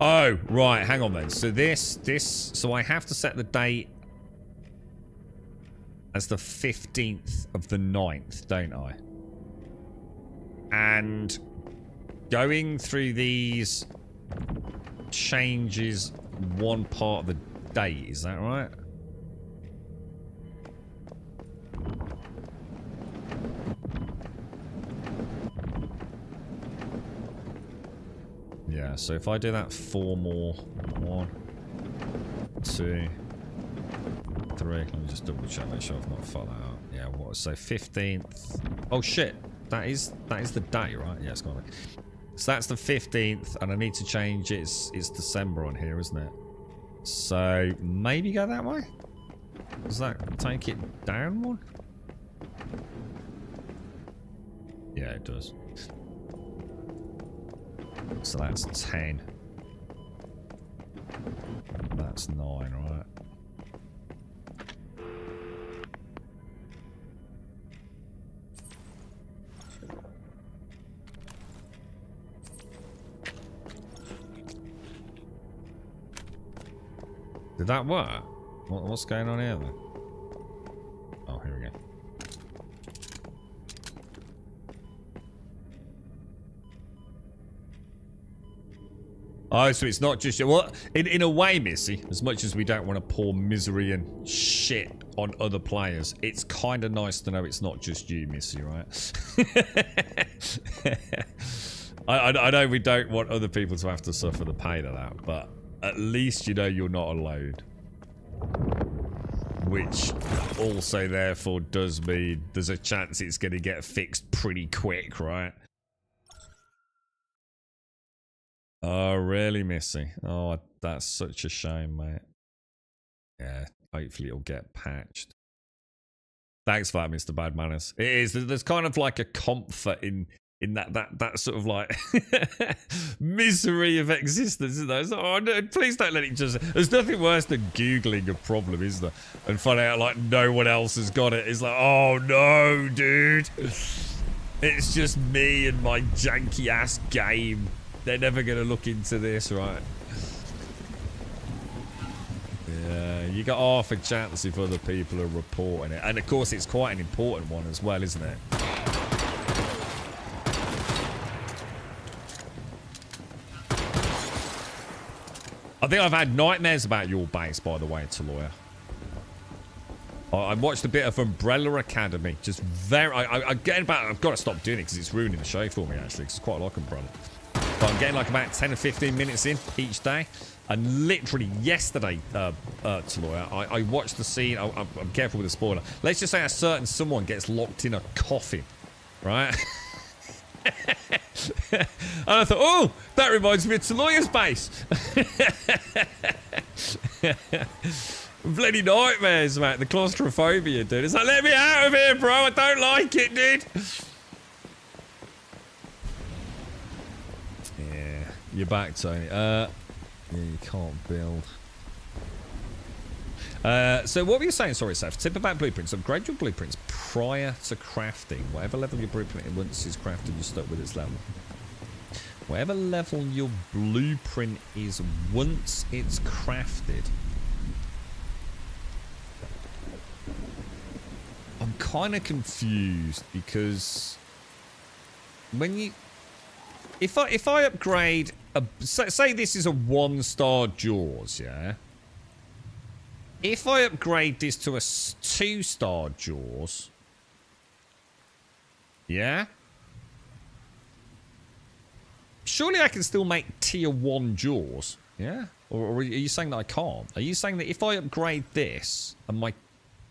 Oh, right, hang on then. So so I have to set the date as the 15th of the 9th, don't I? And going through these changes one part of the date, is that right? Yeah, so if I do that 4 more, 1, 2, 3, let me just double check, make sure I've not fucked that out. Yeah, what, so 15th, oh shit, that is the date, right? Yeah, it's got it. So that's the 15th, and I need to change it. It's December on here, isn't it? So maybe go that way? Does that take it down one? Yeah, it does. So that's 10. That's 9, right? Did that work? What's going on here then? Oh, here we go. Oh, so it's not just... Well, in a way, Missy, as much as we don't want to pour misery and shit on other players, it's kind of nice to know it's not just you, Missy, right? I know we don't want other people to have to suffer the pain of that, but at least you know you're not alone. which also therefore does mean there's a chance it's going to get fixed pretty quick, right? Oh, really, Missy? Oh, that's such a shame, mate. Yeah, hopefully it'll get patched. Thanks for that, Mr. Bad Manners. It is. There's kind of like a comfort in that sort of like misery of existence, isn't there? It's like, oh, no, please don't let it just... There's nothing worse than Googling a problem, is there? And finding out like no one else has got it. It's like, oh no, dude. It's just me and my janky ass game. They're never going to look into this, right? Yeah, you got half a chance if other people are reporting it. And of course, it's quite an important one as well, isn't it? I think I've had nightmares about your base, by the way, Taloya. I watched a bit of Umbrella Academy. Just very... I've got to stop doing it because it's ruining the show for me, actually. Because it's quite like Umbrella. But I'm getting like about 10 or 15 minutes in each day. And literally yesterday, Taloya, I watched the scene. I'm careful with the spoiler. Let's just say a certain someone gets locked in a coffin, right? And I thought, oh, that reminds me of Taloya's base. Bloody nightmares, mate. The claustrophobia, dude. It's like, let me out of here, bro. I don't like it, dude. Yeah, you're back, Tony. Yeah, you can't build. So what were you saying? Sorry, Seth. Tip about blueprints. Upgrade your blueprints prior to crafting. Whatever level your blueprint is, once it's crafted, you're stuck with its level. Whatever level your blueprint is once it's crafted. I'm kind of confused because when you... If I upgrade... say this is a 1-star Jaws, yeah? If I upgrade this to a 2-star Jaws... Yeah? Surely I can still make tier 1 Jaws, yeah? Or are you saying that I can't? Are you saying that if I upgrade this and my...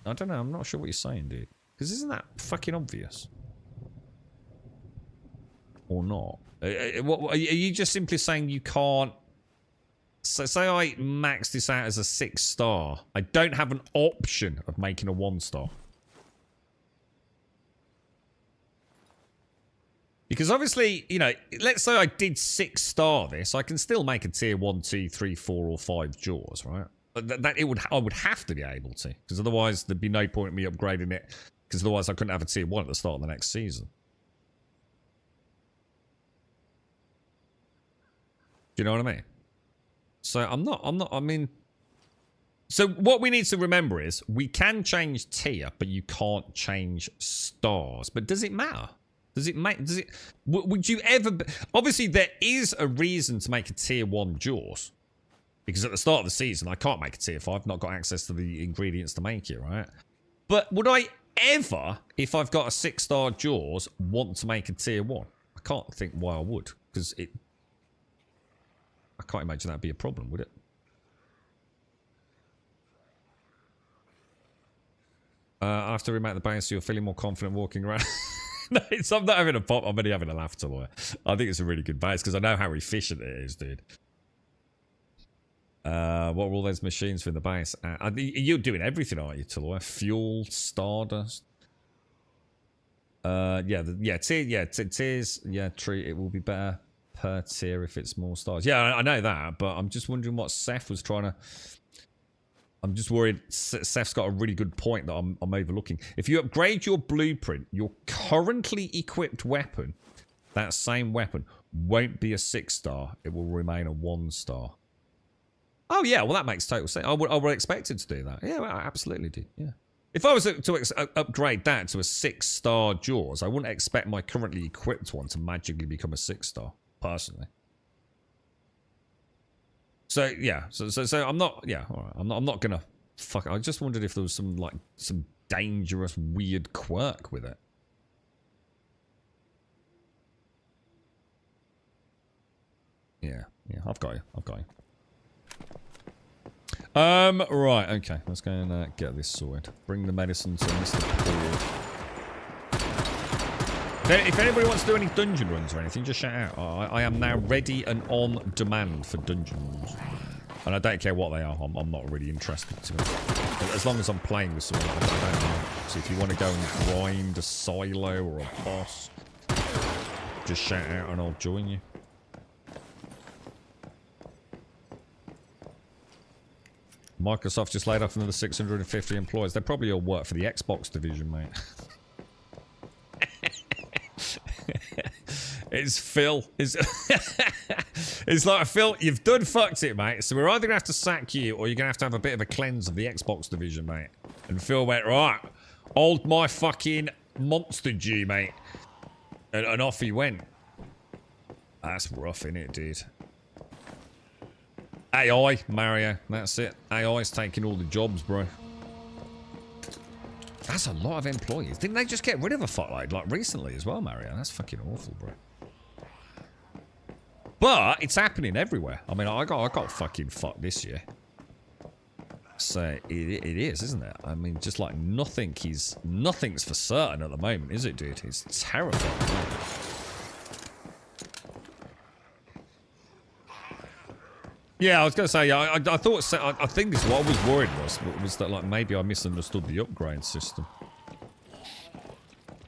I don't know, I'm not sure what you're saying, dude. Because isn't that fucking obvious? Or not? Are you just simply saying you can't... So say I max this out as a 6-star. I don't have an option of making a 1-star. Because obviously, you know, let's say I did 6-star this, I can still make a tier 1, 2, 3, 4, or 5 Jaws, right? But I would have to be able to, because otherwise there'd be no point in me upgrading it, because otherwise I couldn't have a tier 1 at the start of the next season. Do you know what I mean? So I mean... So what we need to remember is, we can change tier, but you can't change stars. But does it matter? Does it make... Would you ever... Obviously, there is a reason to make a tier 1 Jaws. Because at the start of the season, I can't make a tier 5. I've not got access to the ingredients to make it, right? But would I ever, if I've got a 6-star Jaws, want to make a tier 1? I can't think why I would. Because it... I can't imagine that'd be a problem, would it? I have to remake the base so you're feeling more confident walking around. No, I'm not having a pop. I'm only having a laugh, Taloya. I think it's a really good base because I know how efficient it is, dude. What were all those machines for in the base? You're doing everything, aren't you, Taloya? Fuel, Stardust. Tiers. Yeah, tree. It will be better per tier if it's more stars. Yeah, I know that, but I'm just wondering what Seth was trying to... I'm just worried Seth's got a really good point that I'm overlooking. If you upgrade your blueprint, your currently equipped weapon, that same weapon, won't be a 6-star. It will remain a 1-star. Oh, yeah, well, that makes total sense. I would expect it to do that. Yeah, well, I absolutely do, yeah. If I was to upgrade that to a 6-star Jaws, I wouldn't expect my currently equipped one to magically become a 6-star, personally. So yeah, so I'm not. Yeah, all right. I'm not gonna fuck. I just wondered if there was some dangerous weird quirk with it. Yeah, I've got you. Right, okay. Let's go and get this sorted. Bring the medicine to Mr. Paul. If anybody wants to do any dungeon runs or anything, just shout out. I am now ready and on demand for dungeon runs. And I don't care what they are. I'm not really interested to it. As long as I'm playing with someone, I don't know. So if you want to go and grind a silo or a boss, just shout out and I'll join you. Microsoft just laid off another 650 employees. They probably all work for the Xbox division, mate. It's Phil. It's like, Phil, you've done fucked it, mate. So we're either going to have to sack you or you're going to have a bit of a cleanse of the Xbox division, mate. And Phil went, right, hold my fucking monster G, mate. And off he went. That's rough, innit, dude? AI, Mario. That's it. AI's taking all the jobs, bro. That's a lot of employees. Didn't they just get rid of a fuckload, like, recently as well, Mario? That's fucking awful, bro. But it's happening everywhere. I mean, I got fucking fucked this year. So it is, isn't it? I mean, just like nothing's for certain at the moment, is it, dude? It's terrifying. Yeah, I was gonna say, I thought, I think this is what I was worried was that, like, maybe I misunderstood the upgrade system.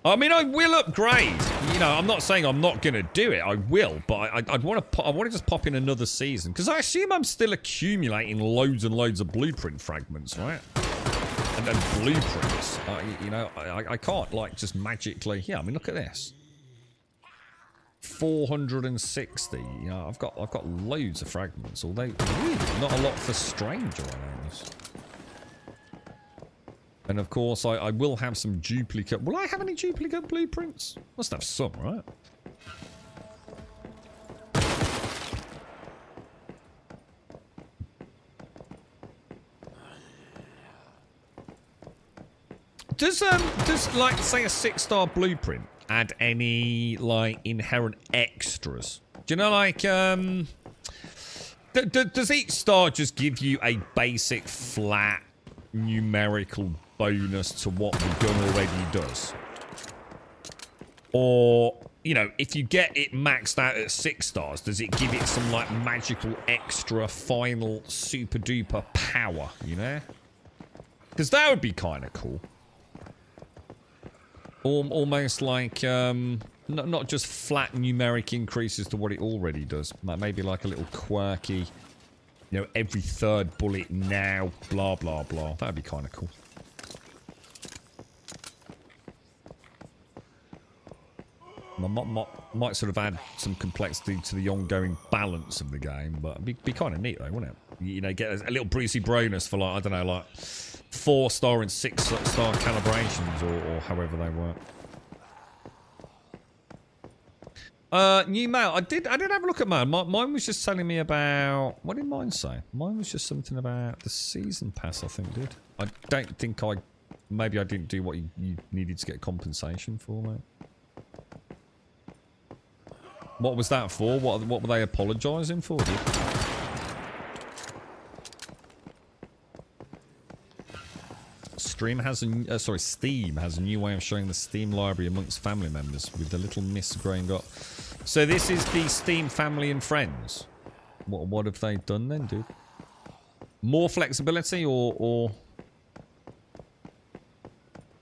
I mean, I will upgrade. You know, I'm not saying I'm not gonna do it. I will, but I want to just pop in another season because I assume I'm still accumulating loads and loads of blueprint fragments, right? And blueprints. You know, I can't like just magically. Yeah, I mean, look at this. 460. You know, I've got loads of fragments, although really not a lot for stranger, I notice. And of course, I will have some duplicate. Will I have any duplicate blueprints? Must have some, right? Does like say a 6-star blueprint add any like inherent extras? Do you know, like does each star just give you a basic flat numerical bonus to what the gun already does? Or, you know, if you get it maxed out at 6 stars, does it give it some like magical extra final super duper power, you know? Because that would be kind of cool. Almost like not just flat numeric increases to what it already does. Maybe like a little quirky, you know, every 3rd bullet now, blah, blah, blah. That'd be kind of cool. Might sort of add some complexity to the ongoing balance of the game, but it'd be kind of neat though, wouldn't it? You know, get a little Brucey bonus for like, I don't know, like 4-star and 6-star calibrations or however they work. New mail. I did have a look at mail. Mine was just telling me about... What did mine say? Mine was just something about the season pass, I think, dude. I don't think maybe I didn't do what you needed to get compensation for, mate. What was that for? What were they apologising for, dude? Steam has a new way of showing the Steam library amongst family members with the little miss growing up. So this is the Steam family and friends. What have they done then, dude? More flexibility or...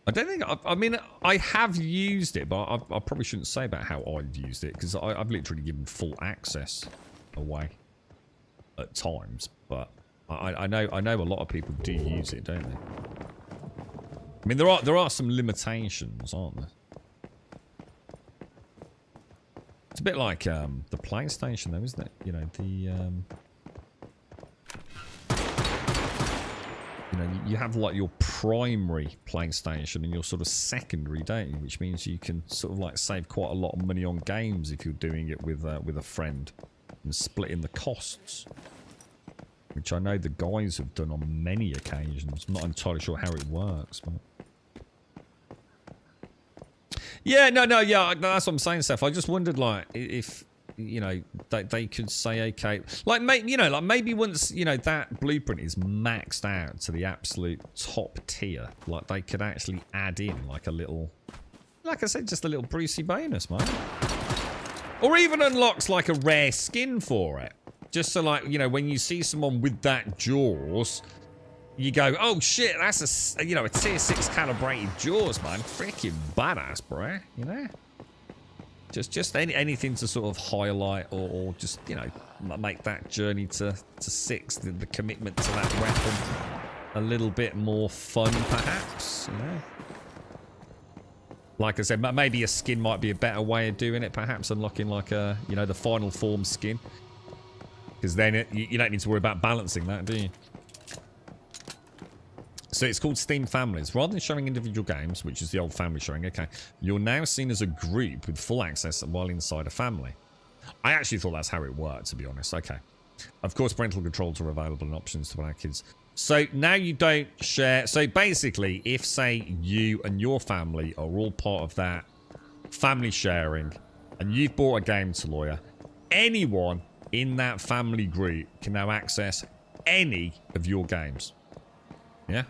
I don't think... I mean, I have used it, but I probably shouldn't say about how I've used it, because I've literally given full access away at times. But I know a lot of people do use it, don't they? I mean, there are some limitations, aren't there? It's a bit like the PlayStation, though, isn't it? You know, you know, you have like your primary PlayStation and your sort of secondary, don't you? Which means you can sort of like save quite a lot of money on games if you're doing it with a friend and splitting the costs. Which I know the guys have done on many occasions. I'm not entirely sure how it works, but... Yeah, no, yeah, that's what I'm saying, Seth. I just wondered, like, if you know, they could say, okay, like maybe once, you know, that blueprint is maxed out to the absolute top tier, like they could actually add in like a little, like I said, just a little Brucey bonus, man. Or even unlocks like a rare skin for it. Just so, like, you know, when you see someone with that Jaws, you go, oh shit, that's a, you know, a tier 6 calibrated Jaws, man. Freaking badass, bro. You know? Just anything to sort of highlight or just, you know, make that journey to 6, the commitment to that weapon a little bit more fun, perhaps, you know? Like I said, maybe a skin might be a better way of doing it, perhaps unlocking like a, you know, the final form skin. Because then you don't need to worry about balancing that, do you? So it's called Steam Families. Rather than showing individual games, which is the old family showing, okay, you're now seen as a group with full access while inside a family. I actually thought that's how it worked, to be honest. Okay. Of course, parental controls are available and options to allow kids. So now you don't share. So basically, if, say, you and your family are all part of that family sharing and you've bought a game to Lawyer, anyone in that family group can now access any of your games. Yeah?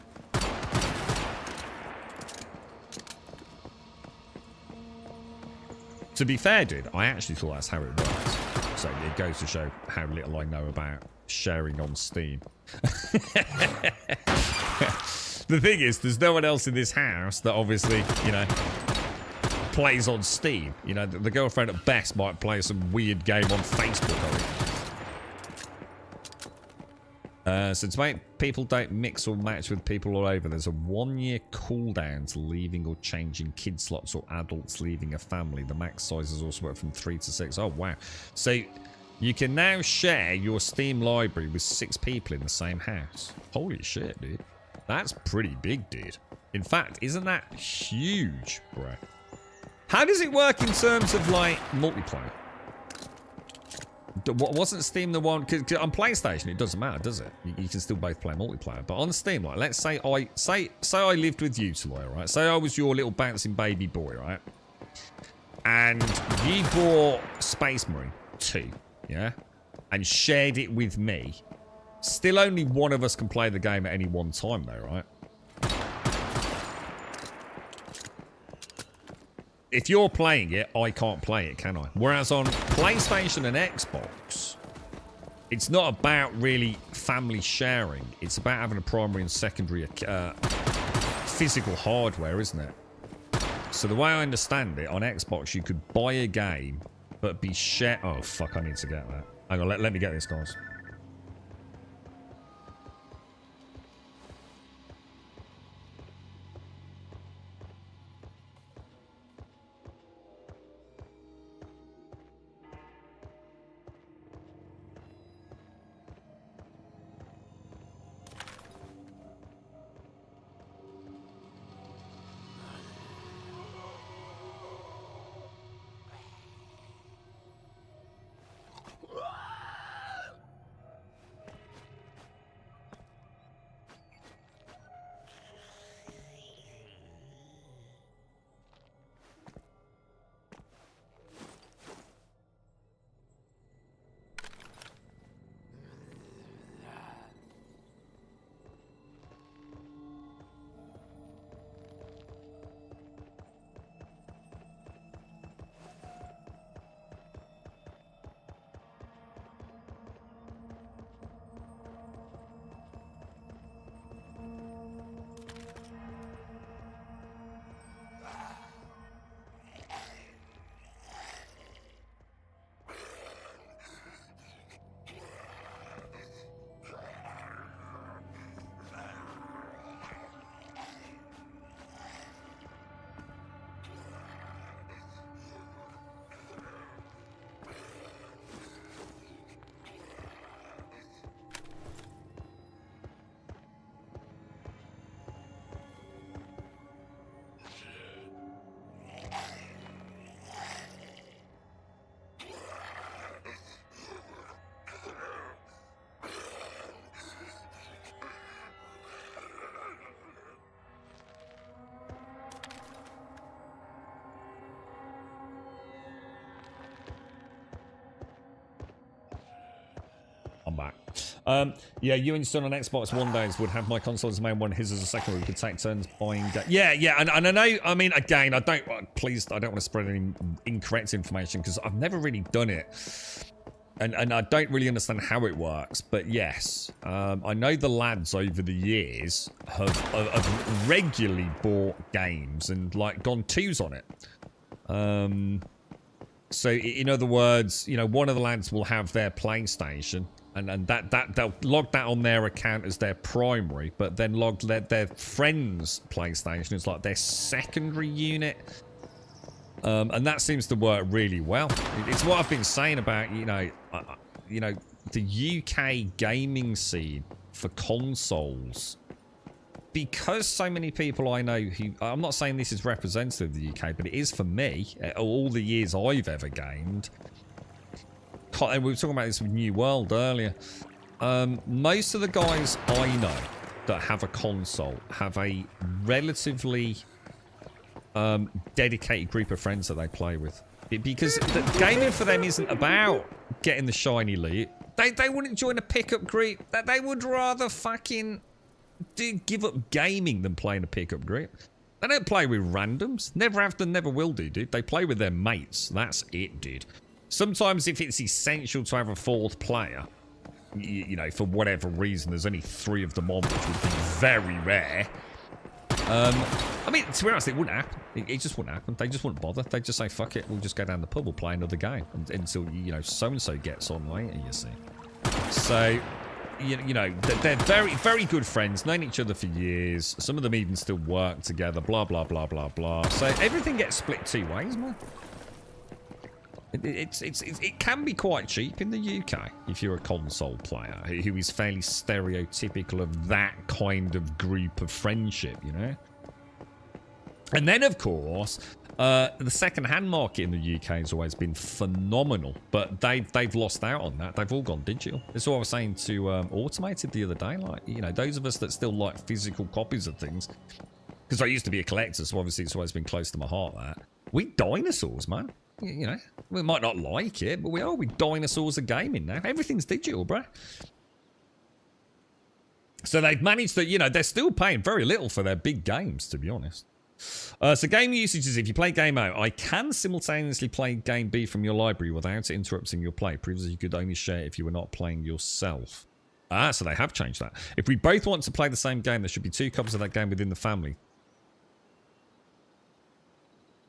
To be fair, dude, I actually thought that's how it works. So it goes to show how little I know about sharing on Steam. The thing is, there's no one else in this house that obviously, you know, plays on Steam. You know, the girlfriend at best might play some weird game on Facebook, I think. So to make people don't mix or match with people all over, there's a 1-year cooldown to leaving or changing kid slots or adults leaving a family. The max size is also from 3 to 6. Oh, wow. So you can now share your Steam library with 6 people in the same house. Holy shit, dude. That's pretty big, dude. In fact, isn't that huge, bro? How does it work in terms of, like, multiplayer? Wasn't Steam the one? Because on PlayStation, it doesn't matter, does it? You can still both play multiplayer. But on Steam, like, let's say I lived with you, Taloy, right? Say I was your little bouncing baby boy, right? And you bought Space Marine 2, yeah? And shared it with me. Still only one of us can play the game at any one time, though, right? If you're playing it, I can't play it, can I? Whereas on PlayStation and Xbox, it's not about really family sharing. It's about having a primary and secondary physical hardware, isn't it? So the way I understand it, on Xbox, you could buy a game, but be shared. Oh, fuck, I need to get that. Hang on, let me get this, guys. back. Yeah, you and your son on Xbox One days would have my console as main one, his as a second. We could take turns buying. Yeah, and I know. I mean, again, I don't want to spread any incorrect information because I've never really done it, and I don't really understand how it works. But yes, I know the lads over the years have regularly bought games and like gone twos on it. So in other words, you know, one of the lads will have their PlayStation, and that they'll log that on their account as their primary, but then log their friend's PlayStation as like their secondary unit. And that seems to work really well. It's what I've been saying about, you know, the UK gaming scene for consoles. Because so many people I know who... I'm not saying this is representative of the UK, but it is for me. All the years I've ever gamed. And we were talking about this with New World earlier. Most of the guys I know that have a console have a relatively dedicated group of friends that they play with. Because the gaming for them isn't about getting the shiny loot. They wouldn't join a pickup group. They would rather fucking... give up gaming than playing a pickup group. They don't play with randoms. Never have done, never will do, dude. They play with their mates. That's it, dude. Sometimes if it's essential to have a fourth player, you know, for whatever reason, there's only 3 of them on, which would be very rare. I mean, to be honest, it wouldn't happen. It just wouldn't happen. They just wouldn't bother. They'd just say, fuck it, we'll just go down the pub, we'll play another game until, you know, so-and-so gets on later, you see. So... You know, they're very, very good friends, known each other for years. Some of them even still work together, blah, blah, blah, blah, blah. So everything gets split 2 ways, man. It can be quite cheap in the UK if you're a console player who is fairly stereotypical of that kind of group of friendship, you know? And then, of course... the second-hand market in the UK has always been phenomenal, but they've lost out on that. They've all gone digital. That's what I was saying to Automated the other day. Like, you know, those of us that still like physical copies of things, because I used to be a collector, so obviously it's always been close to my heart. That we dinosaurs, man. You know, we might not like it, but we dinosaurs of gaming now. Everything's digital, bruh. So they've managed to, you know, they're still paying very little for their big games, to be honest. So game usage is if you play game A, I can simultaneously play game B from your library without interrupting your play. Previously, you could only share if you were not playing yourself. Ah, so they have changed that. If we both want to play the same game, there should be 2 copies of that game within the family.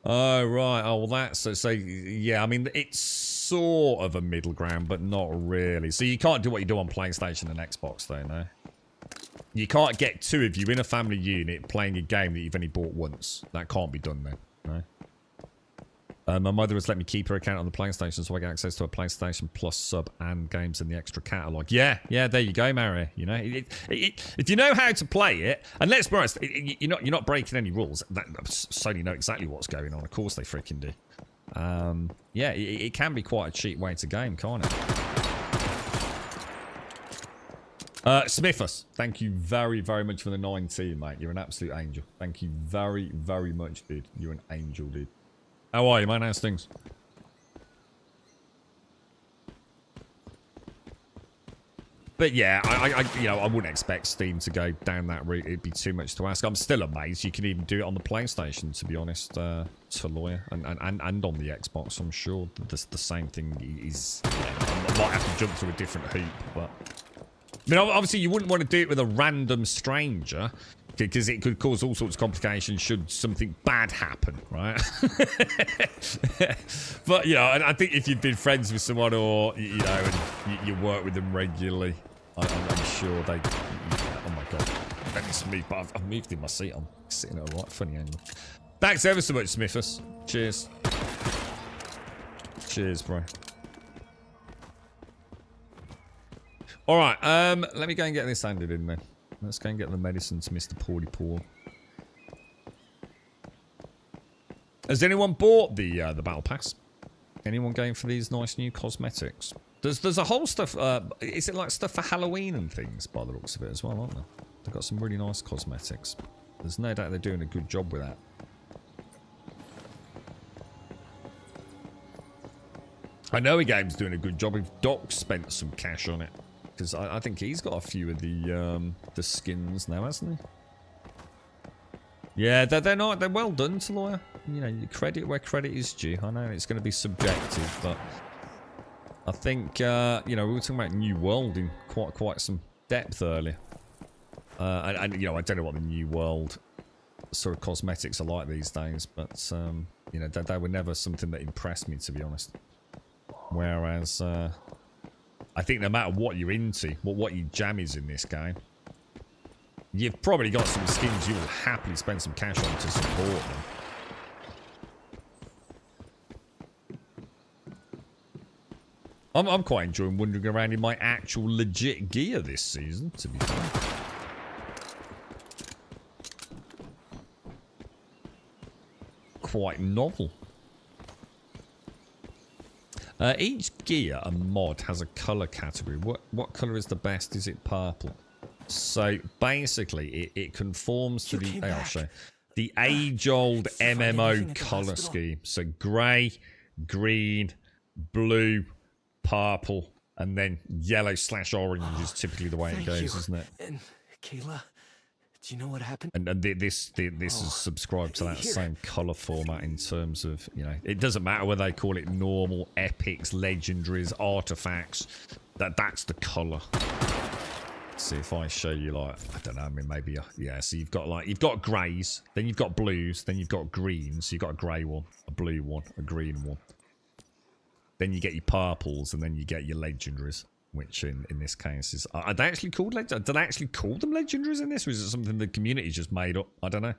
Oh, right. Oh, well, that's... So, yeah, I mean, it's sort of a middle ground, but not really. So you can't do what you do on PlayStation and Xbox, though, no? You can't get 2 of you in a family unit playing a game that you've only bought once. That can't be done then, no? My mother has let me keep her account on the PlayStation so I get access to a PlayStation Plus sub and games in the extra catalogue. Yeah, there you go, Mary. You know, if you know how to play it, and let's be honest, you're not breaking any rules. Sony know exactly what's going on. Of course they freaking do. Yeah, it can be quite a cheap way to game, can't it? Smithus, thank you very, very much for the 19, mate. You're an absolute angel. Thank you very, very much, dude. You're an angel, dude. How are you, man? How's things? But yeah, I wouldn't expect Steam to go down that route. It'd be too much to ask. I'm still amazed you can even do it on the PlayStation, to be honest, Taloya, and on the Xbox. I'm sure the same thing is... Yeah, I might have to jump through a different hoop, but... I mean, obviously, you wouldn't want to do it with a random stranger because it could cause all sorts of complications should something bad happen, right? But, you know, I think if you've been friends with someone or, you know, and you work with them regularly, I'm sure they... Oh, my God. Let me move, but I've moved in my seat. I'm sitting at a right funny angle. Thanks ever so much, Smithus. Cheers. Cheers, bro. Alright, let me go and get this handed in then. Let's go and get the medicine to Mr. Paulie Paul. Has anyone bought the Battle Pass? Anyone going for these nice new cosmetics? There's a whole stuff, is it like stuff for Halloween and things by the looks of it as well, aren't they? They've got some really nice cosmetics. There's no doubt they're doing a good job with that. I know a game's doing a good job if Doc spent some cash on it. Because I think he's got a few of the skins now, hasn't he? Yeah, they're not. They're well done, to lawyer. You know, you credit where credit is due. I know it's going to be subjective, but I think you know, we were talking about New World in quite some depth earlier. And you know, I don't know what the New World sort of cosmetics are like these days, but you know, they were never something that impressed me, to be honest. Whereas I think no matter what you're into, what your jam is in this game, you've probably got some skins you will happily spend some cash on to support them. I'm quite enjoying wandering around in my actual legit gear this season, to be fair. Quite novel. Each gear and mod has a colour category. What colour is the best? Is it purple? So basically, it conforms to the age-old MMO colour scheme. So grey, green, blue, purple, and then yellow/orange is typically the way it goes, isn't it? And Kayla, do you know what happened? And this is subscribed to that same colour format in terms of, you know, it doesn't matter whether they call it normal, epics, legendaries, artifacts. That's the colour. See if I show you, like, I don't know, I mean, maybe, yeah, so you've got greys, then you've got blues, then you've got greens, so you've got a grey one, a blue one, a green one. Then you get your purples, and then you get your legendaries, which in this case is, are they actually called legendaries? Did I actually call them legendaries in this, or is it something the community just made up? I don't know.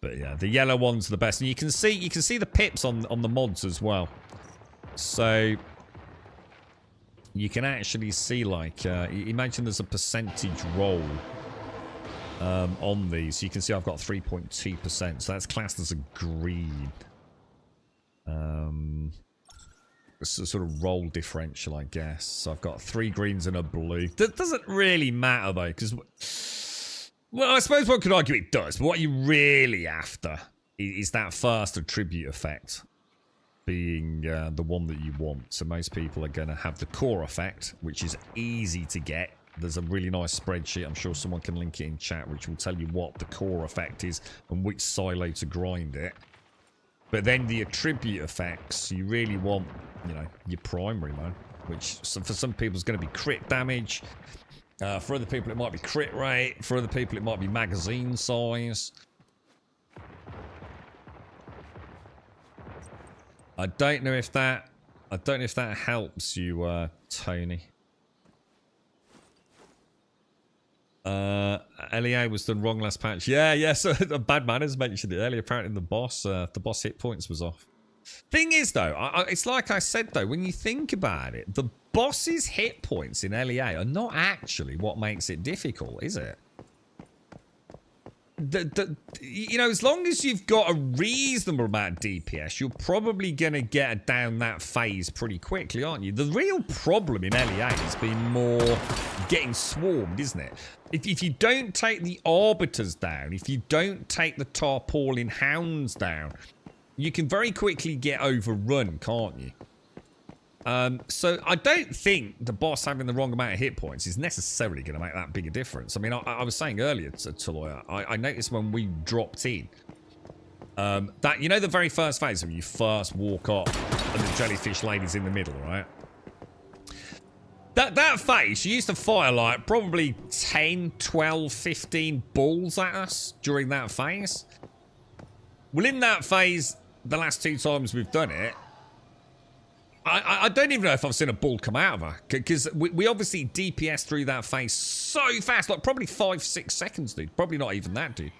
But yeah, the yellow ones are the best, and you can see the pips on the mods as well. So you can actually see, like, imagine there's a percentage roll on these. You can see I've got 3.2%, so that's classed as a green. It's a sort of roll differential, I guess. So I've got 3 greens and a blue. That doesn't really matter, though, because, well, I suppose one could argue it does, but what you're really after is that first attribute effect being the one that you want. So most people are going to have the core effect, which is easy to get. There's a really nice spreadsheet. I'm sure someone can link it in chat, which will tell you what the core effect is and which silo to grind it. But then the attribute effects, you really want, you know, your primary, man. Which for some people is going to be crit damage. For other people, it might be crit rate. For other people, it might be magazine size. I don't know if that helps you, Tony. LEA was done wrong last patch. Yeah, so Bad Manners mentioned it earlier. Apparently the boss hit points was off. Thing is, though, it's like I said, though, when you think about it, the boss's hit points in LEA are not actually what makes it difficult, is it? You know, as long as you've got a reasonable amount of DPS, you're probably going to get down that phase pretty quickly, aren't you? The real problem in LEA has been more getting swarmed, isn't it? If you don't take the Arbiters down, if you don't take the Tarpaulin Hounds down, you can very quickly get overrun, can't you? So I don't think the boss having the wrong amount of hit points is necessarily going to make that big a difference. I mean, I was saying earlier to Lawyer, I noticed when we dropped in, that, you know, the very first phase when you first walk up and the jellyfish lady's in the middle, right? That phase, she used to fire like probably 10, 12, 15 balls at us during that phase. Well, in that phase, the last 2 times we've done it, I don't even know if I've seen a ball come out of her, because we obviously DPS through that phase so fast, like probably 5-6 seconds, dude. Probably not even that, dude.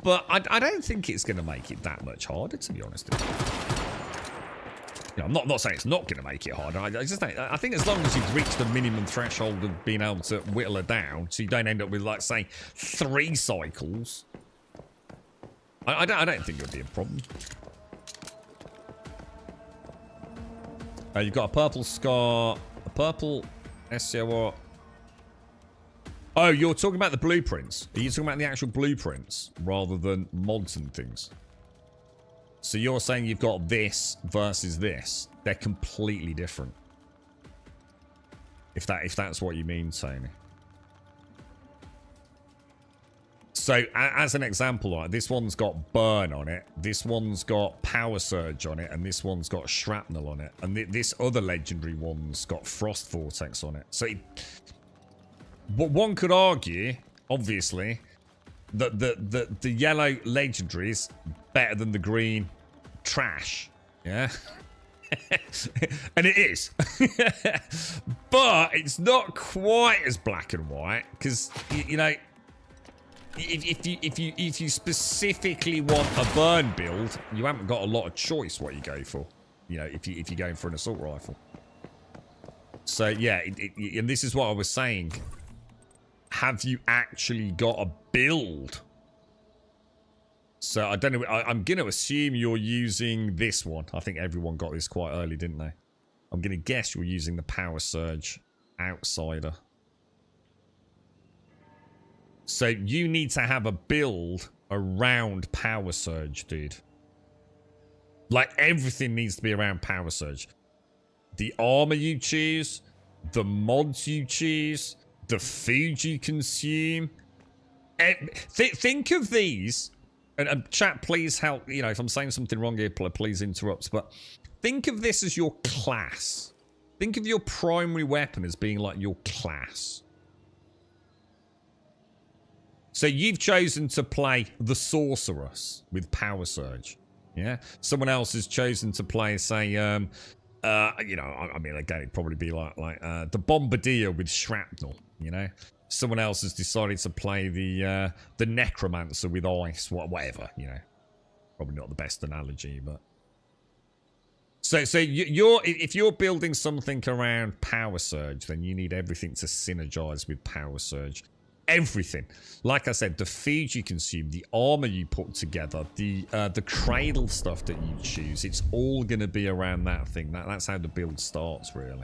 But I don't think it's going to make it that much harder, to be honest. You know, I'm not saying it's not going to make it harder. I think as long as you've reached the minimum threshold of being able to whittle her down, so you don't end up with, like, say, 3 cycles, I don't think it'll be a problem. You've got a purple scar, a purple SCOR. Oh, you're talking about the blueprints. Are you talking about the actual blueprints rather than mods and things? So you're saying you've got this versus this. They're completely different. If that's what you mean, Tony. So, as an example, like, this one's got burn on it, this one's got power surge on it, and this one's got shrapnel on it, and this other legendary one's got frost vortex on it. So, but one could argue, obviously, that the yellow legendary's better than the green trash. Yeah. And it is. But it's not quite as black and white, because, you know, if you specifically want a burn build, you haven't got a lot of choice what you go for. You know, if you're going for an assault rifle. So yeah, and this is what I was saying. Have you actually got a build? So I don't know. I'm going to assume you're using this one. I think everyone got this quite early, didn't they? I'm going to guess you're using the Power Surge Outsider. So you need to have a build around Power Surge, dude. Like, everything needs to be around Power Surge. The armor you choose, the mods you choose, the food you consume. Think of these, and chat, please help. You know, if I'm saying something wrong here, please interrupt. But think of this as your class. Think of your primary weapon as being like your class. So you've chosen to play the Sorceress with Power Surge, yeah? Someone else has chosen to play, say, you know, I mean, again, it'd probably be like the Bombardier with Shrapnel, you know? Someone else has decided to play the Necromancer with ice, whatever, you know? Probably not the best analogy, but... So if you're building something around Power Surge, then you need everything to synergize with Power Surge. Everything. Like I said, the food you consume, the armor you put together, the cradle stuff that you choose, it's all going to be around that thing. That's how the build starts, really.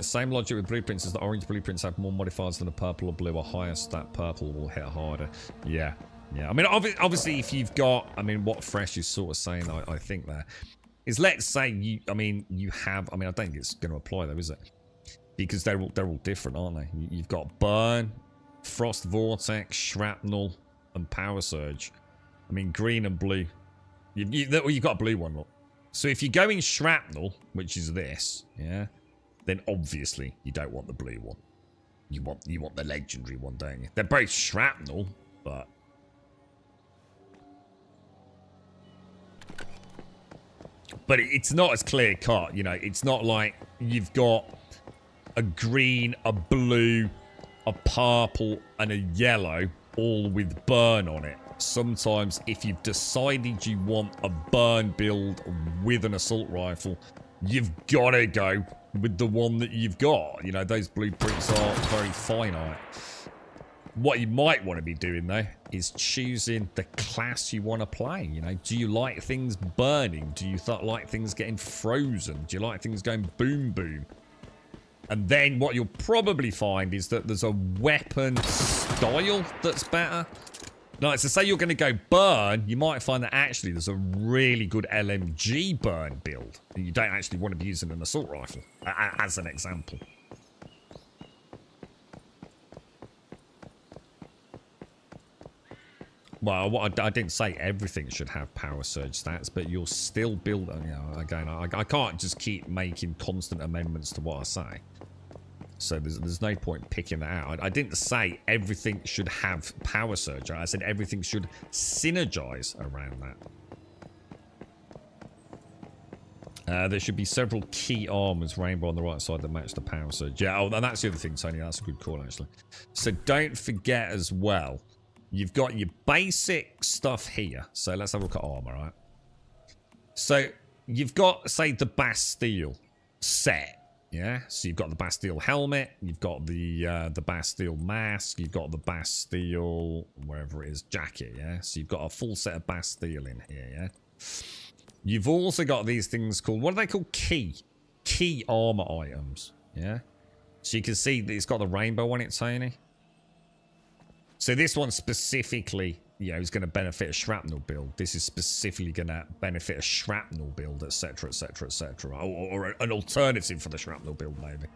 Same logic with blueprints as the orange blueprints have more modifiers than the purple or blue, or higher stat purple will hit harder. Yeah. Yeah. I mean, obviously, if you've got... I mean, what Fresh is sort of saying, I think there, is let's say you have... I mean, I don't think it's going to apply, though, is it? Because they're all different, aren't they? You've got Burn, Frost Vortex, Shrapnel, and Power Surge. I mean, green and blue. You've got a blue one, look. So if you're going Shrapnel, which is this, yeah, then obviously you don't want the blue one. You want the legendary one, don't you? They're both Shrapnel, but... But it's not as clear cut, you know. It's not like you've got a green, a blue, a purple, and a yellow, all with burn on it. Sometimes, if you've decided you want a burn build with an assault rifle, you've got to go with the one that you've got. You know, those blueprints are very finite. What you might want to be doing, though, is choosing the class you want to play. You know, do you like things burning? Do you like things getting frozen? Do you like things going boom boom? And then what you'll probably find is that there's a weapon style that's better. Like, so say you're going to go burn, you might find that actually there's a really good LMG burn build. And you don't actually want to be using an assault rifle, as an example. Well, I didn't say everything should have Power Surge stats, but you'll still build... You know, again, I can't just keep making constant amendments to what I say. So there's no point picking that out. I didn't say everything should have Power Surge. I said everything should synergize around that. There should be several key armors, rainbow on the right side, that match the Power Surge. Yeah, oh, and that's the other thing, Tony. That's a good call, actually. So don't forget as well, you've got your basic stuff here. So let's have a look at armor, right? So you've got, say, the Bastille set. Yeah, so you've got the Bastille helmet, you've got the Bastille mask, you've got the Bastille, wherever it is, jacket, yeah? So you've got a full set of Bastille in here, yeah? You've also got these things called, what are they called? Key armor items, yeah? So you can see that it's got the rainbow on it, Tony. So this one specifically you know, is going to benefit a shrapnel build. This is specifically going to benefit a shrapnel build, etc., etc., etc., or an alternative for the shrapnel build, maybe.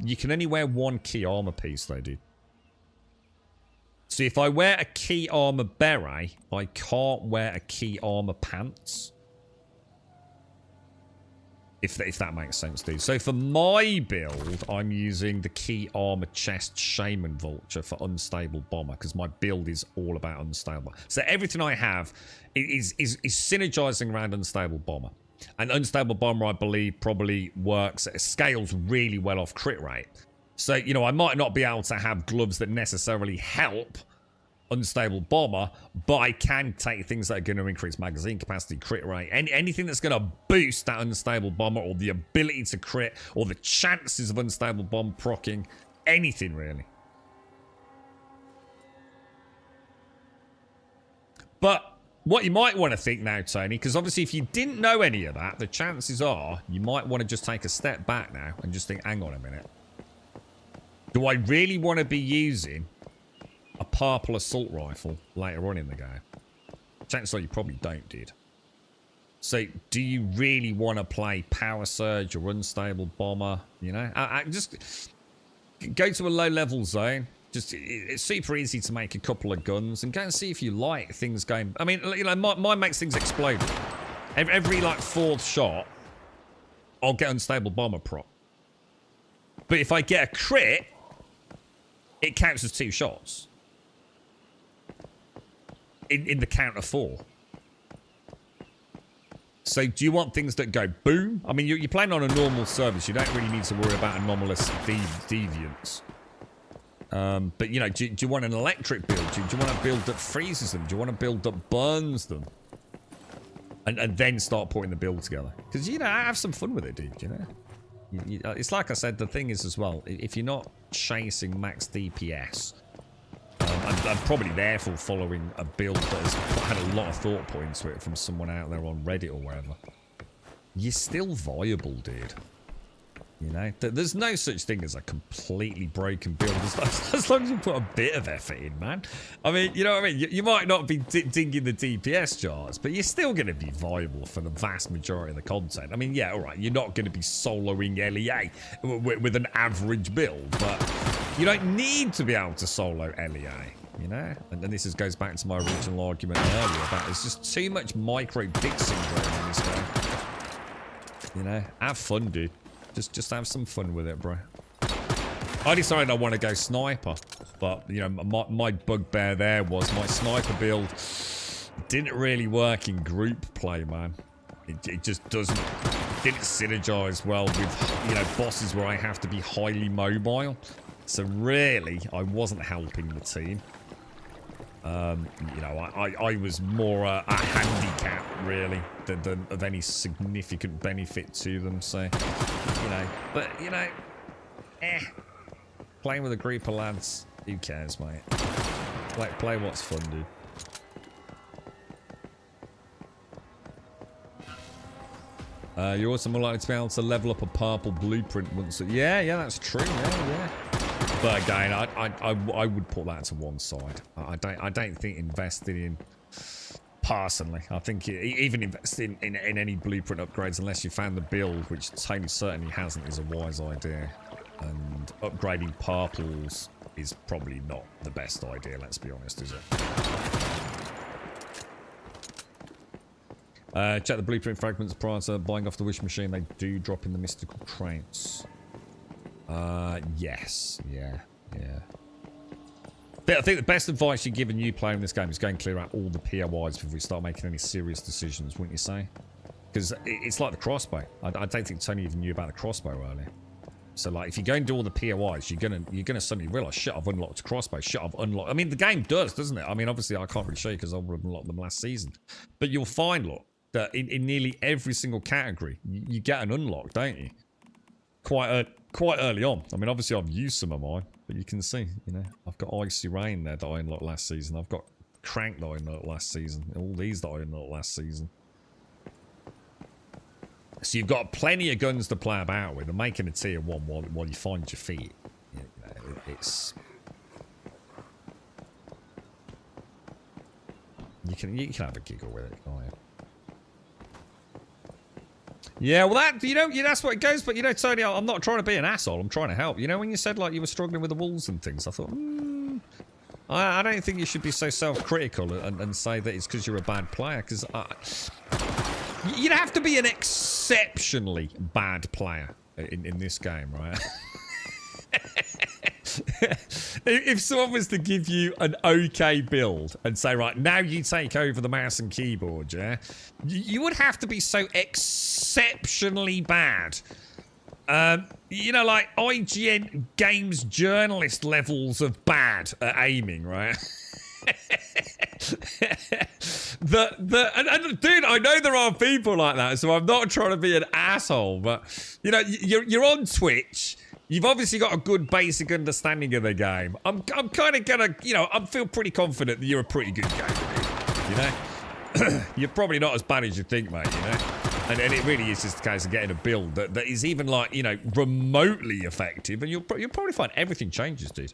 You can only wear one key armor piece, though, dude. So if I wear a key armor beret, I can't wear a key armor pants. If that makes sense, dude. So for my build, I'm using the key armor chest shaman vulture for unstable bomber, because my build is all about unstable. So everything I have is synergizing around unstable bomber. And unstable bomber, I believe, probably works, scales really well off crit rate. So, you know, I might not be able to have gloves that necessarily help unstable bomber, but I can take things that are going to increase magazine capacity, crit rate, anything that's going to boost that unstable bomber, or the ability to crit, or the chances of unstable bomb proccing, anything really. But what you might want to think now, Tony, because obviously if you didn't know any of that, the chances are you might want to just take a step back now and just think, hang on a minute. Do I really want to be using a purple assault rifle later on in the game? Chances are you probably don't, dude. So do you really want to play power surge or unstable bomber? You know, I just go to a low level zone. Just, it's super easy to make a couple of guns and go and see if you like things going. I mean, you know, mine makes things explode. Every like fourth shot, I'll get unstable bomber prop. But if I get a crit, it counts as 2 shots. In the count of 4. So do you want things that go boom? I mean, you're playing on a normal service. You don't really need to worry about anomalous deviants. But, you know, do you want an electric build? Do you want a build that freezes them? Do you want a build that burns them? And then start putting the build together. Because, you know, have some fun with it, dude, you know? It's like I said, the thing is as well, if you're not chasing max DPS, I'm probably therefore following a build that has had a lot of thought put into it from someone out there on Reddit or wherever. You're still viable, dude. You know, there's no such thing as a completely broken build as long as you put a bit of effort in, man. I mean, you know what I mean? You might not be dinging the DPS charts, but you're still going to be viable for the vast majority of the content. I mean, yeah, all right, you're not going to be soloing LEA with an average build, but you don't need to be able to solo LEA, you know? And this goes back to my original argument earlier about there's just too much micro-dick syndrome in this game. You know, have fun, dude. Just have some fun with it, bro. I decided I want to go sniper, but, you know, my bugbear there was my sniper build didn't really work in group play, man. It just didn't synergize well with, you know, bosses where I have to be highly mobile. So really, I wasn't helping the team. You know, I was more a handicap, really, than of any significant benefit to them, so, you know. But, you know, playing with a group of lads, who cares, mate? Play what's fun, dude. You're also more likely to be able to level up a purple blueprint once. Yeah, that's true. Yeah. But again, I would put that to one side. I don't think investing in, personally, I think even investing in any blueprint upgrades, unless you found the build, which Tony certainly hasn't, is a wise idea. And upgrading purples is probably not the best idea, let's be honest, is it? Check the blueprint fragments prior to buying off the wish machine. They do drop in the mystical crates. Yes. Yeah. But I think the best advice you give a new player in this game is go and clear out all the POIs before we start making any serious decisions, wouldn't you say? Because it's like the crossbow. I don't think Tony even knew about the crossbow earlier. So, like, if you go and do all the POIs, you're gonna suddenly realise, shit, I've unlocked a crossbow. Shit, I've unlocked. I mean, the game does, doesn't it? I mean, obviously, I can't really show you because I've unlocked them last season. But you'll find, look, that in nearly every single category, you get an unlock, don't you? Quite early on. I mean, obviously, I've used some of mine, but you can see, you know, I've got Icy Rain there that I unlocked last season. I've got Crank that I unlocked last season. All these that I unlocked last season. So you've got plenty of guns to play about with, and making a tier 1 while you find your feet. You know, it's... You can have a giggle with it, can't you? Yeah, well that that's what it goes. But Tony, I'm not trying to be an asshole. I'm trying to help. When you said like you were struggling with the walls and things, I thought, I don't think you should be so self-critical and say that it's because you're a bad player. Because you'd have to be an exceptionally bad player in this game, right? If someone was to give you an okay build and say, right, now you take over the mouse and keyboard, yeah? You would have to be so exceptionally bad. Like IGN games journalist levels of bad at aiming, right? And dude, I know there are people like that, so I'm not trying to be an asshole, but, you're on Twitch. You've obviously got a good basic understanding of the game. I'm kind of gonna, I feel pretty confident that you're a pretty good gamer, You're probably not as bad as you think, mate, And it really is just a case of getting a build that is even like, remotely effective, and you'll probably find everything changes, dude.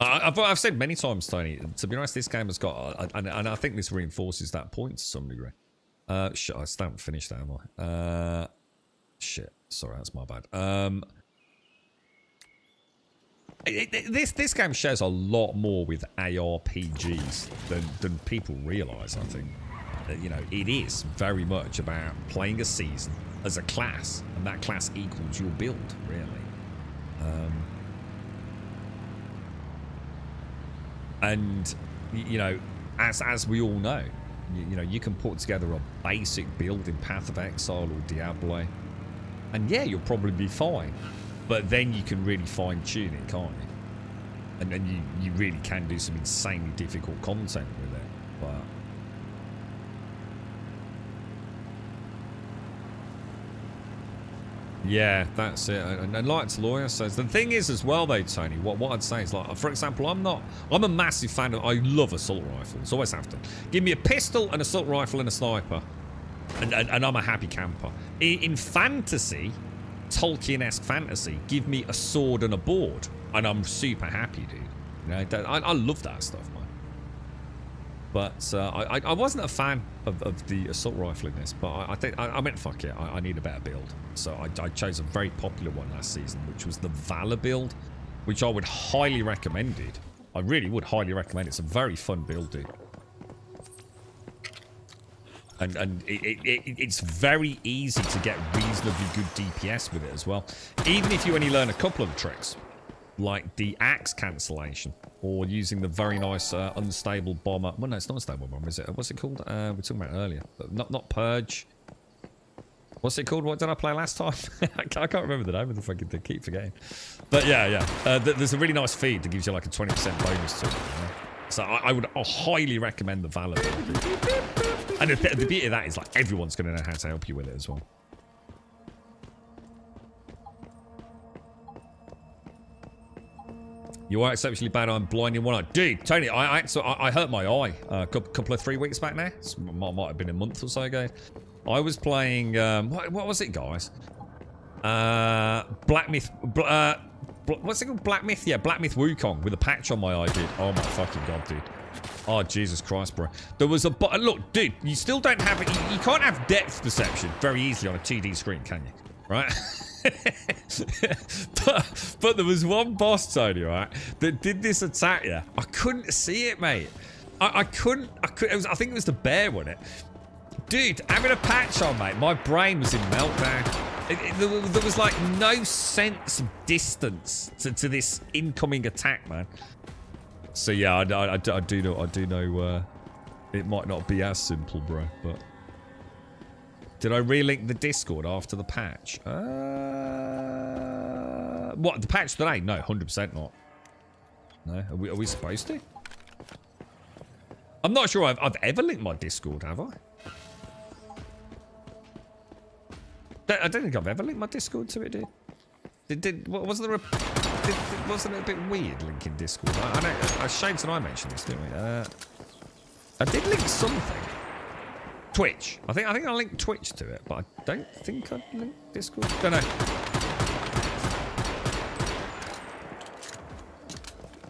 I've said many times, Tony, to be honest, this game has got, and I think this reinforces that point to some degree. Shit, I still haven't finished that, am I? Shit. Sorry, that's my bad. This game shares a lot more with ARPGs than people realise, I think. It is very much about playing a season as a class, and that class equals your build, really. And, as we all know, you can put together a basic build in Path of Exile or Diablo, and yeah, you'll probably be fine. But then you can really fine-tune it, can't you? And then you really can do some insanely difficult content with it. But yeah, that's it. And like Lawyer says, the thing is as well though, Tony, what I'd say is, like, for example, I'm a massive fan of, I love assault rifles, always have to. Give me a pistol, an assault rifle and a sniper. And I'm a happy camper. In fantasy, Tolkien-esque fantasy, give me a sword and a board, and I'm super happy, dude. I love that stuff, man. But I wasn't a fan of the assault rifle in this, but I meant fuck it, I need a better build. So I chose a very popular one last season, which was the Valor build, which I would highly recommend it. I really would highly recommend it. It's a very fun build, dude. And it's very easy to get reasonably good DPS with it as well. Even if you only learn a couple of the tricks, like the axe cancellation, or using the very nice unstable bomber. Well, no, it's not unstable bomber, is it? What's it called? We were talking about it earlier. Not Purge. What's it called? What did I play last time? I can't remember the name of the fucking thing. Keep forgetting. But yeah. There's a really nice feed that gives you like a 20% bonus to it. So I'll highly recommend the Valor build. And the beauty of that is, like, everyone's going to know how to help you with it as well. You are exceptionally bad. I'm blind in one eye. Dude, Tony, I hurt my eye a couple of 3 weeks back now. It might have been a month or so ago. I was playing, what was it, guys? Black Myth, what's it called? Black Myth? Yeah, Black Myth Wukong with a patch on my eye, dude. Oh my fucking god, dude. Oh, Jesus Christ, bro. There was a... Look, dude, you still don't have... You can't have depth perception very easily on a 2D screen, can you? Right? but there was one boss, Tony, right, that did this attack, yeah. I couldn't see it, mate. I couldn't... I think it was the bear, wasn't it? Dude, having a patch on, mate, my brain was in meltdown. There was, like, no sense of distance to this incoming attack, man. So yeah, I do know it might not be as simple, bro, but did I relink the Discord after the patch? What, the patch today? No, 100% not. No, are we supposed to? I'm not sure I've ever linked my Discord, have I? I don't think I've ever linked my Discord to it, dude. Wasn't there wasn't it a bit weird linking Discord? I know, Shades and I mentioned this, didn't we? I did link something. Twitch. I think I linked Twitch to it, but I don't think I linked Discord. Don't know.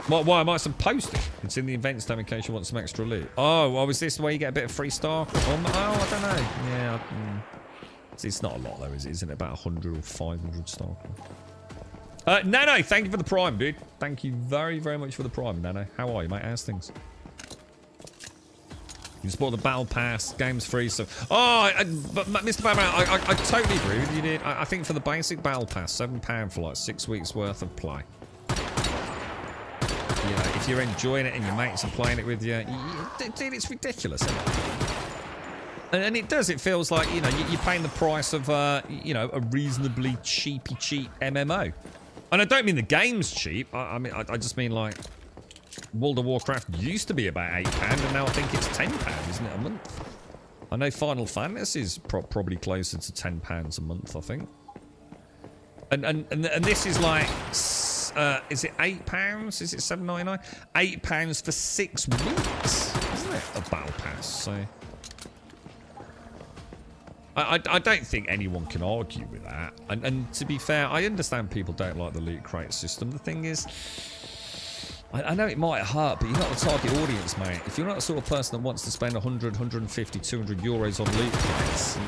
Why am I supposed to? It's in the events tab in case you want some extra loot. Oh, well, is this the way you get a bit of free star? Oh, I don't know. Yeah. It's not a lot, though, is it? Isn't it about 100 or 500 star? Nano, thank you for the prime, dude. Thank you very, very much for the prime, Nano. How are you, mate? How's things? You support the battle pass, game's free, so... Oh, but Mr. Batman, I totally agree with you, dude. I think for the basic battle pass, £7 for like 6 weeks worth of play. You know, if you're enjoying it and your mates are playing it with you, dude, it's ridiculous, isn't it? And it does, it feels like, you know, you're paying the price of, you know, a reasonably cheap MMO. And I don't mean the game's cheap, I mean, I just mean like... World of Warcraft used to be about £8, and now I think it's £10, isn't it, a month? I know Final Fantasy is probably closer to £10 a month, I think. And this is like, is it £8? Is it $7.99? £8 for 6 weeks, isn't it? A battle pass. So I don't think anyone can argue with that. And to be fair, I understand people don't like the loot crate system. The thing is, I know it might hurt, but you're not the target audience, mate. If you're not the sort of person that wants to spend 100, 150, 200 euros on loot crates,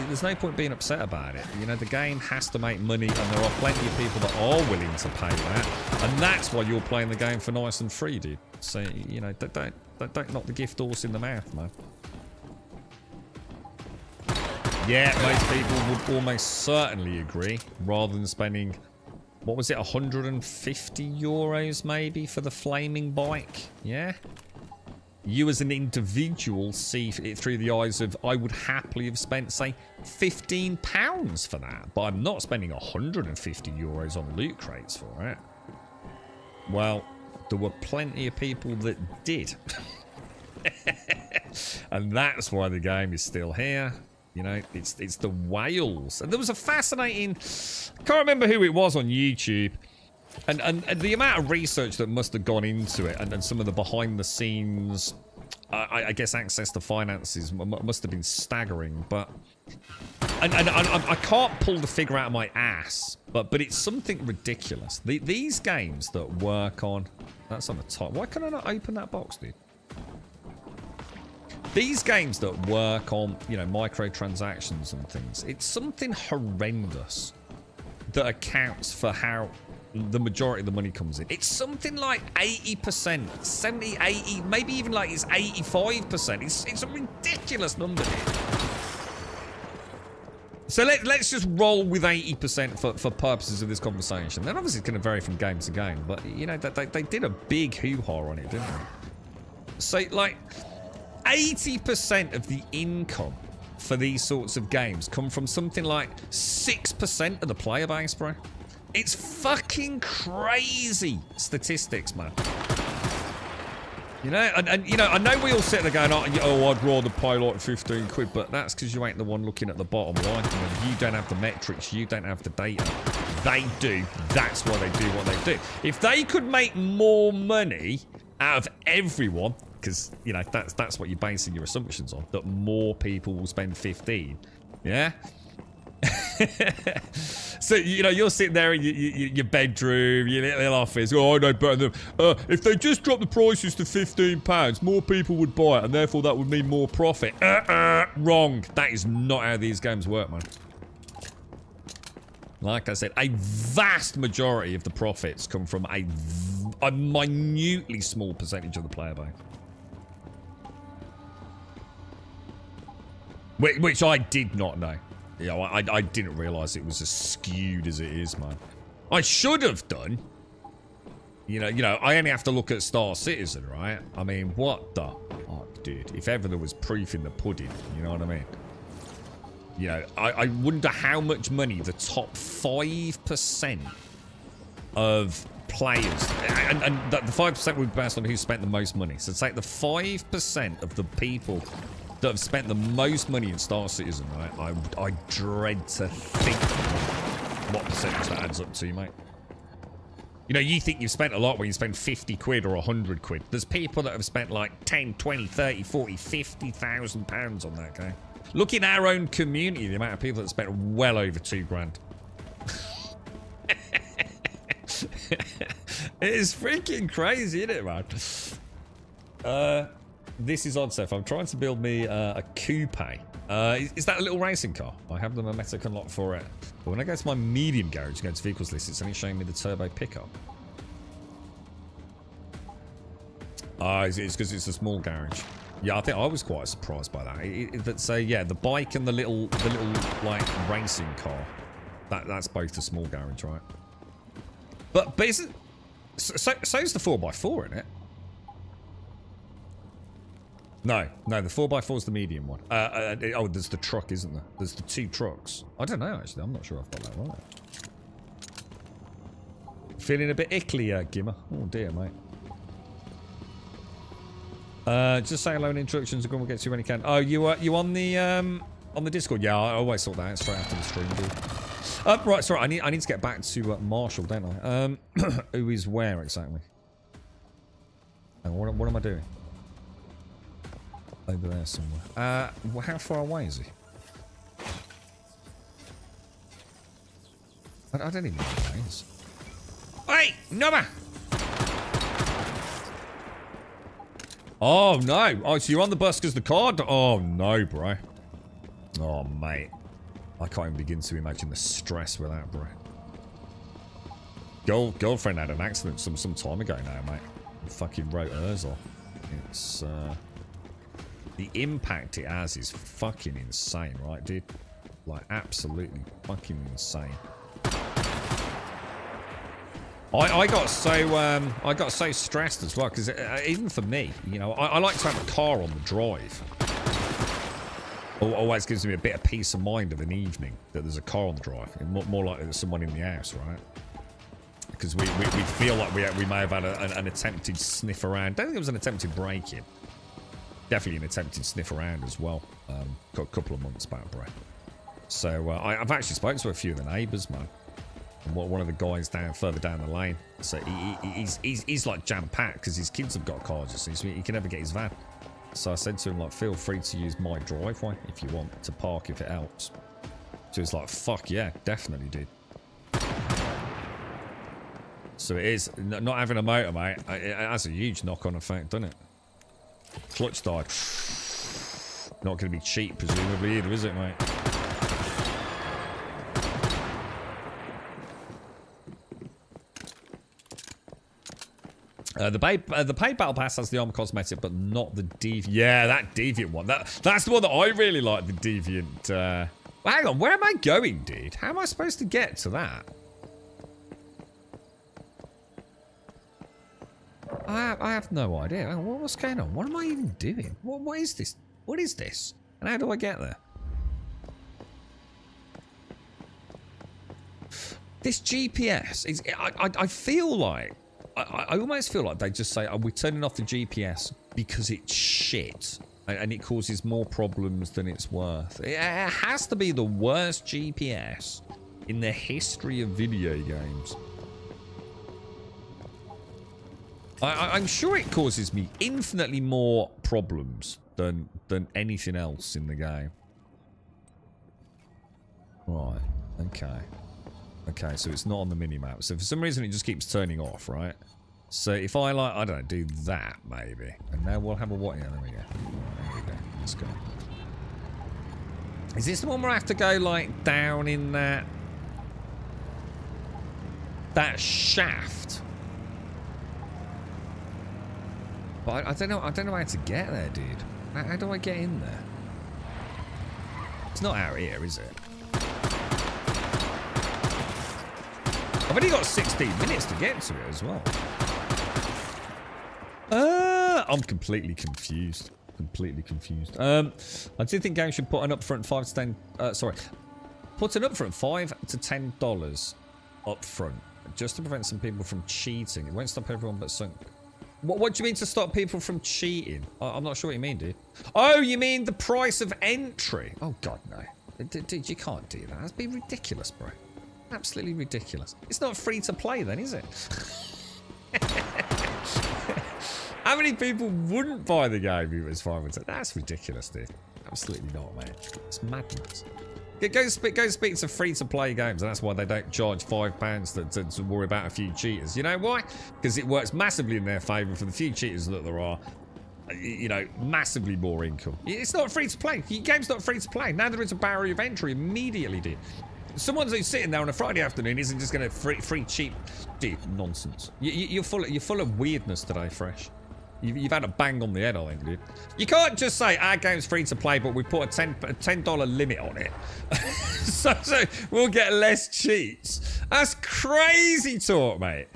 there's no point being upset about it. You know, the game has to make money, and there are plenty of people that are willing to pay that, and that's why you're playing the game for nice and free, dude. So, you know, don't knock the gift horse in the mouth, man. Yeah, most people would almost certainly agree, rather than spending... What was it, 150 euros maybe for the flaming bike? Yeah? You as an individual see it through the eyes of, I would happily have spent, say, £15 for that. But I'm not spending 150 euros on loot crates for it. Well, there were plenty of people that did. And that's why the game is still here. You know, it's the whales. And there was a fascinating... I can't remember who it was on YouTube. And the amount of research that must have gone into it and some of the behind-the-scenes, I guess, access to finances must have been staggering. But... And I can't pull the figure out of my ass, but it's something ridiculous. These games that work on... That's on the top. Why can I not open that box, dude? These games that work on, you know, microtransactions and things, it's something horrendous that accounts for how the majority of the money comes in. It's something like 80%, 70, 80, maybe even like it's 85%. It's a ridiculous number. So let's just roll with 80% for purposes of this conversation. Then obviously it's going to vary from game to game, but, you know, they did a big hoo-ha on it, didn't they? So, like... 80% of the income for these sorts of games come from something like 6% of the player base, bro. It's fucking crazy statistics, man. You know, and you know, I know we all sit there going, oh, I'd rather pay like 15 quid, but that's because you ain't the one looking at the bottom line. You know, you don't have the metrics, you don't have the data. They do. That's why they do what they do. If they could make more money out of everyone, because, you know, that's what you're basing your assumptions on, that more people will spend 15. Yeah? So, you know, you're sitting there in your bedroom, your little office. Oh, I know better than them. If they just drop the prices to £15, more people would buy it, and therefore that would mean more profit. Wrong. That is not how these games work, man. Like I said, a vast majority of the profits come from a minutely small percentage of the player base. Which I did not know. You know, I didn't realise it was as skewed as it is, man. I should have done. You know, I only have to look at Star Citizen, right? I mean, what the fuck, dude? If ever there was proof in the pudding, you know what I mean? You know, I wonder how much money the top 5% of players, and the 5% would be based on who spent the most money. So take the 5% of the people that have spent the most money in Star Citizen, right? I dread to think what percentage that adds up to, mate. You know, you think you've spent a lot when you spend 50 quid or 100 quid. There's people that have spent like 10, 20, 30, 40, 50,000 pounds on that game. Look in our own community, the amount of people that spent well over 2 grand. It is freaking crazy, isn't it, man? This is odd stuff. I'm trying to build me a coupe. Is that a little racing car? I have the Memetic unlocked for it. But when I go to my medium garage and go to vehicles list, it's only showing me the turbo pickup. It's because it's a small garage. Yeah, I think I was quite surprised by that. That's yeah, the bike and the little like racing car. That's both a small garage, right? But isn't so is the 4x4 in it? No, the 4x4 is the medium one. Oh, there's the truck, isn't there? There's the 2 trucks. I don't know, actually. I'm not sure I've got that right. Feeling a bit ickly, Gimmer. Oh, dear, mate. Just say hello and introductions and we'll get to you when you can. Oh, you on the Discord? Yeah, I always sort that out straight after the stream, dude. Right, sorry, I need to get back to Marshall, don't I? Who is where exactly? What am I doing? Over there somewhere. How far away is he? I don't even know where he is. Hey, Noma! Oh, no. Oh, so you're on the bus because the car... Oh, no, bro. Oh, mate. I can't even begin to imagine the stress with that, bro. Girlfriend had an accident some time ago now, mate. Fucking wrote hers off. It's, the impact it has is fucking insane, right, dude? Like, absolutely fucking insane. I got so stressed as well because even for me, you know, I like to have a car on the drive. Always gives me a bit of peace of mind of an evening that there's a car on the drive. More likely there's someone in the house, right? Because we feel like we may have had an attempted sniff around. Don't think it was an attempted break-in. Definitely an attempted sniff around as well. Got a couple of months back, bro. So I've actually spoken to a few of the neighbours, man. And one of the guys further down the lane. So he's like jam-packed because his kids have got cars, you see, so he can never get his van. So I said to him, like, feel free to use my driveway if you want to park if it helps. So he's like, fuck yeah, definitely, dude. So it is not having a motor, mate. It has a huge knock-on effect, doesn't it? Clutch died. Not going to be cheap, presumably, either, is it, mate? The paid battle pass has the armor cosmetic, but not the deviant. Yeah, that deviant one. That's the one that I really like. The deviant. Hang on, where am I going, dude? How am I supposed to get to that? I have no idea. What's going on? What am I even doing? What is this? What is this? And how do I get there? This GPS is. I feel like. I almost feel like they just say, oh, we're turning off the GPS because it's shit. And it causes more problems than it's worth. It has to be the worst GPS in the history of video games. I'm sure it causes me infinitely more problems than anything else in the game. Right. Okay. Okay, so it's not on the minimap. So for some reason it just keeps turning off, right? So if I like, I don't know, do that maybe. And now we'll have a what? Yeah, there we go. There we go. Let's go. Is this the one where I have to go like down in that shaft? But I don't know how to get there, dude. How do I get in there? It's not out here, is it? I've only got 16 minutes to get to it as well. I'm completely confused. Completely confused. I do think games should put an upfront $5 to $10. Put an upfront $5 to $10 upfront, just to prevent some people from cheating. It won't stop everyone but some. What do you mean to stop people from cheating? I'm not sure what you mean, dude. Oh, you mean the price of entry? Oh God, no, dude, you can't do that. That'd be ridiculous, bro. Absolutely ridiculous. It's not free to play then, is it? How many people wouldn't buy the game if it was $5? That's ridiculous, dude. Absolutely not, mate. It's madness. Go speak to free-to-play games, and that's why they don't charge £5 to worry about a few cheaters. You know why? Because it works massively in their favour for the few cheaters that there are. You know, massively more income. It's not free-to-play. Your game's not free-to-play. Now there is a barrier of entry immediately, dude. Someone who's sitting there on a Friday afternoon isn't just going to free cheap. Dude, nonsense. You're full of weirdness today, Fresh. You've had a bang on the head, I think, dude. You can't just say our game's free to play, but we put a $10 limit on it, so we'll get less cheats. That's crazy talk, mate.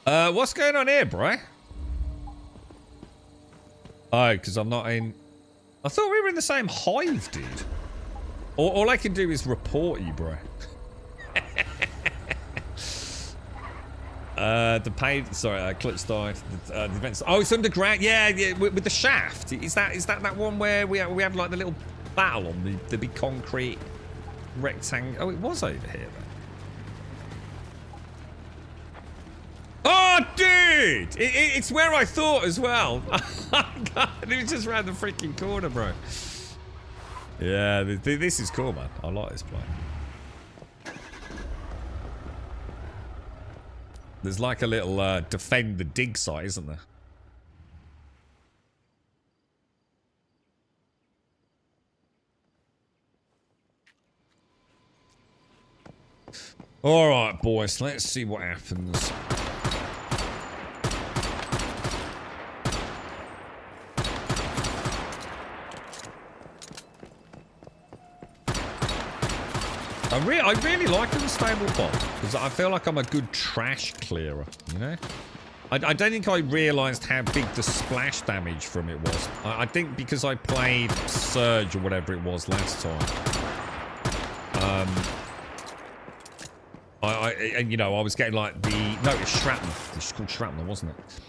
What's going on here, bro? Oh, because I'm not in. I thought we were in the same hive, dude. All I can do is report you, bro. The paid. Sorry, Clutch died. The events. Oh, it's underground. Yeah, with the shaft. Is that one where we have like the little battle on the big concrete rectangle? Oh, it was over here. Then. Oh, dude! It's where I thought as well. God, it was just around the freaking corner, bro. Yeah, this is cool, man. I like this place. There's like a little defend the dig site, isn't there? All right, boys. Let's see what happens. I really like the unstable bomb because I feel like I'm a good trash clearer, you know? I don't think I realised how big the splash damage from it was. I think because I played Surge or whatever it was last time. And you know, I was getting like no, it's shrapnel. It's called shrapnel, wasn't it?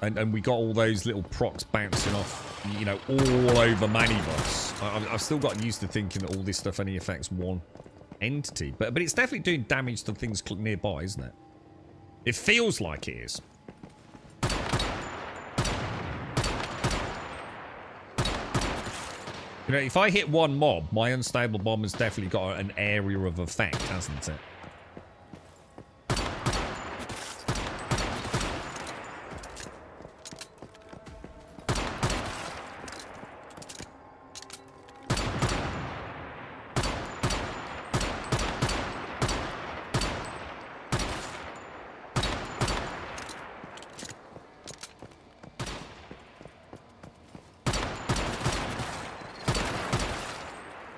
And we got all those little procs bouncing off, you know, all over Manibus. I've still got used to thinking that all this stuff only affects one entity, but it's definitely doing damage to things nearby, isn't it? It feels like it is. You know, if I hit one mob, my unstable bomb has definitely got an area of effect, hasn't it?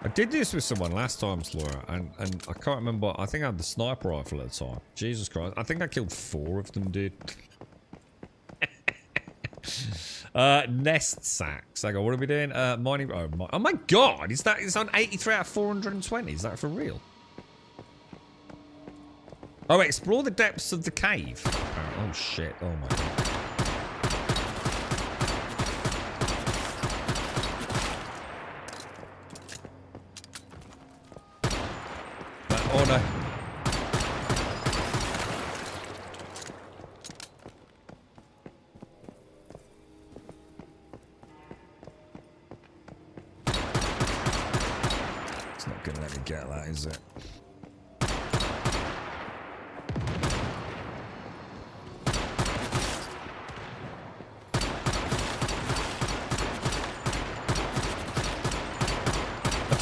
I did this with someone last time, Slayer, and I can't remember. I think I had the sniper rifle at the time. Jesus Christ. I think I killed 4 of them, dude. Nest sacks. Hang on, what are we doing? Mining. Oh my god, it's on 83 out of 420. Is that for real? Oh, explore the depths of the cave. Oh shit. Oh my god. Oh no. It's not gonna let me get that, is it?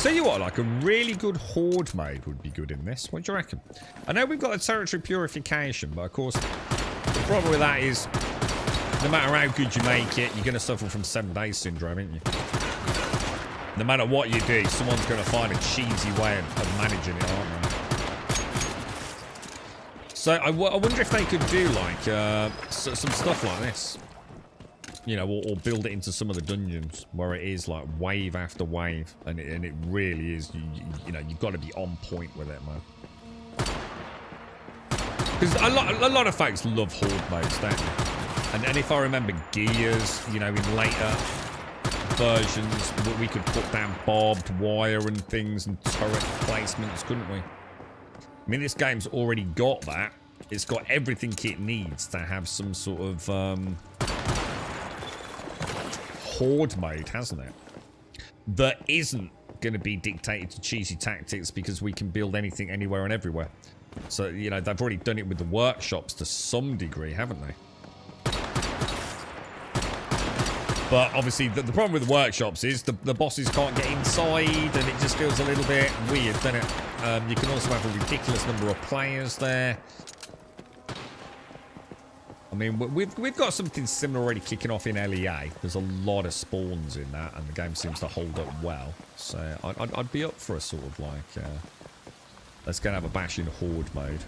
Tell you what, like a really good horde mode would be good in this. What do you reckon? I know we've got a territory purification, but of course, the problem with that is no matter how good you make it, you're going to suffer from 7 days syndrome, aren't you? No matter what you do, someone's going to find a cheesy way of managing it, aren't they? So I wonder if they could do like some stuff like this. You know, or build it into some of the dungeons where it is like wave after wave, and it really is. You know, you've got to be on point with it, man. Because a lot of folks love horde modes, don't they? And if I remember Gears, you know, in later versions, we could put down barbed wire and things and turret placements, couldn't we? I mean, this game's already got that. It's got everything it needs to have some sort of horde mode, hasn't it? that isn't going to be dictated to cheesy tactics because we can build anything, anywhere and everywhere. So, you know, they've already done it with the workshops to some degree, haven't they? But obviously, the problem with the workshops is the bosses can't get inside, and it just feels a little bit weird, doesn't it? You can also have a ridiculous number of players there. I mean, we've got something similar already kicking off in LEA. There's a lot of spawns in that, and the game seems to hold up well. So I'd be up for a sort of like, let's go and have a bash in Horde mode.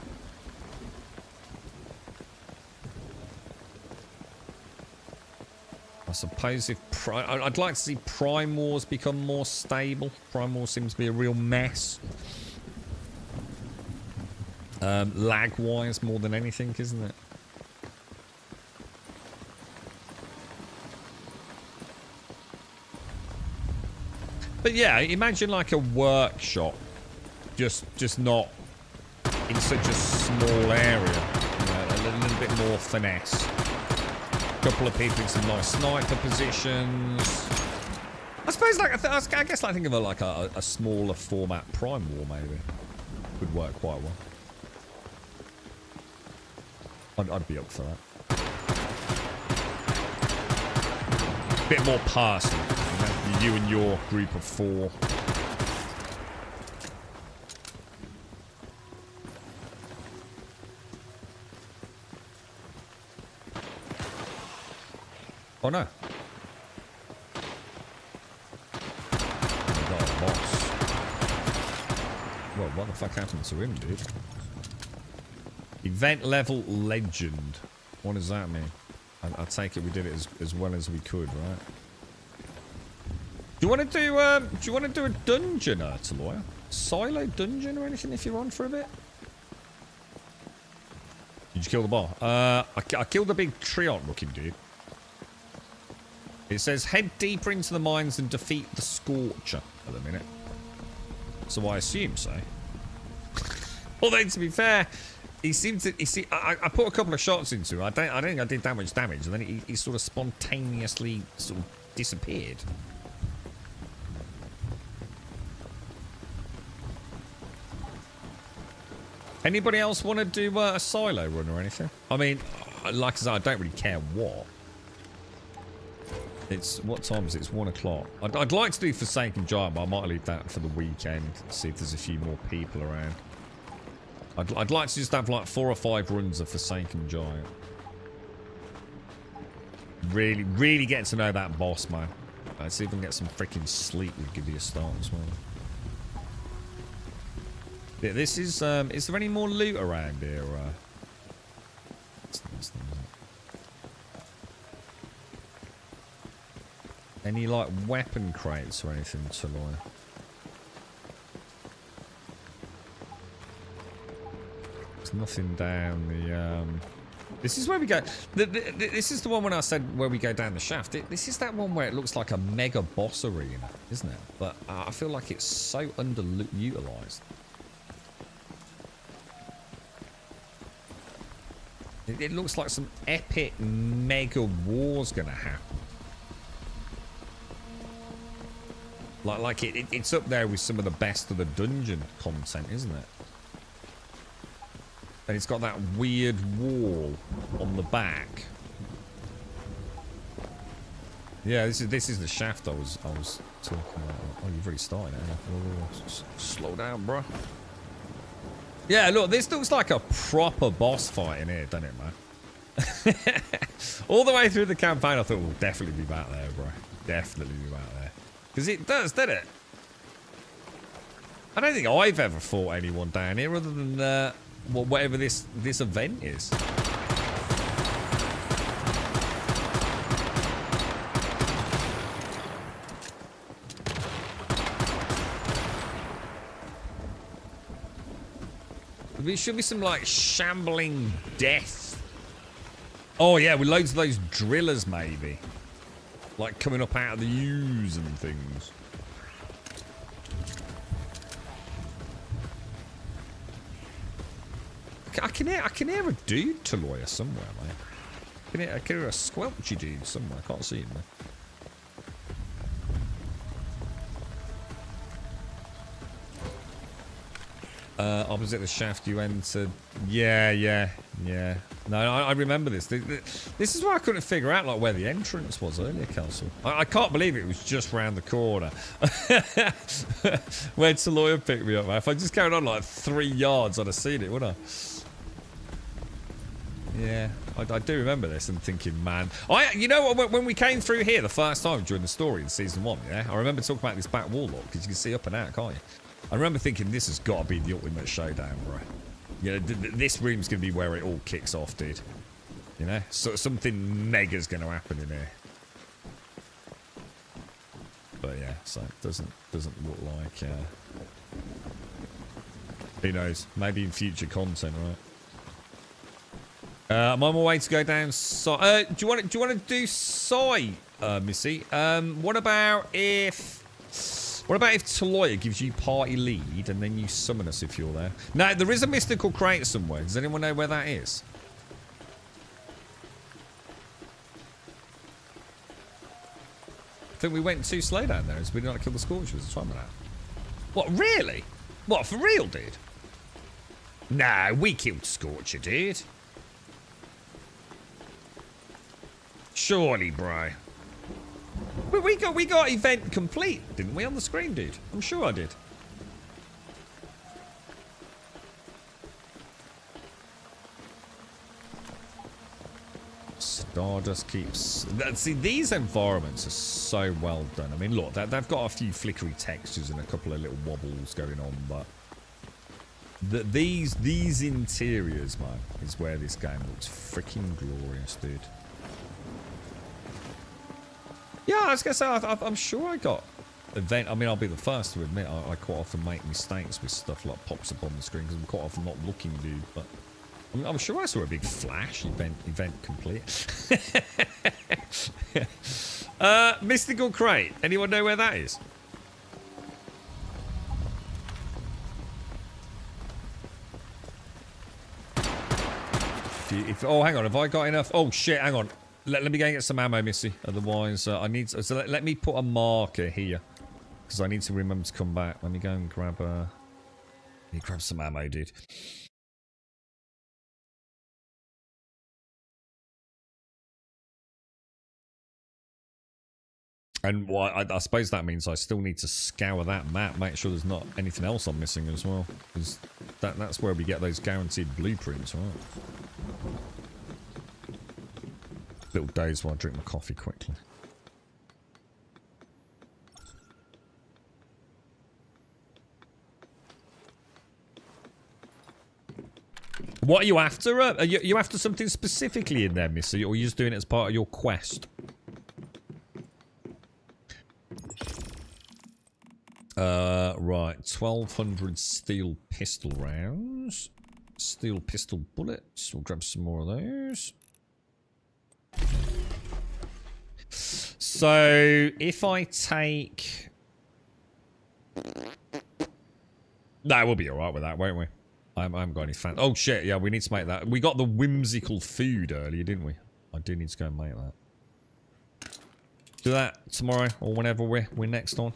I suppose if I'd like to see Prime Wars become more stable. Prime Wars seems to be a real mess. Lag-wise more than anything, isn't it? But yeah, imagine like a workshop, just not in such a small area. You know, a little bit more finesse. Couple of people in some nice sniper positions. I suppose, like I guess, like think of a smaller format Prime War maybe would work quite well. I'd be up for that. Bit more personal. You know? You and your group of 4. Oh no. Got a boss. Well, what the fuck happened to him, dude? Event level legend. What does that mean? I take it we did it as well as we could, right? Do you want to do a dungeon, Ertaloy? Silo dungeon or anything if you're on for a bit? Did you kill the boss? I killed the big Treant looking dude. It says head deeper into the mines and defeat the Scorcher at the minute. So I assume so. Although to be fair, he seemed to. I put a couple of shots into him. I don't think I did that much damage, and then he sort of spontaneously sort of disappeared. Anybody else want to do a silo run or anything? I mean, like I said, I don't really care what. It's what time is it? It's 1 o'clock. I'd like to do Forsaken Giant, but I might leave that for the weekend. See if there's a few more people around. I'd like to just have like 4 or 5 runs of Forsaken Giant. Really get to know that boss, man. Let's see if we can get some freaking sleep. We'll give you a start as well. Yeah, this is there any more loot around here? Any like weapon crates or anything to like? There's nothing down the This is where we go. This is the one when I said where we go down the shaft. This is that one where it looks like a mega boss arena, isn't it? But I feel like it's so underutilized. It looks like some epic mega war's gonna happen. Like it's up there with some of the best of the dungeon content, isn't it? And it's got that weird wall on the back. Yeah, this is the shaft I was talking about. Oh, you've already started it. Slow down, bro. Yeah, look, this looks like a proper boss fight in here, doesn't it, man? All the way through the campaign, I thought we'll definitely be back there, bro. Definitely be back there. Because it does, doesn't it? I don't think I've ever fought anyone down here other than whatever this event is. There should be some like shambling death. Oh yeah, with loads of those drillers maybe. Like coming up out of the U's and things. I can hear a dude to lawyer somewhere, mate. I can hear a squelchy dude somewhere. I can't see him, man. Opposite the shaft you entered. Yeah. No, I remember this. This is why I couldn't figure out like where the entrance was earlier, Castle. I can't believe it was just round the corner. Where'd Taloya pick me up, man? If I just carried on like 3 yards, I'd have seen it, wouldn't I? Yeah, I do remember this and thinking, man. You know what? When we came through here the first time during the story in season 1, yeah, I remember talking about this back wall lock because you can see up and out, can't you? I remember thinking this has got to be the ultimate showdown, bro. You know, this room's going to be where it all kicks off, dude. You know? So something mega's going to happen in here. But yeah, so it doesn't look like... who knows? Maybe in future content, right? I'm on my way to go down... do you want to do side, Missy? What about if Taloya gives you party lead and then you summon us if you're there? Now, there is a mystical crate somewhere. Does anyone know where that is? I think we went too slow down there as we did not kill the Scorchers at the time of that. What, really? What, for real, dude? Nah, we killed Scorcher, dude. Surely, bro. We got event complete, didn't we, on the screen, dude? I'm sure I did. Stardust keeps... See, these environments are so well done. I mean, look, they've got a few flickery textures and a couple of little wobbles going on, but... These interiors, man, is where this game looks freaking glorious, dude. Yeah, I was going to say, I'm sure I got event. I mean, I'll be the first to admit I quite often make mistakes with stuff like pops up on the screen because I'm quite often not looking, dude. But I'm sure I saw a big flash event complete. Mystical Crate. Anyone know where that is? Oh, hang on. Have I got enough? Oh, shit. Hang on. Let me go and get some ammo, Missy. Otherwise, I need... So let me put a marker here. Because I need to remember to come back. Let me go and grab... Let me grab some ammo, dude. And I suppose that means I still need to scour that map. Make sure there's not anything else I'm missing as well. Because that's where we get those guaranteed blueprints, right? Little days while I drink my coffee quickly. What are you after? Are you after something specifically in there, Missy? Or are you just doing it as part of your quest? Right. 1,200 steel pistol rounds. Steel pistol bullets. We'll grab some more of those. So, if I take... No, we'll be alright with that, won't we? I haven't got any fan... Oh, shit, yeah, we need to make that. We got the whimsical food earlier, didn't we? I do need to go and make that. Do that tomorrow, or whenever we're next on.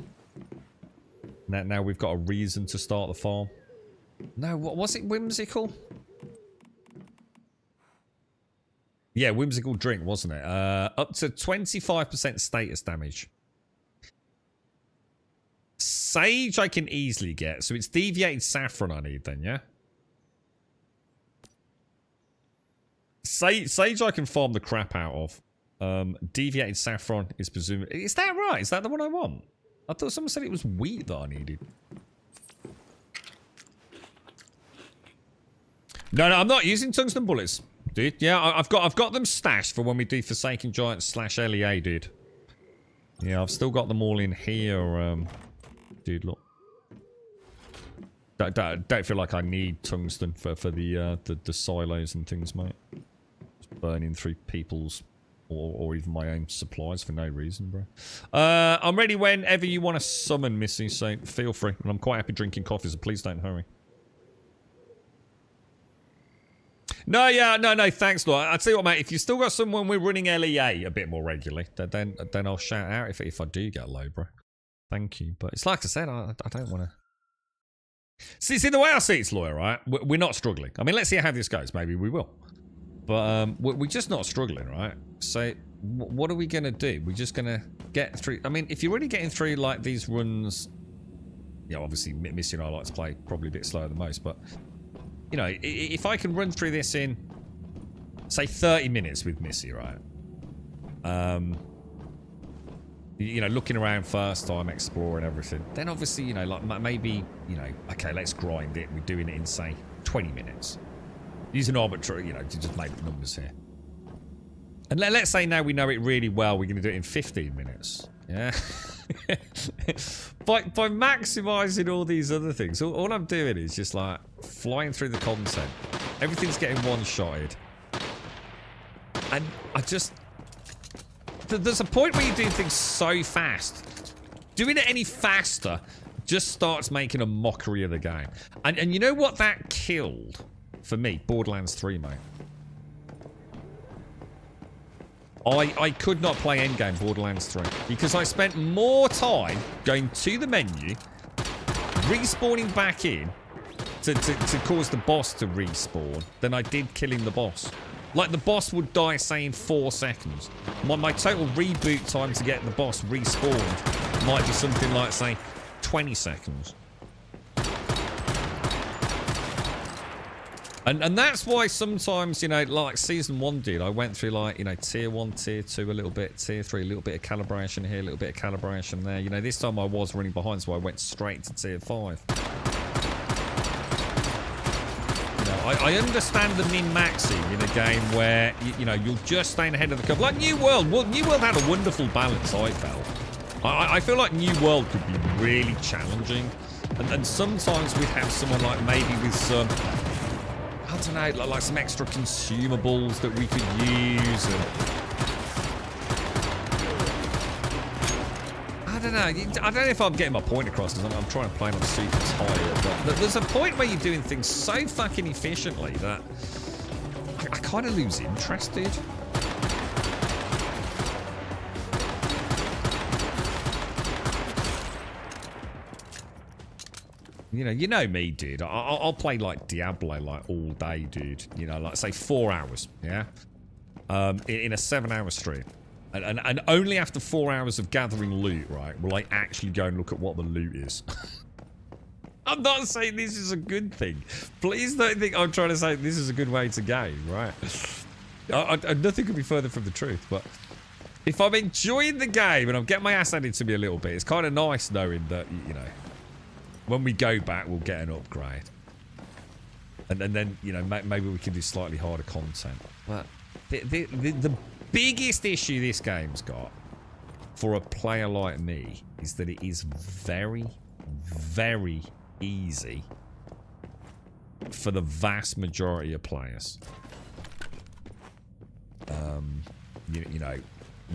Now we've got a reason to start the farm. No, what was it? Whimsical? Yeah, whimsical drink, wasn't it? Up to 25% status damage. Sage I can easily get. So it's deviated saffron I need then, yeah? Sage I can farm the crap out of. Deviated saffron is presumably... Is that right? Is that the one I want? I thought someone said it was wheat that I needed. No, I'm not using tungsten bullets, dude. Yeah, I've got them stashed for when we do Forsaken Giants / LEA, dude. Yeah, I've still got them all in here, dude. Look, don't feel like I need tungsten for the silos and things, mate. Just burning through people's or even my own supplies for no reason, bro. I'm ready whenever you want to summon, Missy, so feel free. And I'm quite happy drinking coffee, so please don't hurry. No, yeah, no, thanks, Lord. I'll tell you what, mate, if you've still got someone we're running LEA a bit more regularly, then I'll shout out if I do get low, bro. Thank you. But it's like I said, I don't want to... See, the way I see it's lawyer, right? We're not struggling. I mean, let's see how this goes. Maybe we will. But we're just not struggling, right? So what are we going to do? We're just going to get through. I mean, if you're really getting through like these runs, you know, obviously Missy and I like to play probably a bit slower than most, but you know, if I can run through this in, say, 30 minutes with Missy, right? You know, looking around first time, exploring everything. Then obviously, you know, like maybe, you know, okay, let's grind it. We're doing it in, say, 20 minutes. Using arbitrary, you know, to just make up numbers here. And let's say now we know it really well, we're going to do it in 15 minutes. Yeah. by maximizing all these other things, all I'm doing is just like flying through the content. Everything's getting one-shotted. And I just... There's a point where you're doing things so fast. Doing it any faster just starts making a mockery of the game. And you know what that killed for me? Borderlands 3, mate. I could not play endgame Borderlands 3 because I spent more time going to the menu, respawning back in to cause the boss to respawn than I did killing the boss. Like, the boss would die, say, in 4 seconds. My total reboot time to get the boss respawned might be something like, say, 20 seconds. And that's why sometimes, you know, like Season 1 did, I went through, like, you know, Tier 1, Tier 2 a little bit, Tier 3, a little bit of calibration here, a little bit of calibration there. You know, this time I was running behind, so I went straight to Tier 5. I understand the min-maxing in a game where, you know, you're just staying ahead of the curve. Like New World. Well, New World had a wonderful balance, I felt. I feel like New World could be really challenging. And sometimes we'd have someone like maybe with some, I don't know, like some extra consumables that we could use. And I don't know. I don't know if I'm getting my point across because I'm trying to play on super tired. But there's a point where you're doing things so fucking efficiently that I kind of lose interest, dude. You know me, dude. I'll play like Diablo like all day, dude. You know, like say 4 hours, yeah, in a 7-hour stream. And only after 4 hours of gathering loot, right, will I actually go and look at what the loot is. I'm not saying this is a good thing. Please don't think I'm trying to say this is a good way to game, right? Nothing could be further from the truth, but if I'm enjoying the game and I'm getting my ass handed to me a little bit, it's kind of nice knowing that, you know, when we go back, we'll get an upgrade. And then, you know, maybe we can do slightly harder content. But the biggest issue this game's got for a player like me is that it is very, very easy for the vast majority of players. You know,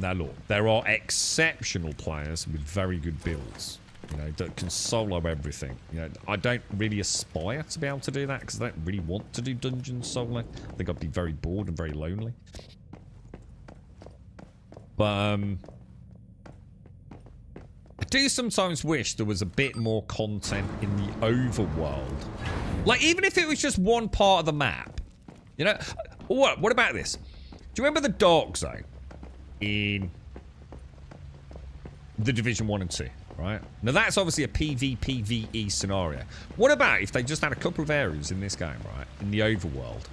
now look, there are exceptional players with very good builds, you know, that can solo everything. You know, I don't really aspire to be able to do that because I don't really want to do dungeons solo. I think I'd be very bored and very lonely. But I do sometimes wish there was a bit more content in the overworld. Like, even if it was just one part of the map. You know, what about this? Do you remember the Dark Zone in The Division 1 and 2, right? Now, that's obviously a PvE scenario. What about if they just had a couple of areas in this game, right, in the overworld,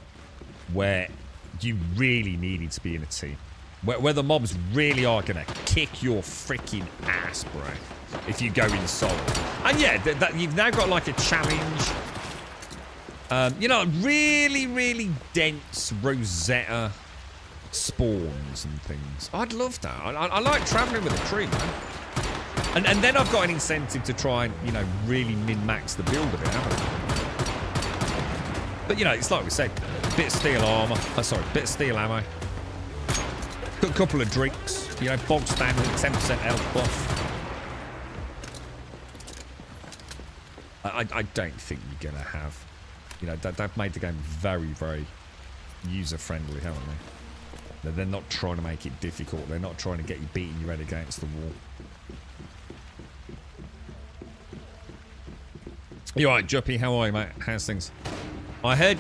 where you really needed to be in a team? Where the mobs really are going to kick your freaking ass, bro, if you go in solo. And yeah, you've now got like a challenge. You know, really, really dense Rosetta spawns and things. I'd love that. I like traveling with a tree, man. And then I've got an incentive to try and, you know, really min-max the build a bit, haven't I? But, you know, it's like we said, a bit of steel armor. Oh, sorry, a bit of steel ammo. Got a couple of drinks, you know, bog standard, 10% health buff. I don't think you're going to have, you know, they've made the game very, very user-friendly, haven't they? They're not trying to make it difficult. They're not trying to get you beating your head against the wall. You alright, Juppy? How are you, mate? How's things? I heard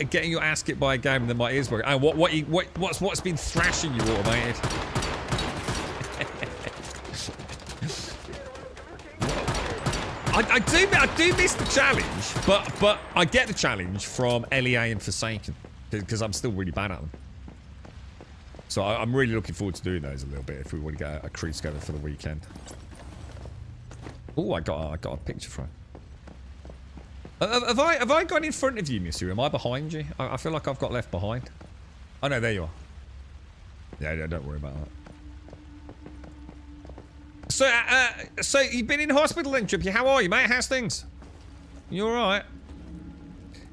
getting your ass kicked by a game and then my ears were. Oh, what's been thrashing you, automated? I do miss the challenge, but I get the challenge from LEA and Forsaken because I'm still really bad at them. So I'm really looking forward to doing those a little bit if we want to get a crew together for the weekend. Oh, I got a picture from. Have I gone in front of you, Monsieur? Am I behind you? I feel like I've got left behind. Oh no, there you are. Yeah, don't worry about that. So you've been in hospital then, Trippy. How are you, mate? How's things? You alright?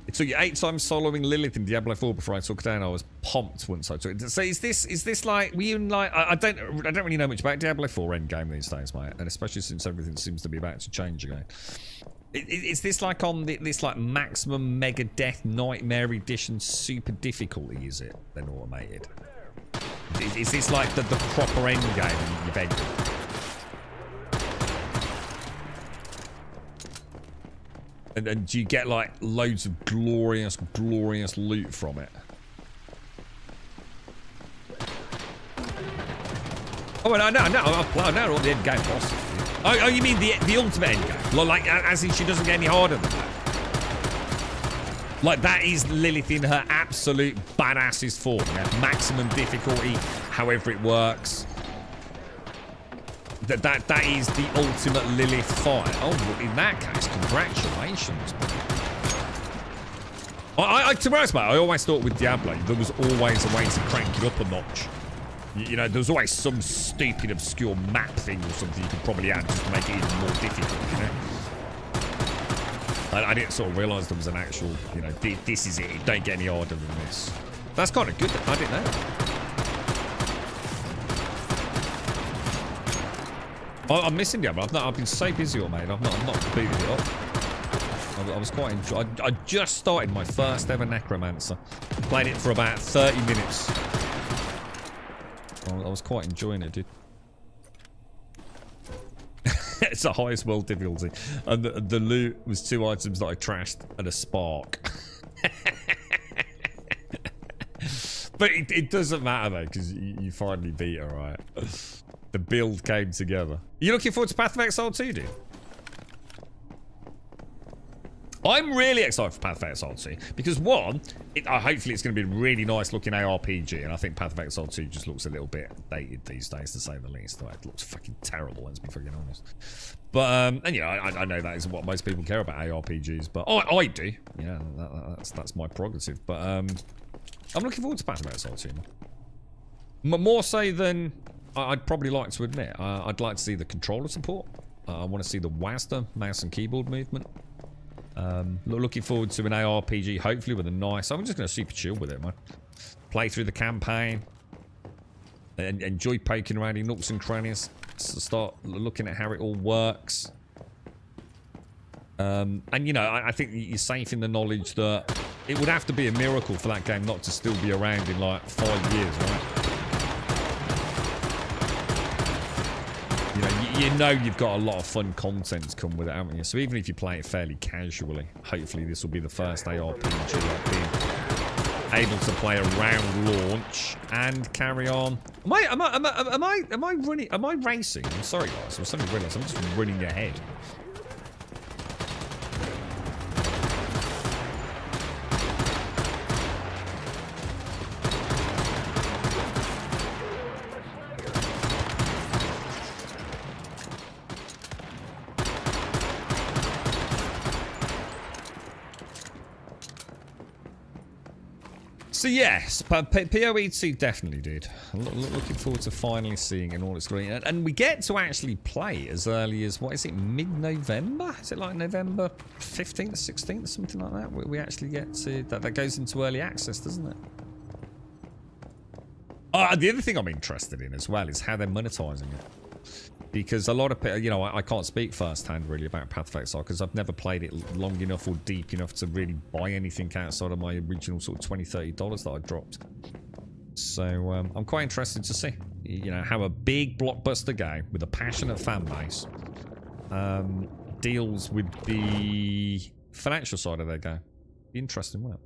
It took you 8 times soloing Lilith in Diablo 4 before I took it down. I was pumped once I took it. So is this like, were you in like, I don't really know much about Diablo 4 endgame these days, mate, and especially since everything seems to be about to change again. Is this like on this like maximum mega death nightmare edition super difficulty? Is it then automated? Is this like the proper endgame event? And do you get like loads of glorious loot from it? Oh, no, all the end game bosses. Oh, you mean the ultimate end game? Like, as in she doesn't get any harder than that? Like, that is Lilith in her absolute badassest form, yeah? Maximum difficulty, however it works. That is the ultimate Lilith fight. Oh, in that case, congratulations. To be honest, mate, I always thought with Diablo, there was always a way to crank it up a notch. You know, there's always some stupid, obscure map thing or something you could probably add just to make it even more difficult, you know? I didn't sort of realise there was an actual, you know, this is it. It don't get any harder than this. That's kind of good. I didn't know. I'm missing Diablo. I've been so busy, mate. I've not booted it up. I was quite enjoying. I just started my first ever Necromancer. Played it for about 30 minutes. I was quite enjoying it, dude. It's the highest world difficulty, and the loot was 2 items that I trashed and a spark. But it doesn't matter though, because you finally beat her, right? The build came together. You looking forward to Path of Exile 2, dude? I'm really excited for Path of Exile 2 because one, hopefully it's going to be a really nice looking ARPG, and I think Path of Exile 2 just looks a little bit dated these days, to say the least. It looks fucking terrible, let's be fucking honest. But and you know, I know that isn't what most people care about ARPGs, but I do. Yeah, that's my prerogative. But I'm looking forward to Path of Exile 2. More so than I'd probably like to admit. I'd like to see the controller support. I want to see the WASD, mouse and keyboard movement. Looking forward to an ARPG, hopefully with a nice... I'm just going to super chill with it, man. Play through the campaign. And enjoy poking around in nooks and crannies. Start looking at how it all works. And, you know, I think you're safe in the knowledge that it would have to be a miracle for that game not to still be around in, like, 5 years, right? You know you've got a lot of fun content to come with it, haven't you? So even if you play it fairly casually, hopefully this will be the first ARPG I've been able to play around launch and carry on. Am I racing? I'm sorry guys, I suddenly realised I'm just running ahead. So yes, PoE2 definitely did. Looking forward to finally seeing it in all its glory. And we get to actually play as early as, what is it, mid-November? Is it like November 15th, 16th, something like that? We actually get to, that goes into early access, doesn't it? The other thing I'm interested in as well is how they're monetizing it. Because a lot of people, you know, I can't speak firsthand really about Path of Exile because I've never played it long enough or deep enough to really buy anything outside of my original sort of $20, $30 that I dropped. So I'm quite interested to see, you know, how a big blockbuster game with a passionate fan base deals with the financial side of their game. Be interesting, won't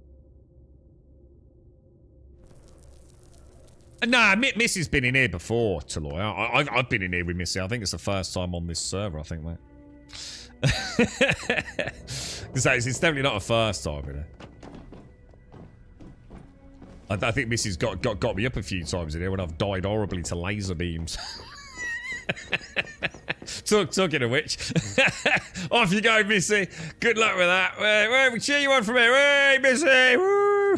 it? Nah, Missy's been in here before, Taloy. I've been in here with Missy. I think it's the first time on this server, I think, mate. So it's definitely not a first time, you know. I think Missy's got me up a few times in here when I've died horribly to laser beams. Talking of which, off you go, Missy. Good luck with that. Hey, we cheer you on from here. Hey, Missy. Woo!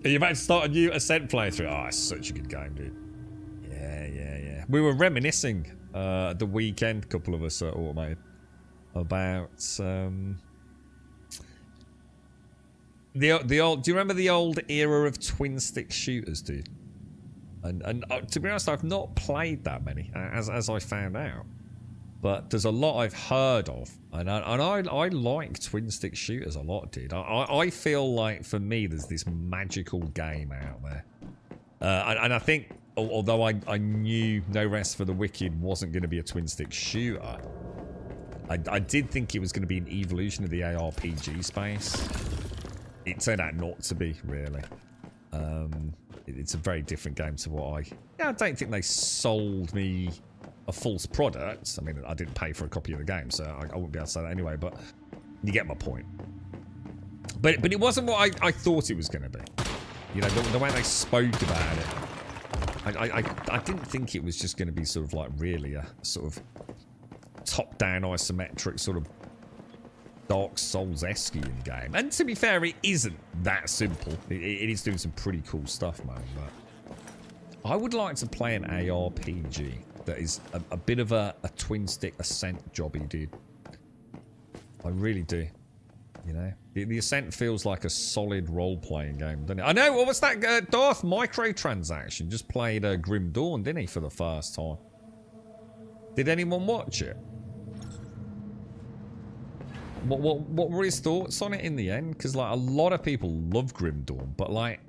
Are you about to start a new Ascent playthrough? Oh, it's such a good game, dude. Yeah. We were reminiscing the weekend, a couple of us Automated, about the old. Do you remember the old era of twin stick shooters, dude? And to be honest, I've not played that many, as I found out. But there's a lot I've heard of, and I like twin stick shooters a lot, dude. I feel like for me there's this magical game out there, and I think although I knew No Rest for the Wicked wasn't going to be a twin stick shooter, I did think it was going to be an evolution of the ARPG space. It turned out not to be, really. It's a very different game to what I don't think they sold me a false product. I mean, I didn't pay for a copy of the game, so I wouldn't be able to say that anyway, but you get my point. But it wasn't what I thought it was going to be. You know, the way they spoke about it, I didn't think it was just going to be sort of like really a sort of top-down isometric sort of Dark Souls-esque game. And to be fair, it isn't that simple. It is doing some pretty cool stuff, man. But I would like to play an ARPG that is a bit of a twin-stick Ascent jobby, dude. I really do. You know? The Ascent feels like a solid role-playing game, doesn't it? I know, what was that? Darth microtransaction just played Grim Dawn, didn't he, for the first time? Did anyone watch it? What were his thoughts on it in the end? Because like a lot of people love Grim Dawn, but like,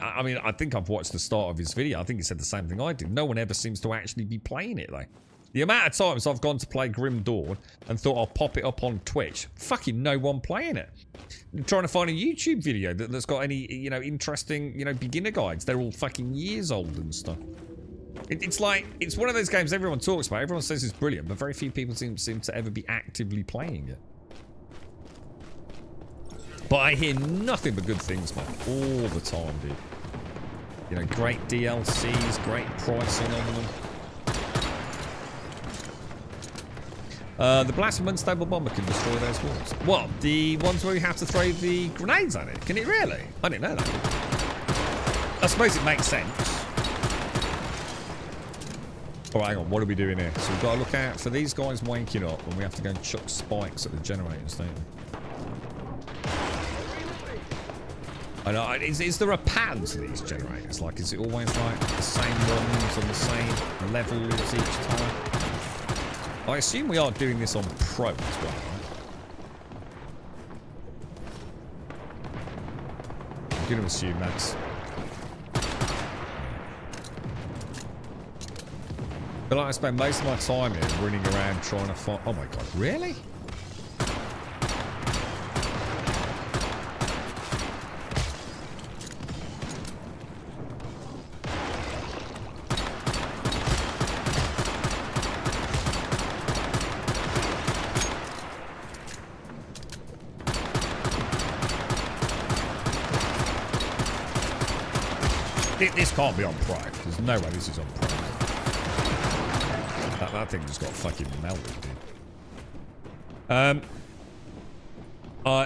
I mean, I think I've watched the start of his video. I think he said the same thing I did. No one ever seems to actually be playing it though. The amount of times I've gone to play Grim Dawn and thought I'll pop it up on Twitch, fucking no one playing it. I'm trying to find a YouTube video that's got any, you know, interesting, you know, beginner guides. They're all fucking years old and stuff. It's like, it's one of those games everyone talks about. Everyone says it's brilliant, but very few people seem to ever be actively playing it. But I hear nothing but good things, man, all the time, dude. You know, great DLCs, great pricing on them. The blast of unstable bomber can destroy those walls. What? The ones where you have to throw the grenades at it? Can it really? I didn't know that. I suppose it makes sense. Alright, hang on, what are we doing here? So we've got to look out for these guys wanking up when we have to go and chuck spikes at the generators, don't we? I know, is there a pattern to these generators? Like, is it always like the same ones on the same levels each time? I assume we are doing this on Pro as well, right? I'm going to assume that's... I feel like I spend most of my time here running around trying to find... Oh my god, really? This can't be on Pro. There's no way this is on Pro. That thing just got fucking melted, dude.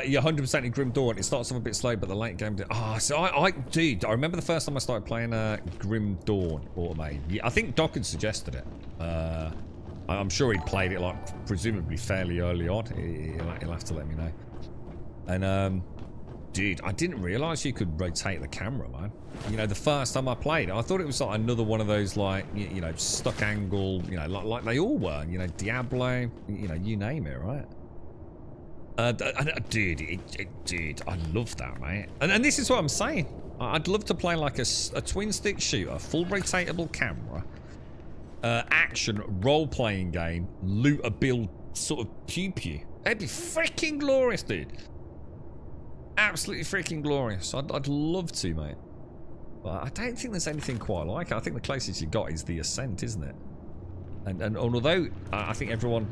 You're 100% in Grim Dawn. It starts off a bit slow, but the late game... so dude, I remember the first time I started playing Grim Dawn Automated. Yeah, I think Doc had suggested it. I'm sure he'd played it, like, presumably fairly early on. He'll have to let me know. And, dude, I didn't realise you could rotate the camera, man. You know, the first time I played it, I thought it was like another one of those, like, you know, stuck angle, you know, like they all were. You know, Diablo, you know, you name it, right? Dude, I love that, mate. And this is what I'm saying. I'd love to play like a twin stick shooter, full rotatable camera. action role-playing game, looter build sort of pew-pew. That'd be freaking glorious, dude. Absolutely freaking glorious. I'd love to, mate. But I don't think there's anything quite like it. I think the closest you got is the Ascent, isn't it? And although I think everyone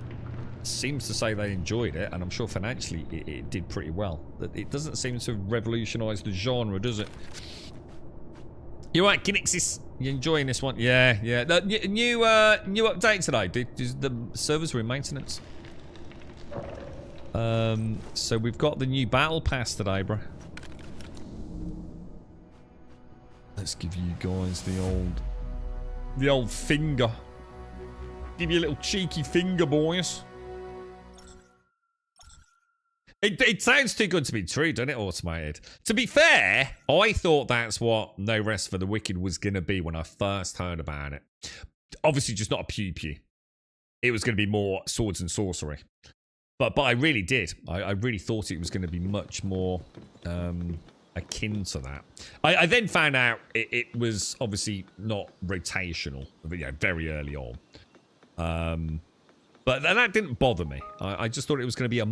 seems to say they enjoyed it, and I'm sure financially it did pretty well, that it doesn't seem to revolutionise the genre, does it? You right, Ginixis? You enjoying this one? Yeah. New update today. The servers were in maintenance. So we've got the new battle pass today, bro. Let's give you guys the old finger. Give you a little cheeky finger, boys. It sounds too good to be true, doesn't it, Automated? To be fair, I thought that's what No Rest for the Wicked was going to be when I first heard about it. Obviously, just not a pew-pew. It was going to be more swords and sorcery. But I really did. I really thought it was going to be much more akin to that. I then found out it was obviously not rotational, very early on. But that didn't bother me. I just thought it was going to be a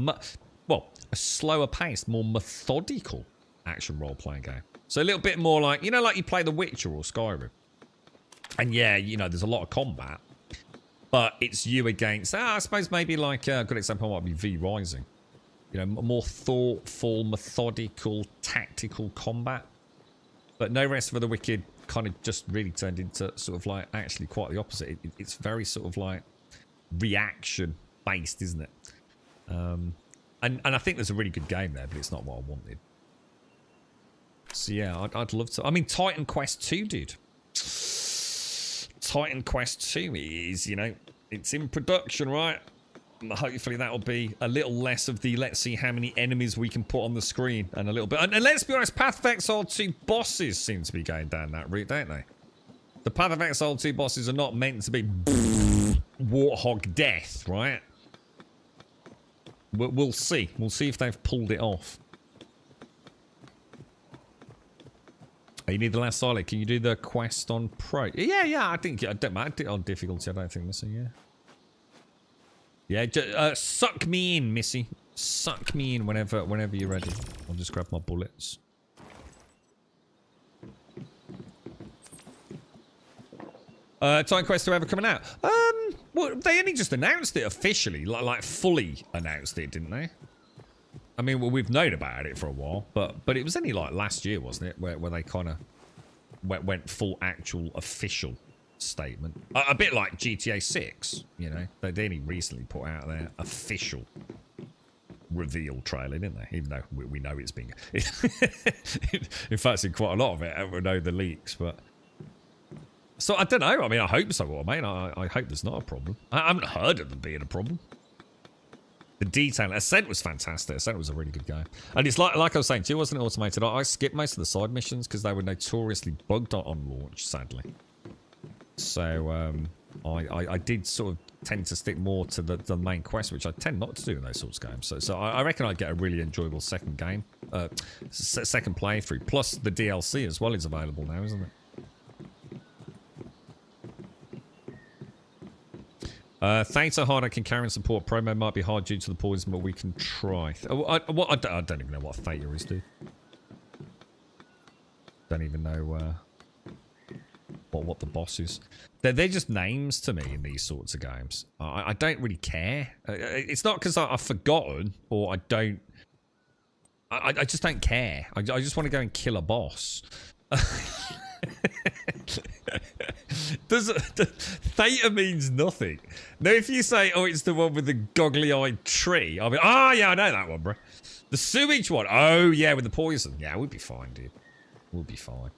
slower paced, more methodical action role-playing game. So a little bit more like, like you play The Witcher or Skyrim. And yeah, there's a lot of combat. But it's you against, I suppose maybe like, a good example might be V Rising. More thoughtful, methodical, tactical combat. But No Rest for the Wicked kind of just really turned into sort of like actually quite the opposite. It's very sort of like reaction based, isn't it? And I think there's a really good game there, but it's not what I wanted. So yeah, I'd love to. I mean, Titan Quest 2, dude. Titan Quest 2 is, it's in production, right? Hopefully that'll be a little less of the let's see how many enemies we can put on the screen and a little bit. And let's be honest, Path of Exile 2 bosses seem to be going down that route, don't they? The Path of Exile 2 bosses are not meant to be warthog death, right? We'll see. We'll see if they've pulled it off. Oh, you need the last solid. Can you do the quest on pro? Yeah. I think I don't mind on difficulty. I don't think Missy. Yeah. Suck me in, Missy. Suck me in whenever you're ready. I'll just grab my bullets. Time Quest 2 ever coming out? Well, they only just announced it officially, like fully announced it, didn't they? I mean, well, we've known about it for a while, but it was only like last year, wasn't it, where they kind of went full actual official statement. A bit like GTA 6, they only recently put out their official reveal trailer, didn't they? Even though we know it's been... in fact, in quite a lot of it, we know the leaks, but... So, I don't know. I mean, I hope so, mate. I hope there's not a problem. I haven't heard of them being a problem. The detail. Ascent was fantastic. Ascent was a really good game. And it's like I was saying, too, wasn't it automated? I skipped most of the side missions because they were notoriously bugged on launch, sadly. So, I did sort of tend to stick more to the main quest, which I tend not to do in those sorts of games. So I reckon I'd get a really enjoyable second game. Second playthrough. Plus, the DLC as well is available now, isn't it? Theta hard I can carry and support. Promo might be hard due to the poison, but we can try. I don't even know what Theta is, dude. Don't even know what the boss is. They're just names to me in these sorts of games. I don't really care. It's not because I've forgotten or I don't. I just don't care. I just want to go and kill a boss. Theta means nothing. Now, if you say, oh, it's the one with the goggly-eyed tree, I'll be, oh, yeah, I know that one, bro. The sewage one. Oh, yeah, with the poison. Yeah, we'll be fine, dude. We'll be fine.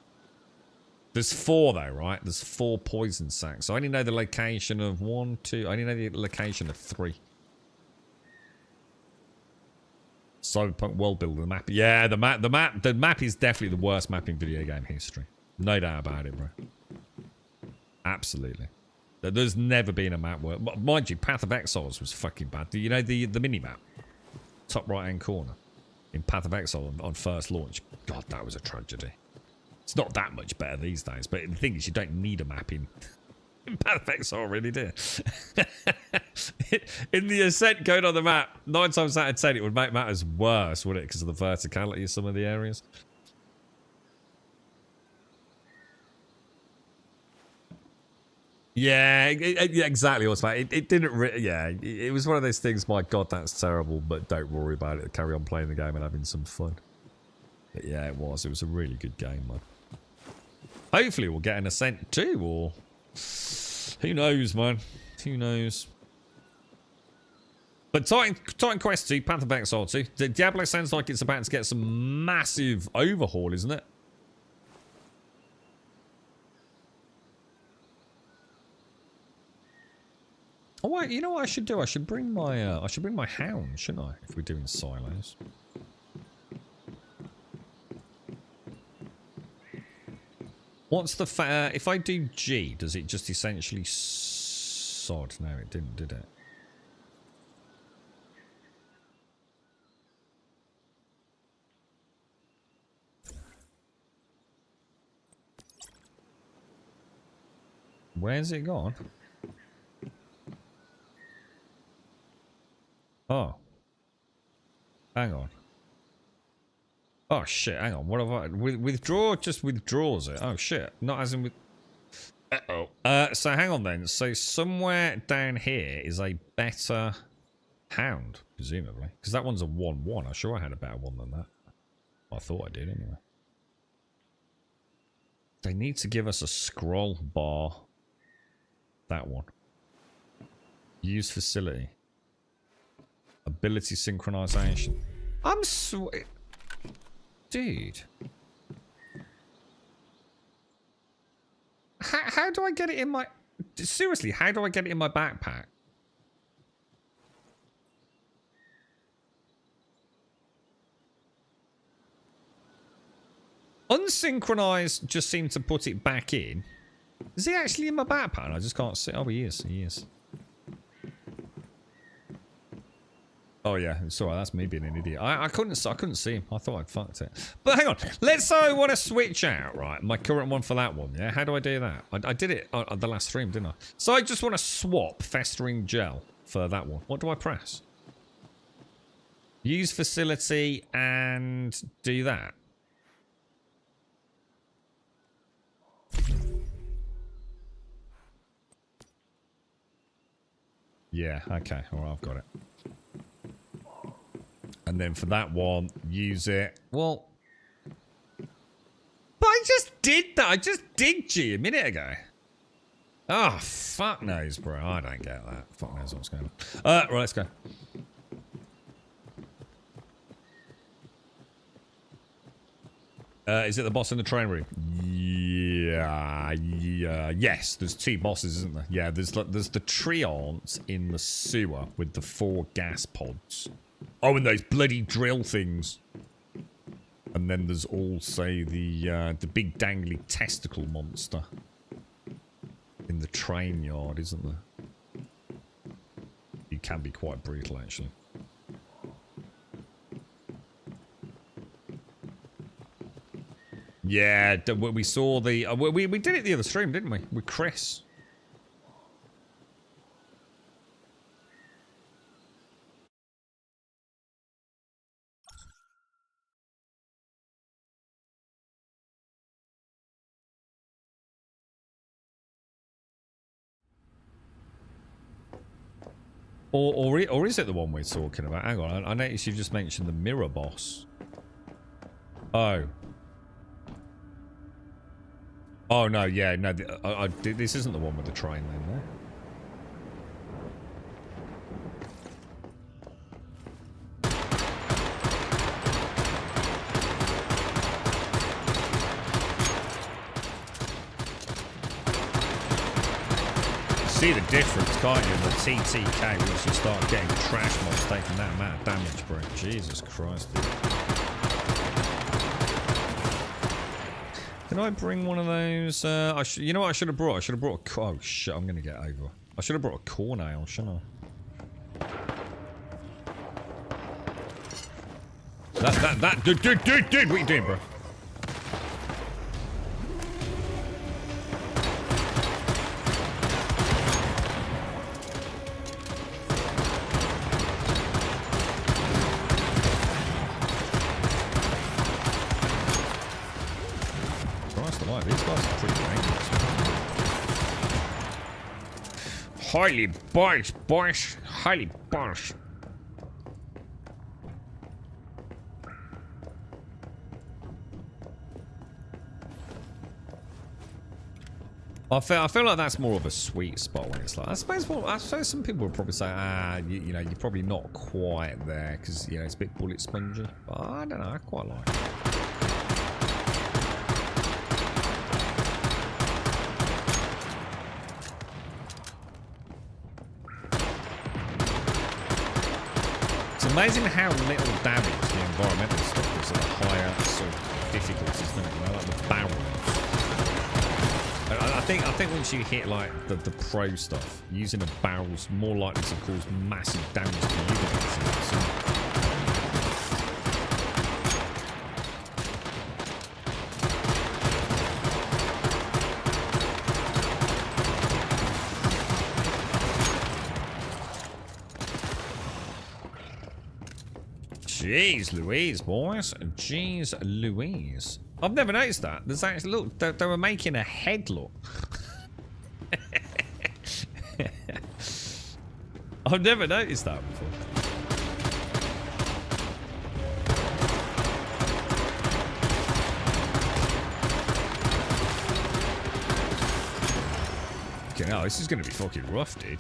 There's 4, though, right? There's 4 poison sacks. I only know the location of 1, 2. I only know the location of 3. Cyberpunk world builder, the map. Yeah, the map is definitely the worst map in video game history. No doubt about it, bro. Absolutely. There's never been a map where... Mind you, Path of Exiles was fucking bad. You know the mini-map? Top right-hand corner. In Path of Exile on first launch. God, that was a tragedy. It's not that much better these days. But the thing is, you don't need a map in Perfect, already did. In the ascent going on the map, 9 times out of 10 it would make matters worse, wouldn't it? Because of the verticality of some of the areas. Yeah, exactly. What's that? It didn't. It was one of those things. My God, that's terrible. But don't worry about it. Carry on playing the game and having some fun. But yeah, it was. It was a really good game, man. Hopefully, we'll get an Ascent 2, or who knows, man? Who knows? But Titan Quest 2, Path of Exile 2. The Diablo sounds like it's about to get some massive overhaul, isn't it? Oh, wait, you know what I should do? I should bring my hound, shouldn't I? If we're doing silos. What's the if I do G, does it just essentially sod? No, it didn't, did it? Where's it gone? Oh. Hang on. Oh shit, hang on. What have I... Withdraw just withdraws it. Oh shit. Not as in with... Uh-oh. So hang on then. So somewhere down here is a better hound, presumably. Because that one's a 1-1. I'm sure I had a better one than that. I thought I did anyway. They need to give us a scroll bar. That one. Use facility. Ability synchronization. I'm sweet. Dude. How do I get it in my... Seriously, how do I get it in my backpack? Unsynchronized just seemed to put it back in. Is he actually in my backpack? I just can't see. Oh, he is. He is. Oh yeah, it's alright. That's me being an idiot. I couldn't see him. I thought I'd fucked it. But hang on. Let's say I want to switch out, right? My current one for that one. Yeah. How do I do that? I did it on the last stream, didn't I? So I just want to swap festering gel for that one. What do I press? Use facility and do that. Yeah. Okay. All right. I've got it. And then for that one, use it. Well, but I just did that. I just did G a minute ago. Oh, fuck knows, bro. I don't get that. Fuck knows what's going on. Right, let's go. Is it the boss in the train room? Yeah. Yes, there's 2 bosses, isn't there? Yeah, there's the treant in the sewer with the 4 gas pods. Oh, and those bloody drill things. And then there's also the big dangly testicle monster in the train yard, isn't there? You can be quite brutal, actually. Yeah, we saw the... we did it the other stream, didn't we? With Chris. Or is it the one we're talking about? Hang on, I noticed you just mentioned the mirror boss. Oh. Oh, no, yeah, no, this isn't the one with the train then, no? See the difference, can't you? In the TTK, once you start getting trash mobs taking that amount of damage, bro. Jesus Christ, dude. Can I bring one of those? You know what I should have brought? I should have brought a... Oh, shit, I'm going to get over. I should have brought a core nail, shouldn't I? Dude, what are you doing, bro? these guys are pretty dangerous. Highly boys. Highly boys. I feel like that's more of a sweet spot when it's like. I suppose some people would probably say, you know, you're probably not quite there because you know it's a bit bullet spongy. But I don't know, I quite like it. It's amazing how little damage the environmental stuff does at the higher sort of difficulties, isn't it? You know, like the barrel. I think once you hit like the pro stuff, using a barrel's more likely to cause massive damage to you than anything else. Jeez Louise, boys. Jeez Louise. I've never noticed that. There's actually, look, they were making a head look. I've never noticed that before. Okay, now this is going to be fucking rough, dude.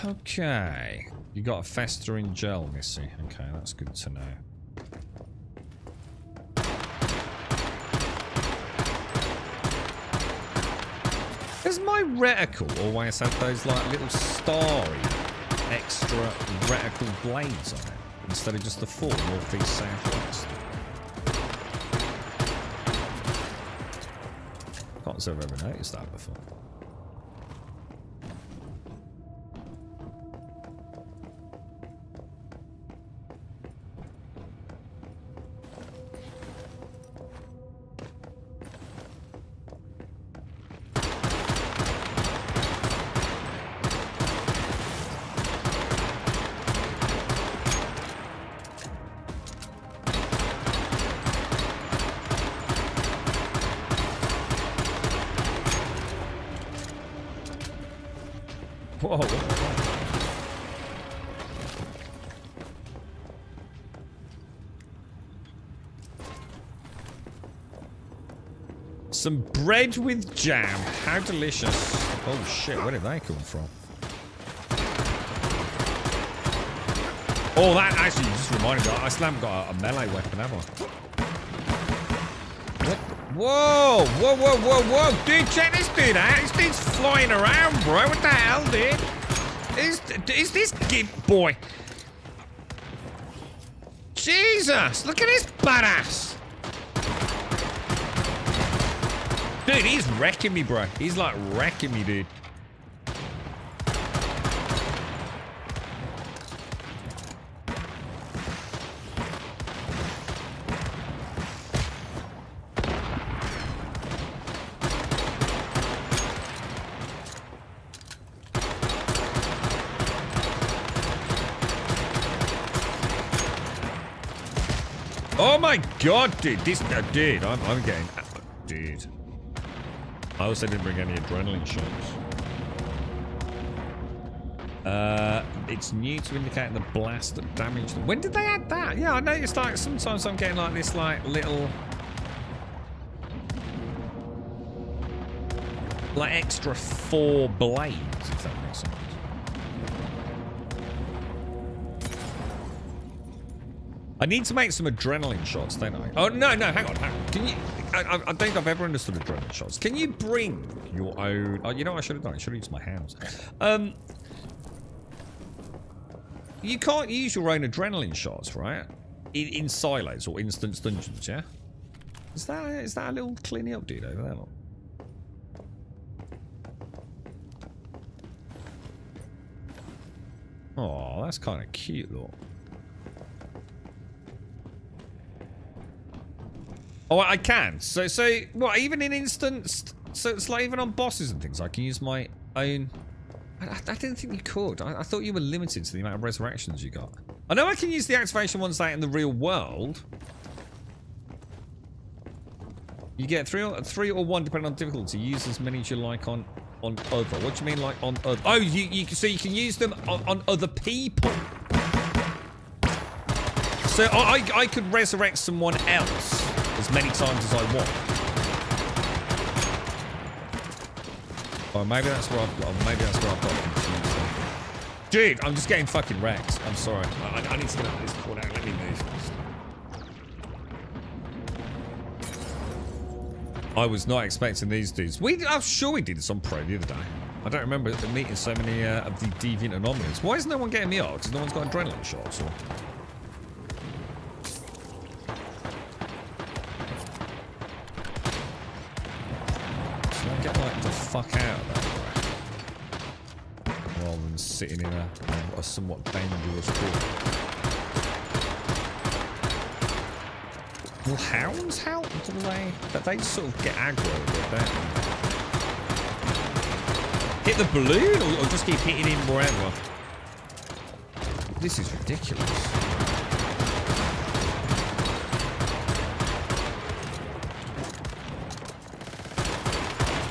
Okay. You got a festering gel, Missy. Okay, that's good to know. Has my reticle always had those like little starry extra reticle blades on it instead of just the 4 north, east, south, west? Can't say I've ever noticed that before. Whoa, what the fuck? Some bread with jam. How delicious. Oh shit, where did they come from? Oh, that actually just reminded me. I still haven't got a melee weapon, have I? What? Whoa! Whoa, whoa, whoa, whoa! Dude, check this dude out! This dude's flying around, bro! What the hell, dude? Is this gimp boy? Jesus! Look at this badass! Dude, he's wrecking me, bro. He's like wrecking me, dude. Oh my god, dude. This dude, I'm getting... Dude. I also didn't bring any adrenaline shots. It's new to indicate the blast that damaged them. When did they add that? Yeah, I noticed like sometimes I'm getting like this like little... like extra 4 blades, if that makes sense. I need to make some adrenaline shots, don't I? Oh, no, hang on. Can you... I don't think I've ever understood adrenaline shots. Can you bring your own... Oh, you know what I should have done? I should have used my hands. You can't use your own adrenaline shots, right? In silos or instance dungeons, yeah? Is that a little cleaning up dude over there? Look? Oh, that's kind of cute, look. Oh, I can. So what? Even in instanced, so it's like even on bosses and things, I can use my own. I didn't think you could. I thought you were limited to the amount of resurrections you got. I know I can use the activation ones out in the real world. You get three or one depending on difficulty. Use as many as you like on other. What do you mean like on other? Oh, so you can use them on other people. So I could resurrect someone else as many times as I want. Or maybe that's where I've got confused. Dude, I'm just getting fucking wrecked. I'm sorry. I need to get out of this corner. Let me move. I was not expecting these dudes. I'm sure we did this on Pro the other day. I don't remember meeting so many of the deviant anomalies. Why is no one getting me out? Because no one's got adrenaline shots or... Get like the fuck out of there, rather than sitting in a somewhat dangerous pool. Will hounds help? Do they sort of get aggro a bit, don't they? Hit the balloon or just keep hitting him wherever? This is ridiculous.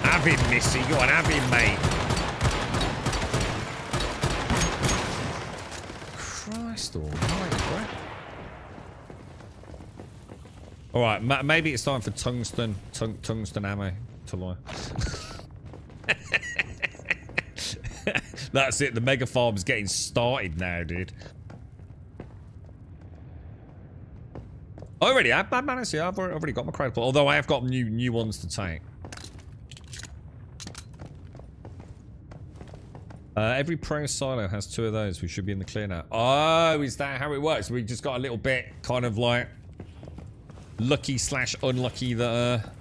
Have him, Missy. Go on, have him, mate. Christ almighty, bro. Alright, maybe it's time for tungsten ammo to lie. That's it, the mega farm's getting started now, dude. I've already got my crowd, although I have got new ones to take. Every pro silo has 2 of those. We should be in the clear now. Oh, is that how it works? We just got a little bit kind of like lucky / unlucky that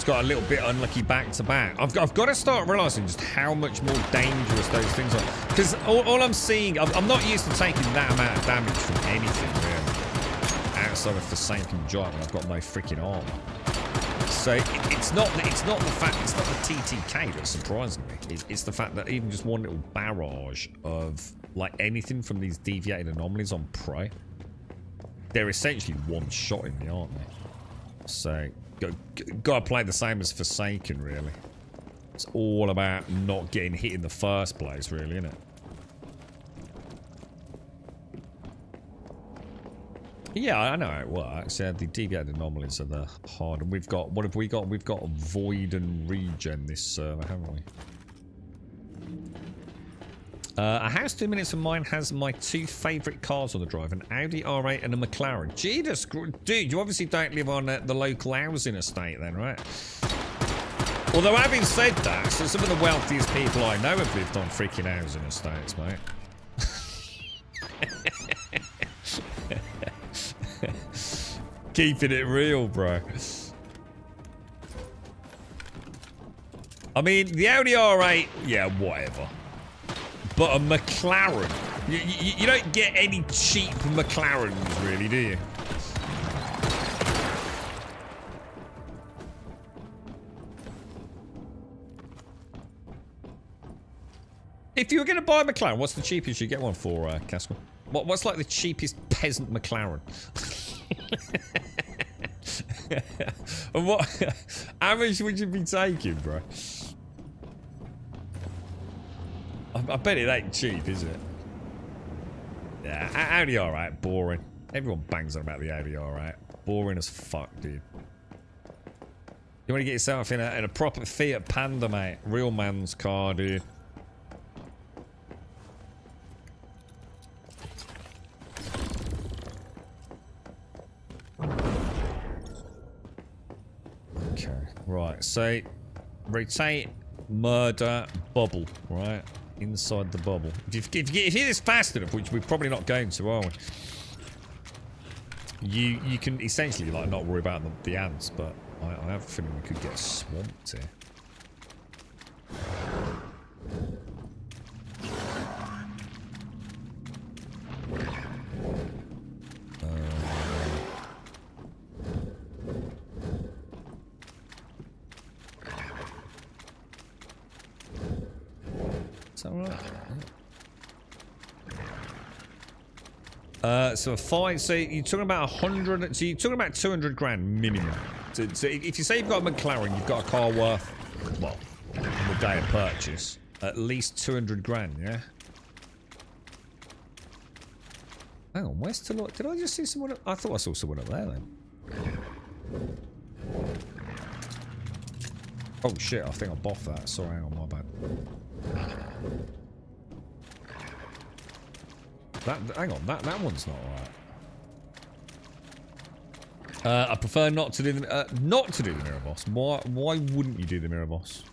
got a little bit unlucky back to back. I've got to start realizing just how much more dangerous those things are. Because all I'm seeing, I'm not used to taking that amount of damage from anything really, outside of Forsaken Giant when I've got no freaking armor. So it's not the TTK that's surprising me. It's the fact that even just one little barrage of like anything from these deviated anomalies on Pro, they're essentially one-shotting me, aren't they? So. Gotta play the same as Forsaken, really. It's all about not getting hit in the first place, really, isn't it? Yeah, I know how it works. Yeah, the deviated anomalies are the hard. And we've got, what have we got? We've got Void and Regen this server, haven't we? A house 2 minutes from mine has my 2 favourite cars on the drive, an Audi R8 and a McLaren. Jesus, dude, you obviously don't live on the local housing estate then, right? Although having said that, so some of the wealthiest people I know have lived on freaking housing estates, mate. Keeping it real, bro. I mean, the Audi R8, yeah, whatever. But a McLaren, you don't get any cheap McLarens, really, do you? If you were going to buy a McLaren, what's the cheapest you get one for, Casco? What's like the cheapest peasant McLaren? And what? How much would you be taking, bro? I bet it ain't cheap, is it? Yeah, Audi R8, boring. Everyone bangs on about the Audi R8. Boring as fuck, dude. You want to get yourself in a proper Fiat Panda, mate. Real man's car, dude. Okay, right. So, rotate, murder, bubble, right? inside the bubble. If you get this fast enough, which we're probably not going to, are we? You can essentially like not worry about the ants, but I have a feeling we could get swamped here. Is that right? So a fine. So you're talking about 100. So you're talking about 200 grand minimum. So if you say you've got a McLaren, you've got a car worth, well, on the day of purchase, at least 200 grand. Yeah. Hang on, where's to look? Did I just see someone? I thought I saw someone up there then. Oh shit! I think I boffed that. Sorry, hang on, my bad. Hang on, that one's not alright. I prefer not to do the mirror boss. Why wouldn't you do the mirror boss?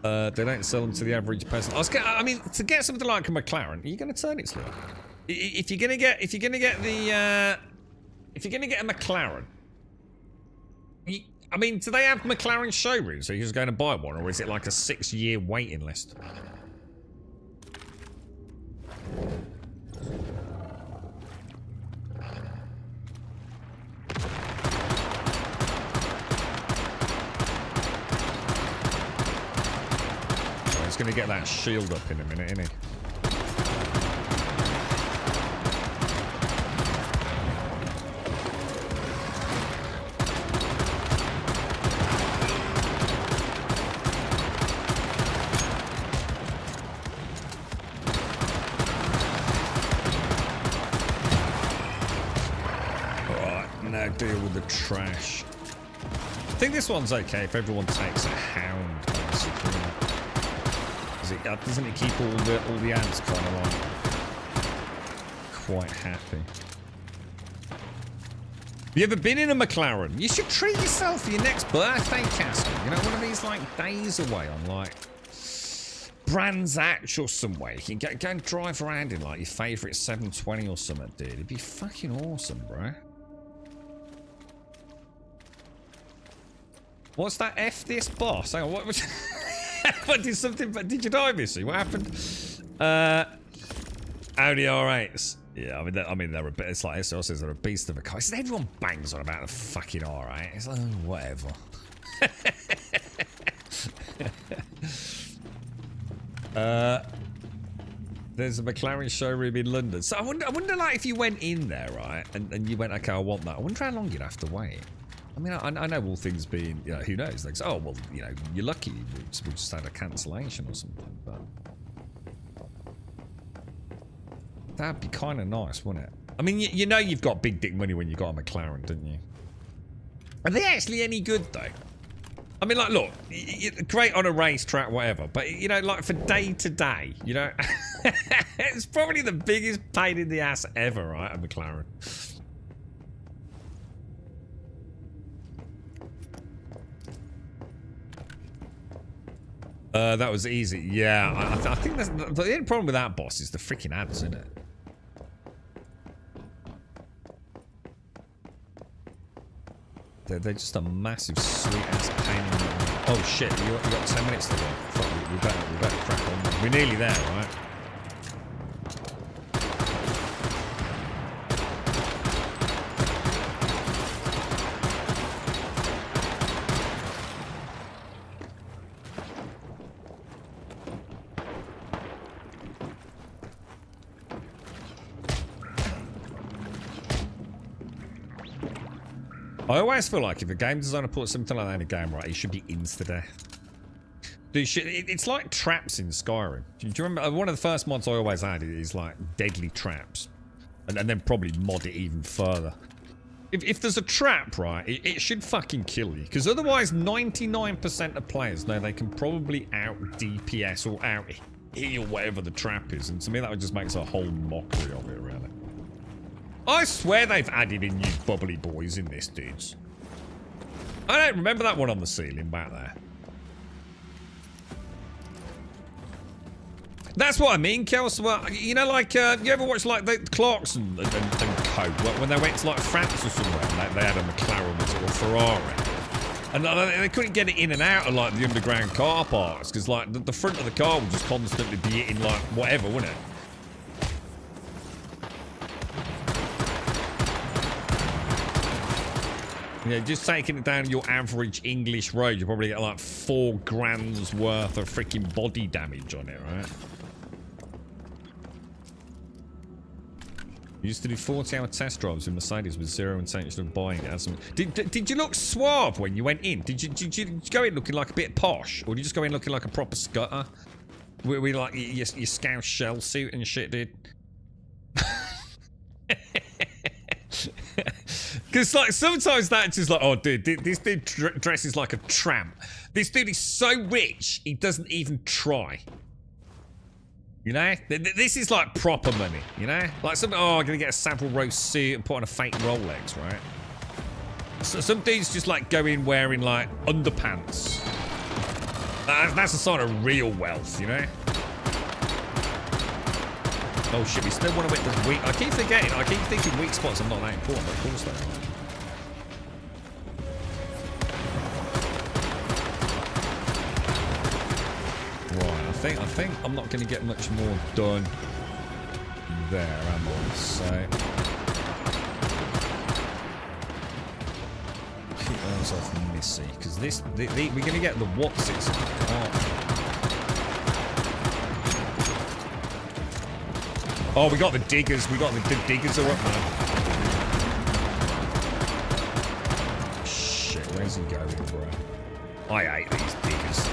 They don't sell them to the average person. I mean, to get something like a McLaren, are you going to turn it slow? If you're gonna get a McLaren, I mean, do they have McLaren showrooms? So you're just going to buy one, or is it like a 6-year waiting list? Oh, he's going to get that shield up in a minute, isn't he? Deal with the trash. I think this one's okay if everyone takes a hound, basically. Doesn't it keep all the ants kind of like quite happy? Have you ever been in a McLaren? You should treat yourself for your next birthday, Castle. You know, one of these like days away on like Brands Hatch or somewhere. You can go and drive around in like your favourite 720 or something, dude. It'd be fucking awesome, bro. What's that? F this boss? Hang on, what was... what did something... Did you die, Missy? What happened? Audi R8s. Yeah, I mean, they're a bit... It's like SL says they're a beast of a car. Everyone bangs on about the fucking R8. It's like, whatever. There's a McLaren showroom in London. So I wonder like, if you went in there, right, and you went, okay, I want that. I wonder how long you'd have to wait. I mean, I know all things being, you know, who knows? Like, oh, well, you know, you're lucky. We just had a cancellation or something, but that'd be kind of nice, wouldn't it? I mean, you know you've got big dick money when you got a McLaren, don't you? Are they actually any good, though? I mean, like, look, great on a racetrack, whatever, but, you know, like, for day to day, you know, it's probably the biggest pain in the ass ever, right, a McLaren. That was easy. Yeah, I think that's, the only problem with that boss is the freaking ants, isn't it? They're just a massive sweet ass pain in the... Oh shit! You got 10 minutes to go. Fuck, we better crack on. We're nearly there, right? I always feel like if a game designer puts something like that in a game, right, it should be insta-death. It's like traps in Skyrim. Do you remember? One of the first mods I always added is like deadly traps. And then probably mod it even further. If there's a trap, right, it should fucking kill you. Because otherwise 99% of players know they can probably out DPS or out heal whatever the trap is. And to me that just makes a whole mockery of it, really. I swear they've added in new bubbly boys in this, dudes. I don't remember that one on the ceiling back there. That's what I mean, Kels. Well, you know, like, you ever watch, like, the Clarkson and Co. When they went to, like, France or somewhere, and they had a McLaren or a Ferrari. And they couldn't get it in and out of, like, the underground car parks, because, like, the front of the car would just constantly be hitting, like, whatever, wouldn't it? Yeah, just taking it down your average English road, you probably get like 4 grand's worth of freaking body damage on it, right? You used to do 40-hour test drives with Mercedes with zero intention of buying it. Did you look suave when you went in? Did you go in looking like a bit posh? Or did you just go in looking like a proper scutter? With like your Scouse shell suit and shit, dude? Because, like, sometimes that's just like, oh, dude, this dude dresses like a tramp. This dude is so rich, he doesn't even try. You know? This is, like, proper money, you know? Like, I'm going to get a Savile Row suit and put on a fake Rolex, right? So some dudes just, like, go in wearing, like, underpants. That's a sign of real wealth, you know? Oh shit, we still want to witness weak. I keep forgetting. I keep thinking weak spots are not that important, but of course they are. Right, I think I'm not going to get much more done there, am I? So keep those off Missy, because we're going to get the what's-its. Oh, we got the diggers. We got the diggers are up now. Shit, where's he going, bro? I hate these diggers.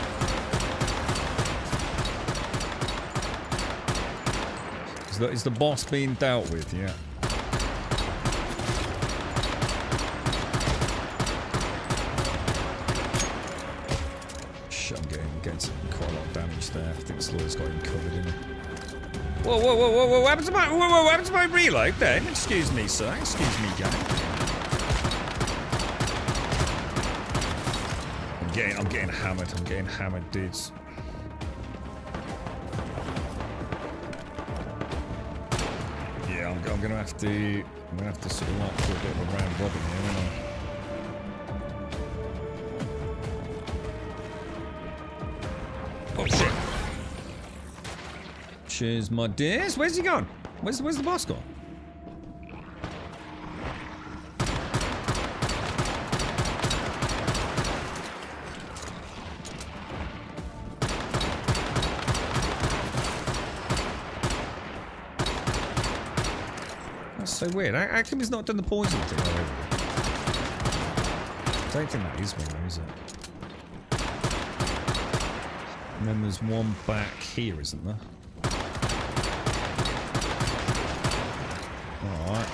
Is the boss being dealt with? Yeah. Shit, I'm getting quite a lot of damage there. I think Slawyer's got him covered in it. Whoa, whoa, whoa, whoa, whoa, what happened to my reload then? Excuse me, sir. Excuse me, guy. I'm getting hammered. I'm getting hammered, dudes. Yeah, I'm gonna have to sort of like do a bit of a round robin here, aren't I? Oh shit. Cheers, my dears. Where's he gone? Where's the boss gone? That's so weird. How come he's not done the poison thing already? I don't think that is one, is it? And then there's one back here, isn't there? Alright.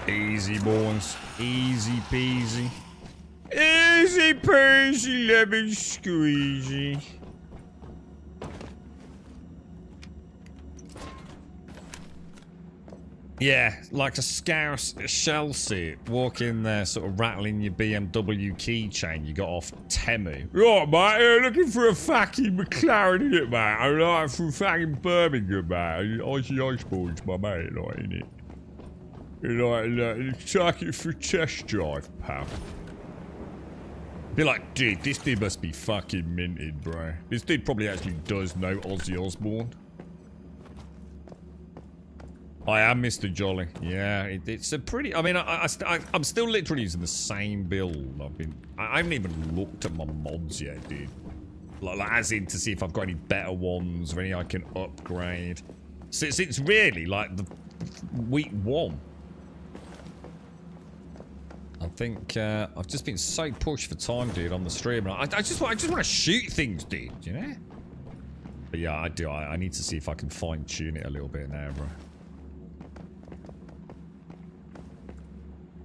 Easy, boys. Easy peasy. Easy peasy, lemon squeezy. Yeah, like a Scouse shell suit. Walk in there, sort of rattling your BMW keychain you got off Temu. Right, mate, looking for a fucking McLaren, innit, mate? I'm like from fucking Birmingham, mate. Icy Ice Boys, my mate, like, innit? Like, take it for a test drive, pal. Be like, dude, this dude must be fucking minted, bro. This dude probably actually does know Ozzy Osbourne. I am Mr. Jolly. Yeah, it's a pretty... I mean, I'm still literally using the same build. I haven't even looked at my mods yet, dude. Like, as in to see if I've got any better ones or any I can upgrade. So it's really like the week 1. I think I've just been so pushed for time, dude, on the stream. I just want to shoot things, dude. You know? But yeah, I do. I need to see if I can fine tune it a little bit now, bro.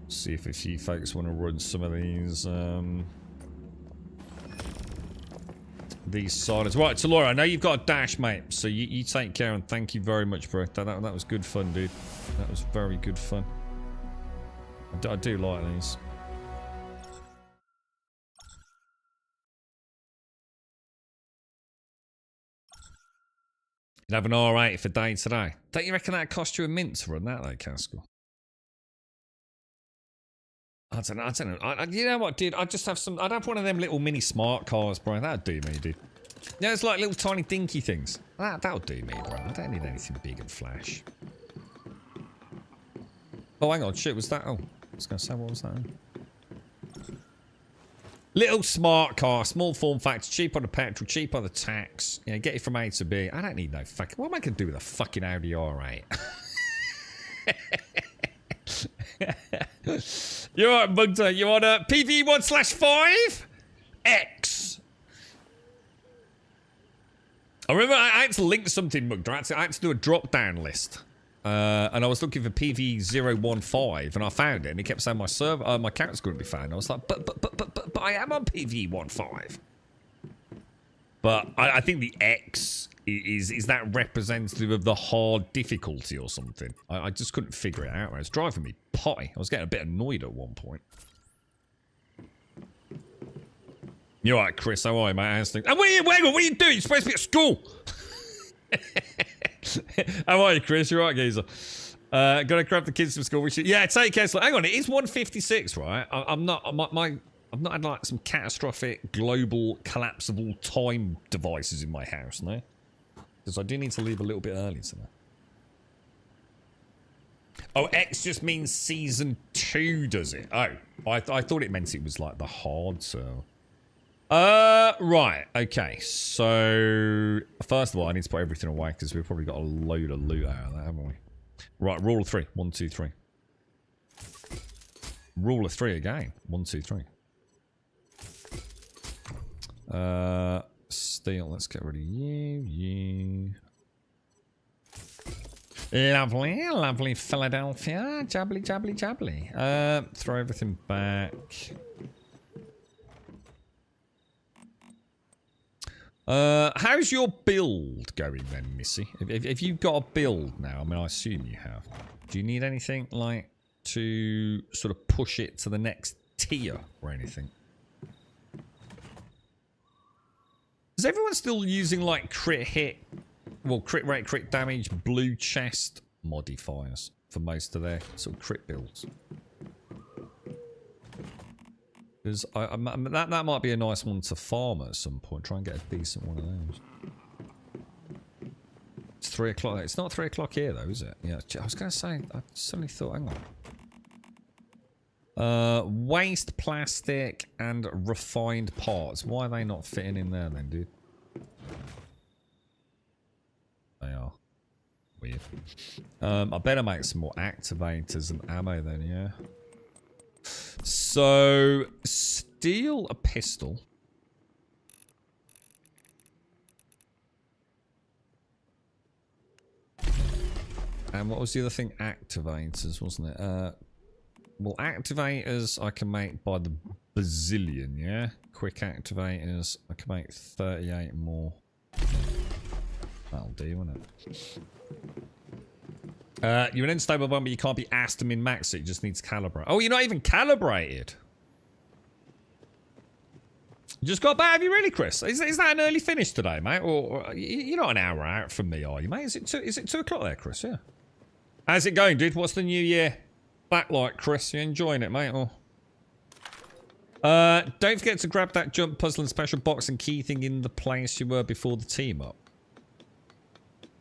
See if a few folks want to run some of these these silence. Right, so Laura, I know you've got a dash, mate. So you take care and thank you very much, bro. That was good fun, dude. That was very good fun. I do like these. You'd have an R8 for day today. Don't you reckon that cost you a mint to run that, though, Castle? I don't know. You know what, dude? I'd just have some... I'd have one of them little mini smart cars, bro. That'd do me, dude. Yeah, it's like little tiny dinky things. That'll do me, bro. I don't need anything big and flash. Oh, hang on. Shit, was that... Oh, I was going to say, what was that? Little smart car, small form factor, cheap on the petrol, cheap on the tax. You know, get it from A to B. I don't need no fucking... What am I going to do with a fucking Audi R8? You're right, Mugda. You on a PvE01-X0005? I remember I had to link something, Mugda. I had to do a drop-down list. And I was looking for PvE01-X0005, and I found it, and it kept saying my server, my character's couldn't be found. I was like, but I am on PvE01-X0005. But I think the X is that representative of the hard difficulty or something. I just couldn't figure it out. It was driving me potty. I was getting a bit annoyed at one point. You're right, Chris. How are you, mate? How's things? Oh, what are you doing? You're supposed to be at school. How are you, Chris? You're right, geezer. Gotta grab the kids from school. Yeah, take care. So, hang on, it is 1:56, right? I'm not had like some catastrophic global collapsible time devices in my house, no? Because I do need to leave a little bit early today. Oh, X just means season 2, does it? Oh, I thought it meant it was like the hard server. Right, okay, so first of all, I need to put everything away because we've probably got a load of loot out of that, haven't we? Right, rule of 3. 1, 2, 3. Rule of 3 again. 1, 2, 3. Steel, let's get rid of you. Lovely, lovely Philadelphia. Jabbly, jabbly, jabbly. Throw everything back. How's your build going then, Missy? If you've got a build now, I mean, I assume you have. Do you need anything, like, to sort of push it to the next tier or anything? Is everyone still using, like, crit hit, well, crit rate, crit damage, blue chest modifiers for most of their sort of crit builds? Because that might be a nice one to farm at some point. Try and get a decent one of those. It's 3 o'clock. It's not 3 o'clock here, though, is it? Yeah, I was going to say, I suddenly thought, hang on. Waste plastic and refined parts. Why are they not fitting in there then, dude? They are. Weird. I better make some more activators and ammo then, yeah. So, steal a pistol. And what was the other thing? Activators, wasn't it? Well, activators I can make by the bazillion, yeah? Quick activators, I can make 38 more. That'll do, won't it? You're an unstable one, but you can't be asked to min-max it. You just need to calibrate. Oh, you're not even calibrated. You just got back, have you really, Chris? Is that an early finish today, mate? Or you're not an hour out from me, are you, mate? Is it 2 o'clock there, Chris? Yeah. How's it going, dude? What's the new year backlight, Chris? You enjoying it, mate? Or don't forget to grab that jump puzzle and special box and key thing in the place you were before the team up.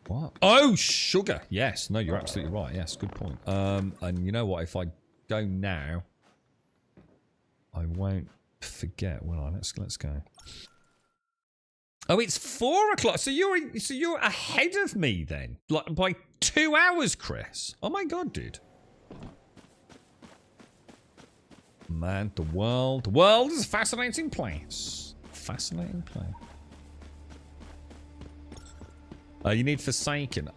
What? Oh, sugar. Yes. No, you're absolutely right. Yes, good point. And you know what? If I go now, I won't forget, will I? Let's go. Oh, it's 4 o'clock. So you're ahead of me then, like by 2 hours, Chris. Oh my god, dude. Man, the world is a fascinating place. Fascinating place. You need Forsaken.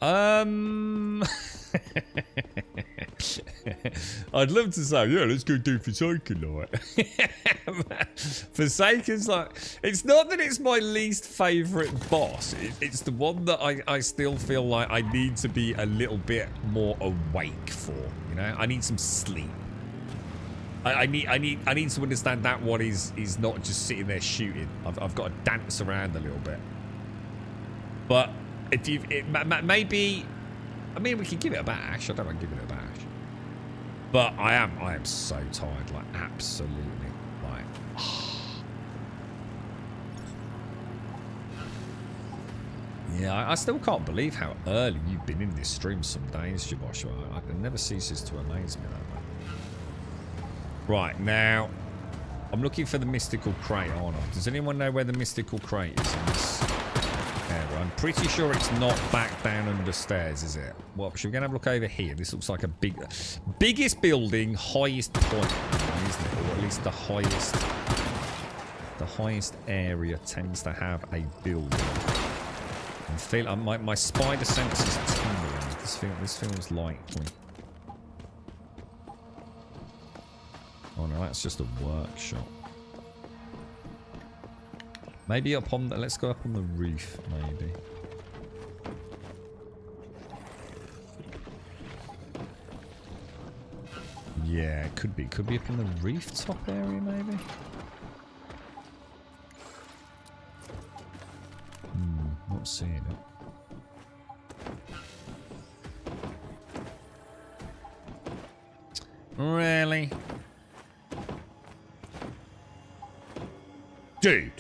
I'd love to say, yeah, let's go do Forsaken, like. Forsaken's like, it's not that it's my least favourite boss. It's the one that I still feel like I need to be a little bit more awake for. You know, I need some sleep. I need to understand that one is not just sitting there shooting. I've got to dance around a little bit. But if you maybe, I mean, we can give it a bash. I don't mind giving it a bash. But I am so tired, like absolutely, like. Yeah, I still can't believe how early you've been in this stream some days, Joshua. It never ceases to amaze me that way. Right, now, I'm looking for the mystical crate, aren't I? Does anyone know where the mystical crate is in this area? I'm pretty sure it's not back down under stairs, is it? Well, should we go and have a look over here? This looks like a biggest building, highest point, isn't it? Or at least the highest area tends to have a building. I feel my spider sense is tingling. This feels likely. Oh no, that's just a workshop. Maybe up on the, let's go up on the roof, maybe. Yeah, it could be. Could be up on the rooftop area, maybe. Not seeing it. Really? Dude.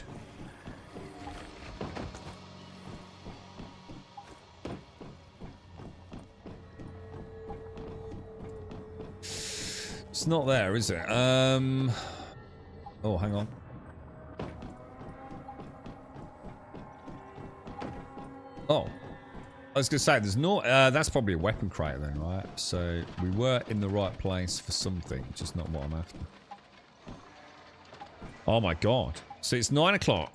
It's not there, is it? Oh, hang on. Oh. I was going to say, there's no... that's probably a weapon crate then, right? So, we were in the right place for something, just not what I'm after. Oh my god. So it's 9 o'clock.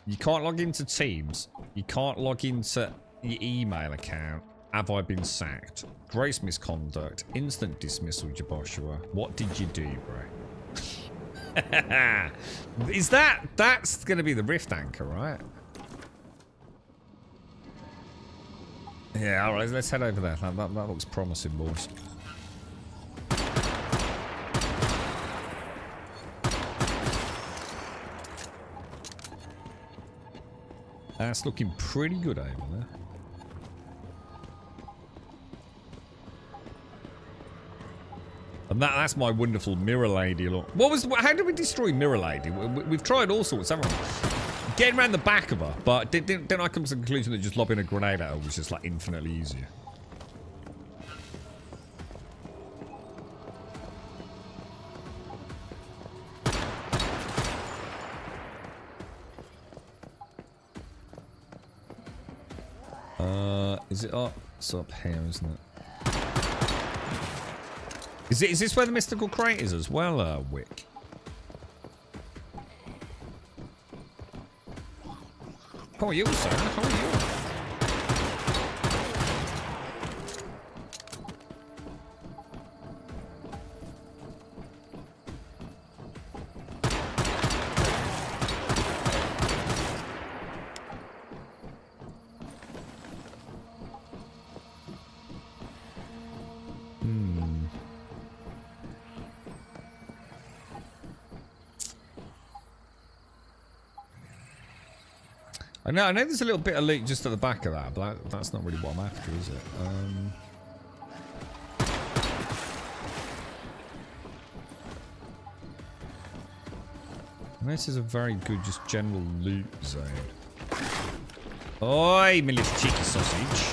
You can't log into Teams. You can't log into your email account. Have I been sacked? Gross misconduct. Instant dismissal, Joshua. What did you do, bro? Is that's going to be the rift anchor, right? Yeah, alright, let's head over there. That looks promising, boys. That's looking pretty good over there. And that's my wonderful mirror lady. Look, how did we destroy mirror lady? We've tried all sorts, haven't we? Getting around the back of her, but didn't I come to the conclusion that just lobbing a grenade at her was just like infinitely easier? Is it up? It's up here, isn't it? Is this where the mystical crate is as well, Wick? How are you, sir? How are you? I know there's a little bit of loot just at the back of that, but that's not really what I'm after, is it? This is a very good, just general loot zone. Oi, my little cheeky sausage.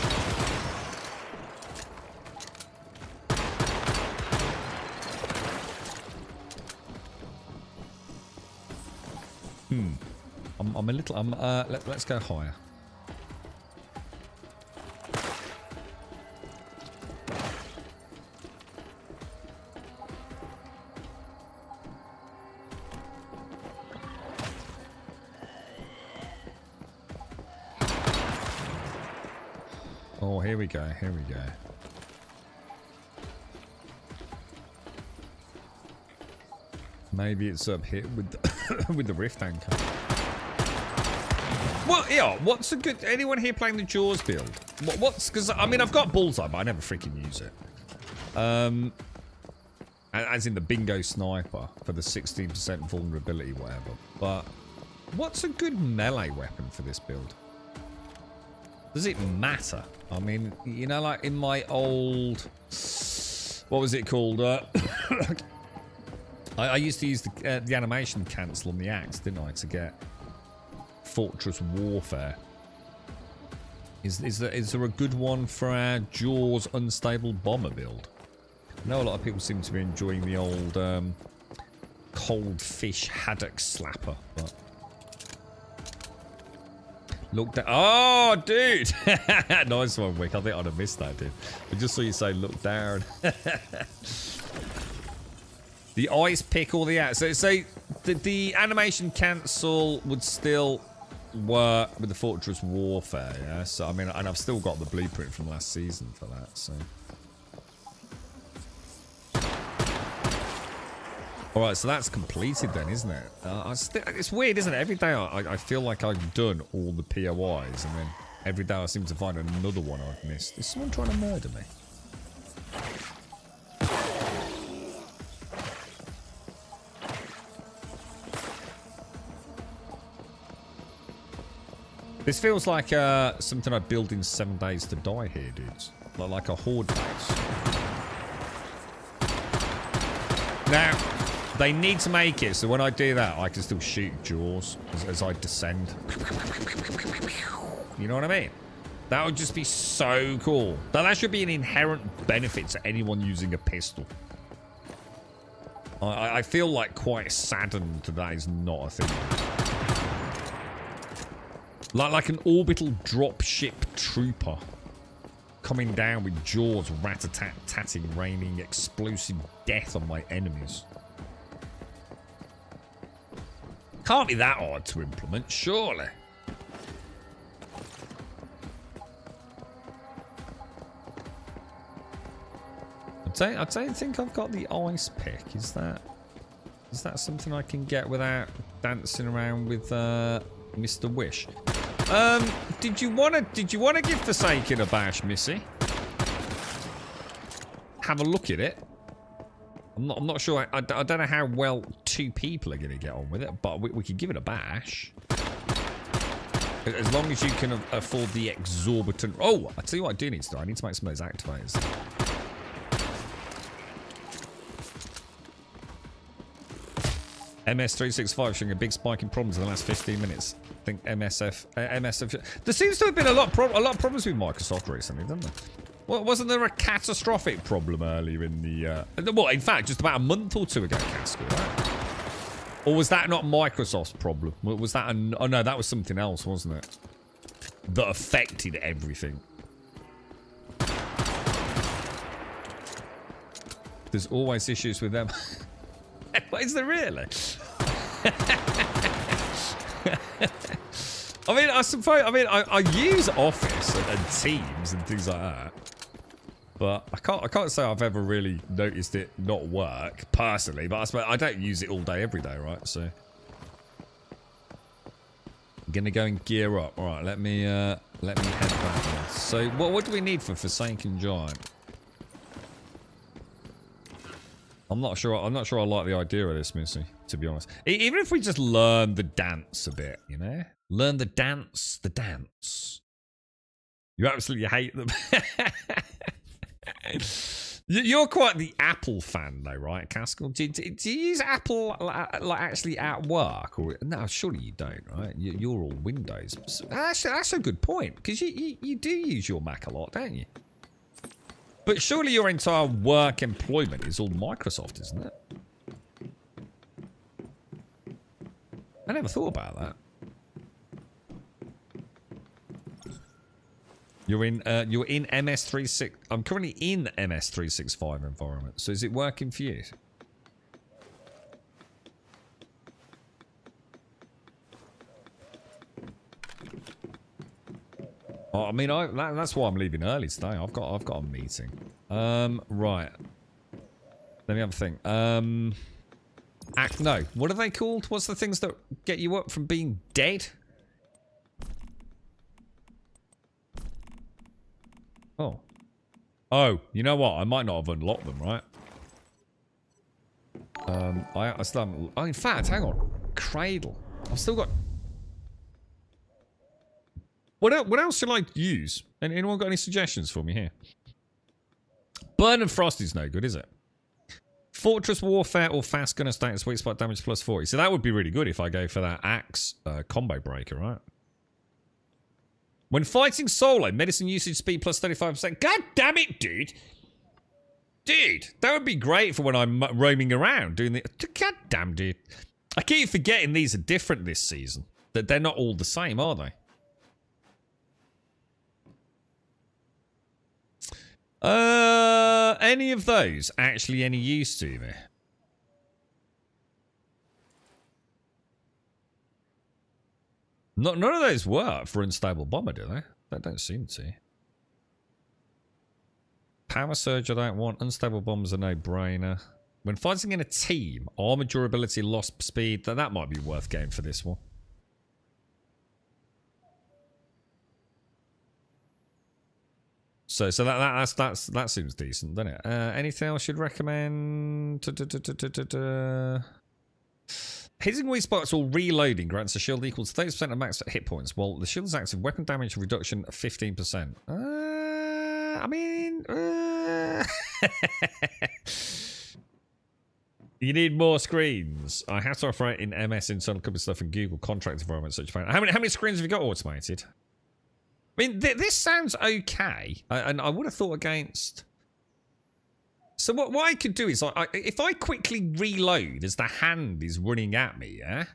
I'm a little. Let's go higher. Oh, here we go. Here we go. Maybe it's up here with the, with the rift anchor. Well, yeah. What's a good? Anyone here playing the Jaws build? What's? Because I mean, I've got bullseye, but I never freaking use it. As in the bingo sniper for the 16% vulnerability, whatever. But what's a good melee weapon for this build? Does it matter? I mean, you know, like in my old, what was it called? I used to use the animation cancel on the axe, didn't I, to get Fortress Warfare. Is there a good one for our Jaws unstable bomber build? I know a lot of people seem to be enjoying the old cold fish haddock slapper, but look down. Oh, dude! Nice one, Wick. I think I'd have missed that, dude. I just saw you say look down. The ice pick or the axe. So the animation cancel would still work with the Fortress Warfare, yeah? So, I mean, and I've still got the blueprint from last season for that, so. Alright, so that's completed then, isn't it? It's weird, isn't it? Every day I feel like I've done all the POIs, and then every day I seem to find another one I've missed. Is someone trying to murder me? This feels like something I'd build in 7 Days to Die here, dudes. Like a horde base. Now, they need to make it so when I do that, I can still shoot Jaws as I descend. You know what I mean? That would just be so cool. That should be an inherent benefit to anyone using a pistol. I feel like quite saddened that is not a thing. Like an orbital dropship trooper coming down with jaws rat-a-tat-tatting, raining explosive death on my enemies. Can't be that hard to implement, surely. I don't think I've got the ice pick. Is that something I can get without dancing around with Mr. Wish? Did you wanna give Forsaken a bash, Missy? Have a look at it. I'm not sure. I don't know how well 2 people are gonna get on with it, but we could give it a bash. As long as you can afford the exorbitant. Oh, I tell you what I do need to do. I need to make some of those activators. MS365 showing a big spike in problems in the last 15 minutes. I think MSF. There seems to have been a lot of problems with Microsoft recently, doesn't there? Well, wasn't there a catastrophic problem earlier in the... well, in fact, just about a month or 2 ago, Casco, right? Or was that not Microsoft's problem? Was that... oh, no, that was something else, wasn't it? That affected everything. There's always issues with them. Is there really? I mean, I suppose. I mean, I use Office and Teams and things like that, but I can't say I've ever really noticed it not work personally. But I suppose I don't use it all day, every day, right? So, I'm gonna go and gear up. All right, let me head back now. So, what do we need for Forsaken Giant? I'm not sure I like the idea of this, Missy, to be honest. Even if we just learn the dance a bit, you know? Learn the dance. You absolutely hate them. You're quite the Apple fan, though, right, Caskell? Do you use Apple like actually at work? Or no, surely you don't, right? You're all Windows. That's a good point, because you do use your Mac a lot, don't you? But surely your entire work employment is all Microsoft, isn't it? I never thought about that. You're in MS36. I'm currently in MS365 environment. So is it working for you? Oh, I mean, that's why I'm leaving early today. I've got a meeting. Right. Let me have a think. No. What are they called? What's the things that get you up from being dead? Oh. Oh, you know what? I might not have unlocked them, right? I still haven't... Oh, in fact, hang on. Cradle. I've still got... What else should I use? Anyone got any suggestions for me here? Burn and Frost is no good, is it? Fortress Warfare or Fast Gunner status sweet spot damage plus 40. So that would be really good if I go for that axe combo breaker, right? When fighting solo, medicine usage speed plus 35%. God damn it, dude. Dude, that would be great for when I'm roaming around doing the... God damn, dude. I keep forgetting these are different this season. That they're not all the same, are they? Any of those actually any use to me? None of those work for Unstable Bomber, do they? They don't seem to. Power Surge I don't want. Unstable Bombers a no-brainer. When fighting in a team, armor durability, loss speed, that might be worth getting for this one. So that seems decent, doesn't it? Anything else you'd recommend? Hitting weak spots or reloading grants a shield equals 30% of max hit points, while the shield's active weapon damage reduction of 15%. I mean... You need more screens. I have to operate in MS internal company stuff and Google contract environment such. How many screens have you got automated? I mean, this sounds okay, and I would have thought against... So what I could do is, if I quickly reload as the hand is running at me, yeah?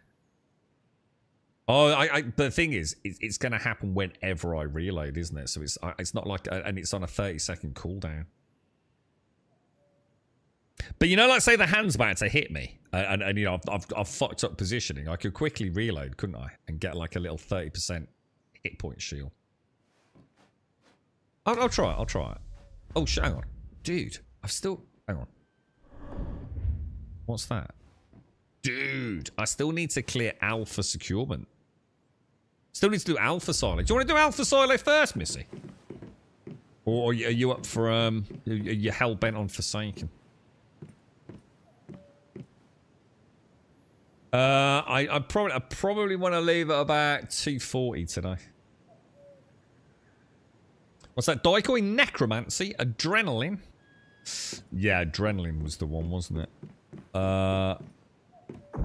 Oh, the thing is, it's going to happen whenever I reload, isn't it? So it's not like... And it's on a 30-second cooldown. But you know, like say the hand's about to hit me, and you know, I've fucked up positioning. I could quickly reload, couldn't I? And get like a little 30% hit point shield. I'll try it. Oh, hang on. Dude, hang on. What's that? Dude, I still need to clear alpha securement. Still need to do alpha silo. Do you want to do alpha silo first, Missy? Or are you up for, are you hell-bent on Forsaken? I probably want to leave at about 240 today. What's that? Decoy Necromancy? Adrenaline? Yeah, Adrenaline was the one, wasn't it?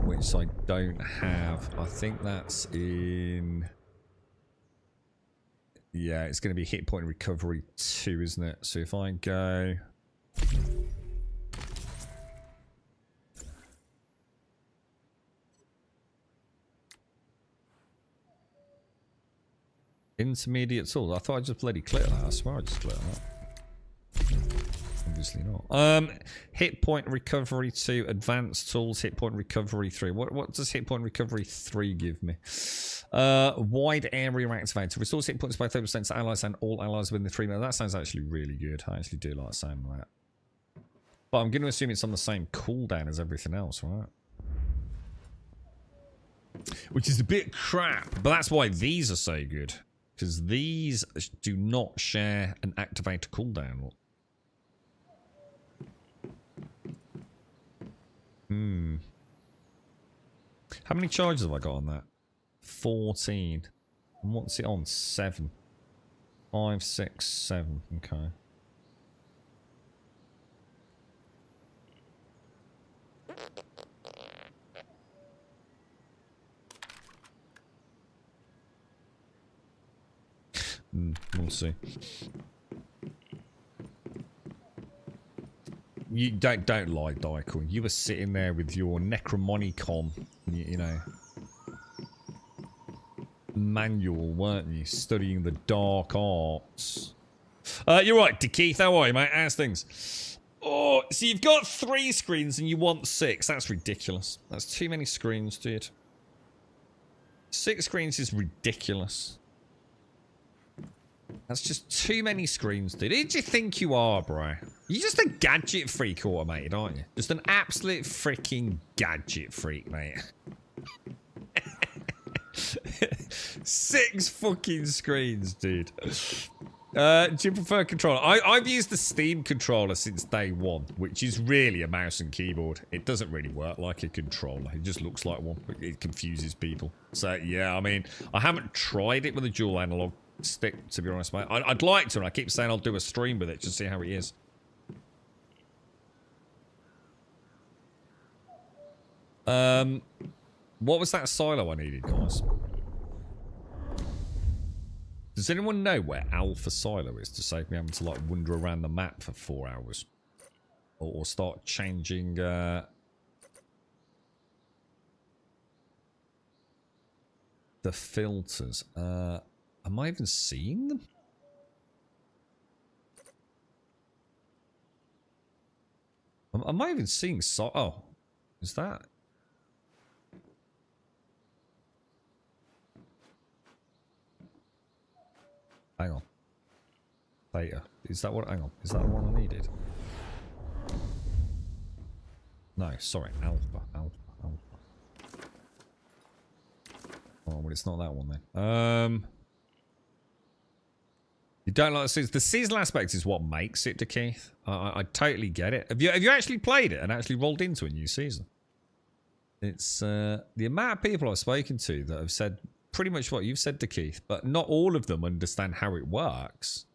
Which I don't have. I think that's in... Yeah, it's going to be hit point recovery 2, isn't it? So if I go... Intermediate tools. I thought I just bloody clicked that. I swear I just clicked that. Obviously not. Hit point recovery 2, advanced tools, hit point recovery 3. What does hit point recovery 3 give me? Wide area activator. Restores hit points by 30% to allies and all allies within the 3 minutes. That sounds actually really good. I actually do like saying that. But I'm going to assume it's on the same cooldown as everything else, right? Which is a bit crap. But that's why these are so good. Because these do not share an activator cooldown. How many charges have I got on that? 14. And what's it on? 7. 5, 6, 7. Okay. We'll see. You don't lie, Daikon. You were sitting there with your Necromonicon, you know, manual, weren't you? Studying the dark arts. You're right, Keith. How are you, mate? How's things? Oh, so you've got 3 screens and you want 6. That's ridiculous. That's too many screens, dude. 6 screens is ridiculous. That's just too many screens, dude. Who do you think you are, bro? You're just a gadget freak automated, aren't you? Just an absolute freaking gadget freak, mate. 6 fucking screens, dude. Do you prefer controller? I've used the Steam controller since day one, which is really a mouse and keyboard. It doesn't really work like a controller. It just looks like one. It confuses people. So, yeah, I mean, I haven't tried it with a dual analog stick, to be honest, mate. I'd like to, and I keep saying I'll do a stream with it to see how it is. What was that silo I needed, guys? Does anyone know where Alpha Silo is to save me having to like wander around the map for 4 hours? Or start changing the filters. Am I even seeing them? Am I even seeing oh, is that? Hang on. Theta. Is that what? Hang on. Is that the one I needed? No, sorry. Alpha. Oh, well, it's not that one then. You don't like the season. The seasonal aspect is what makes it, Keith. I totally get it. Have you actually played it and actually rolled into a new season? It's the amount of people I've spoken to that have said pretty much what you've said to Keith, but not all of them understand how it works.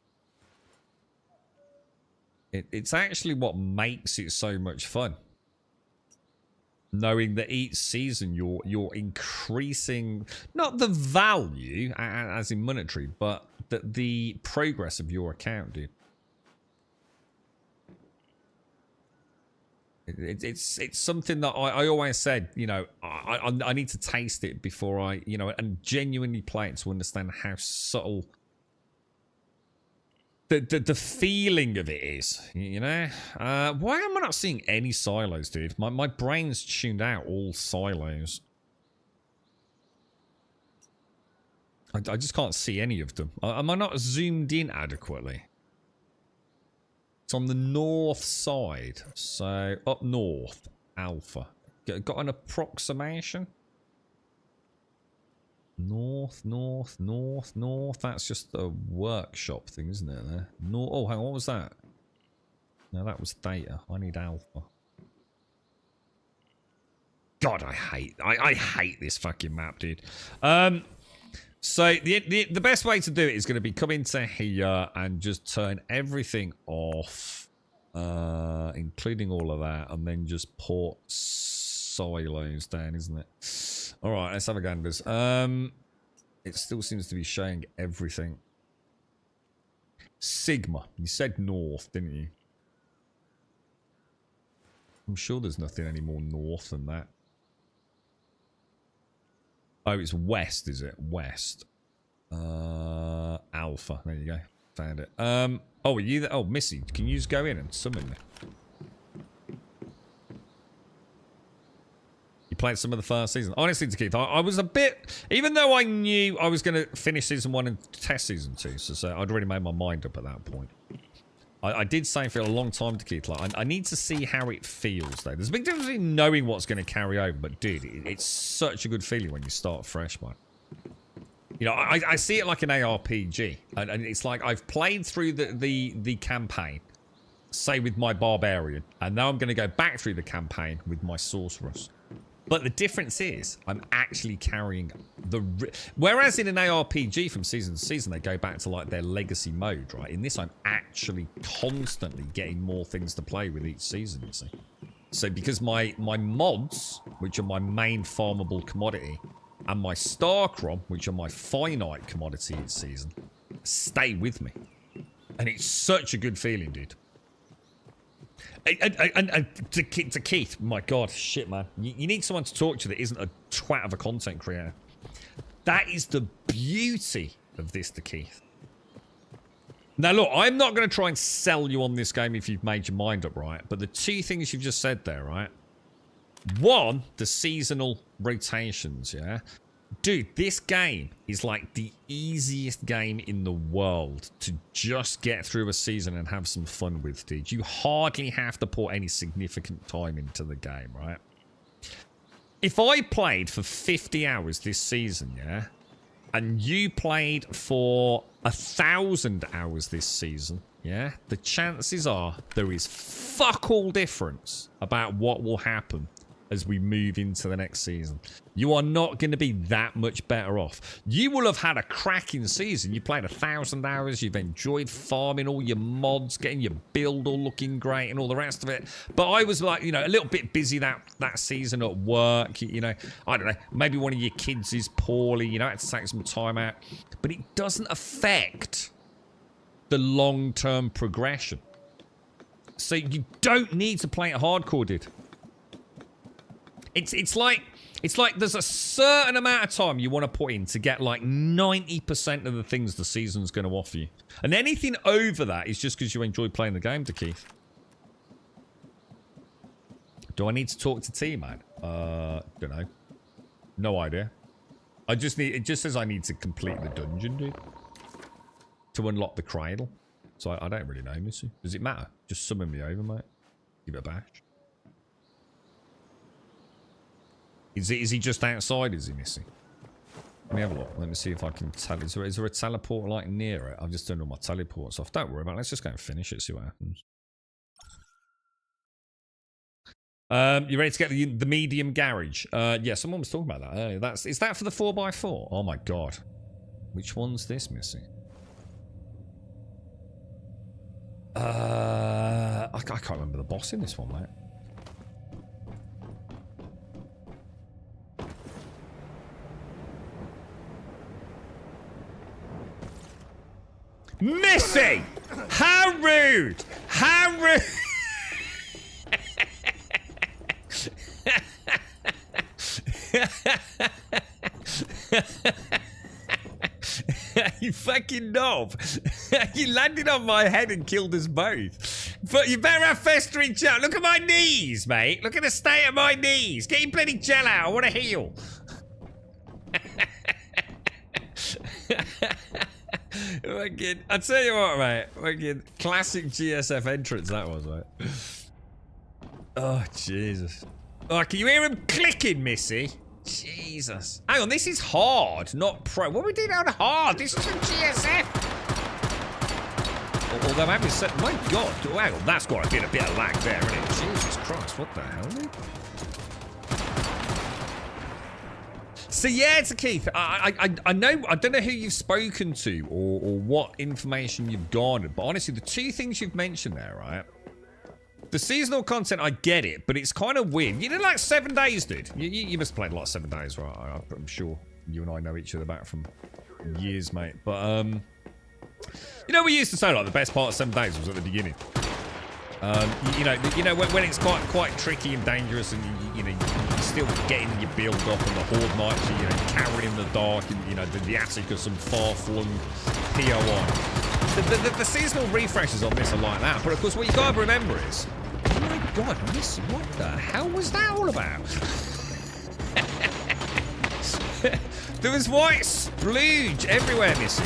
It's actually what makes it so much fun. Knowing that each season you're increasing not the value as in monetary, but the progress of your account, dude. It's something that I always said, you know, I need to taste it before I, you know, and genuinely play it to understand how subtle the feeling of it is, you know. Why am I not seeing any silos, dude? My brain's tuned out all silos. I just can't see any of them. Am I not zoomed in adequately? It's on the north side, so up north, Alpha. Got an approximation? North. That's just a workshop thing, isn't it? There. Oh, hang on, what was that? No, that was Theta. I need Alpha. God, I hate this fucking map, dude. So the best way to do it is going to be come into here and just turn everything off, including all of that, and then just port silos down, isn't it? All right, let's have a ganders. It still seems to be showing everything. Sigma, you said north, didn't you? I'm sure there's nothing any more north than that. Oh, it's west, is it? West. Alpha. There you go. Found it. Oh, are you there? Oh, Missy, can you just go in and summon me? You played some of the first season. Honestly, Keith, I was a bit... Even though I knew I was going to finish season 1 and test season 2, so I'd already made my mind up at that point. I did say for a long time to Keith, like, I need to see how it feels, though. There's a big difference between knowing what's going to carry over, but, dude, it's such a good feeling when you start fresh, man. You know, I see it like an ARPG, and it's like I've played through the campaign, say, with my Barbarian, and now I'm going to go back through the campaign with my Sorceress. But the difference is, I'm actually carrying the... Whereas in an ARPG from season to season, they go back to, like, their legacy mode, right? In this, I'm actually constantly getting more things to play with each season, you see. So because my mods, which are my main farmable commodity, and my Starcrom, which are my finite commodity each season, stay with me. And it's such a good feeling, dude. And to Keith, my God, shit, man. You need someone to talk to that isn't a twat of a content creator. That is the beauty of this, to Keith. Now, look, I'm not going to try and sell you on this game if you've made your mind up, right? But the two things you've just said there, right? One, the seasonal rotations, yeah? Dude, this game is like the easiest game in the world to just get through a season and have some fun with, dude. You hardly have to put any significant time into the game, right? If I played for 50 hours this season, yeah, and you played for 1,000 hours this season, yeah, the chances are there is fuck all difference about what will happen as we move into the next season. You are not going to be that much better off. You will have had a cracking season. You played 1,000 hours. You've enjoyed farming all your mods, getting your build all looking great and all the rest of it. But I was like, you know, a little bit busy that season at work. You know, I don't know, maybe one of your kids is poorly. You know, had to take some time out. But it doesn't affect the long-term progression. So you don't need to play it hardcore, dude. It's like there's a certain amount of time you want to put in to get like 90% of the things the season's going to offer you. And anything over that is just because you enjoy playing the game, to Keith. Do I need to talk to T, man? Don't know. No idea. It just says I need to complete the dungeon, dude. To unlock the cradle. So I don't really know, Missy. Does it matter? Just summon me over, mate. Give it a bash. Is he just outside, is he, Missy? Let me have a look. Let me see if I can tell. Is there a teleport like near it? I've just turned all my teleports off. Don't worry about it. Let's just go and finish it, see what happens. You ready to get the medium garage? Yeah, someone was talking about that earlier. Is that for the 4x4? Oh my god. Which one's this, Missy? I can't remember the boss in this one, mate. Missy! How rude! How rude! You fucking knob! You landed on my head and killed us both. But you better have festering gel. Look at my knees, mate. Look at the state of my knees. Get your bloody gel out. I want to heal. I tell you what, mate. Fucking classic GSF entrance that was, mate. Oh, Jesus. Oh, can you hear him clicking, Missy? Jesus. Hang on, this is hard, not pro. What are we doing on hard? This is a GSF. Although having said, my God, oh, hang on, that's got a bit of lag there, isn't it? Jesus Christ, what the hell, dude? So yeah, it's a Keith. I know. I don't know who you've spoken to or what information you've garnered, but honestly, the two things you've mentioned there, right? The seasonal content, I get it, but it's kind of weird. You know, like 7 days, dude. You must have played a lot of 7 days, right? I'm sure you and I know each other back from years, mate. But you know, we used to say like the best part of 7 days was at the beginning. You know when it's quite tricky and dangerous, and you know you're still getting your build up, and the horde knights are, you know, cowering in the dark, and you know the attic of some far-flung POI. The seasonal refreshes on this are like that, but of course what you gotta remember is, oh my God, Missy, what the hell was that all about? There was white splooge everywhere, Missy.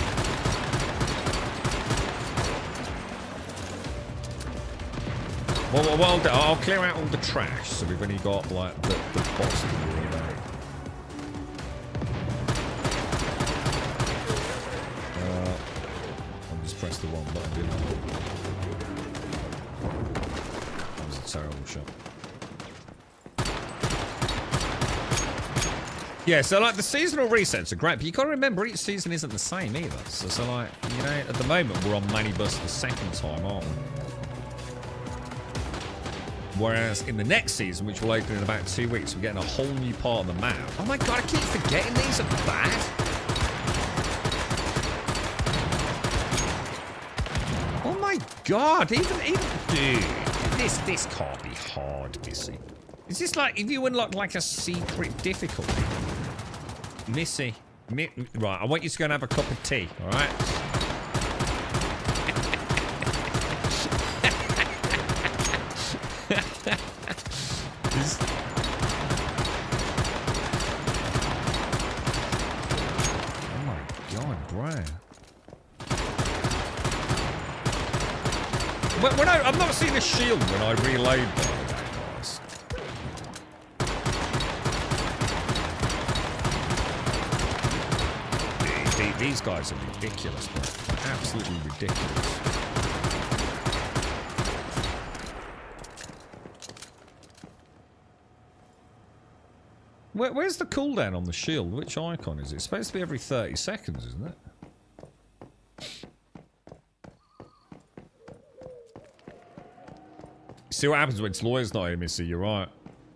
Well, I'll clear out all the trash, so we've only got like the box to worry about. I'll just press the wrong button, didn't I? That was a terrible shot. Yeah, so like the seasonal resets are great, but you gotta remember each season isn't the same either. So like, you know, at the moment we're on Manibus the second time, aren't we? Whereas in the next season, which will open in about 2 weeks, we're getting a whole new part of the map. Oh my God, I keep forgetting these are bad. Oh my God, even dude, this can't be hard, Missy. Is this like if you unlock like a secret difficulty? Missy, right, I want you to go and have a cup of tea, all right? When I'm not seeing a shield when I reload, by the way, guys. These guys are ridiculous, bro. Absolutely ridiculous. Where's the cooldown on the shield? Which icon is it? It's supposed to be every 30 seconds, isn't it? See what happens when its lawyer's not here, Missy. You're right.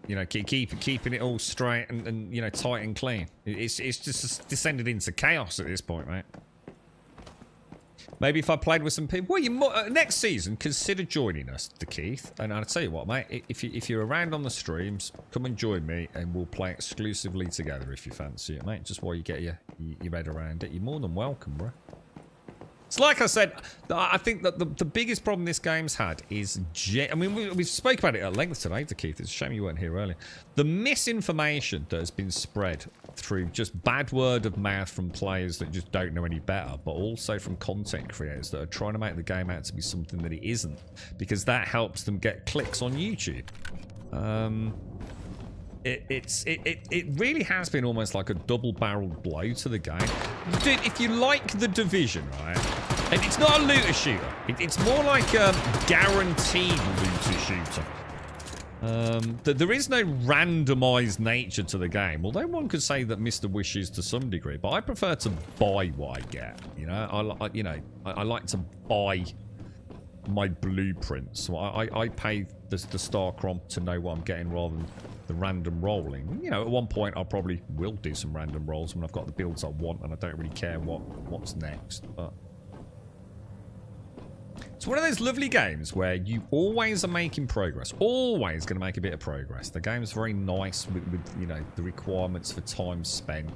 You know, keeping it all straight and you know, tight and clean. It's just descended into chaos at this point, mate. Maybe if I played with some people, well, next season, consider joining us, Keith. And I'll tell you what, mate. If you're around on the streams, come and join me, and we'll play exclusively together if you fancy it, mate. Just while you get your head around it, you're more than welcome, bro. It's like I said, I think that the biggest problem this game's had is... I mean, we spoke about it at length today, Keith. It's a shame you weren't here earlier. The misinformation that has been spread through just bad word of mouth from players that just don't know any better, but also from content creators that are trying to make the game out to be something that it isn't, because that helps them get clicks on YouTube. It really has been almost like a double-barreled blow to the game. Dude, if you like The Division, right, and it's not a looter shooter, it's more like a guaranteed looter shooter. There is no randomized nature to the game, although one could say that Mr. Wish is to some degree, but I prefer to buy what I get, you know? I like to buy my blueprints. So I pay the star comp to know what I'm getting rather than the random rolling. You know, at one point I probably will do some random rolls when I've got the builds I want and I don't really care what's next. But it's one of those lovely games where you always are making progress. Always going to make a bit of progress. The game's very nice with you know, the requirements for time spent.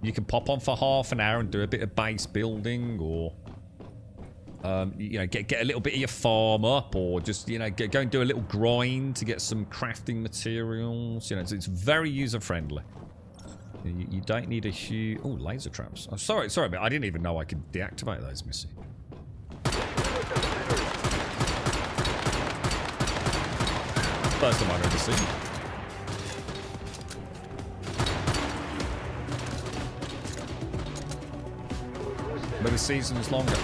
You can pop on for half an hour and do a bit of base building, or you know, get a little bit of your farm up, or just, you know, go and do a little grind to get some crafting materials. You know, it's very user friendly. You don't need a huge... Oh, laser traps. Oh, sorry, but I didn't even know I could deactivate those, Missy. First time I've ever seen it. But the season's longer.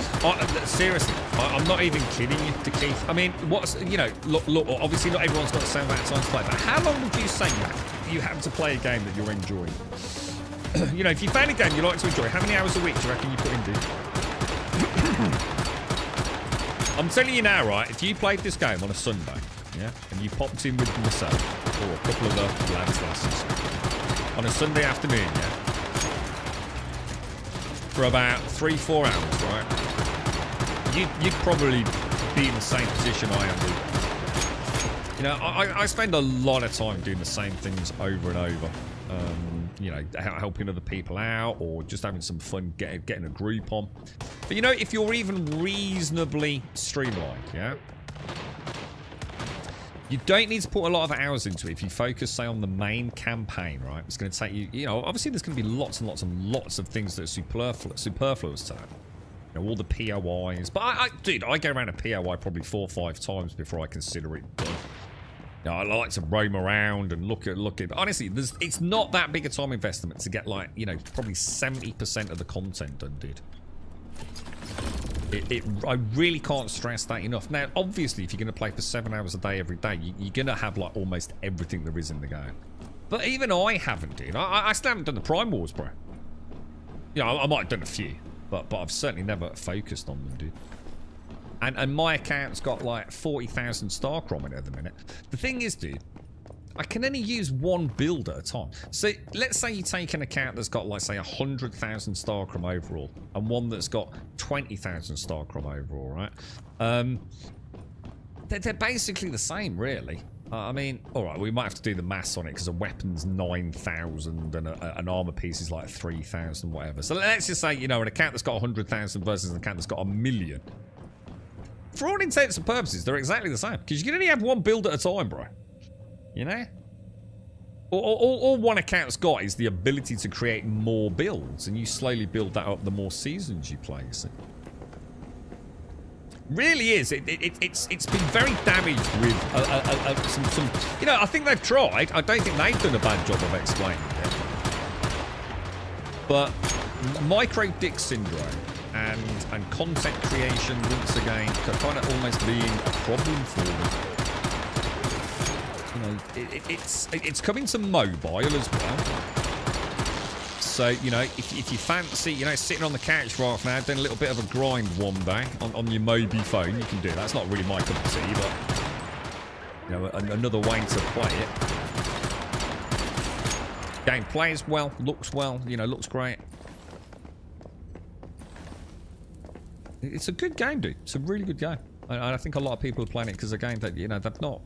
Seriously, I'm not even kidding you, Keith. I mean, what's, you know, look, obviously not everyone's got the same amount of time to play, but how long would you say you have to play a game that you're enjoying? You know, if you found a game you like to enjoy, how many hours a week do you reckon you put in, dude? I'm telling you now, right, if you played this game on a Sunday, yeah, and you popped in with myself, or a couple of the lads lasses, on a Sunday afternoon, yeah, for about 3-4 hours, right? You'd probably be in the same position I am, dude. You know, I spend a lot of time doing the same things over and over. You know, helping other people out, or just having some fun getting a group on. But you know, if you're even reasonably streamlined, yeah, you don't need to put a lot of hours into it. If you focus, say, on the main campaign, right, it's going to take you, you know, obviously there's going to be lots and lots and lots of things that are superfluous to that. You know, all the POIs. But dude, I go around a POI probably 4 or 5 times before I consider it done. You know, I like to roam around and look at. But honestly, it's not that big a time investment to get, like, you know, probably 70% of the content done, dude. I really can't stress that enough. Now, obviously, if you're going to play for 7 hours a day every day, you're going to have, like, almost everything there is in the game. But even I haven't, dude. I still haven't done the Prime Wars, bro. You know, I might have done a few, but I've certainly never focused on them, dude. And my account's got like 40,000 Starcrom in it at the minute. The thing is, dude, I can only use one build at a time. So let's say you take an account that's got, like, say, 100,000 Starcrom overall, and one that's got 20,000 Starcrom overall, right? They're basically the same, really. I mean, all right, we might have to do the maths on it because a weapon's 9,000 and an armor piece is like 3,000, whatever. So let's just say, you know, an account that's got 100,000 versus an account that's got 1 million. For all intents and purposes, they're exactly the same. Because you can only have one build at a time, bro. You know? All one account's got is the ability to create more builds. And you slowly build that up the more seasons you play, you see. Really is. It's been very damaged with some. You know, I think they've tried. I don't think they've done a bad job of explaining it. But micro dick syndrome and content creation once again kind of almost being a problem for them. You know, it's coming to mobile as well. So, you know, if you fancy, you know, sitting on the couch for half an hour, doing a little bit of a grind one day on your Mobi phone, you can do that. It's not really my cup of tea, but, you know, another way to play it. Game plays well, looks well, you know, looks great. It's a good game, dude. It's a really good game. And I think a lot of people are playing it because, again, that, you know, they've not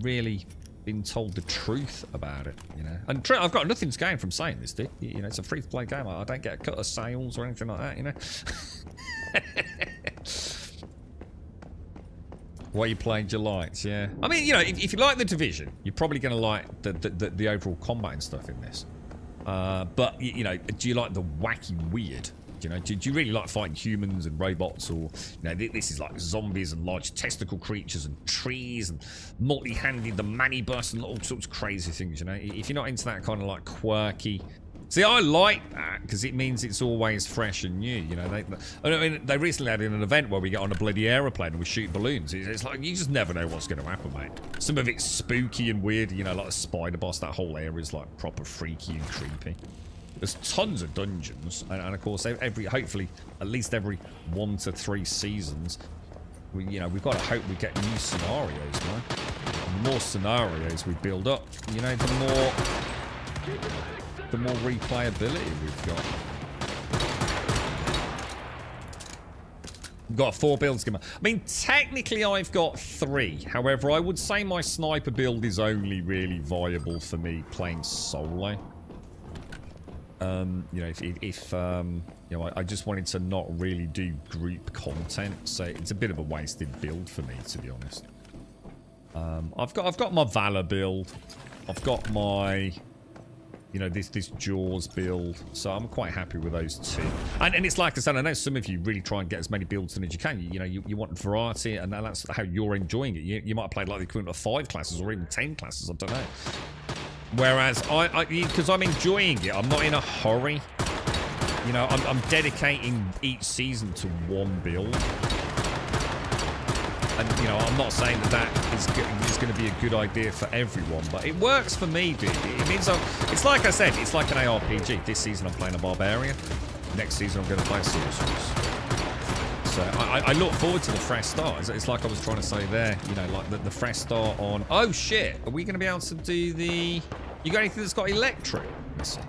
really been told the truth about it, you know. And I've got nothing to gain from saying this, dude. You know, it's a free-to-play game. I don't get a cut of sales or anything like that, you know. What you played, you liked, yeah. I mean, you know, if you like The Division, you're probably going to like the overall combat and stuff in this. But, you know, do you like the wacky weird? You know, do you really like fighting humans and robots, or, you know, this is like zombies and large testicle creatures and trees and multi-handed the manibus and all sorts of crazy things, you know? If you're not into that kind of like quirky... See, I like that because it means it's always fresh and new, you know? They recently had an event where we get on a bloody aeroplane and we shoot balloons. It's like, you just never know what's going to happen, mate. Some of it's spooky and weird, you know, like a spider boss. That whole area is like proper freaky and creepy. There's tons of dungeons, and of course, hopefully, at least every 1 to 3 seasons, we've got to hope we get new scenarios, man. The more scenarios we build up, you know, the more replayability we've got. We've got 4 builds. I mean, technically, I've got 3. However, I would say my sniper build is only really viable for me playing solo. You know, if you know, I just wanted to not really do group content, so it's a bit of a wasted build for me, to be honest. I've got my Valor build, I've got my, you know, this Jaws build, so I'm quite happy with those 2. And it's like I said, I know some of you really try and get as many builds in as you can. You know, you want variety, and that's how you're enjoying it. You might have played like the equivalent of 5 classes or even 10 classes, I don't know. Whereas because I'm enjoying it, I'm not in a hurry. You know, I'm dedicating each season to 1 build. And, you know, I'm not saying that is going to be a good idea for everyone, but it works for me, dude. It means it's like I said, it's like an ARPG. This season I'm playing a barbarian. Next season I'm going to play sorcerers. So I look forward to the fresh start. It's like I was trying to say there, you know, like the fresh start on... Oh, shit. Are we going to be able to do the... You got anything that's got electric? Let's see.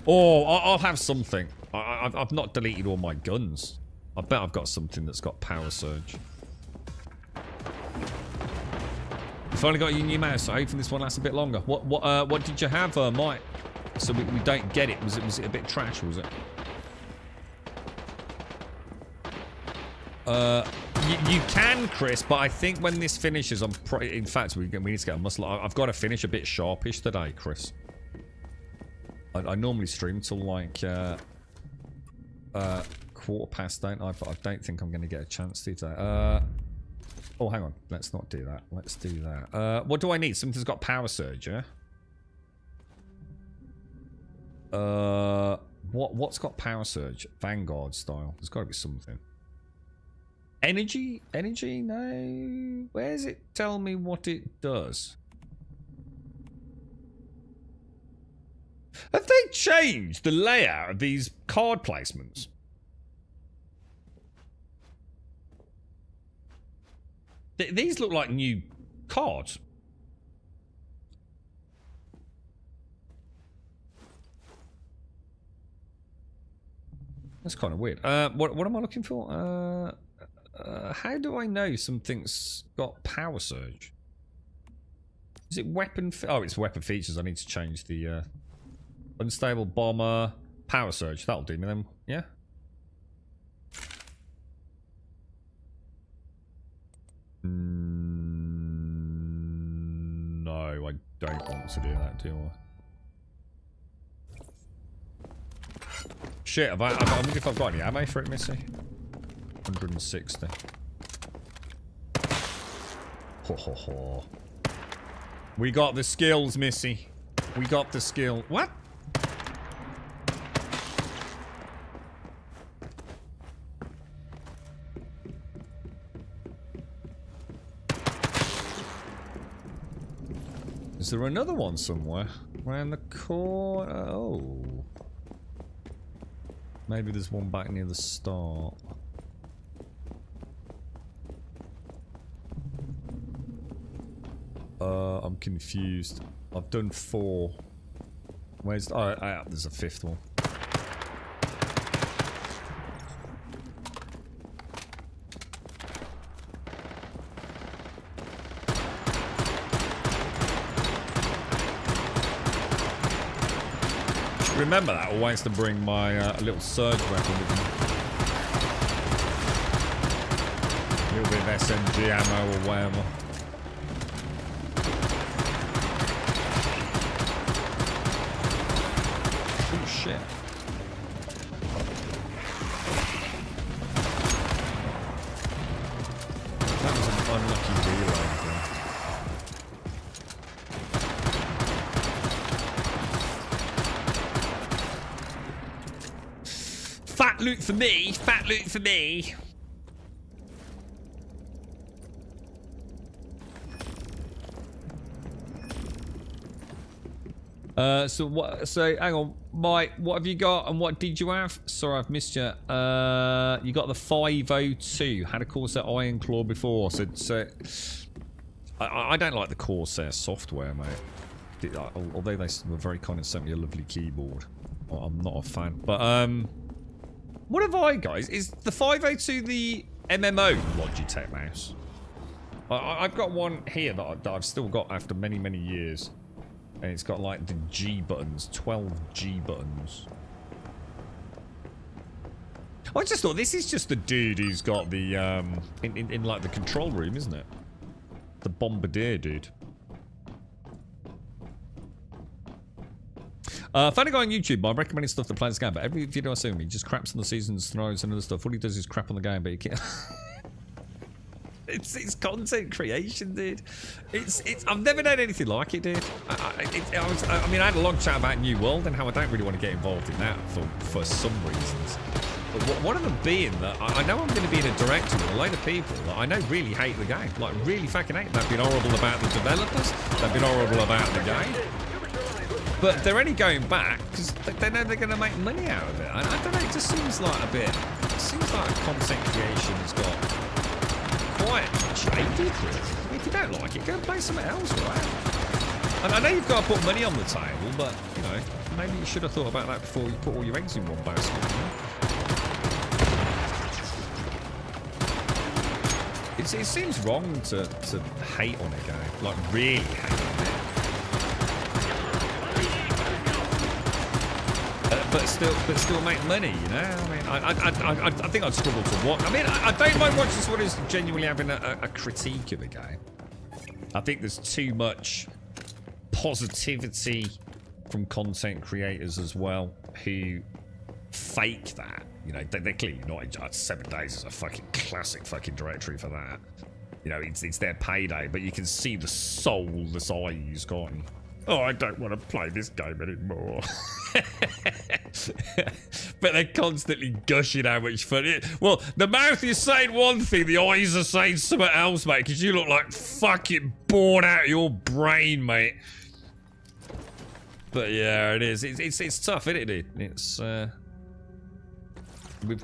Oh, I'll have something. I've not deleted all my guns. I bet I've got something that's got power surge. You've only got your new mouse, so hopefully this one lasts a bit longer. What did you have, Mike? So we don't get it. Was it a bit trash, was it? You can, Chris, but I think when this finishes, in fact, we need to get a muscle. I've got to finish a bit sharpish today, Chris. I normally stream till like 1:15, don't I? But I don't think I'm going to get a chance to today. Oh, hang on. Let's not do that. Let's do that. What do I need? Something's got power surge, yeah? What's got power surge? Vanguard style. There's got to be something. Energy? Energy? No. Where does it tell me what it does? Have they changed the layout of these card placements? These look like new cards. That's kind of weird. What am I looking for? How do I know something's got power surge? Is it weapon? Oh, it's weapon features. I need to change the unstable bomber power surge. That'll do me then. Yeah. No, I don't want to do that, do I? Shit, I wonder if I've got any ammo for it, Missy. 160. Ho, ho, ho. We got the skills, Missy. We got the skill. What? Is there another one somewhere? Around the corner? Oh. Maybe there's one back near the start. I'm confused. I've done 4. Where's... Oh, there's a 5th one. Remember that always to bring my little surge weapon with me. A little bit of SMG ammo or whatever. Oh shit. That was an unlucky reload there. Fat loot for me. Fat loot for me. So what? So hang on, Mike. What have you got, and what did you have? Sorry, I've missed you. You got the 502. Had a Corsair Iron Claw before. So I don't like the Corsair software, mate. Although they were very kind and sent me a lovely keyboard. I'm not a fan, but what have I got? Is the 502 the MMO Logitech mouse? I've got one here that I've still got after many, many years. And it's got like the G buttons, 12 G buttons. I just thought this is just the dude who's got the, in like the control room, isn't it? The Bombardier dude. Found a guy on YouTube, I'm recommending stuff that plays the game, but every video I see him, he just craps on the seasons, scenarios and other stuff. All he does is crap on the game, but he can't... It's content creation, dude. I've never known anything like it, dude. I mean, I had a long chat about New World and how I don't really want to get involved in that for some reasons. But one of them being that I know I'm going to be in a directory with a load of people that I know really hate the game. Like, really fucking hate. They've been horrible about the developers. They've been horrible about the game. But they're only going back because they know they're going to make money out of it. And I don't know, it just seems like a bit... It seems like content creation has got... quite jaded. If you don't like it, go and play something else, right? And I know you've got to put money on the table, but, you know, maybe you should have thought about that before you put all your eggs in one basket. You know? It seems wrong to hate on a game, like really hate on it. But still make money, you know. I mean, I think I'd struggle to watch. I mean, I don't mind watching someone who's genuinely having a critique of a game. I think there's too much positivity from content creators as well who fake that. You know, they're clearly not. 7 Days is a fucking classic fucking directory for that. You know, it's their payday, but you can see the soulless eyes gone. Oh, I don't want to play this game anymore. But they're constantly gushing how much fun it is. Well, the mouth is saying one thing, the eyes are saying something else, mate, because you look like fucking bored out of your brain, mate. But yeah, it is. It's tough, isn't it? It's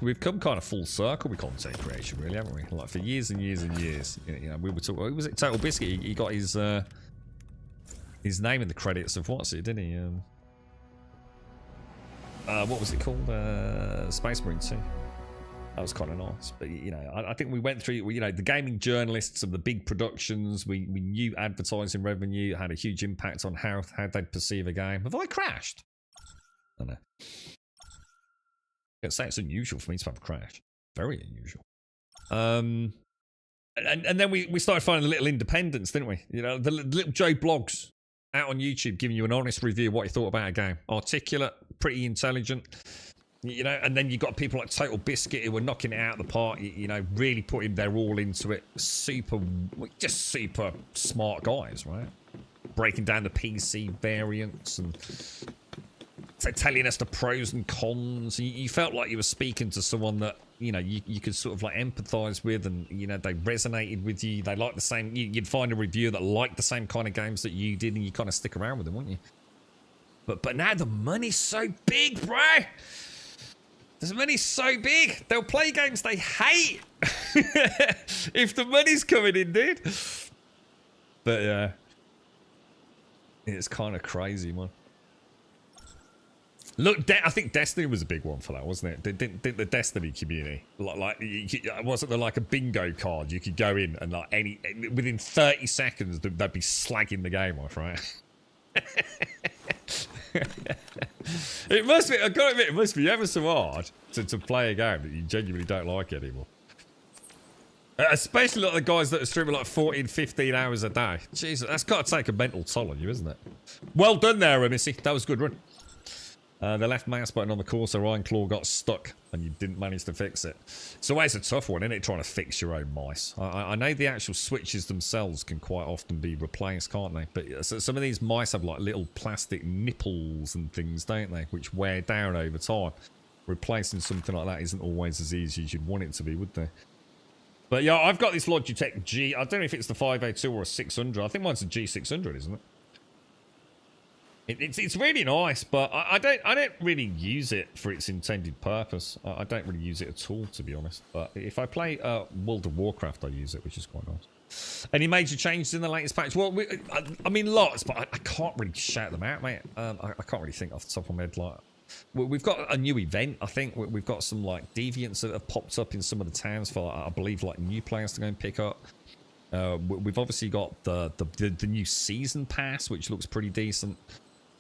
we've come kind of full circle with content creation, really, haven't we? Like for years and years and years. You know, we were talking. Was it Total Biscuit? He got his name in the credits of what's it, didn't he? What was it called? Space Marine 2. That was kind of nice. But, you know, I think we went through, you know, the gaming journalists of the big productions. We knew advertising revenue had a huge impact on how they'd perceive a game. Have I crashed? I don't know. I'd say it's unusual for me to have crashed. Very unusual. And then we started finding the little independents, didn't we? You know, the little Joe blogs out on YouTube giving you an honest review of what you thought about a game. Articulate, pretty intelligent. You know, and then you got people like Total Biscuit who were knocking it out of the park, you know, really putting their all into it. Just super smart guys, right? Breaking down the PC variants and telling us the pros and cons. You felt like you were speaking to someone that, you know, you could sort of like empathize with, and, you know, they resonated with you. They liked the same, you'd find a reviewer that liked the same kind of games that you did, and you kind of stick around with them, wouldn't you? But now the money's so big, bro. The money's so big. They'll play games they hate if the money's coming in, dude. But yeah, it's kind of crazy, man. Look, I think Destiny was a big one for that, wasn't it? Didn't the Destiny community, wasn't there like a bingo card? You could go in and like within 30 seconds they'd be slagging the game off, right? It must be, I've got to admit, it must be ever so hard to play a game that you genuinely don't like anymore. Especially like the guys that are streaming like 14, 15 hours a day. Jesus, that's got to take a mental toll on you, isn't it? Well done there, Missy. That was a good run. The left mouse button on the Corsair Iron Claw got stuck and you didn't manage to fix it. It's always a tough one, isn't it, trying to fix your own mice? I know the actual switches themselves can quite often be replaced, can't they? But some of these mice have like little plastic nipples and things, don't they? Which wear down over time. Replacing something like that isn't always as easy as you'd want it to be, would they? But yeah, I've got this Logitech G. I don't know if it's the 502 or a 600. I think mine's a G600, isn't it? It's really nice, but I don't really use it for its intended purpose. I don't really use it at all, to be honest. But if I play World of Warcraft, I use it, which is quite nice. Any major changes in the latest patch? Well, I mean lots, but I can't really shout them out, mate. I can't really think off the top of my head. Like, we've got a new event. I think we've got some like deviants that have popped up in some of the towns for, I believe, like new players to go and pick up. We've obviously got the new season pass, which looks pretty decent.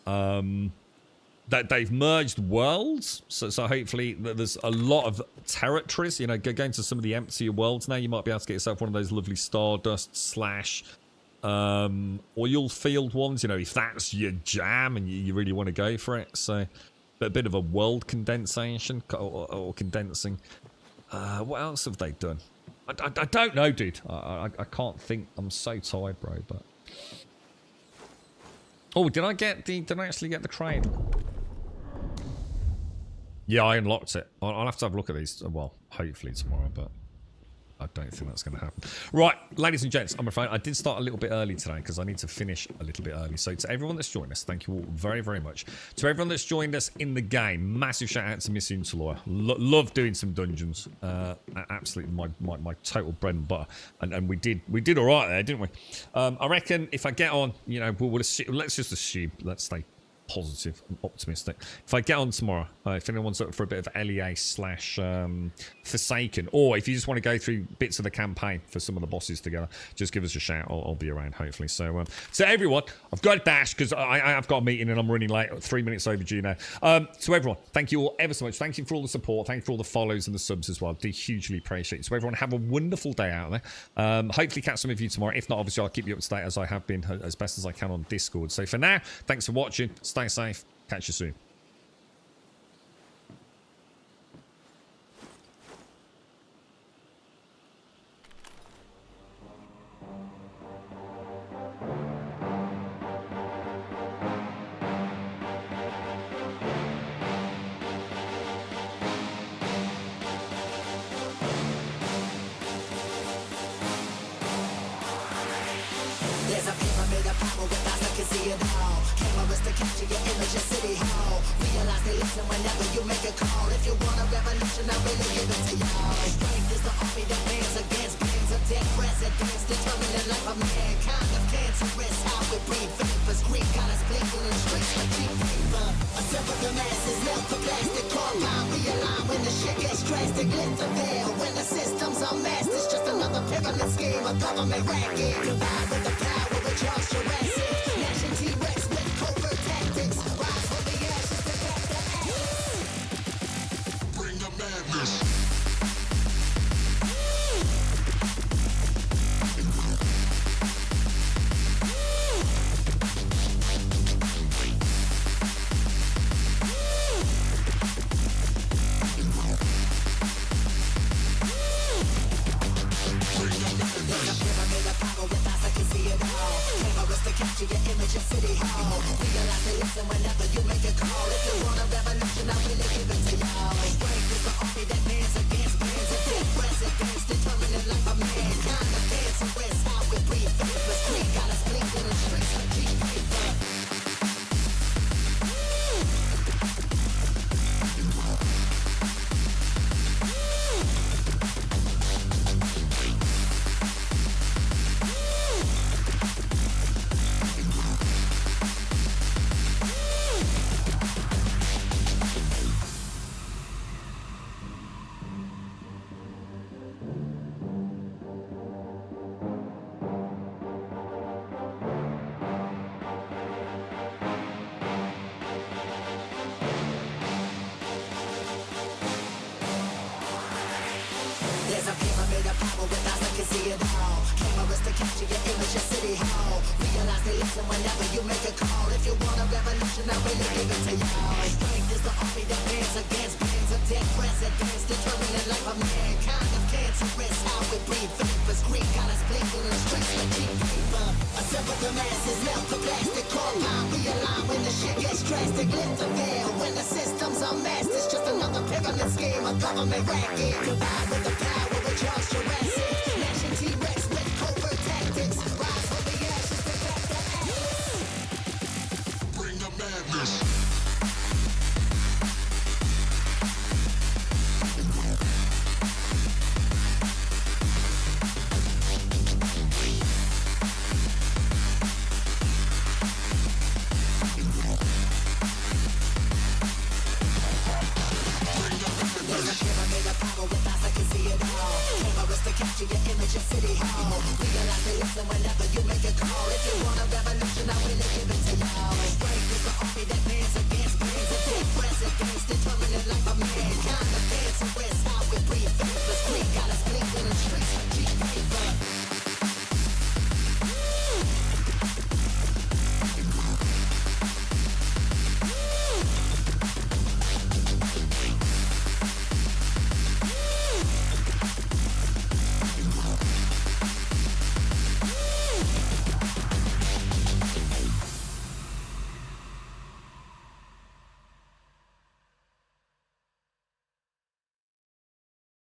That they've merged worlds, so hopefully there's a lot of territories. You know, going to some of the emptier worlds now, you might be able to get yourself one of those lovely Stardust / oil field ones. You know, if that's your jam and you really want to go for it. So, but a bit of a world condensation or condensing. What else have they done? I don't know, dude. I can't think. I'm so tired, bro. But. Oh, did I actually get the crane? Yeah, I unlocked it. I'll have to have a look at these. Well, hopefully tomorrow, but I don't think that's going to happen. Right, ladies and gents, I'm afraid I did start a little bit early today because I need to finish a little bit early. So to everyone that's joined us, thank you all very, very much. To everyone that's joined us in the game, massive shout out to Miss Untaloy. Love doing some dungeons. Absolutely my total bread and butter. And we did all right there, didn't we? I reckon if I get on, you know, let's just assume, let's stay positive and optimistic. If I get on tomorrow, if anyone's up for a bit of LEA / Forsaken, or if you just want to go through bits of the campaign for some of the bosses together, just give us a shout. I'll be around hopefully. So everyone, I've got to dash because I've got a meeting and I'm running late, 3 minutes overdue now. So everyone, thank you all ever so much. Thank you for all the support. Thank you for all the follows and the subs as well. Do hugely appreciate it. So everyone, have a wonderful day out there. Hopefully catch some of you tomorrow. If not, obviously I'll keep you up to date as I have been as best as I can on Discord. So for now, thanks for watching. Stay safe. Catch you soon. There's a pyramid of power with eyes that can see it all. Cameras to capture your image at City Hall. Realize they listen whenever you make a call. If you want a revolution, I really give it to y'all. Strength is the army that bands against bands of dead presidents, determining the life of mankind. Of cancerous, how we breathe vapors. Greek got us blinking in streets like cheap paper. A simple the masses, melt the plastic compound. Realign when the shit gets drastic. Lift the veil when the systems are masked. It's just another pyramid scheme, a government racket. Combined with the power of Charles Jurassic. Nation T-Rex with covert tactics. Rise from the ashes to back the ashes. Bring the madness. listen whenever you make a call. If you want a revolution, I really give it to y'all. Strength is the army that bands against bands of dead presidents, determining life of mankind of cancerous. How we breathe vapors, green colors blinking in the streets like cheap paper. Assemble the masses, melt the plastic, compound, realign when the shit gets drastic. Lift the veil when the systems are masked. It's just another pyramid scheme, a government racket. Combined with the power of Charles Jurassic, gnashing T-Rex with covert tactics. Rise from the ashes, bring back the atlas. Bring the madness.